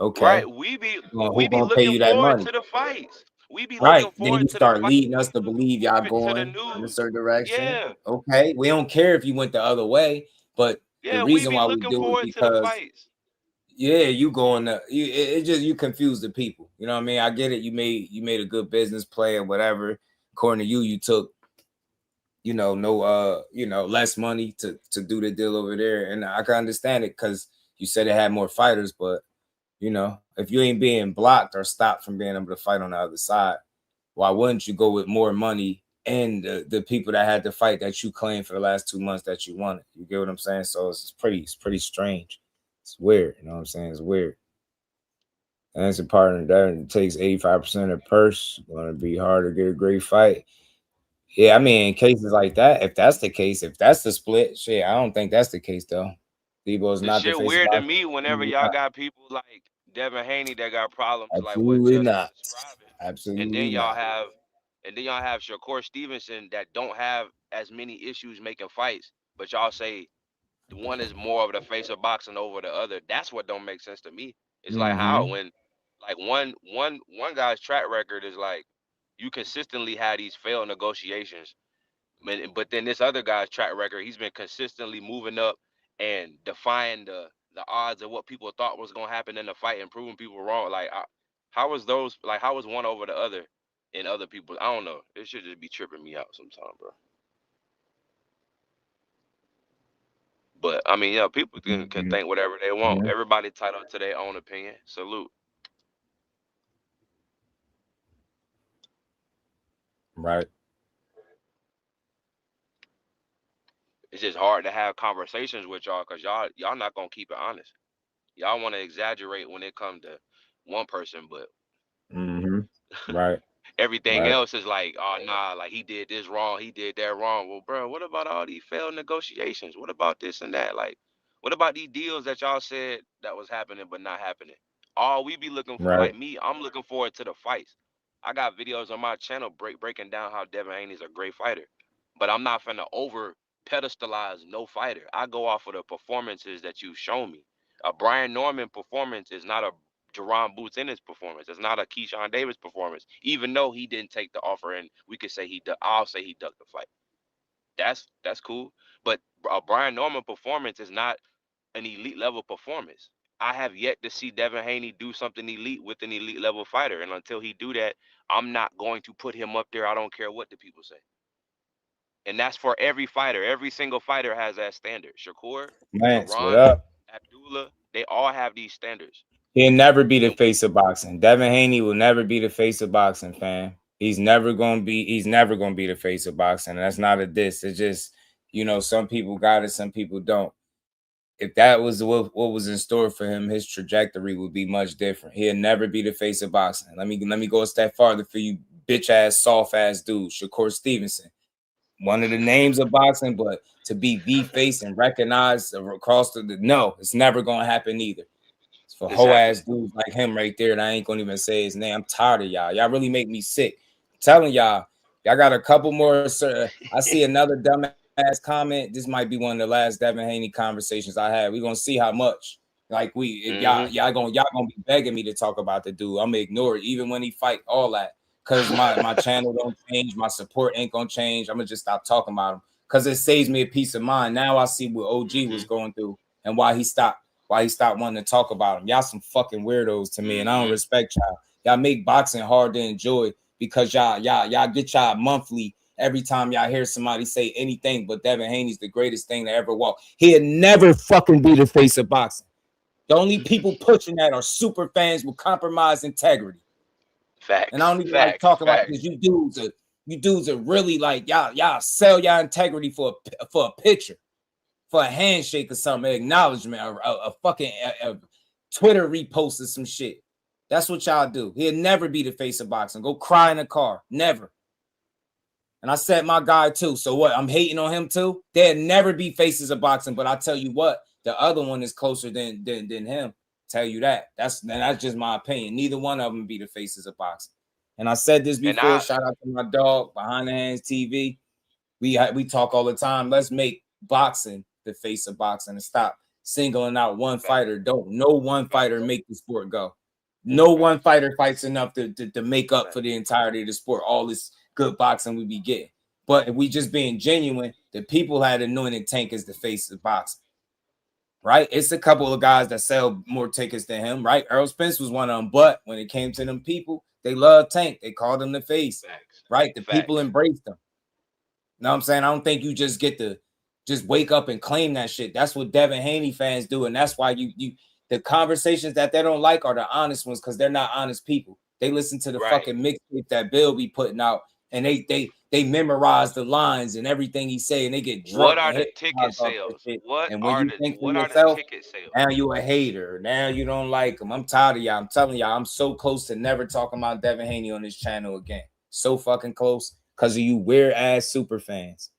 okay, right? We be looking forward to the fights. We be right. looking Then forward you to the start fight. leading us to believe y'all To the going in a news. certain direction. Yeah. Okay, we don't care if you went the other way, but the Yeah, we reason be why we looking do it forward to the because fights. yeah, you going to it just you confuse the people. You know what I mean? I get it. You made a good business play or whatever. According to you, you took less money to do the deal over there, and I can understand it because you said it had more fighters, but you know, if you ain't being blocked or stopped from being able to fight on the other side, why wouldn't you go with more money and the people that had to fight that you claimed for the last 2 months that you wanted? You get what I'm saying? So it's pretty strange. It's weird. You know what I'm saying? It's weird. And that's a partner that takes 85% of purse. Going to be hard to get a great fight. Yeah, I mean, in cases like that, if that's the case, if that's the split, shit, I don't think that's the case though. Debo's The not the shit face weird to of me whenever y'all got people like Devin Haney that got problems like what absolutely Just not. describing. And Absolutely then y'all not. have Shakur Stevenson that don't have as many issues making fights, but y'all say the one is more of the face of boxing over the other. That's what don't make sense to me. It's like how when like one guy's track record is like you consistently had these failed negotiations. But then this other guy's track record, he's been consistently moving up and defying the odds of what people thought was gonna happen in the fight and proving people wrong. Like, how was one over the other in other people? I don't know. It should just be tripping me out sometimes, bro. But I mean, yeah, people can think whatever they want. Everybody entitled to their own opinion. Salute. Right. It's just hard to have conversations with y'all because y'all not gonna keep it honest. Y'all want to exaggerate when it comes to one person, but Right. everything Right. else is like, oh nah, like he did this wrong, he did that wrong. Well, bro, what about all these failed negotiations? What about this and that? Like, what about these deals that y'all said that was happening but not happening? All we be looking for, Right. like me, I'm looking forward to the fights. I got videos on my channel breaking down how Devin Haney's a great fighter, but I'm not finna over pedestalize no fighter. I go off of the performances that you've shown me. A Brian Norman performance is not a Jaron Boots Ennis performance. It's not a Keyshawn Davis performance, even though he didn't take the offer and we could say I'll say he ducked the fight. That's cool. But a Brian Norman performance is not an elite level performance. I have yet to see Devin Haney do something elite with an elite level fighter. And until he do that, I'm not going to put him up there. I don't care what the people say. And that's for every fighter. Every single fighter has that standard. Shakur, Lance, what Jaron, up? Abdullah, they all have these standards. He'll never be the face of boxing. Devin Haney will never be the face of boxing, fam. He's never gonna be the face of boxing. And that's not a diss. It's just, you know, some people got it, some people don't. If that was what was in store for him, his trajectory would be much different. He'll never be the face of boxing. Let me go a step farther for you bitch ass, soft ass dudes. Shakur Stevenson, one of the names of boxing, but to be the face and recognized across no, it's never gonna happen either. It's for whole ass dudes like him right there, and I ain't gonna even say his name. I'm tired of y'all. Y'all really make me sick. I'm telling y'all got a couple more. Sir, I see another dumbass comment. This might be one of the last Devin Haney conversations I had. We're gonna see how much. Like y'all gonna be begging me to talk about the dude. I'm gonna ignore it, even when he fight all that. Cause my channel don't change, my support ain't gonna change. I'm gonna just stop talking about him because it saves me a peace of mind. Now I see what OG was going through and why he stopped wanting to talk about him. Y'all some fucking weirdos to me, and I don't respect y'all. Y'all make boxing hard to enjoy because y'all get y'all monthly every time y'all hear somebody say anything but Devin Haney's the greatest thing to ever walk. He'll never fucking be the face of boxing. The only people pushing that are super fans with compromised integrity. Facts. And I don't even like talking about because you dudes You dudes are really like y'all sell y'all integrity for a picture, for a handshake or something, acknowledgement, or a fucking Twitter repost or some shit. That's what y'all do. He'll never be the face of boxing. Go cry in a car. Never. And I said my guy too. So what? I'm hating on him too. There'll never be faces of boxing. But I tell you what, the other one is closer than him. Tell you that. That's just my opinion. Neither one of them be the faces of boxing. And I said this before. Shout out to my dog, Behind the Hands TV. We talk all the time. Let's make boxing the face of boxing and stop singling out one fighter. Don't no one fighter make the sport go. No one fighter fights enough to make up for the entirety of the sport. All this good boxing we be getting. But if we just being genuine, the people had anointed Tank as the face of boxing. Right? It's a couple of guys that sell more tickets than him, right? Earl Spence was one of them. But when it came to them people, they love Tank. They called him the face. Right? The people embraced him. You know what I'm saying? I don't think you just get to just wake up and claim that shit. That's what Devin Haney fans do. And that's why you the conversations that they don't like are the honest ones, because they're not honest people. They listen to the fucking mixtape that Bill be putting out, and they memorize the lines and everything he say, and they get drunk. What are the ticket sales? And when you think to yourself, now you a hater. Now you don't like him. I'm tired of y'all. I'm telling y'all, I'm so close to never talking about Devin Haney on this channel again. So fucking close because of you weird ass super fans.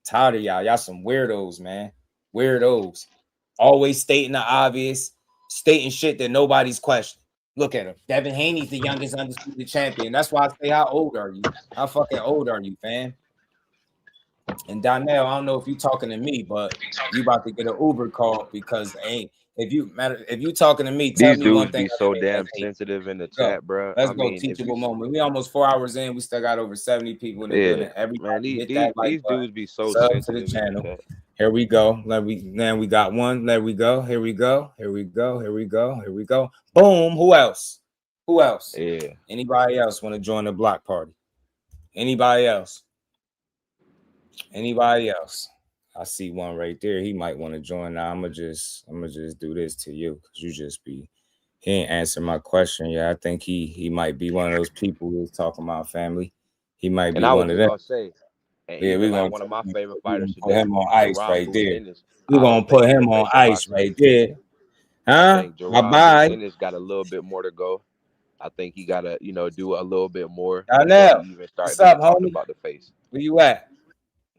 Tired of y'all. Y'all some weirdos, man. Weirdos. Always stating the obvious, stating shit that nobody's questioning. Look at him. Devin Haney's the youngest undisputed champion. That's why I say, how old are you? How fucking old are you, fam? And Donnell, I don't know if you talking to me, but you about to get an Uber call because if you talking to me, tell These me dudes one thing. be so damn sensitive in the chat, bro. Let's go. Teachable moment. We almost 4 hours in. We still got over 70 people in the building. Everybody hit that like these dudes be so sub sensitive to the channel. in the chat. Here we go. Then we got one. There we go. Here we go. Here we go. Here we go. Here we go. Boom. Who else? Who else? Yeah. Anybody else want to join the block party? Anybody else? Anybody else? I see one right there. He might want to join. Now I'm gonna just do this to you because he ain't answer my question. Yeah, I think he might be one of those people who was talking about family. He might be one of them. Yeah, we're gonna one of my favorite fighters put him on ice right there. Ennis, we're gonna put him on ice right there. Huh? Bye-bye. Ennis got a little bit more to go. I think he gotta, do a little bit more. Donnell, what's up, homie? About the face. Where you at?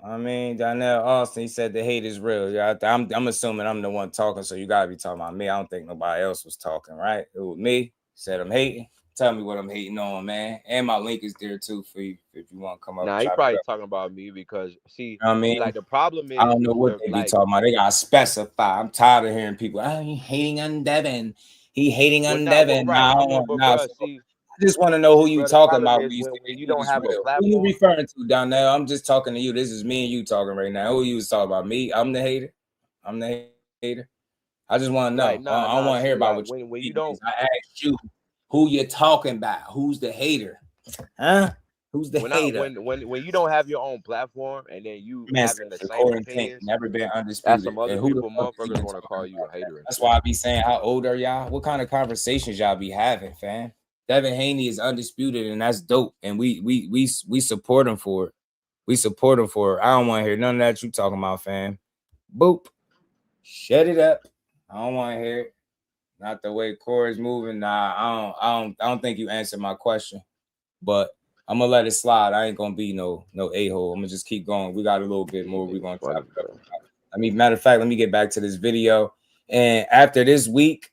I mean, Donnell Austin, he said the hate is real. Yeah, I'm assuming I'm the one talking, so you gotta be talking about me. I don't think nobody else was talking, right? It was me. Said I'm hating. Tell me what I'm hating on, man. And my link is there too for you if you want to come up. Nah, he probably talking about me because like the problem is I don't know what they be talking about. They gotta specify. I'm tired of hearing people. Oh, he hating on Devin. He hating on Devin. I just want to know who you talking about when you don't have a platform. Who you referring to, Donnell? I'm just talking to you. This is me and you talking right now. Who you was talking about? Me? I'm the hater. I'm the hater. I just want to know. I don't want to hear about what when you don't. I asked you who you're talking about. Who's the hater? Huh? Who's the hater? When you don't have your own platform and then you having the same opinions, never been undisputed. That's some other people, motherfuckers want to call you a hater. That's why I be saying, how old are y'all? What kind of conversations y'all be having, fam? Devin Haney is undisputed, and that's dope. And we support him for it. We support him for it. I don't want to hear none of that you talking about, fam. Boop. Shut it up. I don't want to hear it. Not the way Corey's moving. Nah, I don't think you answered my question. But I'm gonna let it slide. I ain't gonna be no a-hole. I'm gonna just keep going. We got a little bit more. We're gonna try to go. Matter of fact, let me get back to this video. And after this week,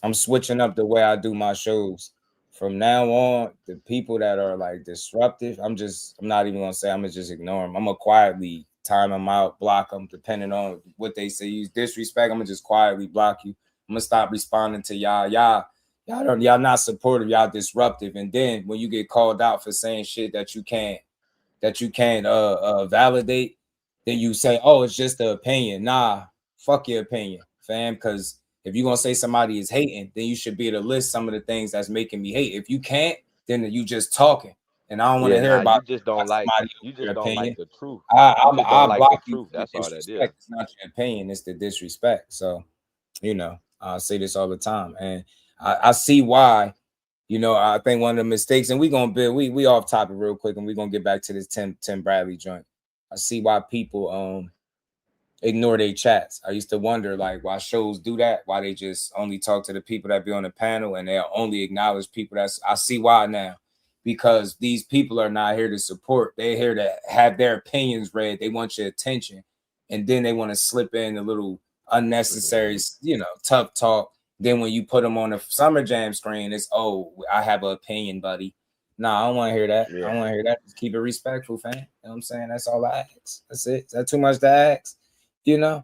I'm switching up the way I do my shows. From now on, the people that are like disruptive, I'm not even gonna say, I'm gonna just ignore them. I'm gonna quietly time them out, block them, depending on what they say. Use disrespect, I'm gonna just quietly block you. I'm gonna stop responding to y'all. Y'all not supportive, y'all disruptive. And then when you get called out for saying shit that you can't validate, then you say, oh, it's just the opinion. Nah, fuck your opinion, fam, because if you're going to say somebody is hating, then you should be able to list some of the things that's making me hate. If you can't, then you just talking. And I don't want to hear about you just don't like the truth. I'll block you. That's all that is. It's not your opinion. It's the disrespect. So, I say this all the time. And I see why You know, I think one of the mistakes, and we off topic real quick, and we're gonna get back to this Tim Bradley joint. I see why people ignore their chats. I used to wonder like why shows do that, why they just only talk to the people that be on the panel and they'll only acknowledge people. I see why now. Because these people are not here to support. They're here to have their opinions read. They want your attention. And then they want to slip in a little unnecessary, tough talk. Then when you put them on the Summer Jam screen, it's, oh, I have an opinion, buddy. Nah, I don't want to hear that. Yeah. I don't want to hear that. Just keep it respectful, fam. You know what I'm saying? That's all I ask. That's it. Is that too much to ask? Nah,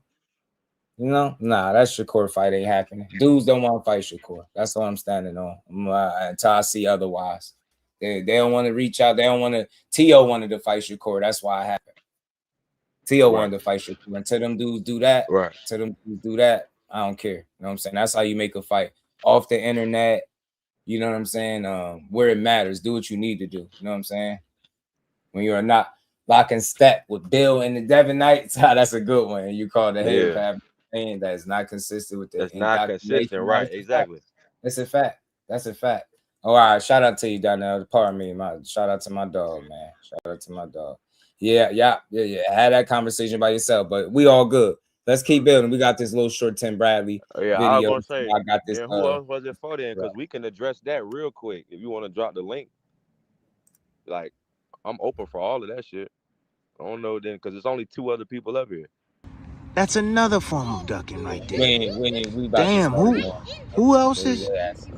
that Shakur fight ain't happening. Dudes don't want to fight Shakur. That's all I'm standing on until I see otherwise. They don't want to reach out. They don't want to. T.O. wanted to fight Shakur. That's why it happened. T.O. wanted to fight Shakur. Until them dudes do that, I don't care. You know what I'm saying? That's how you make a fight. Off the internet, you know what I'm saying? Where it matters, do what you need to do. You know what I'm saying? When you are not lock and step with Bill and the Devin Knights, that's a good one. And you call the head thing that is not consistent with the That's not consistent, right? Exactly. That's a fact. That's a fact. All right, shout out to you down there. Pardon me, shout out to my dog, man. Shout out to my dog. Yeah. Had that conversation by yourself, but we all good. Let's keep building. We got this little short Tim Bradley video. I was gonna say, I got this. Who else was it for then? Because we can address that real quick. If you want to drop the link, like I'm open for all of that shit. I don't know then, because there's only 2 other people up here. That's another form of ducking right there. We damn, who else is?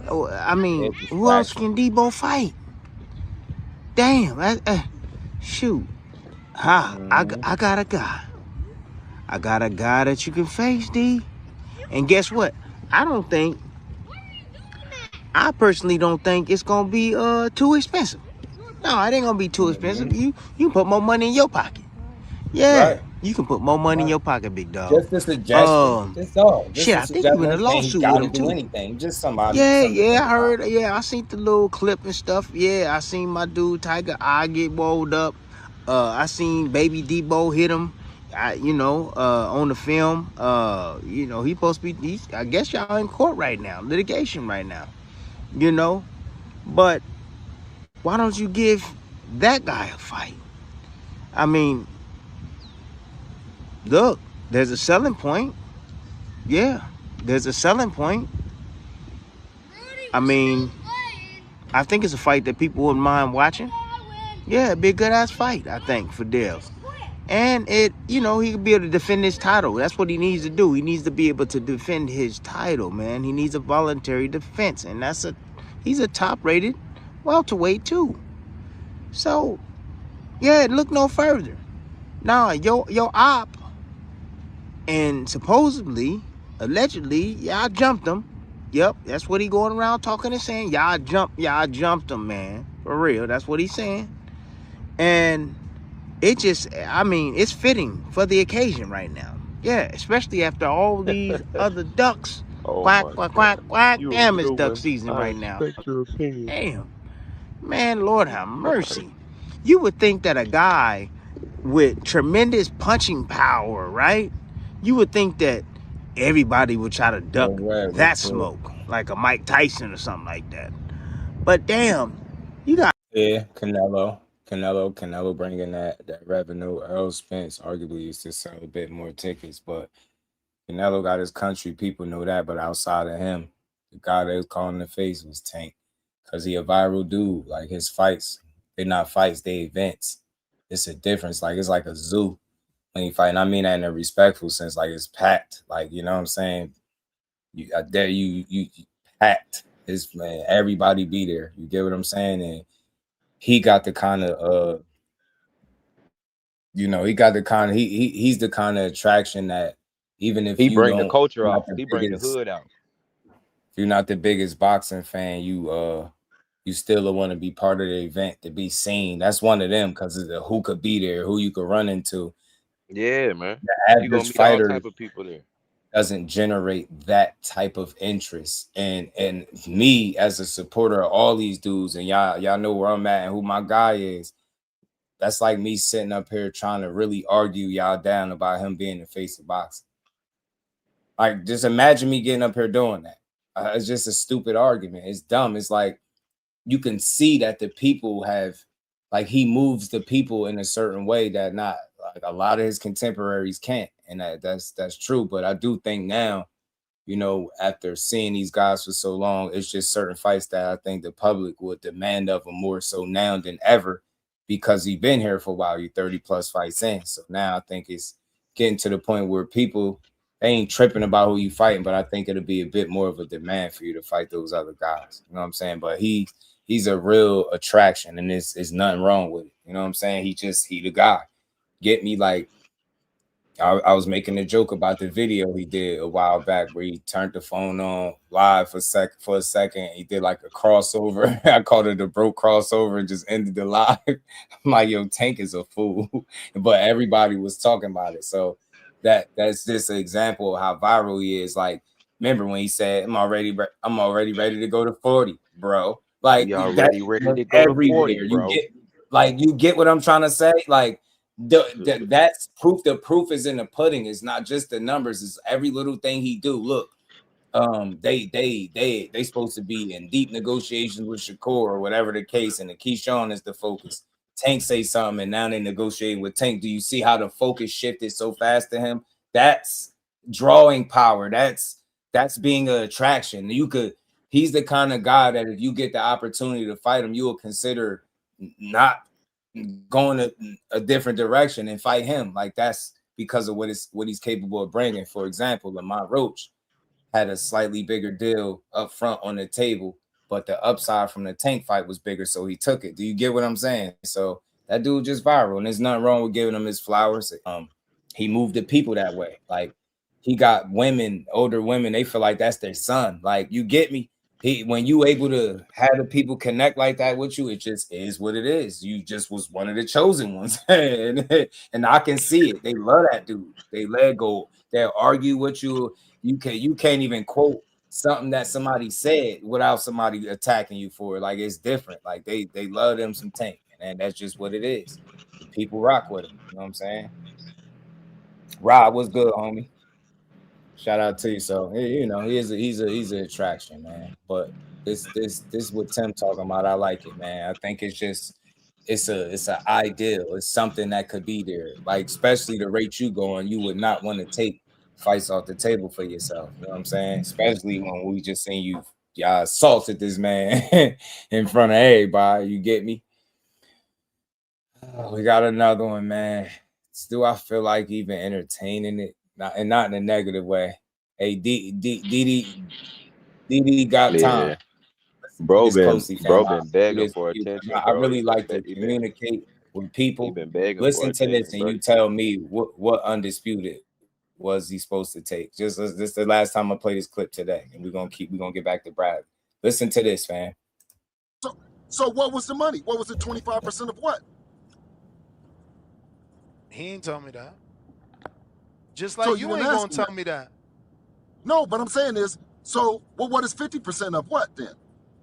I mean, who else can Debo fight? Damn, shoot. I got a guy. I got a guy that you can face, D. And guess what? I personally don't think it's gonna be too expensive. No, it ain't gonna be too expensive. You can put more money in your pocket. Yeah, right. You can put more money in your pocket, big dog. Just a suggestion. That's all. Shit, I think you in a lawsuit with him too. Anything. Just somebody. Yeah, I heard. Yeah, I seen the little clip and stuff. Yeah, I seen my dude Tiger Eye get rolled up. I seen Baby Debo hit him. On the film. He supposed to be. I guess y'all in court right now, litigation right now. But why don't you give that guy a fight? I mean, look, there's a selling point. Yeah, there's a selling point. I mean, I think it's a fight that people wouldn't mind watching. Yeah, it'd be a good-ass fight, I think, for Dev. And he could be able to defend his title. That's what he needs to do. He needs to be able to defend his title, man. He needs a voluntary defense. And he's a top-rated welterweight, too. So, yeah, look no further. Now, your op, and supposedly, allegedly, y'all jumped him. Yep, that's what he going around talking and saying. Y'all jumped him, man. For real, that's what he's saying. And it's fitting for the occasion right now. Yeah, especially after all these other ducks. Quack, quack, quack, quack. Damn, it's duck season right now. Damn. Man, Lord have mercy. You would think that a guy with tremendous punching power, right? You would think that everybody would try to duck that smoke, like a Mike Tyson or something like that. But damn, you got... Yeah, Canelo bringing that revenue. Earl Spence arguably used to sell a bit more tickets, but Canelo got his country. People know that, but outside of him, the guy they was calling the face was Tank, because he a viral dude. Like his fights, they're not fights, they events. It's a difference. Like it's like a zoo when you fight. And I mean that in a respectful sense. Like it's packed. Like, you know what I'm saying? You packed. It's, man, everybody be there. You get what I'm saying? And he got the kind of he's the kind of attraction that even if he bring the culture out, he bring the hood out. If you're not the biggest boxing fan, you still want to be part of the event, to be seen. That's one of them, because of the who could be there, who you could run into. Yeah, man. The average fighter all type of people there doesn't generate that type of interest. And me as a supporter of all these dudes, and y'all know where I'm at and who my guy is, that's like me sitting up here trying to really argue y'all down about him being the face of boxing. Like, just imagine me getting up here doing that. It's just a stupid argument. It's dumb. It's like you can see that the people have, like, he moves the people in a certain way that not like a lot of his contemporaries can't, and that's true. But I do think now, you know, after seeing these guys for so long, it's just certain fights that I think the public would demand of him more so now than ever, because he's been here for a while. You 30 plus fights in, so now I think it's getting to the point where people, they ain't tripping about who you fighting, but I think it'll be a bit more of a demand for you to fight those other guys. You know what I'm saying? But he's a real attraction, and there's nothing wrong with it. You know what I'm saying? He the guy. Get me? Like, I was making a joke about the video he did a while back where he turned the phone on live for a second. He did like a crossover. I called it a broke crossover and just ended the live. I'm like, yo, Tank is a fool. But everybody was talking about it. So that's just an example of how viral he is. Like, remember when he said, I'm already ready to go to 40, bro. Like, We that already ready to go to 40, everywhere. bro. You get what I'm trying to say? Like, that's proof. The proof is in the pudding. It's not just the numbers. It's every little thing he do. Look, they supposed to be in deep negotiations with Shakur or whatever the case, and the Keyshawn is the focus. Tank say something, and now they negotiate with Tank. Do you see how the focus shifted so fast to him? That's drawing power. That's being an attraction. He's the kind of guy that if you get the opportunity to fight him, you will consider not going a different direction and fight him. Like, that's because of what he's capable of bringing. For example, Lamont Roach had a slightly bigger deal up front on the table, but the upside from the Tank fight was bigger, so he took it. Do you get what I'm saying? So that dude just viral, and there's nothing wrong with giving him his flowers. He moved the people that way. Like, he got women, older women, they feel like that's their son. Like, you get me? When you able to have the people connect like that with you, it just is what it is. You just was one of the chosen ones. and I can see it. They love that dude. They let go. They'll argue with you. You can't even quote something that somebody said without somebody attacking you for it. Like, it's different. Like, they love them some Tank, and that's just what it is. People rock with him. You know what I'm saying? Rob, what's good, homie? Shout out to you. So, you know, he's an attraction, man. But this what Tim talking about. I like it, man. I think it's just it's an ideal. It's something that could be there. Like, especially the rate you going, you would not want to take fights off the table for yourself. You know what I'm saying? Especially when we just seen y'all assaulted this man in front of everybody. You get me? We got another one, man. Still, I feel like even entertaining it, not in a negative way. Hey, DD got time. Yeah. Bro been begging This for because attention, I bro. really like to communicate with people. He been begging for Listen to attention, this, and bro. you tell me what undisputed was he supposed to take. Just this the last time I play this clip today, and we're gonna get back to Brad. Listen to this, fam. So what was the money? What was the 25% of what? He ain't tell me that. Just like so you ain't gonna tell me that. No, but I'm saying is, so what is 50% of what then?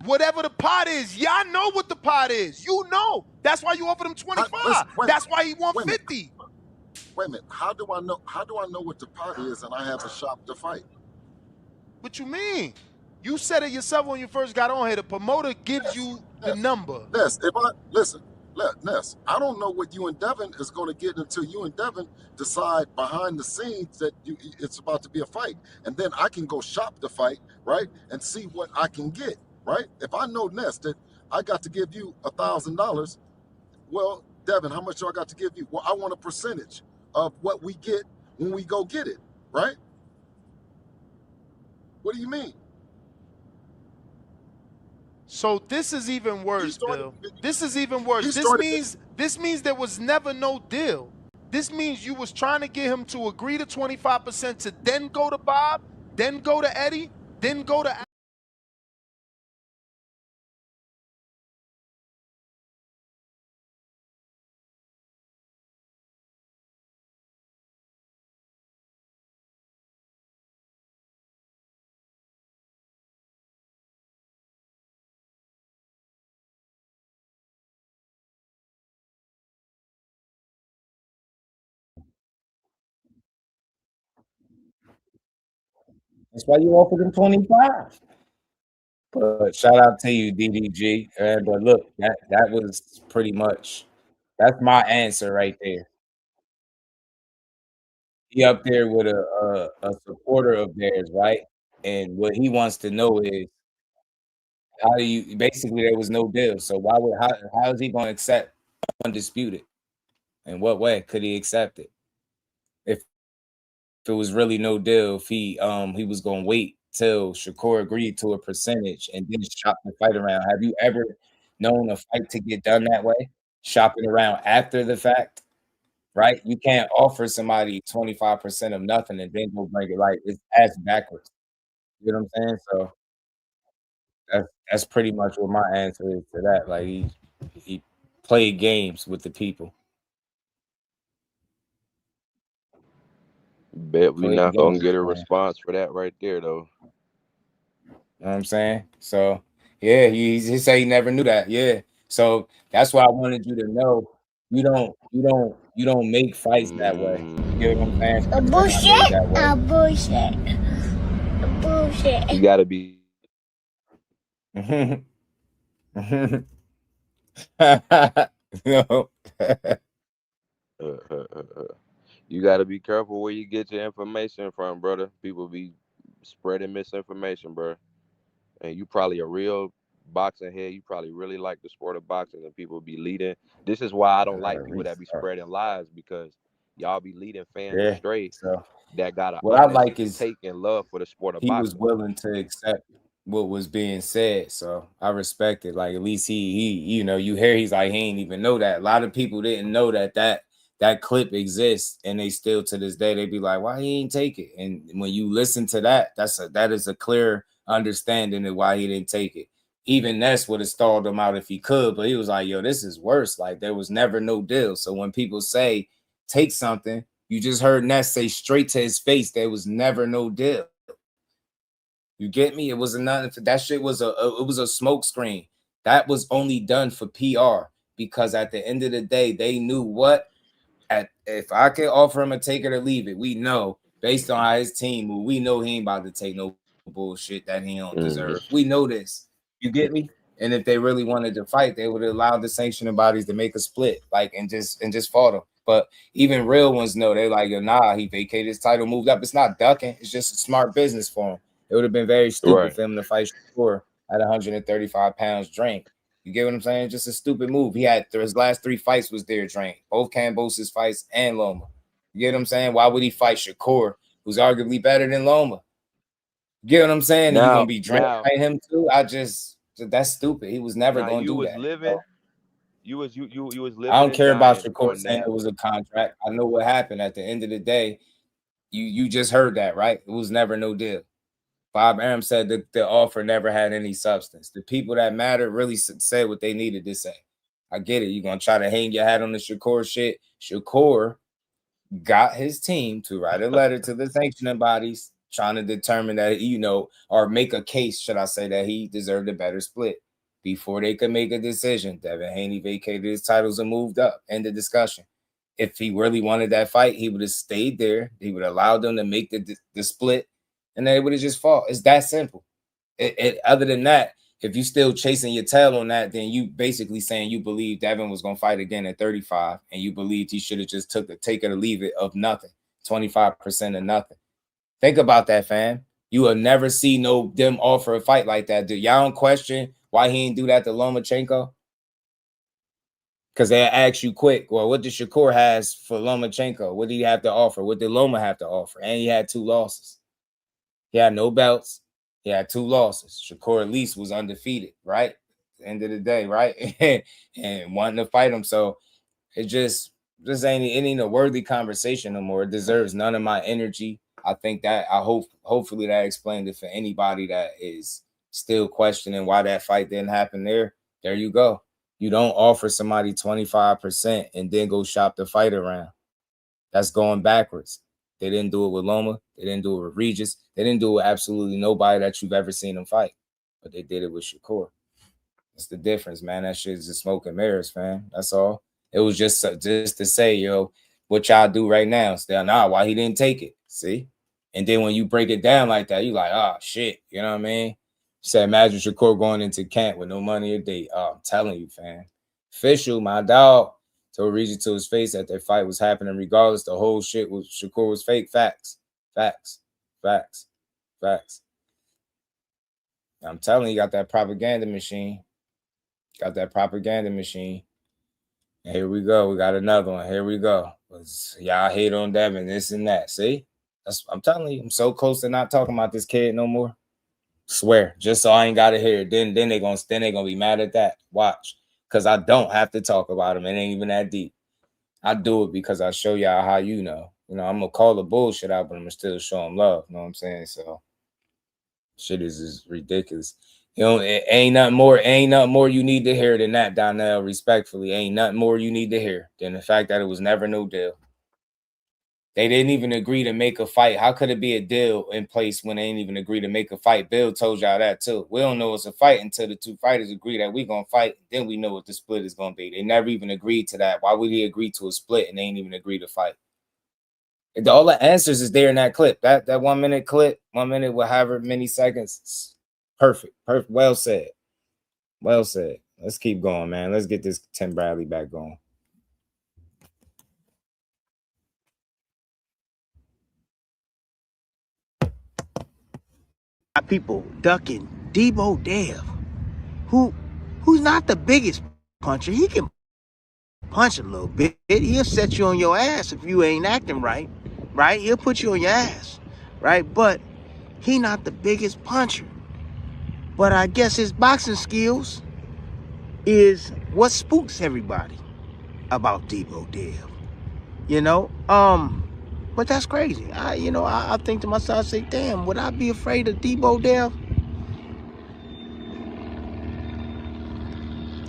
Whatever the pot is, y'all know what the pot is. You know. That's why you offered him 25. That's why he want 50. Wait a minute. How do I know what the pot is and I have a shop to fight? What you mean? You said it yourself when you first got on here. The promoter gives you the number. Ness, Ness, I don't know what you and Devin is going to get until you and Devin decide behind the scenes that it's about to be a fight. And then I can go shop the fight, right? And see what I can get, right? If I know, Ness, that I got to give you $1,000, well, Devin, how much do I got to give you? Well, I want a percentage of what we get when we go get it, right? What do you mean? So this is even worse, Bill. This is even worse. This means there was never no deal. This means you was trying to get him to agree to 25% to then go to Bob, then go to Eddie, then go to... That's why you offered him 25. But shout out to you, DDG. But look, that was pretty much that's my answer right there. He up there with a supporter of theirs, right? And what he wants to know is how do you basically there was no deal. So how is he gonna accept undisputed? In what way could he accept it? If it was really no deal, if he was gonna wait till Shakur agreed to a percentage and then shop the fight around. Have you ever known a fight to get done that way? Shopping around after the fact, right? You can't offer somebody 25% of nothing and then go bring it like it's ass backwards. You know what I'm saying? So that's pretty much what my answer is to that. Like he played games with the people. Bet we Played not gonna games, get a man. response for that right there though. You know what I'm saying? So yeah, he said he never knew that. Yeah. So that's why I wanted you to know you don't make fights that way. You get what I'm saying? A Fights are not made that way. bullshit. A bullshit. A bullshit. You gotta be No. you gotta be careful where you get your information from, brother. People be spreading misinformation, bro. And you probably a real boxing head. You probably really like the sport of boxing, and people be leading. This is why I don't like people that be spreading lies, because y'all be leading fans Yeah. astray So that got an what I honest like is take and love for the sport of he was boxing. willing to accept what was being said. So I respect it. Like at least he you hear he's like he ain't even know that. A lot of people didn't know that clip exists, and they still to this day they be like, why he ain't take it? And when you listen to that, that is a clear understanding of why he didn't take it. Even Ness would have stalled him out if he could, but he was like, yo, this is worse. Like there was never no deal. So when people say take something, you just heard Ness say straight to his face there was never no deal. You get me? It was nothing. That shit was it was a smoke screen. That was only done for PR, because at the end of the day, they knew what if I could offer him a take it or leave it, we know based on how his team move, we know he ain't about to take no bullshit that he don't deserve. We know this. You get me? And if they really wanted to fight, they would allow the sanctioning bodies to make a split, like and just fought him. But even real ones know they're like, nah, he vacated his title, moved up. It's not ducking. It's just a smart business for him. It would have been very stupid for him to fight Shakur at 135 pounds drink. You get what I'm saying? Just a stupid move. He had his last 3 fights was there drink, both Cambosis fights and Loma. You get what I'm saying? Why would he fight Shakur, who's arguably better than Loma? You get what I'm saying? And you're gonna be drinking him too. That's stupid. He was never gonna do that. You was living. I don't care about Shakur on saying that. it was a contract. I know what happened at the end of the day. You just heard that, right? It was never no deal. Bob Arum said that the offer never had any substance. The people that matter really said what they needed to say. I get it. You're going to try to hang your hat on the Shakur shit. Shakur got his team to write a letter to the sanctioning bodies trying to determine that, or make a case, should I say, that he deserved a better split. Before they could make a decision, Devin Haney vacated his titles and moved up. End of discussion. If he really wanted that fight, he would have stayed there. He would have allowed them to make the split, and they would have just fought. It's that simple. Other than that, if you still chasing your tail on that, then you basically saying you believe Devin was going to fight again at 35, and you believed he should have just took the take it or leave it of nothing, 25% of nothing. Think about that, fam. You will never see them offer a fight like that. Do y'all don't question why he didn't do that to Lomachenko? Because they ask you quick, well, what did Shakur has for Lomachenko? What did he have to offer? What did Loma have to offer? And he had 2 losses. He had no belts. He had 2 losses. Shakur at least was undefeated, right? At the end of the day, right? And wanting to fight him. So it just ain't a worthy conversation no more. It deserves none of my energy. I think that hopefully that explained it for anybody that is still questioning why that fight didn't happen there. There you go. You don't offer somebody 25% and then go shop the fight around. That's going backwards. They didn't do it with Loma. They didn't do it with Regis. They didn't do it with absolutely nobody that you've ever seen them fight. But they did it with Shakur. That's the difference, man. That shit is just smoke and mirrors, man. That's all. It was just to say, yo, what y'all do right now. Say, nah, why he didn't take it? See? And then when you break it down like that, you like, oh, shit. You know what I mean? Said, imagine Shakur going into camp with no money a day. Oh, I'm telling you, fam. Official, my dog, told Regis to his face that their fight was happening regardless. The whole shit was Shakur was fake. Facts. Facts. Facts. Facts. I'm telling you, got that propaganda machine. Got that propaganda machine. And here we go. We got another one. Here we go. Y'all hate on Devin, this and that. See? I'm telling you, I'm so close to not talking about this kid no more. Swear, just so I ain't gotta hear it. Then they gonna be mad at that. Watch. Because I don't have to talk about him. It ain't even that deep. I do it because I show y'all how you know. You know, I'm gonna call the bullshit out, but I'm gonna still show him love. You know what I'm saying? So shit is ridiculous. You know, it ain't nothing more you need to hear than that, Donnell. Respectfully, ain't nothing more you need to hear than the fact that it was never no deal. They didn't even agree to make a fight. How could it be a deal in place when they didn't even agree to make a fight? Bill told y'all that too. We don't know it's a fight until the two fighters agree that we gonna fight. Then we know what the split is gonna be. They never even agreed to that. Why would he agree to a split and they ain't even agree to fight? All the answers is there in that clip. That 1 minute clip, 1 minute with however many seconds. Perfect. Perfect. Well said. Well said. Let's keep going, man. Let's get this Tim Bradley back going. People ducking Debo Dev, who's not the biggest puncher. He can punch a little bit. He'll set you on your ass if you ain't acting right. He'll put you on your ass, right? But he not the biggest puncher. But I guess his boxing skills is what spooks everybody about Debo Dev. You know, but that's crazy. I think to myself, I say, damn, would I be afraid of Debo Dev?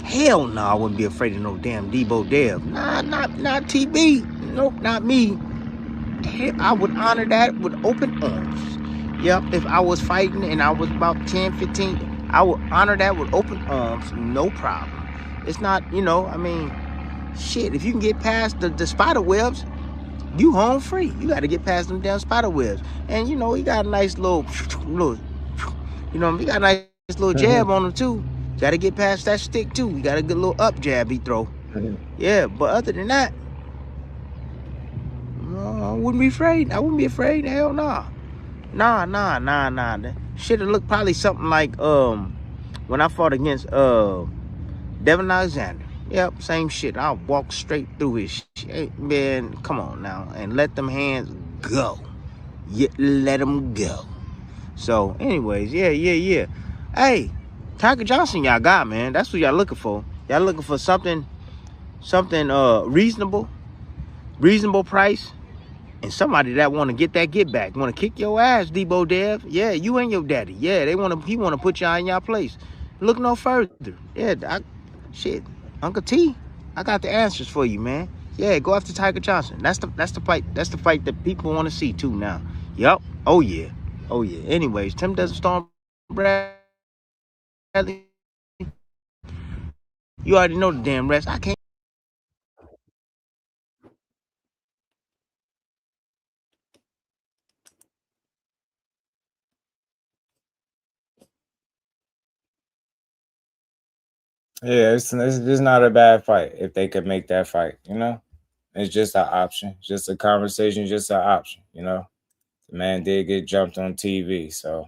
Hell no, I wouldn't be afraid of no damn Debo Dev. Nah, not TB. Nope, not me. I would honor that with open arms. Yep, if I was fighting and I was about 10, 15, I would honor that with open arms, no problem. It's not, I mean, shit, if you can get past the spider webs, you home free. You got to get past them damn spider webs. And, he got a nice little, he got a nice little jab on him, too. Got to get past that stick, too. You got a good little up jab he throw. Yeah, but other than that, I wouldn't be afraid. I wouldn't be afraid. Hell no. Nah. Shit'll look probably something like when I fought against Devin Alexander. Yep, same shit. I'll walk straight through his shit. Man, come on now. And let them hands go. Let them go. So, anyways, yeah. Hey, Tiger Johnson y'all got, man. That's what y'all looking for. Y'all looking for something reasonable price, and somebody that want to get that get back, want to kick your ass, Debo Dev. Yeah, you and your daddy. Yeah, he want to put y'all in y'all place. Look no further. Yeah, shit, Uncle T, I got the answers for you, man. Yeah, go after Tiger Johnson. That's the fight. That's the fight that people want to see too now. Yup. Oh yeah. Anyways, Tim doesn't storm Bradley. You already know the damn rest. I can't. Yeah, it's just not a bad fight if they could make that fight, It's just an option. Just a conversation, just an option, The man did get jumped on TV, so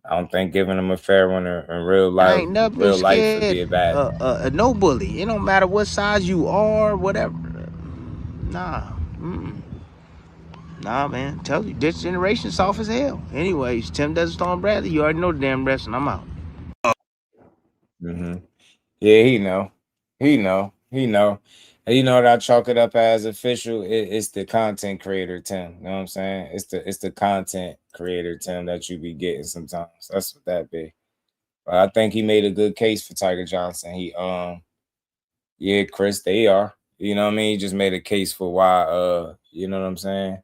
I don't think giving him a fair one in real life, I ain't never been life would be a bad. no bully. It don't matter what size you are, whatever. Nah. Nah, man. Tell you, this generation soft as hell. Anyways, Tim doesn't storm Bradley. You already know the damn rest, and I'm out. Yeah, he know. And you know what I chalk it up as official? It's the content creator, Tim. You know what I'm saying? It's the content creator, Tim, that you be getting sometimes. That's what that be. But I think he made a good case for Tiger Johnson. Yeah, Chris, they are. You know what I mean? He just made a case for why you know what I'm saying?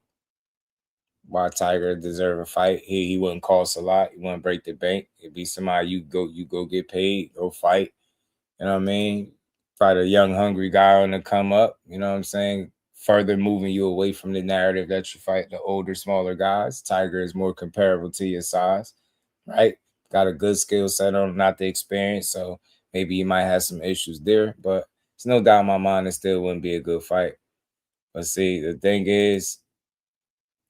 Why Tiger deserve a fight. He wouldn't cost a lot. He wouldn't break the bank. It'd be somebody you go get paid, go fight. You know what I mean? Fight a young, hungry guy on the come up. You know what I'm saying? Further moving you away from the narrative that you fight the older, smaller guys. Tiger is more comparable to your size, right? got a good skill set on him, not the experience. So maybe he might have some issues there. But there's no doubt in my mind it still wouldn't be a good fight. But see, the thing is,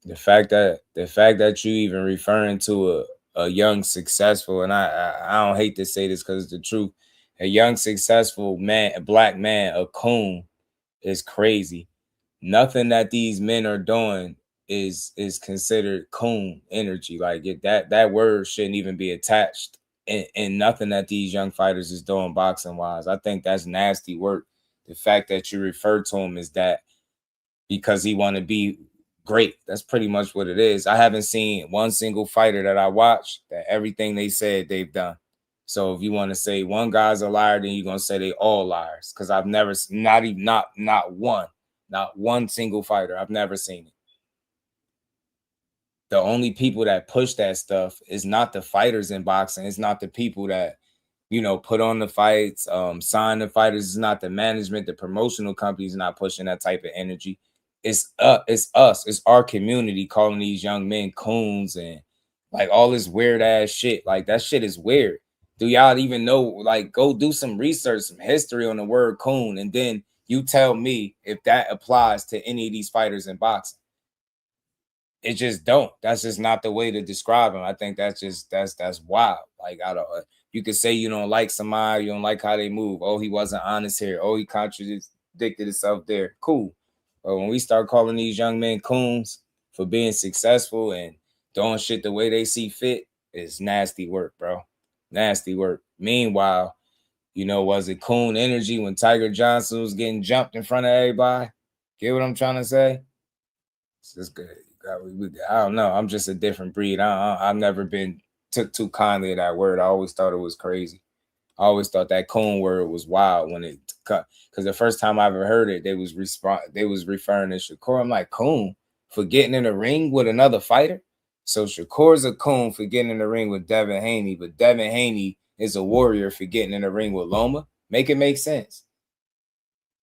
the fact that you even referring to a young successful, and I don't hate to say this because it's the truth, a young successful man, a black man, a coon, is crazy. Nothing that these men are doing is considered coon energy. Like that word shouldn't even be attached in nothing that these young fighters is doing boxing wise. I think that's nasty work. The fact that you refer to him as that because he want to be great. That's pretty much what it is. I haven't seen one single fighter that I watched that everything they said they've done. So if you want to say one guy's a liar, then you're gonna say they all liars. Because I've never, not one single fighter. I've never seen it. The only people that push that stuff is not the fighters in boxing. It's not the people that, put on the fights, sign the fighters. It's not the management, the promotional companies not pushing that type of energy. It's us. It's our community calling these young men coons and like all this weird ass shit. Like that shit is weird. Do y'all even know? Like, go do some research, some history on the word coon, and then you tell me if that applies to any of these fighters in boxing. It just don't. That's just not the way to describe them. I think that's wild. Like, I don't. You could say you don't like somebody, you don't like how they move. Oh, he wasn't honest here. Oh, he contradicted himself there. Cool. But when we start calling these young men coons for being successful and doing shit the way they see fit, it's nasty work, bro. Nasty work. Meanwhile, was it coon energy when Tiger Johnson was getting jumped in front of everybody? Get what I'm trying to say? It's just good. I don't know. I'm just a different breed. I've never been took too kindly to that word. I always thought it was crazy. I always thought that coon word was wild when it cut. Because the first time I ever heard it, they was referring to Shakur. I'm like, coon for getting in the ring with another fighter. So Shakur's a coon for getting in the ring with Devin Haney, but Devin Haney is a warrior for getting in the ring with Loma. Make it make sense.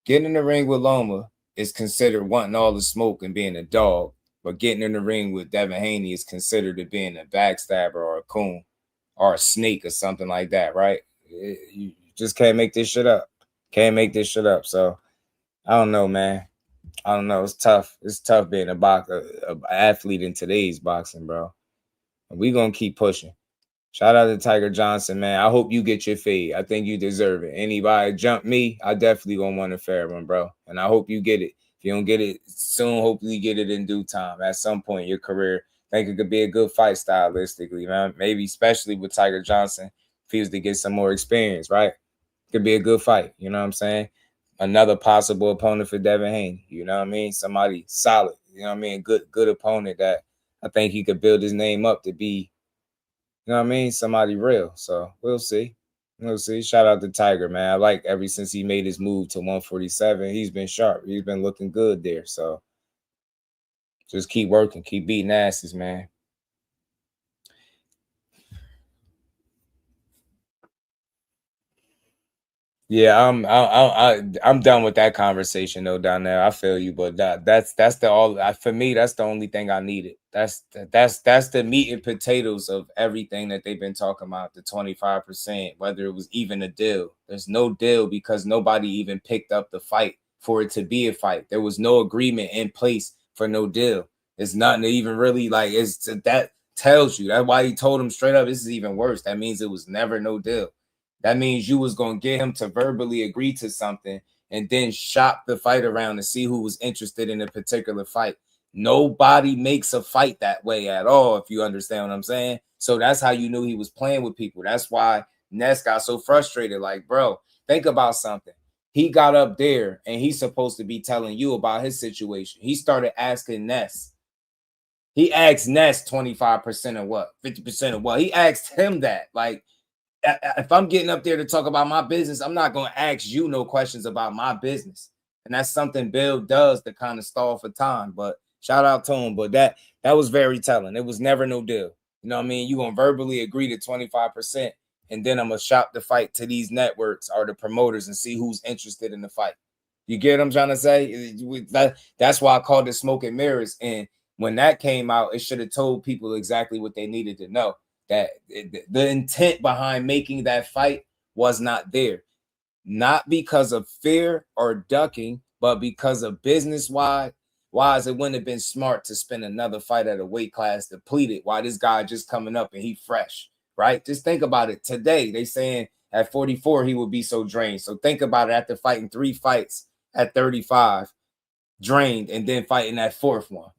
Getting in the ring with Loma is considered wanting all the smoke and being a dog. But getting in the ring with Devin Haney is considered to being a backstabber or a coon or a snake or something like that, right? You just can't make this shit up. Can't make this shit up. So I don't know, man. I don't know. It's tough. It's tough being an athlete in today's boxing, bro. And we gonna keep pushing. Shout out to Tiger Johnson, man. I hope you get your fade. I think you deserve it. Anybody jump me, I definitely gonna want a fair one, bro. And I hope you get it. If you don't get it soon, hopefully you get it in due time. At some point in your career, I think it could be a good fight stylistically, man. Maybe especially with Tiger Johnson, if he was to get some more experience, right? Could be a good fight. You know what I'm saying? Another possible opponent for Devin Haney. You know what I mean? Somebody solid. You know what I mean? Good opponent that I think he could build his name up to be, you know what I mean? Somebody real. So we'll see. We'll see. Shout out to Tiger, man. I like ever since he made his move to 147, he's been sharp. He's been looking good there. So just keep working, keep beating asses, man. Yeah, I'm done with that conversation though down there. I feel you, but that's the all for me. That's the only thing I needed. That's the meat and potatoes of everything that they've been talking about. The 25%, whether it was even a deal. There's no deal because nobody even picked up the fight for it to be a fight. There was no agreement in place for no deal. It's nothing to even really like. That tells you. That's why he told him straight up. This is even worse. That means it was never no deal. That means you was going to get him to verbally agree to something and then shop the fight around to see who was interested in a particular fight. Nobody makes a fight that way at all, if you understand what I'm saying. So that's how you knew he was playing with people. That's why Ness got so frustrated. Like, bro, think about something. He got up there and he's supposed to be telling you about his situation. He started asking Ness. He asked Ness 25% of what? 50% of what? He asked him that. Like, if I'm getting up there to talk about my business, I'm not going to ask you no questions about my business. And that's something Bill does to kind of stall for time. But shout out to him. But that was very telling. It was never no deal. You know what I mean? You're going to verbally agree to 25%, and then I'm going to shop the fight to these networks or the promoters and see who's interested in the fight. You get what I'm trying to say? That's why I called it smoke and mirrors. And when that came out, it should have told people exactly what they needed to know. That the intent behind making that fight was not there. Not because of fear or ducking, but because of business-wise, it wouldn't have been smart to spend another fight at a weight class depleted while this guy just coming up and he fresh, right? Just think about it. Today, they saying at 44, he would be so drained. So think about it after fighting 3 fights at 35, drained, and then fighting that 4th one.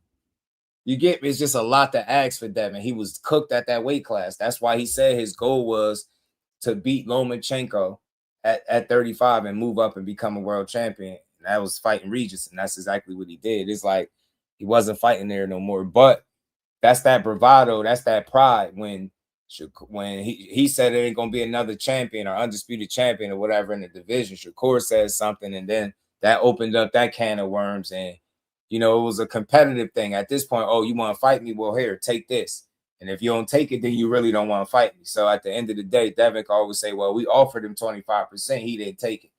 You get, it's just a lot to ask for Devin. He was cooked at that weight class. That's why he said his goal was to beat Lomachenko at 35 and move up and become a world champion. And that was fighting Regis, and that's exactly what he did. It's like he wasn't fighting there no more. But that's that bravado, that's that pride. When he said there ain't gonna be another champion or undisputed champion or whatever in the division, Shakur says something, and then that opened up that can of worms. And you know, it was a competitive thing at this point. Oh, you want to fight me? Well, here, take this. And if you don't take it, then you really don't want to fight me. So at the end of the day, Devin can always say, well, we offered him 25%. He didn't take it.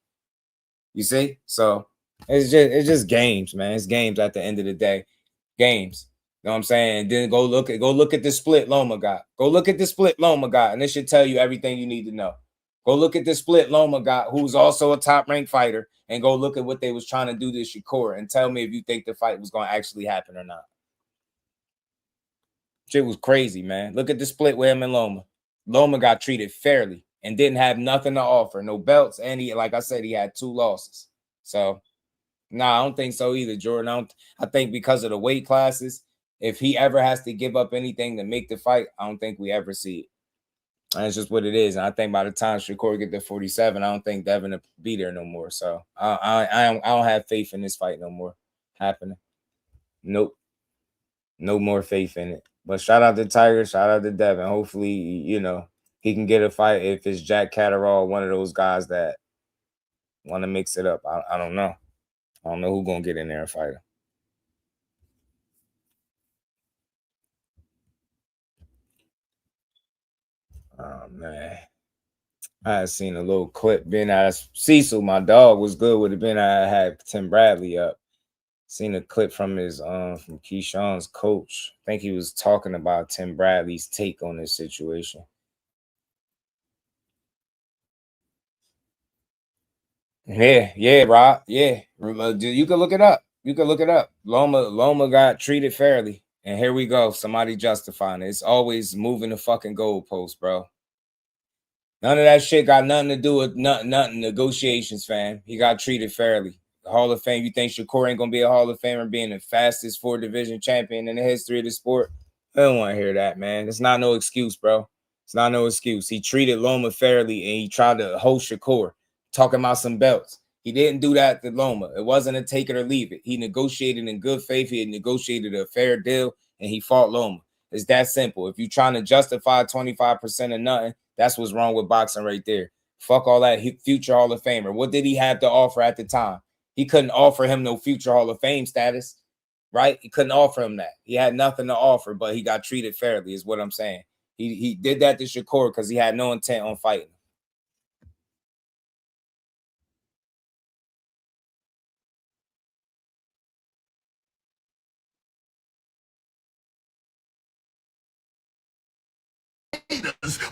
You see? So it's just games, man. It's games at the end of the day. Games. You know what I'm saying? Then go look at the split Loma got. Go look at the split Loma got, and this should tell you everything you need to know. Go look at the split Loma got, who's also a top-ranked fighter, and go look at what they was trying to do to Shakur and tell me if you think the fight was going to actually happen or not. Shit was crazy, man. Look at the split with him and Loma. Loma got treated fairly and didn't have nothing to offer. No belts, and he, like I said, he had 2 losses. So, I don't think so either, Jordan. I think because of the weight classes, if he ever has to give up anything to make the fight, I don't think we ever see it. That's just what it is. And I think by the time Shakur get to 47, I don't think Devin will be there no more. So I don't have faith in this fight no more happening. Nope. No more faith in it. But shout out to Tiger, shout out to Devin. Hopefully, you know, he can get a fight if it's Jack Catterall, one of those guys that want to mix it up. I don't know. I don't know who's going to get in there and fight him. Oh, man. I had seen a little clip. Cecil, my dog, was good with it. I had Tim Bradley up. Seen a clip from his from Keyshawn's coach. I think he was talking about Tim Bradley's take on this situation. Yeah, Rob. Yeah. You can look it up. Loma got treated fairly. And here we go. Somebody justifying it. It's always moving the fucking goalpost, bro. None of that shit got nothing to do with nothing negotiations, fam. He got treated fairly. Hall of Fame. You think Shakur ain't gonna be a Hall of Famer being the fastest 4-division champion in the history of the sport? I don't want to hear that, man. It's not no excuse, bro. It's not no excuse. He treated Loma fairly and he tried to host Shakur, talking about some belts. He didn't do that to Loma. It wasn't a take it or leave it. He negotiated in good faith. He had negotiated a fair deal and he fought Loma. It's that simple. If you're trying to justify 25% of nothing, that's what's wrong with boxing right there. Fuck all that future Hall of Famer. What did he have to offer at the time? He couldn't offer him no future Hall of Fame status, right? He couldn't offer him that. He had nothing to offer, but he got treated fairly is what I'm saying. He did that to Shakur because he had no intent on fighting.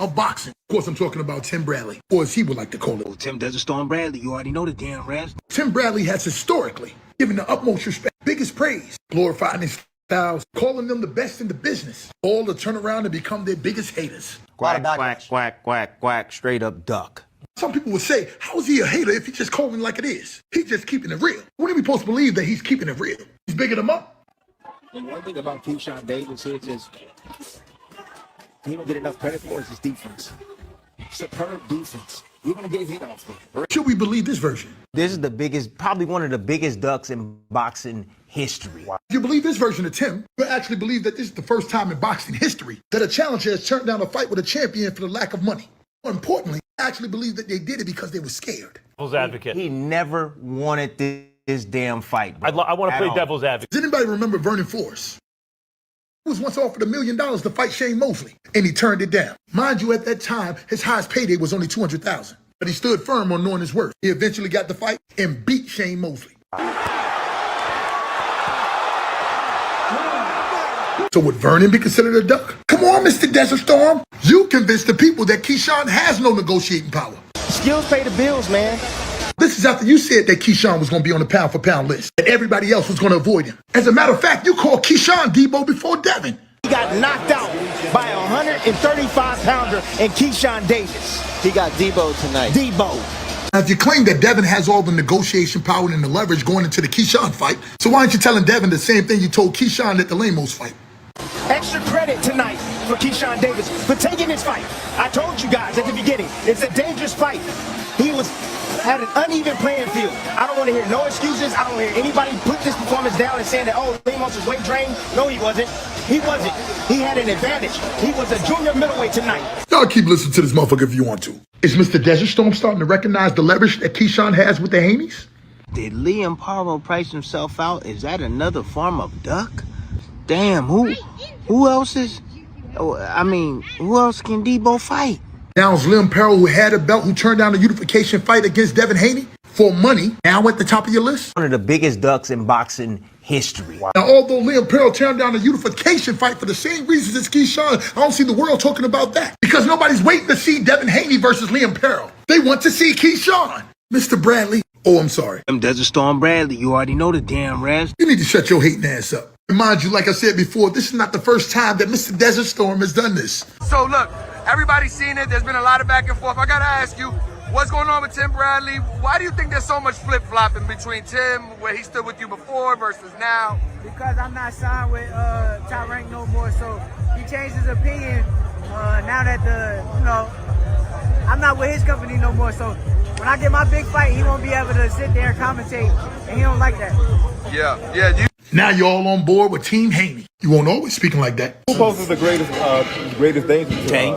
Of boxing. Of course, I'm talking about Tim Bradley, or as he would like to call it. Tim Desert Storm Bradley, you already know the damn rest. Tim Bradley has historically given the utmost respect, biggest praise, glorifying his styles, calling them the best in the business, all to turn around and become their biggest haters. Quack, quack, quack, quack, quack, straight up duck. Some people would say, how is he a hater if he's just calling like it is? He's just keeping it real. When are we supposed to believe that he's keeping it real? He's bigging them up. And one thing about Keyshawn Davis is just he don't get enough credit for his defense. Superb defense. You're gonna get hit off of. Should we believe this version? This is the biggest, probably one of the biggest ducks in boxing history. If you believe this version of Tim, you actually believe that this is the first time in boxing history that a challenger has turned down a fight with a champion for the lack of money. More importantly, I actually believe that they did it because they were scared. Devil's advocate. He never wanted this damn fight, bro. I want to play devil's advocate. Does anybody remember Vernon Forrest? He was once offered $1 million to fight Shane Mosley, and he turned it down. Mind you, at that time, his highest payday was only $200,000. But he stood firm on knowing his worth. He eventually got the fight and beat Shane Mosley. So would Vernon be considered a duck? Come on, Mr. Desert Storm. You convinced the people that Keyshawn has no negotiating power. Skills pay the bills, man. This is after you said that Keyshawn was going to be on the pound-for-pound list, that everybody else was going to avoid him. As a matter of fact, you called Keyshawn Debo before Devin. He got knocked out by a 135-pounder and Keyshawn Davis. He got Debo tonight. Debo. Now, if you claim that Devin has all the negotiation power and the leverage going into the Keyshawn fight, so why aren't you telling Devin the same thing you told Keyshawn at the Lamos fight? Extra credit tonight for Keyshawn Davis for taking this fight. I told you guys at the beginning, it's a dangerous fight. He had an uneven playing field. I don't want to hear no excuses. I don't hear anybody put this performance down and saying that, oh, Lemos is weight drained. No, he wasn't. He wasn't. He had an advantage. He was a junior middleweight tonight. Y'all keep listening to this motherfucker if you want to. Is Mr. Desert Storm starting to recognize the leverage that Keyshawn has with the Haneys? Did Liam Paro price himself out? Is that another form of duck? Damn, who else is? Who else can Debo fight? Now it's Liam Paro, who had a belt, who turned down the unification fight against Devin Haney for money, now at the top of your list? One of the biggest ducks in boxing history. Now, although Liam Paro turned down the unification fight for the same reasons as Keyshawn, I don't see the world talking about that. Because nobody's waiting to see Devin Haney versus Liam Paro. They want to see Keyshawn. Mr. Bradley. Oh, I'm sorry. I'm Desert Storm Bradley. You already know the damn rest. You need to shut your hating ass up. And mind you, like I said before, this is not the first time that Mr. Desert Storm has done this. So look, everybody's seen it. There's been a lot of back and forth. I gotta ask you, what's going on with Tim Bradley? Why do you think there's so much flip-flopping between Tim, where he stood with you before versus now? Because I'm not signed with Top Rank no more, so he changed his opinion now that I'm not with his company no more. So when I get my big fight, he won't be able to sit there and commentate, and he don't like that. Yeah. Now you're all on board with Team Haney. You won't always speaking like that. Who poses the greatest danger to Tank.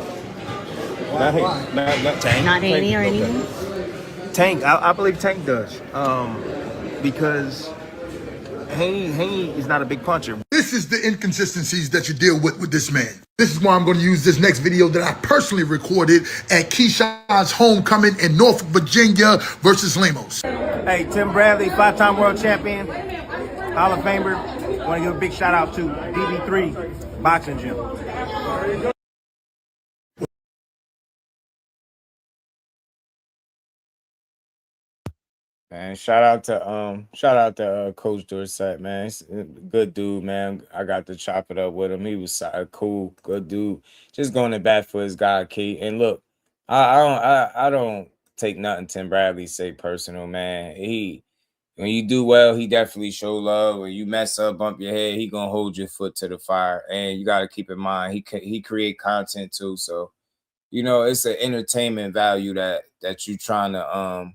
Not Haney. Not Tank. Not Haney or anything? Tank. I believe Tank does. Because Haney is not a big puncher. This is the inconsistencies that you deal with this man. This is why I'm going to use this next video that I personally recorded at Keyshawn's homecoming in Norfolk, Virginia versus Lemos. Hey, Tim Bradley, 5-time world champion, Hall of Famer. Want to give a big shout out to DB3 Boxing Gym. Man, shout out to Coach Dorsett, man. He's a good dude, man. I got to chop it up with him. He was cool, good dude. Just going to bat for his guy, Key. And look, I don't take nothing Tim Bradley say personal, man. When you do well, he definitely show love. When you mess up, bump your head, he gonna hold your foot to the fire. And you got to keep in mind, he create content too. So, it's an entertainment value that you trying to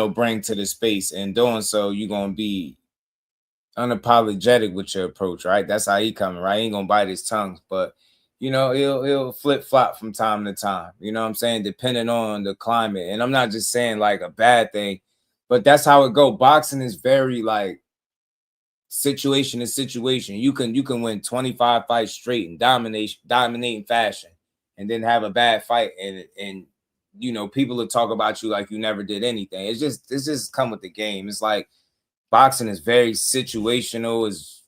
bring to the space. And doing so, you're gonna be unapologetic with your approach, right? That's how he coming, right? He ain't gonna bite his tongue, but he'll flip-flop from time to time. You know what I'm saying? Depending on the climate. And I'm not just saying like a bad thing, but that's how it go. Boxing is very like situation to situation. You can win 25 fights straight in dominating fashion, and then have a bad fight, and people will talk about you like you never did anything. It's just come with the game. It's like boxing is very situational. As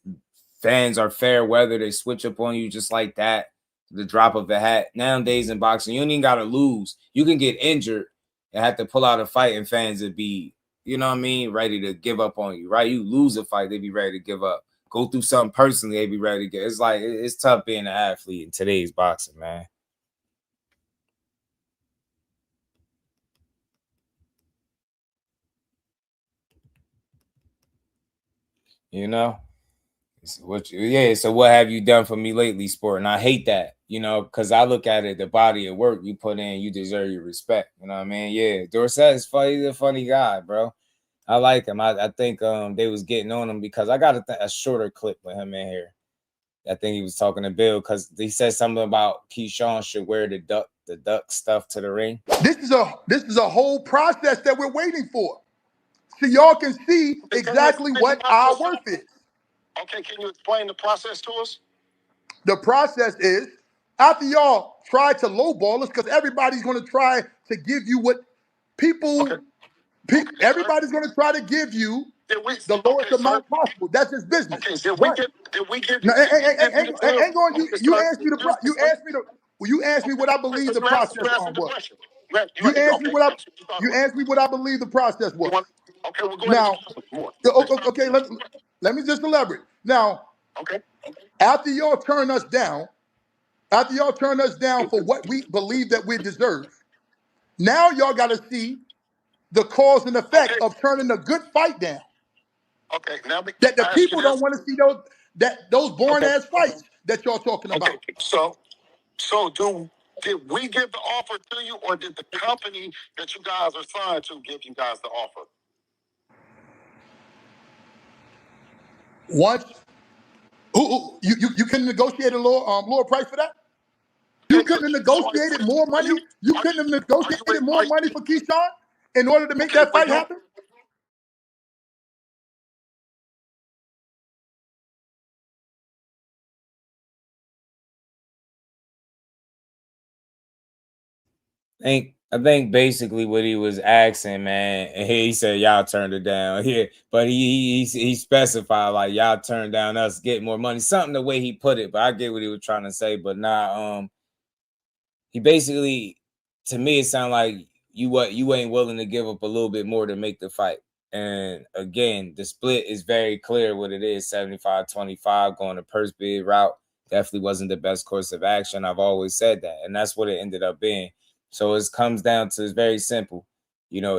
fans are fair weather, they switch up on you just like that. The drop of a hat. Nowadays in boxing, you don't even gotta lose. You can get injured and have to pull out a fight, and fans would be, ready to give up on you, right? You lose a fight, they be ready to give up. Go through something personally, they be ready to get. It's like it's tough being an athlete in today's boxing, man. So what have you done for me lately, sport? And I hate that, because I look at it, the body of work you put in, you deserve your respect. You know what I mean? Yeah, Dorsett is funny. He's a funny guy, bro. I like him. I think they was getting on him because I got a shorter clip with him in here. I think he was talking to Bill because he said something about Keyshawn should wear the duck stuff to the ring. This is a whole process that we're waiting for, so y'all can see exactly what our worth is. Okay, can you explain the process to us? The process is, after y'all try to lowball us, because everybody's going to try to give you what people, everybody's going to try to give you the lowest amount possible. That's his business. Okay, did we get No, ain't going. You asked me you asked me what I believe the process was. You asked me what I believe the process was. Okay, we'll go Now, more. okay, let me just elaborate. Now, Okay. after y'all turn us down for what we believe that we deserve, now y'all got to see the cause and effect of turning a good fight down. Okay, now That the people don't want to see those boring ass fights that y'all talking about. Okay, so did we give the offer to you, or did the company that you guys are signed to give you guys the offer? Once, you couldn't negotiate a lower price for that? You couldn't have negotiated more money? You couldn't have negotiated more money for Keyshawn in order to make that fight happen? I think basically what he was asking, man, he said y'all turned it down here, but he specified like y'all turned down us getting more money, something the way he put it. But I get what he was trying to say. But nah, he basically, to me, it sounded like you ain't willing to give up a little bit more to make the fight. And again, the split is very clear what it is: 75-25 going the purse bid route. Definitely wasn't the best course of action. I've always said that, and that's what it ended up being. So it comes down to, it's very simple. You know,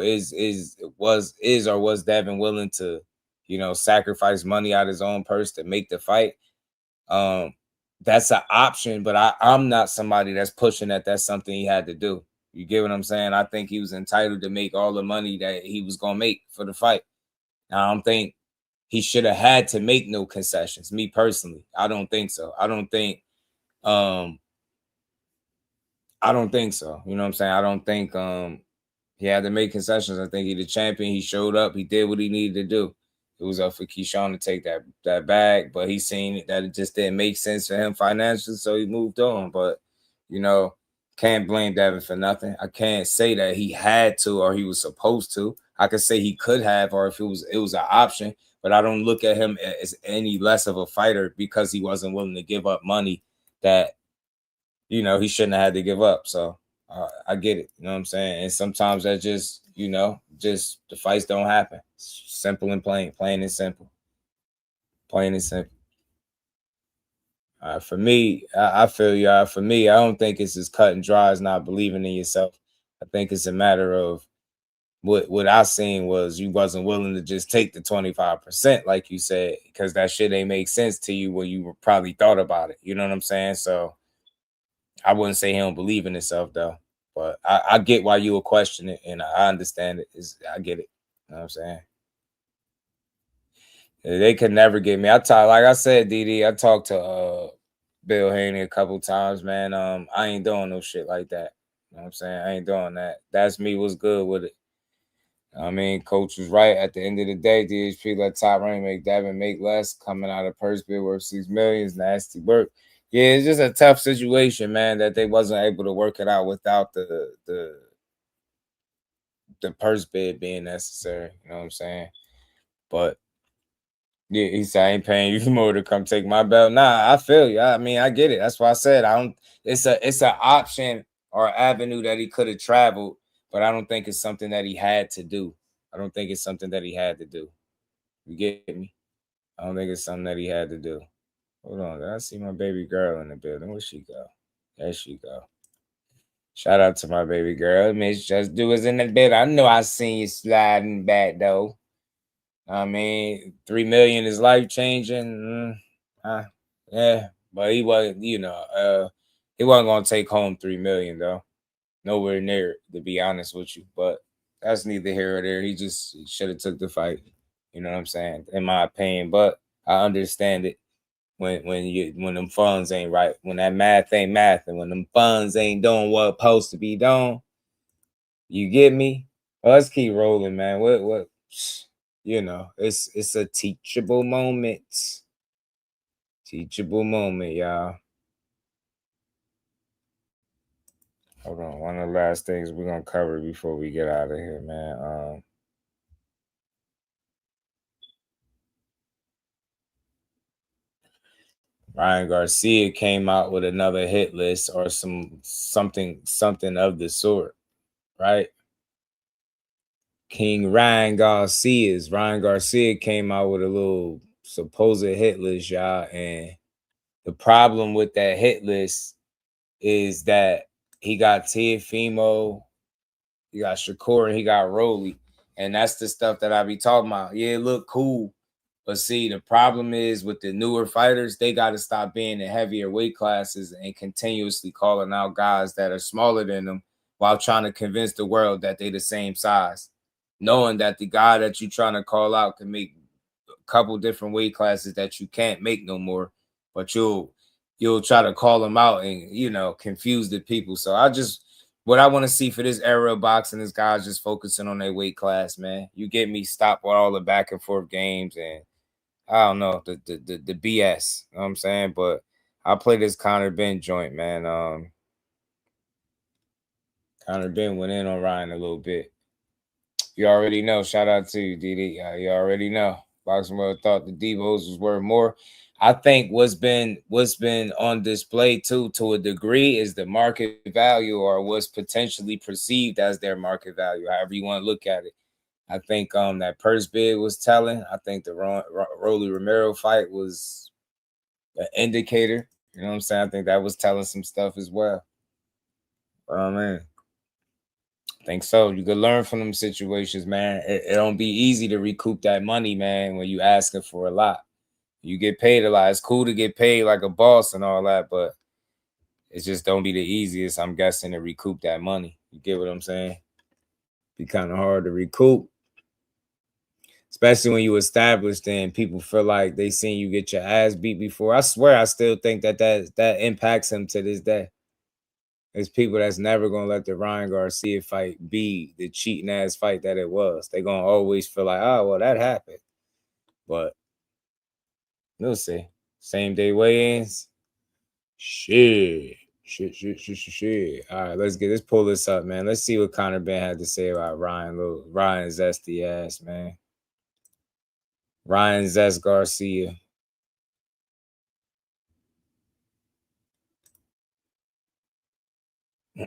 was Devin willing to, you know, sacrifice money out of his own purse to make the fight? That's an option, but I'm not somebody that's pushing that that's something he had to do. You get what I'm saying? I think he was entitled to make all the money that he was going to make for the fight. Now, I don't think he should have had to make no concessions. Me personally, I don't think so. I don't think so. You know what I'm saying? I don't think he had to make concessions. I think he the champion. He showed up. He did what he needed to do. It was up for Keyshawn to take that bag, but he seen that it just didn't make sense for him financially, so he moved on. But, you know, can't blame Devin for nothing. I can't say that he had to or he was supposed to. I could say he could have, or if it was an option, but I don't look at him as any less of a fighter because he wasn't willing to give up money that, you know, he shouldn't have had to give up. So I get it. You know what I'm saying? And sometimes that just, you know, just the fights don't happen. It's simple and plain and simple. Plain and simple. For me, I feel you. For me, I don't think it's as cut and dry as not believing in yourself. I think it's a matter of what I seen was you wasn't willing to just take the 25%, like you said, because that shit ain't make sense to you when you probably thought about it. You know what I'm saying? So I wouldn't say he don't believe in himself though, but I get why you would question it, and I understand it. I get it. You know what I'm saying? They could never get me. Like I said, DD, I talked to Bill Haney a couple times, man. I ain't doing no shit like that. You know what I'm saying? I ain't doing that. That's me. What's good with it? I mean, coach was right. At the end of the day, DHP let Top Rank make Devin make less, coming out of purse bid worth $6 million. Nasty work. Yeah, it's just a tough situation, man, that they wasn't able to work it out without the purse bid being necessary. You know what I'm saying? But yeah, he said, I ain't paying you more to come take my belt. Nah, I feel you. I mean, I get it. That's why I said I don't. It's an option or avenue that he could have traveled, but I don't think it's something that he had to do. I don't think it's something that he had to do. You get me? I don't think it's something that he had to do. Hold on. Did I see my baby girl in the building? Where'd she go? There she go. Shout out to my baby girl. Miss Just Do is in the bed. I know I seen you sliding back though. I mean, $3 million is life changing. Yeah, but he wasn't. You know, he wasn't gonna take home $3 million though. Nowhere near, to be honest with you. But that's neither here or there. He should have took the fight. You know what I'm saying? In my opinion, but I understand it when them funds ain't right, when that math ain't math, and when them funds ain't doing what supposed to be done. You get me? Well, let's keep rolling, man. What? You know, it's a teachable moment. Teachable moment, y'all. Hold on. One of the last things we're gonna cover before we get out of here, man. Ryan Garcia came out with another hit list or something of the sort, right? Ryan Garcia came out with a little supposed hit list, y'all. And the problem with that hit list is that he got Teofimo, he got Shakur, and he got Rolly. And that's the stuff that I be talking about. Yeah, it look cool. But see, the problem is with the newer fighters, they got to stop being in heavier weight classes and continuously calling out guys that are smaller than them while trying to convince the world that they the same size. Knowing that the guy that you're trying to call out can make a couple different weight classes that you can't make no more, but you'll try to call them out and, you know, confuse the people. So what I want to see for this era of boxing is guys just focusing on their weight class, man. You get me, stop with all the back and forth games and I don't know, the BS. You know what I'm saying? But I play this Conor Benn joint, man. Conor Benn went in on Ryan a little bit. You already know. Shout out to you, DD. You already know. Boxing World thought the Devos was worth more. I think what's been on display too, to a degree, is the market value or what's potentially perceived as their market value, however you want to look at it. I think that purse bid was telling. I think the Rolly Romero fight was an indicator. You know what I'm saying? I think that was telling some stuff as well. Oh man. I think so. You could learn from them situations, man. It don't be easy to recoup that money, man, when you asking for a lot. You get paid a lot. It's cool to get paid like a boss and all that, but it just don't be the easiest, I'm guessing, to recoup that money. You get what I'm saying? Be kind of hard to recoup. Especially when you established and people feel like they seen you get your ass beat before. I swear I still think that impacts him to this day. There's people that's never going to let the Ryan Garcia fight be the cheating ass fight that it was. They're going to always feel like, oh, well, that happened. But we'll see. Same day weigh-ins. Shit. All right, let's pull this up, man. Let's see what Conor Benn had to say about Ryan. Ryan zesty ass, man. Ryan Zest Garcia. Nah,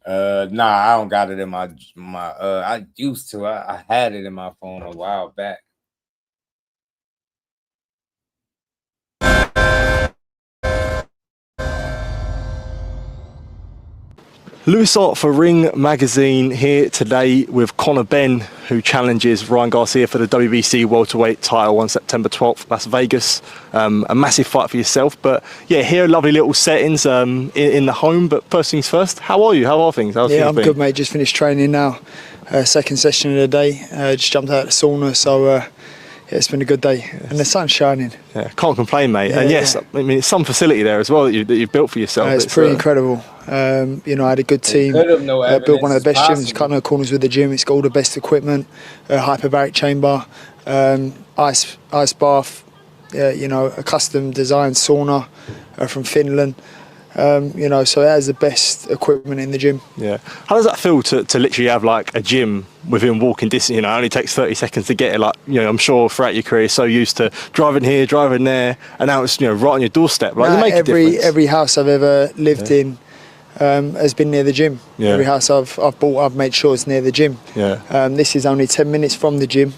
I don't got it in my I used to. I had it in my phone a while back. Loose Art for Ring magazine here today with Conor Benn, who challenges Ryan Garcia for the WBC welterweight title on September 12th, Las Vegas. A massive fight for yourself, but yeah, here lovely little settings in the home. But first things first, how are you? How are things? Yeah, I'm good, mate. Just finished training now. Second session of the day. Just jumped out of the sauna, so yeah, it's been a good day, and the sun's shining. Yeah, can't complain, mate. Yeah, and yes, yeah. I mean it's some facility there as well that you've built for yourself. It's pretty incredible. You know, I had a good team. Built one of the best gyms. Cut no corners with the gym. It's got all the best equipment. Hyperbaric chamber, ice bath. You know, a custom designed sauna from Finland. You know, so it has the best equipment in the gym. Yeah. How does that feel to literally have like a gym within walking distance? You know, it only takes 30 seconds to get it. Like, you know, I'm sure throughout your career, you're so used to driving here, driving there, and now it's, you know, right on your doorstep. Like, it make a difference. Every house I've ever lived in has been near the gym. Yeah. Every house I've bought, I've made sure it's near the gym. Yeah. This is only 10 minutes from the gym.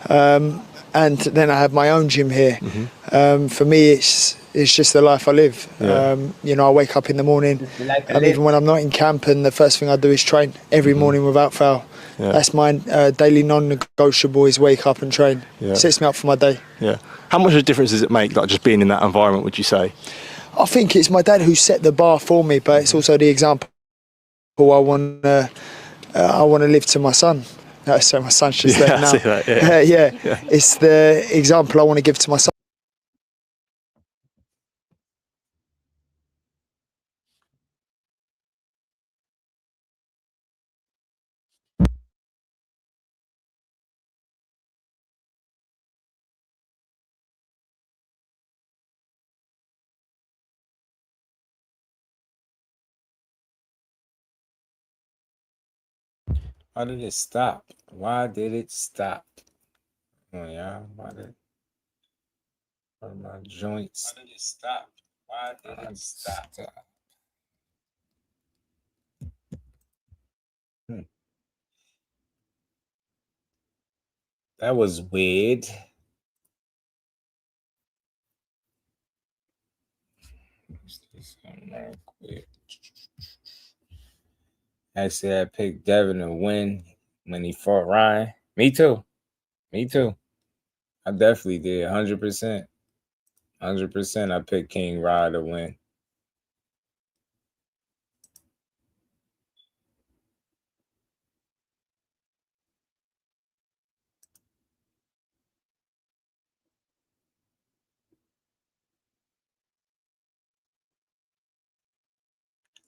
And then I have my own gym here. Mm-hmm. For me, it's just the life I live. Yeah. You know, I wake up in the morning, even when I'm not in camp, and the first thing I do is train every morning without fail. Yeah. That's my daily non-negotiable, is wake up and train. Yeah. Sets me up for my day. Yeah. How much of a difference does it make, like just being in that environment, would you say? I think it's my dad who set the bar for me, but it's also the example I want to live to my son. So my son's just there now. I see that, yeah. It's the example I want to give to my son. Why did it stop? Why did it stop? Oh yeah, why did My joints. Why did it stop? Why did it stop? That was weird. Actually, I picked Devin to win when he fought Ryan. Me too. Me too. I definitely did. 100%. 100%. I picked King Rod to win.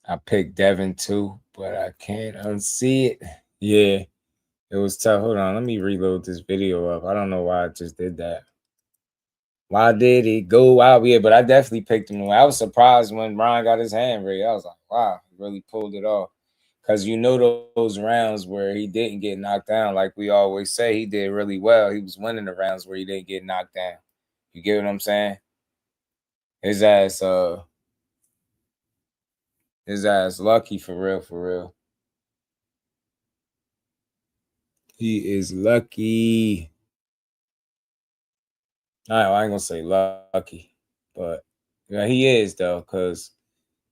I picked Devin too, but I can't unsee it. Yeah, it was tough. Hold on, let me reload this video up. I don't know why I just did that. Why did it go out? Yeah, but I definitely picked him. I was surprised when Ryan got his hand raised. I was like, wow, he really pulled it off. Because you know those rounds where he didn't get knocked down, like we always say, he did really well. He was winning the rounds where he didn't get knocked down. You get what I'm saying? His ass lucky for real, for real. He is lucky. All right, well, I ain't gonna say lucky, but yeah, he is though, because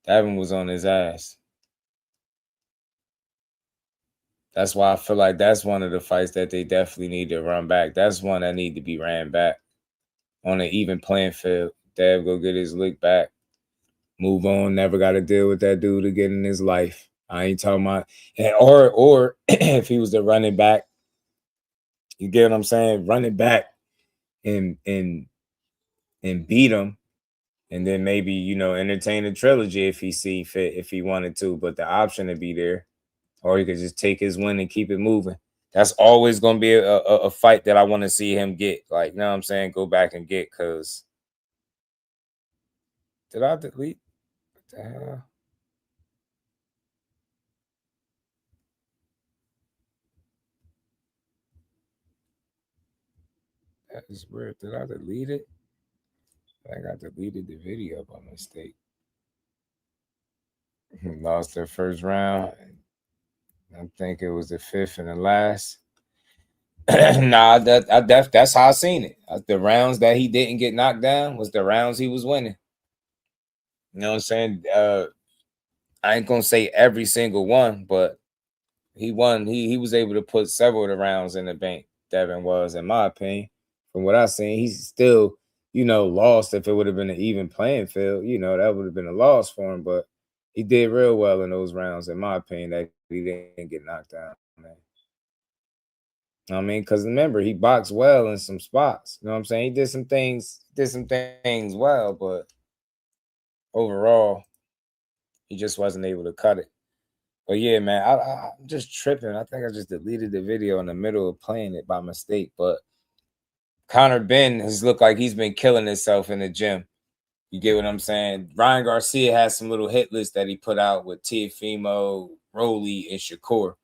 Devin was on his ass. That's why I feel like that's one of the fights that they definitely need to run back. That's one that need to be ran back on an even playing field. Dev go get his lick back, move on. Never got to deal with that dude again in his life. I ain't talking about, or if he was the running back, you get what I'm saying? Running back and beat him. And then maybe, you know, entertain a trilogy if he see fit, if he wanted to. But the option to be there, or he could just take his win and keep it moving. That's always going to be a fight that I want to see him get. Like, you know what I'm saying? Go back and get, because did I delete? What the hell? That is weird. Did I delete it? I think I deleted the video by mistake. Lost their first round. I think it was the fifth and the last. Nah, that's how I seen it. The rounds that he didn't get knocked down was the rounds he was winning. You know what I'm saying? I ain't gonna say every single one, but he won. He was able to put several of the rounds in the bank. Devin was, in my opinion. From what I seen, he's still, you know, lost. If it would have been an even playing field, you know, that would have been a loss for him. But he did real well in those rounds, in my opinion, that he didn't get knocked down, man. I mean, because remember, he boxed well in some spots. You know what I'm saying? He did some things well, but overall, he just wasn't able to cut it. But yeah, man, I'm just tripping. I think I just deleted the video in the middle of playing it by mistake. But Conor Benn has looked like he's been killing himself in the gym. You get what I'm saying? Ryan Garcia has some little hit list that he put out with Teofimo, Rolly, and Shakur.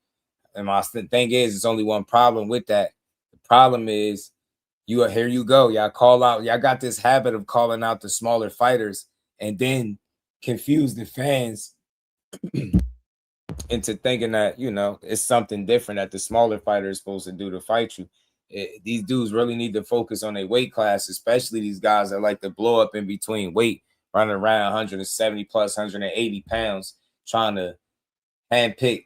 And my thing is, it's only one problem with that. The problem is, here you go. Y'all call out. Y'all got this habit of calling out the smaller fighters and then confuse the fans into thinking that, you know, it's something different that the smaller fighter is supposed to do to fight you. These dudes really need to focus on their weight class, especially these guys that like to blow up in between weight, running around 170 plus 180 pounds, trying to handpick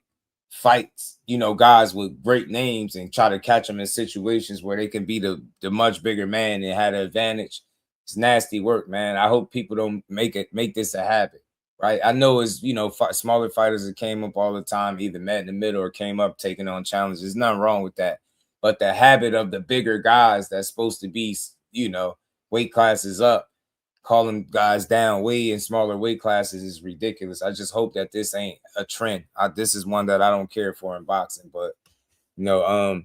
fights, you know, guys with great names and try to catch them in situations where they can be the much bigger man and have the advantage. It's nasty work, man. I hope people don't make this a habit. Right, I know it's, you know, smaller fighters that came up all the time, either met in the middle or came up taking on challenges. There's nothing wrong with that. But the habit of the bigger guys that's supposed to be, you know, weight classes up, calling guys down way in smaller weight classes is ridiculous. I just hope that this ain't a trend. This is one that I don't care for in boxing. But, you know,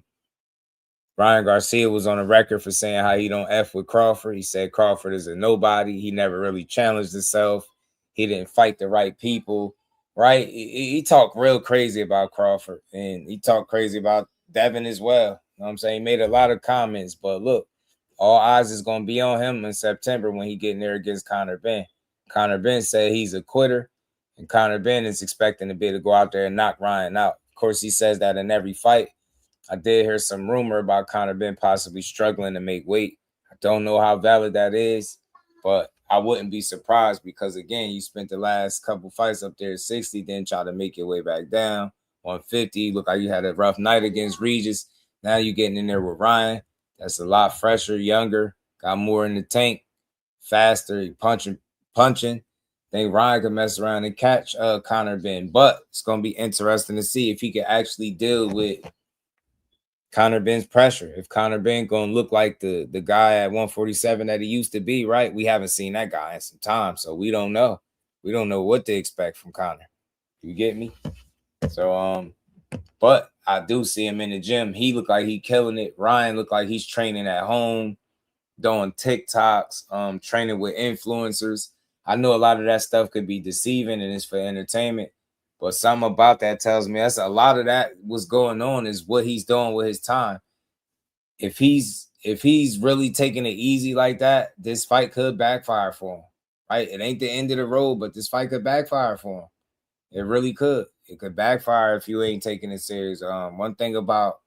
Ryan Garcia was on a record for saying how he don't F with Crawford. He said Crawford is a nobody. He never really challenged himself. He didn't fight the right people, right? He talked real crazy about Crawford, and he talked crazy about Devin as well. You know what I'm saying? He made a lot of comments, but look, all eyes is gonna be on him in September when he get in there against Conor Benn. Conor Benn said he's a quitter, and Conor Benn is expecting to be able to go out there and knock Ryan out. Of course, he says that in every fight. I did hear some rumor about Conor Benn possibly struggling to make weight. I don't know how valid that is, but I wouldn't be surprised because, again, you spent the last couple fights up there at 60, then try to make your way back down. 150, look like you had a rough night against Regis. Now you're getting in there with Ryan. That's a lot fresher, younger, got more in the tank, faster, he punching. I think Ryan could mess around and catch Conor Benn, but it's going to be interesting to see if he can actually deal with Conor Benn's pressure. If Conor Benn going to look like the guy at 147 that he used to be, right? We haven't seen that guy in some time, so we don't know. We don't know what to expect from Conor. You get me? So, but I do see him in the gym. He look like he killing it. Ryan look like he's training at home, doing TikToks, training with influencers. I know a lot of that stuff could be deceiving and it's for entertainment, but something about that tells me that's a lot of that what's going on is what he's doing with his time. If he's really taking it easy like that, this fight could backfire for him, right? It ain't the end of the road, but this fight could backfire for him. It really could. It could backfire if you ain't taking it serious. One thing about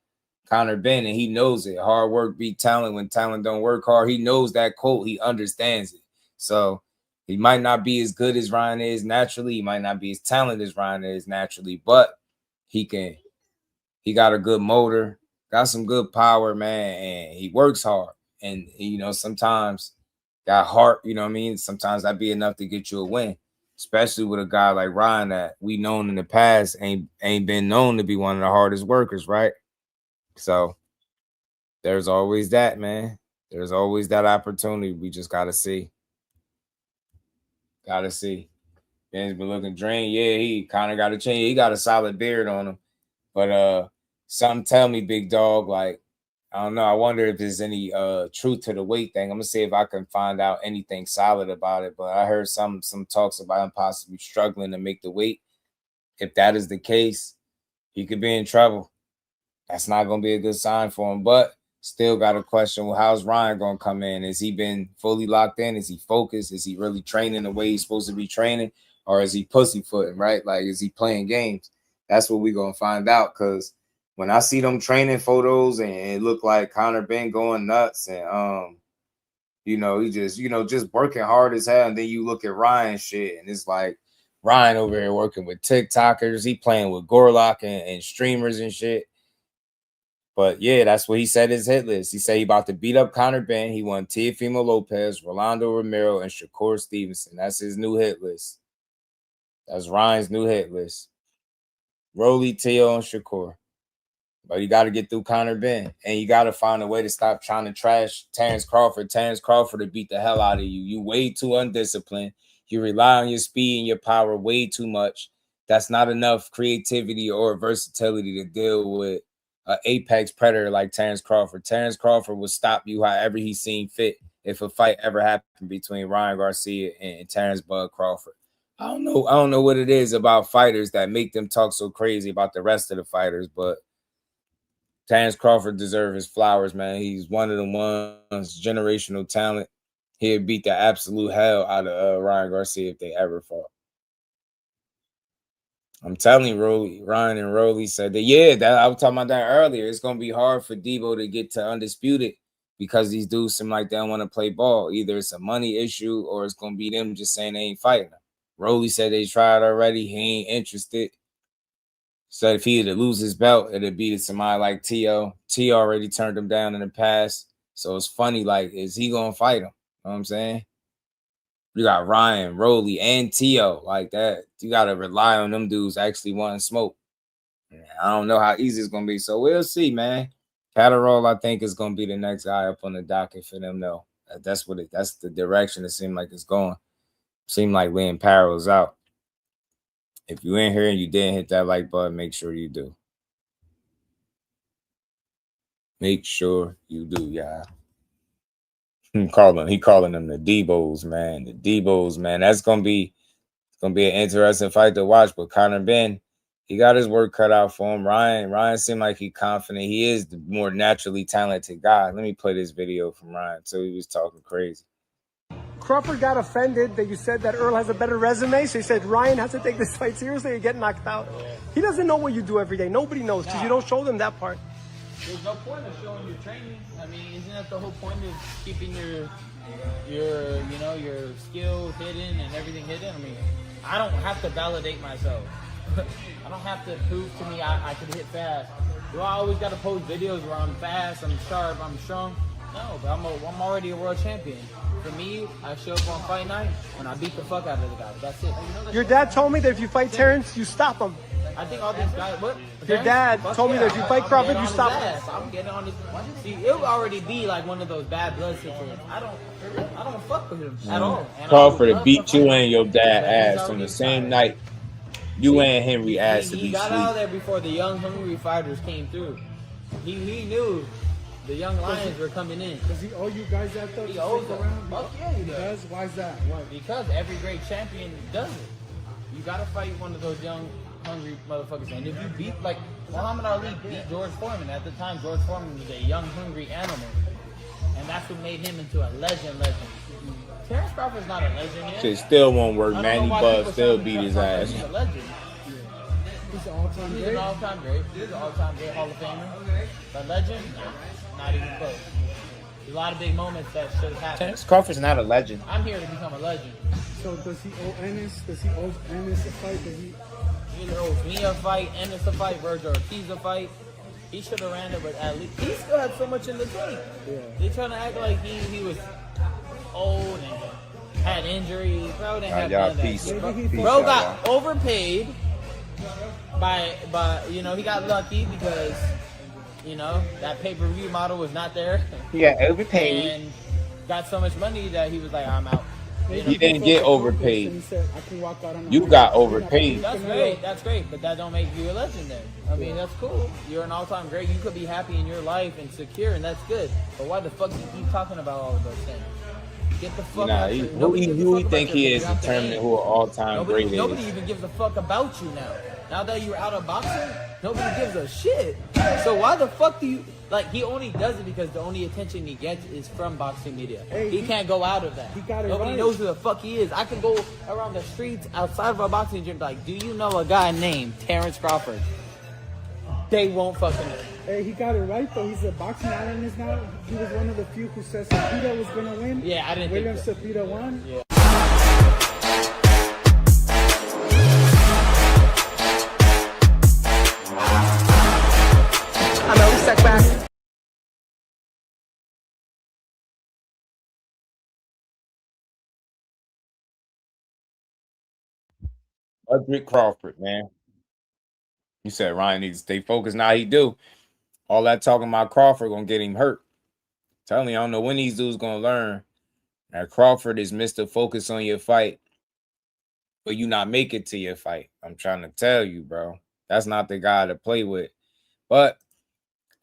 Conor Benn, and he knows it, hard work beat talent when talent don't work hard. He knows that quote. He understands it. So he might not be as good as Ryan is naturally. He might not be as talented as Ryan is naturally, but he got a good motor, got some good power, man, and he works hard. And, you know, sometimes got heart, you know what I mean? Sometimes that'd be enough to get you a win, especially with a guy like Ryan that we known in the past ain't been known to be one of the hardest workers, right? So there's always that, man. There's always that opportunity. We just got to see. Got to see. Ben's been looking drained. Yeah, he kind of got a change. He got a solid beard on him. But something tell me, big dog, like, I don't know. I wonder if there's any truth to the weight thing. I'm going to see if I can find out anything solid about it. But I heard some talks about him possibly struggling to make the weight. If that is the case, he could be in trouble. That's not going to be a good sign for him. But still got a question. Well, how's Ryan going to come in? Has he been fully locked in? Is he focused? Is he really training the way he's supposed to be training? Or is he pussyfooting, right? Like, is he playing games? That's what we're going to find out. Because when I see them training photos and it look like Conor Benn going nuts and, you know, he just, you know, just working hard as hell. And then you look at Ryan shit and it's like Ryan over here working with TikTokers. He playing with Gorlock and streamers and shit. But yeah, that's what he said his hit list. He said he about to beat up Conor Benn. He won Teofimo Lopez, Rolando Romero, and Shakur Stevenson. That's his new hit list. That's Ryan's new hit list. Rolly, Teo, and Shakur. But you got to get through Conor Benn. And you got to find a way to stop trying to trash Terrence Crawford. Terrence Crawford to beat the hell out of you. You way too undisciplined. You rely on your speed and your power way too much. That's not enough creativity or versatility to deal with an apex predator like Terrence Crawford. Terrence Crawford will stop you however he seen fit if a fight ever happened between Ryan Garcia and Terrence Bud Crawford. I don't know what it is about fighters that make them talk so crazy about the rest of the fighters, but Terrence Crawford deserves his flowers, man. He's one of the ones, generational talent. He'd beat the absolute hell out of Ryan Garcia if they ever fought. I'm telling you, Ryan and Rolly said that, yeah, that I was talking about that earlier. It's going to be hard for Debo to get to undisputed because these dudes seem like they don't want to play ball. Either it's a money issue or it's going to be them just saying they ain't fighting them. Rolly said they tried already. He ain't interested. Said if he had to lose his belt, it'd be to somebody like T.O. T.O. already turned him down in the past. So it's funny, like, is he going to fight him? You know what I'm saying? You got Ryan, Rolly, and T.O. like that. You got to rely on them dudes actually wanting smoke. I don't know how easy it's going to be. So we'll see, man. Catterall, I think, is going to be the next guy up on the docket for them, though. That's the direction it seemed like it's going. Seemed like Lynn Paro's out. If you in here and you didn't hit that like button, make sure you do. Make sure you do, y'all. He calling them the Debos, man. The Debos, man. That's gonna be an interesting fight to watch. But Conor Benn, He got his work cut out for him. Ryan seemed like he's confident. He is the more naturally talented guy. Let me play this video from Ryan. So he was talking crazy. Crawford got offended that you said that Earl has a better resume, so he said Ryan has to take this fight seriously and get knocked out. He doesn't know what you do every day. Nobody knows because you don't show them that part. There's no point of showing your training. I mean, isn't that the whole point of keeping your skills hidden and everything hidden? I mean, I don't have to validate myself. I don't have to prove to me I can hit fast. Do I always got to post videos where I'm fast, I'm sharp, I'm strong? No, but I'm already a world champion. For me, I show up on fight night when I beat the fuck out of the guy. That's it. Your dad told me that if you fight Terrence, you stop him. I think all these guys. What? Your dad told me that if you fight Crawford, you stop him. I'm getting on this. See, it would already be like one of those bad blood situations. I don't fuck with him at all. And Crawford beat you and your dad ass on the same night. You and Henry asked to be He got out there before the young, hungry fighters came through. He knew the young lions were coming in. Does he owe you guys that though? He owes them. Fuck yeah, he does. Why is that? Why? Because every great champion does it. You gotta fight one of those young, hungry motherfuckers. And if you beat, like, Muhammad Ali beat George Foreman. At the time, George Foreman was a young, hungry animal. And that's what made him into a legend. Terrence Crawford's not a legend yet. Shit still won't work. Manny Buzz still beat his ass. He's a legend. He's an all-time great. He's an all-time great. He's an all-time great Hall of Famer. But legend? Not even close. There's a lot of big moments that should have happened. Terrence Crawford's not a legend. I'm here to become a legend. So does he owe Ennis? Does he owe Ennis a fight? Does he? He owes me a fight, Ennis a fight, Virgil Ortiz a fight. He should have ran it, but at least he still had so much in the tank. Yeah. They trying to act like he was old and had injuries. Bro didn't have none of that shit. Bro got overpaid by he got lucky because that pay-per-view model was not there. Yeah, overpaid. And got so much money that he was like, I'm out. He didn't get overpaid. He said, I can walk out on You got overpaid. That's great, but that don't make you a legend then. I mean, that's cool. You're an all-time great. You could be happy in your life and secure, and that's good. But why the fuck do you keep talking about all of those things? Get the fuck out. Who he think he is determining who an all-time great is. Nobody even gives a fuck about you now. Now that you're out of boxing, nobody gives a shit. So why the fuck do you... Like, he only does it because the only attention he gets is from boxing media. Hey, he can't go out of that. He got it Nobody right. knows who the fuck he is. I can go around the streets outside of a boxing gym like, do you know a guy named Terrence Crawford? They won't fucking know. Hey, he got it right though. He's a boxing analyst now. He was one of the few who said Cepeda was gonna win. Yeah, I didn't William think that. Cepeda won. Yeah. I'm always stuck back. Rick Crawford, man. You said Ryan needs to stay focused. Now he do. All that talking about Crawford gonna get him hurt. Tell me, I don't know when these dudes gonna learn that Crawford is Mr. Focus on your fight, but you not make it to your fight. I'm trying to tell you, bro. That's not the guy to play with. But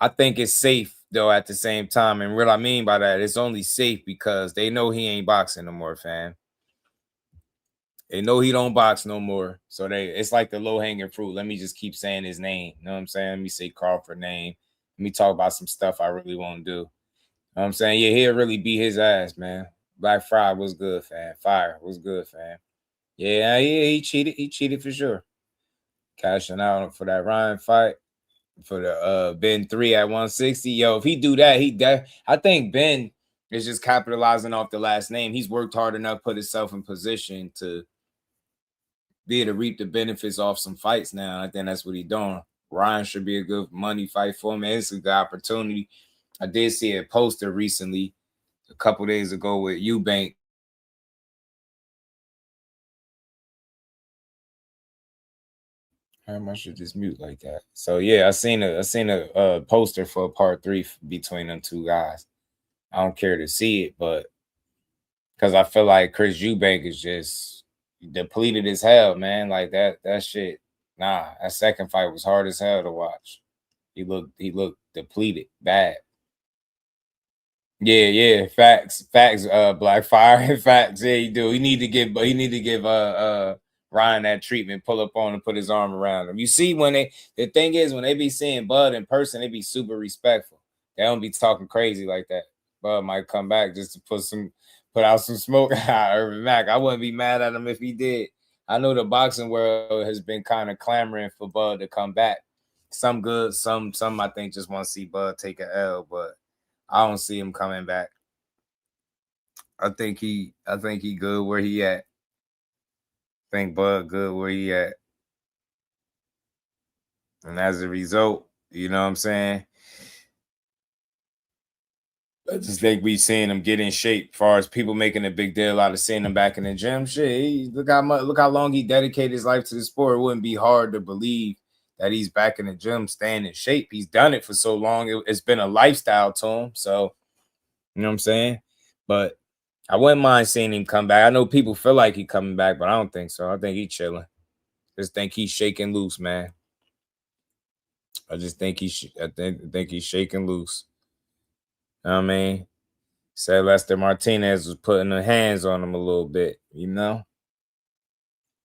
I think it's safe though at the same time. And what I mean by that, it's only safe because they know he ain't boxing no more, fam. They know he don't box no more. So it's like the low-hanging fruit. Let me just keep saying his name. You know what I'm saying? Let me say Crawford name. Let me talk about some stuff I really want to do. You know what I'm saying? Yeah, he'll really beat his ass, man. Black Friday was good, fam. Fire was good, fam. Yeah, he cheated. He cheated for sure. Cashing out for that Ryan fight. For the Benn 3 at 160. Yo, if he do that, I think Benn is just capitalizing off the last name. He's worked hard enough, put himself in position to be able to reap the benefits off some fights now. I think that's what he's doing. Ryan should be a good money fight for him. It's a good opportunity. I did see a poster recently, a couple days ago with Eubank. How much should just mute like that? So yeah, I seen a poster for part 3 between them two guys. I don't care to see it, but because I feel like Chris Eubank is just depleted as hell, man. Like that shit. Nah, that second fight was hard as hell to watch. He looked depleted, bad. Yeah, facts, Black Fire, facts. Yeah, he do. He need to give Ryan that treatment, pull up on him, put his arm around him. You see, the thing is, when they be seeing Bud in person, they be super respectful. They don't be talking crazy like that. Bud might come back just to put out some smoke. Irvin Mack, I wouldn't be mad at him if he did. I know the boxing world has been kind of clamoring for Bud to come back. Some good, some I think just want to see Bud take an L, but I don't see him coming back. I think he good where he at. I think Bud good where he at. And as a result, you know what I'm saying? I just think we seeing him get in shape. As far as people making a big deal out of seeing him back in the gym, shit. Look how long he dedicated his life to the sport. It wouldn't be hard to believe that he's back in the gym, staying in shape. He's done it for so long. It's been a lifestyle to him. So, you know what I'm saying? But I wouldn't mind seeing him come back. I know people feel like he's coming back, but I don't think so. I think he's chilling. Just think he's shaking loose, man. I just think he's shaking loose. You know what I mean? Said Lester Martinez was putting the hands on him a little bit, you know?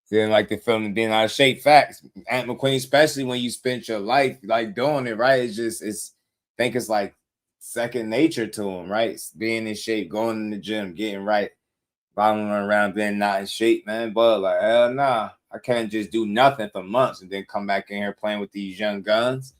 Didn't like the feeling being out of shape. Facts. Ant McQueen, especially when you spent your life like doing it, right? It's like second nature to him, right? Being in shape, going in the gym, getting right, following around, being not in shape, man. But like, hell nah. I can't just do nothing for months and then come back in here playing with these young guns.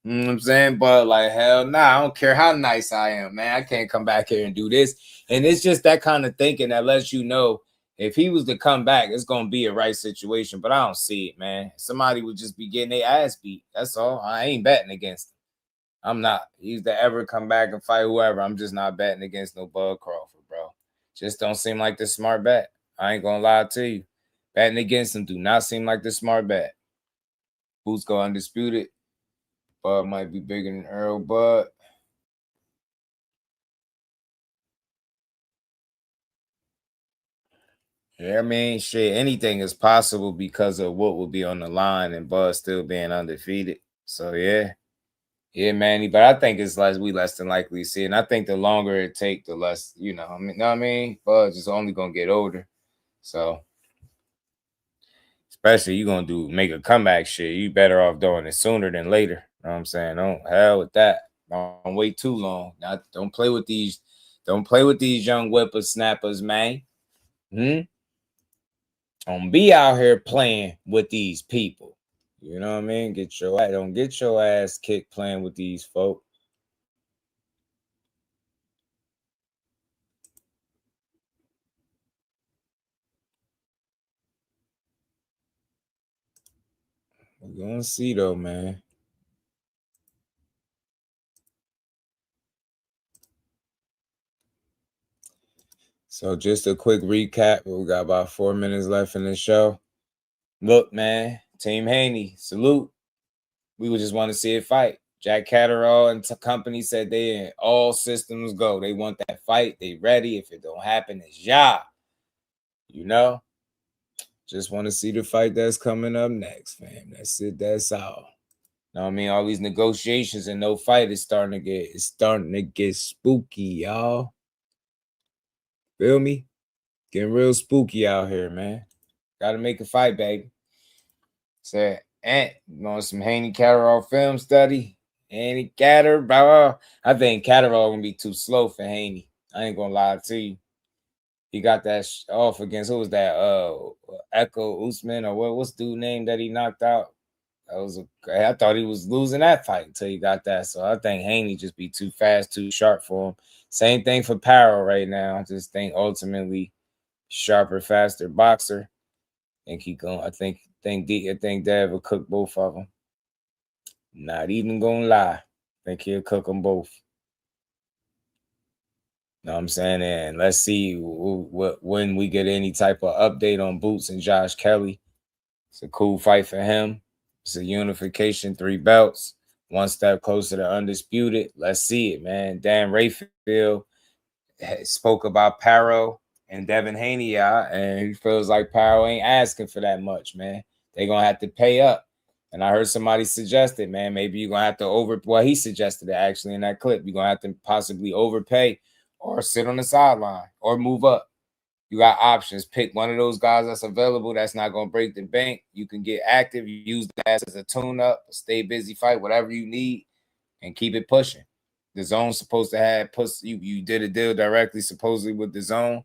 You know what I'm saying? But like, hell nah, I don't care how nice I am, man. I can't come back here and do this. And it's just that kind of thinking that lets you know if he was to come back, it's going to be a right situation. But I don't see it, man. Somebody would just be getting their ass beat. That's all. I ain't betting against him. I'm not. He's to ever come back and fight whoever. I'm just not betting against no Bud Crawford, bro. Just don't seem like the smart bet. I ain't going to lie to you. Betting against him do not seem like the smart bet. Boots go undisputed. Bud might be bigger than Earl Bud. Yeah, I mean, shit, anything is possible because of what will be on the line and Bud still being undefeated. So, yeah. Yeah, Manny, but I think it's less than likely to see. And I think the longer it takes, the less, know what I mean? Bud's just only going to get older. So, especially you going to make a comeback shit. You better off doing it sooner than later. You know what I'm saying? Don't hell with that. Don't wait too long. Don't play with these young whippersnappers, man. Don't be out here playing with these people. You know what I mean? Don't get your ass kicked playing with these folk. We're gonna see though, man. So just a quick recap. We got about 4 minutes left in the show. Look, man, Team Haney, salute. We would just want to see it fight. Jack Catterall and company said they in all systems go. They want that fight. They ready. If it don't happen, it's ya. You know? Just want to see the fight that's coming up next, fam. That's it. That's all. Know what I mean? All these negotiations and no fight is starting to get spooky, y'all. Feel me? Getting real spooky out here, man. Gotta make a fight, baby. Said, Ant, you want some Haney Catterall film study? Haney Catterall. I think Catterall gonna be too slow for Haney. I ain't gonna lie to you. He got that off against, who was that? Echo Usman, or what's the dude name that he knocked out? I thought he was losing that fight until he got that. So I think Haney just be too fast, too sharp for him. Same thing for Paro right now. I just think ultimately sharper, faster boxer. I think Dev will cook both of them. Not even gonna lie. I think he'll cook them both. Know what I'm saying? And let's see when we get any type of update on Boots and Josh Kelly. It's a cool fight for him. It's a unification, 3 belts, 1 step closer to undisputed. Let's see it, man. Dan Rafael spoke about Paro and Devin Haney, and he feels like Paro ain't asking for that much, man. They're going to have to pay up. And I heard somebody suggest it, man. Maybe you're going to have to he suggested it actually in that clip. You're going to have to possibly overpay or sit on the sideline or move up. You got options. Pick one of those guys that's available that's not going to break the bank. You can get active. You use that as a tune-up, stay busy, fight, whatever you need, and keep it pushing. The zone's supposed to have you did a deal directly, supposedly, with the zone.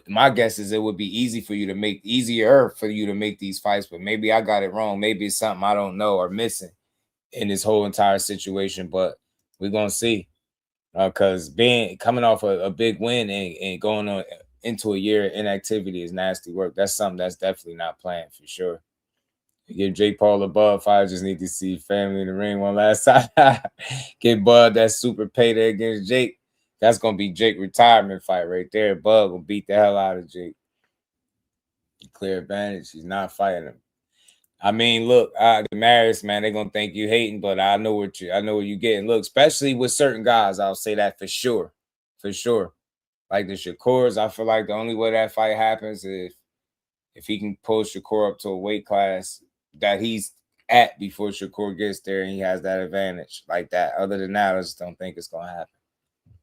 My guess is it would be easier for you to make these fights, but maybe I got it wrong. Maybe it's something I don't know or missing in this whole entire situation, but we're going to see. Because coming off a big win and going on into a year of inactivity is nasty work. That's something that's definitely not planned for sure. You give Jake Paul a bud fight. I just need to see family in the ring one last time. Get Bud that super payday against Jake. That's going to be Jake retirement fight right there. Bud will beat the hell out of Jake. Clear advantage. He's not fighting him. I mean, look, the Maris, man, they're gonna think you hating, but I know what you're getting. Look, especially with certain guys, I'll say that for sure. For sure. Like the Shakurs, I feel like the only way that fight happens is if he can pull Shakur up to a weight class that he's at before Shakur gets there and he has that advantage like that. Other than that, I just don't think it's gonna happen.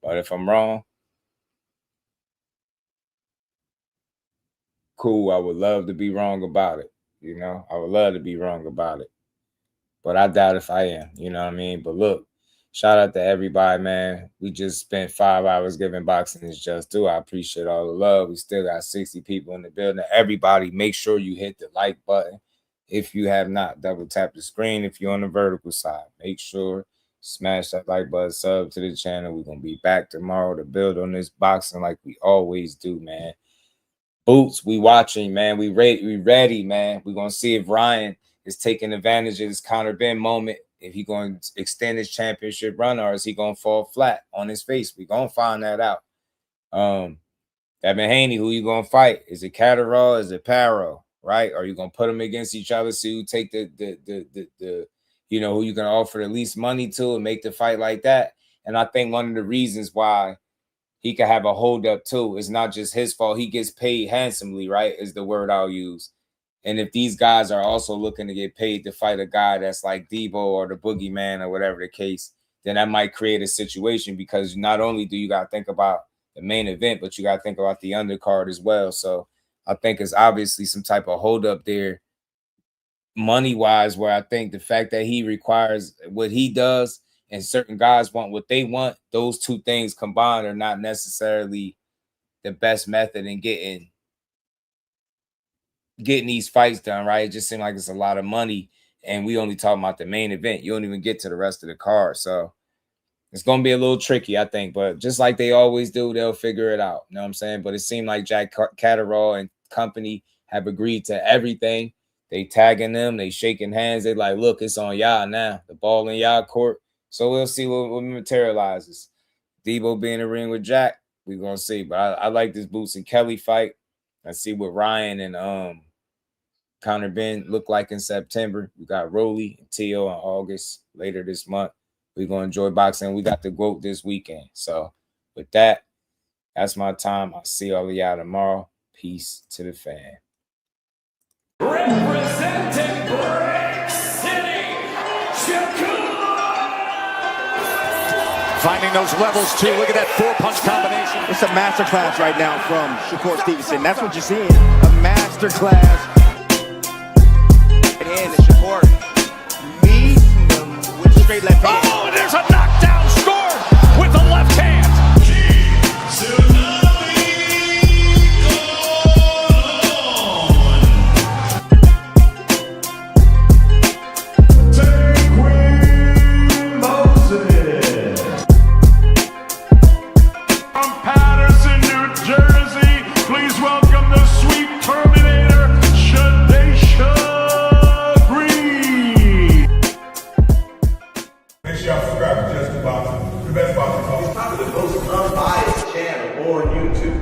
But if I'm wrong, cool. I would love to be wrong about it. You know, I would love to be wrong about it, but I doubt if I am, you know what I mean? But look, shout out to everybody, man. We just spent 5 hours giving boxing its just due. I appreciate all the love. We still got 60 people in the building. Everybody, make sure you hit the like button. If you have not, double tap the screen. If you're on the vertical side, make sure smash that like button, sub to the channel. We're going to be back tomorrow to build on this boxing like we always do, man. Boots, we watching, man. We ready, man. We're going to see if Ryan is taking advantage of this Conor Benn moment, if he's going to extend his championship run, or is he going to fall flat on his face? We're going to find that out. Devin Haney, who you going to fight? Is it Catterall? Is it Paro? Right? Or are you going to put them against each other, see who take who you going to offer the least money to and make the fight like that? And I think one of the reasons why he could have a holdup too. It's not just his fault. He gets paid handsomely, right? Is the word I'll use. And if these guys are also looking to get paid to fight a guy that's like Debo or the Boogeyman or whatever the case, then that might create a situation, because not only do you got to think about the main event, but you got to think about the undercard as well. So I think it's obviously some type of holdup there money-wise, where I think the fact that he requires what he does and certain guys want what they want, those two things combined are not necessarily the best method in getting these fights done, right? It just seems like it's a lot of money, and we only talking about the main event. You don't even get to the rest of the card. So it's going to be a little tricky, I think. But just like they always do, they'll figure it out. You know what I'm saying? But it seemed like Jack Catterall and company have agreed to everything. They tagging them. They shaking hands. They like, look, it's on y'all now. The ball in y'all court. So we'll see what materializes. Debo being in the ring with Jack, we're going to see. But I like this Boots and Kelly fight. I see what Ryan and Conor Benn look like in September. We got Rolly and T.O. in August later this month. We're going to enjoy boxing. We got the GOAT this weekend. So with that, that's my time. I'll see all of y'all tomorrow. Peace to the fan. Representing Brick City, Shakur! Finding those levels too. Look at that 4-punch combination. It's a masterclass right now from Shakur Stevenson. That's what you're seeing. A masterclass. And Shakur meeting them with straight left hand. Oh, and there's a knockdown score with the left hand.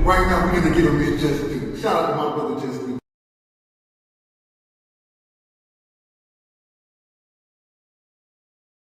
Right now, we're going to give him his just due. Shout out to my brother Just Due.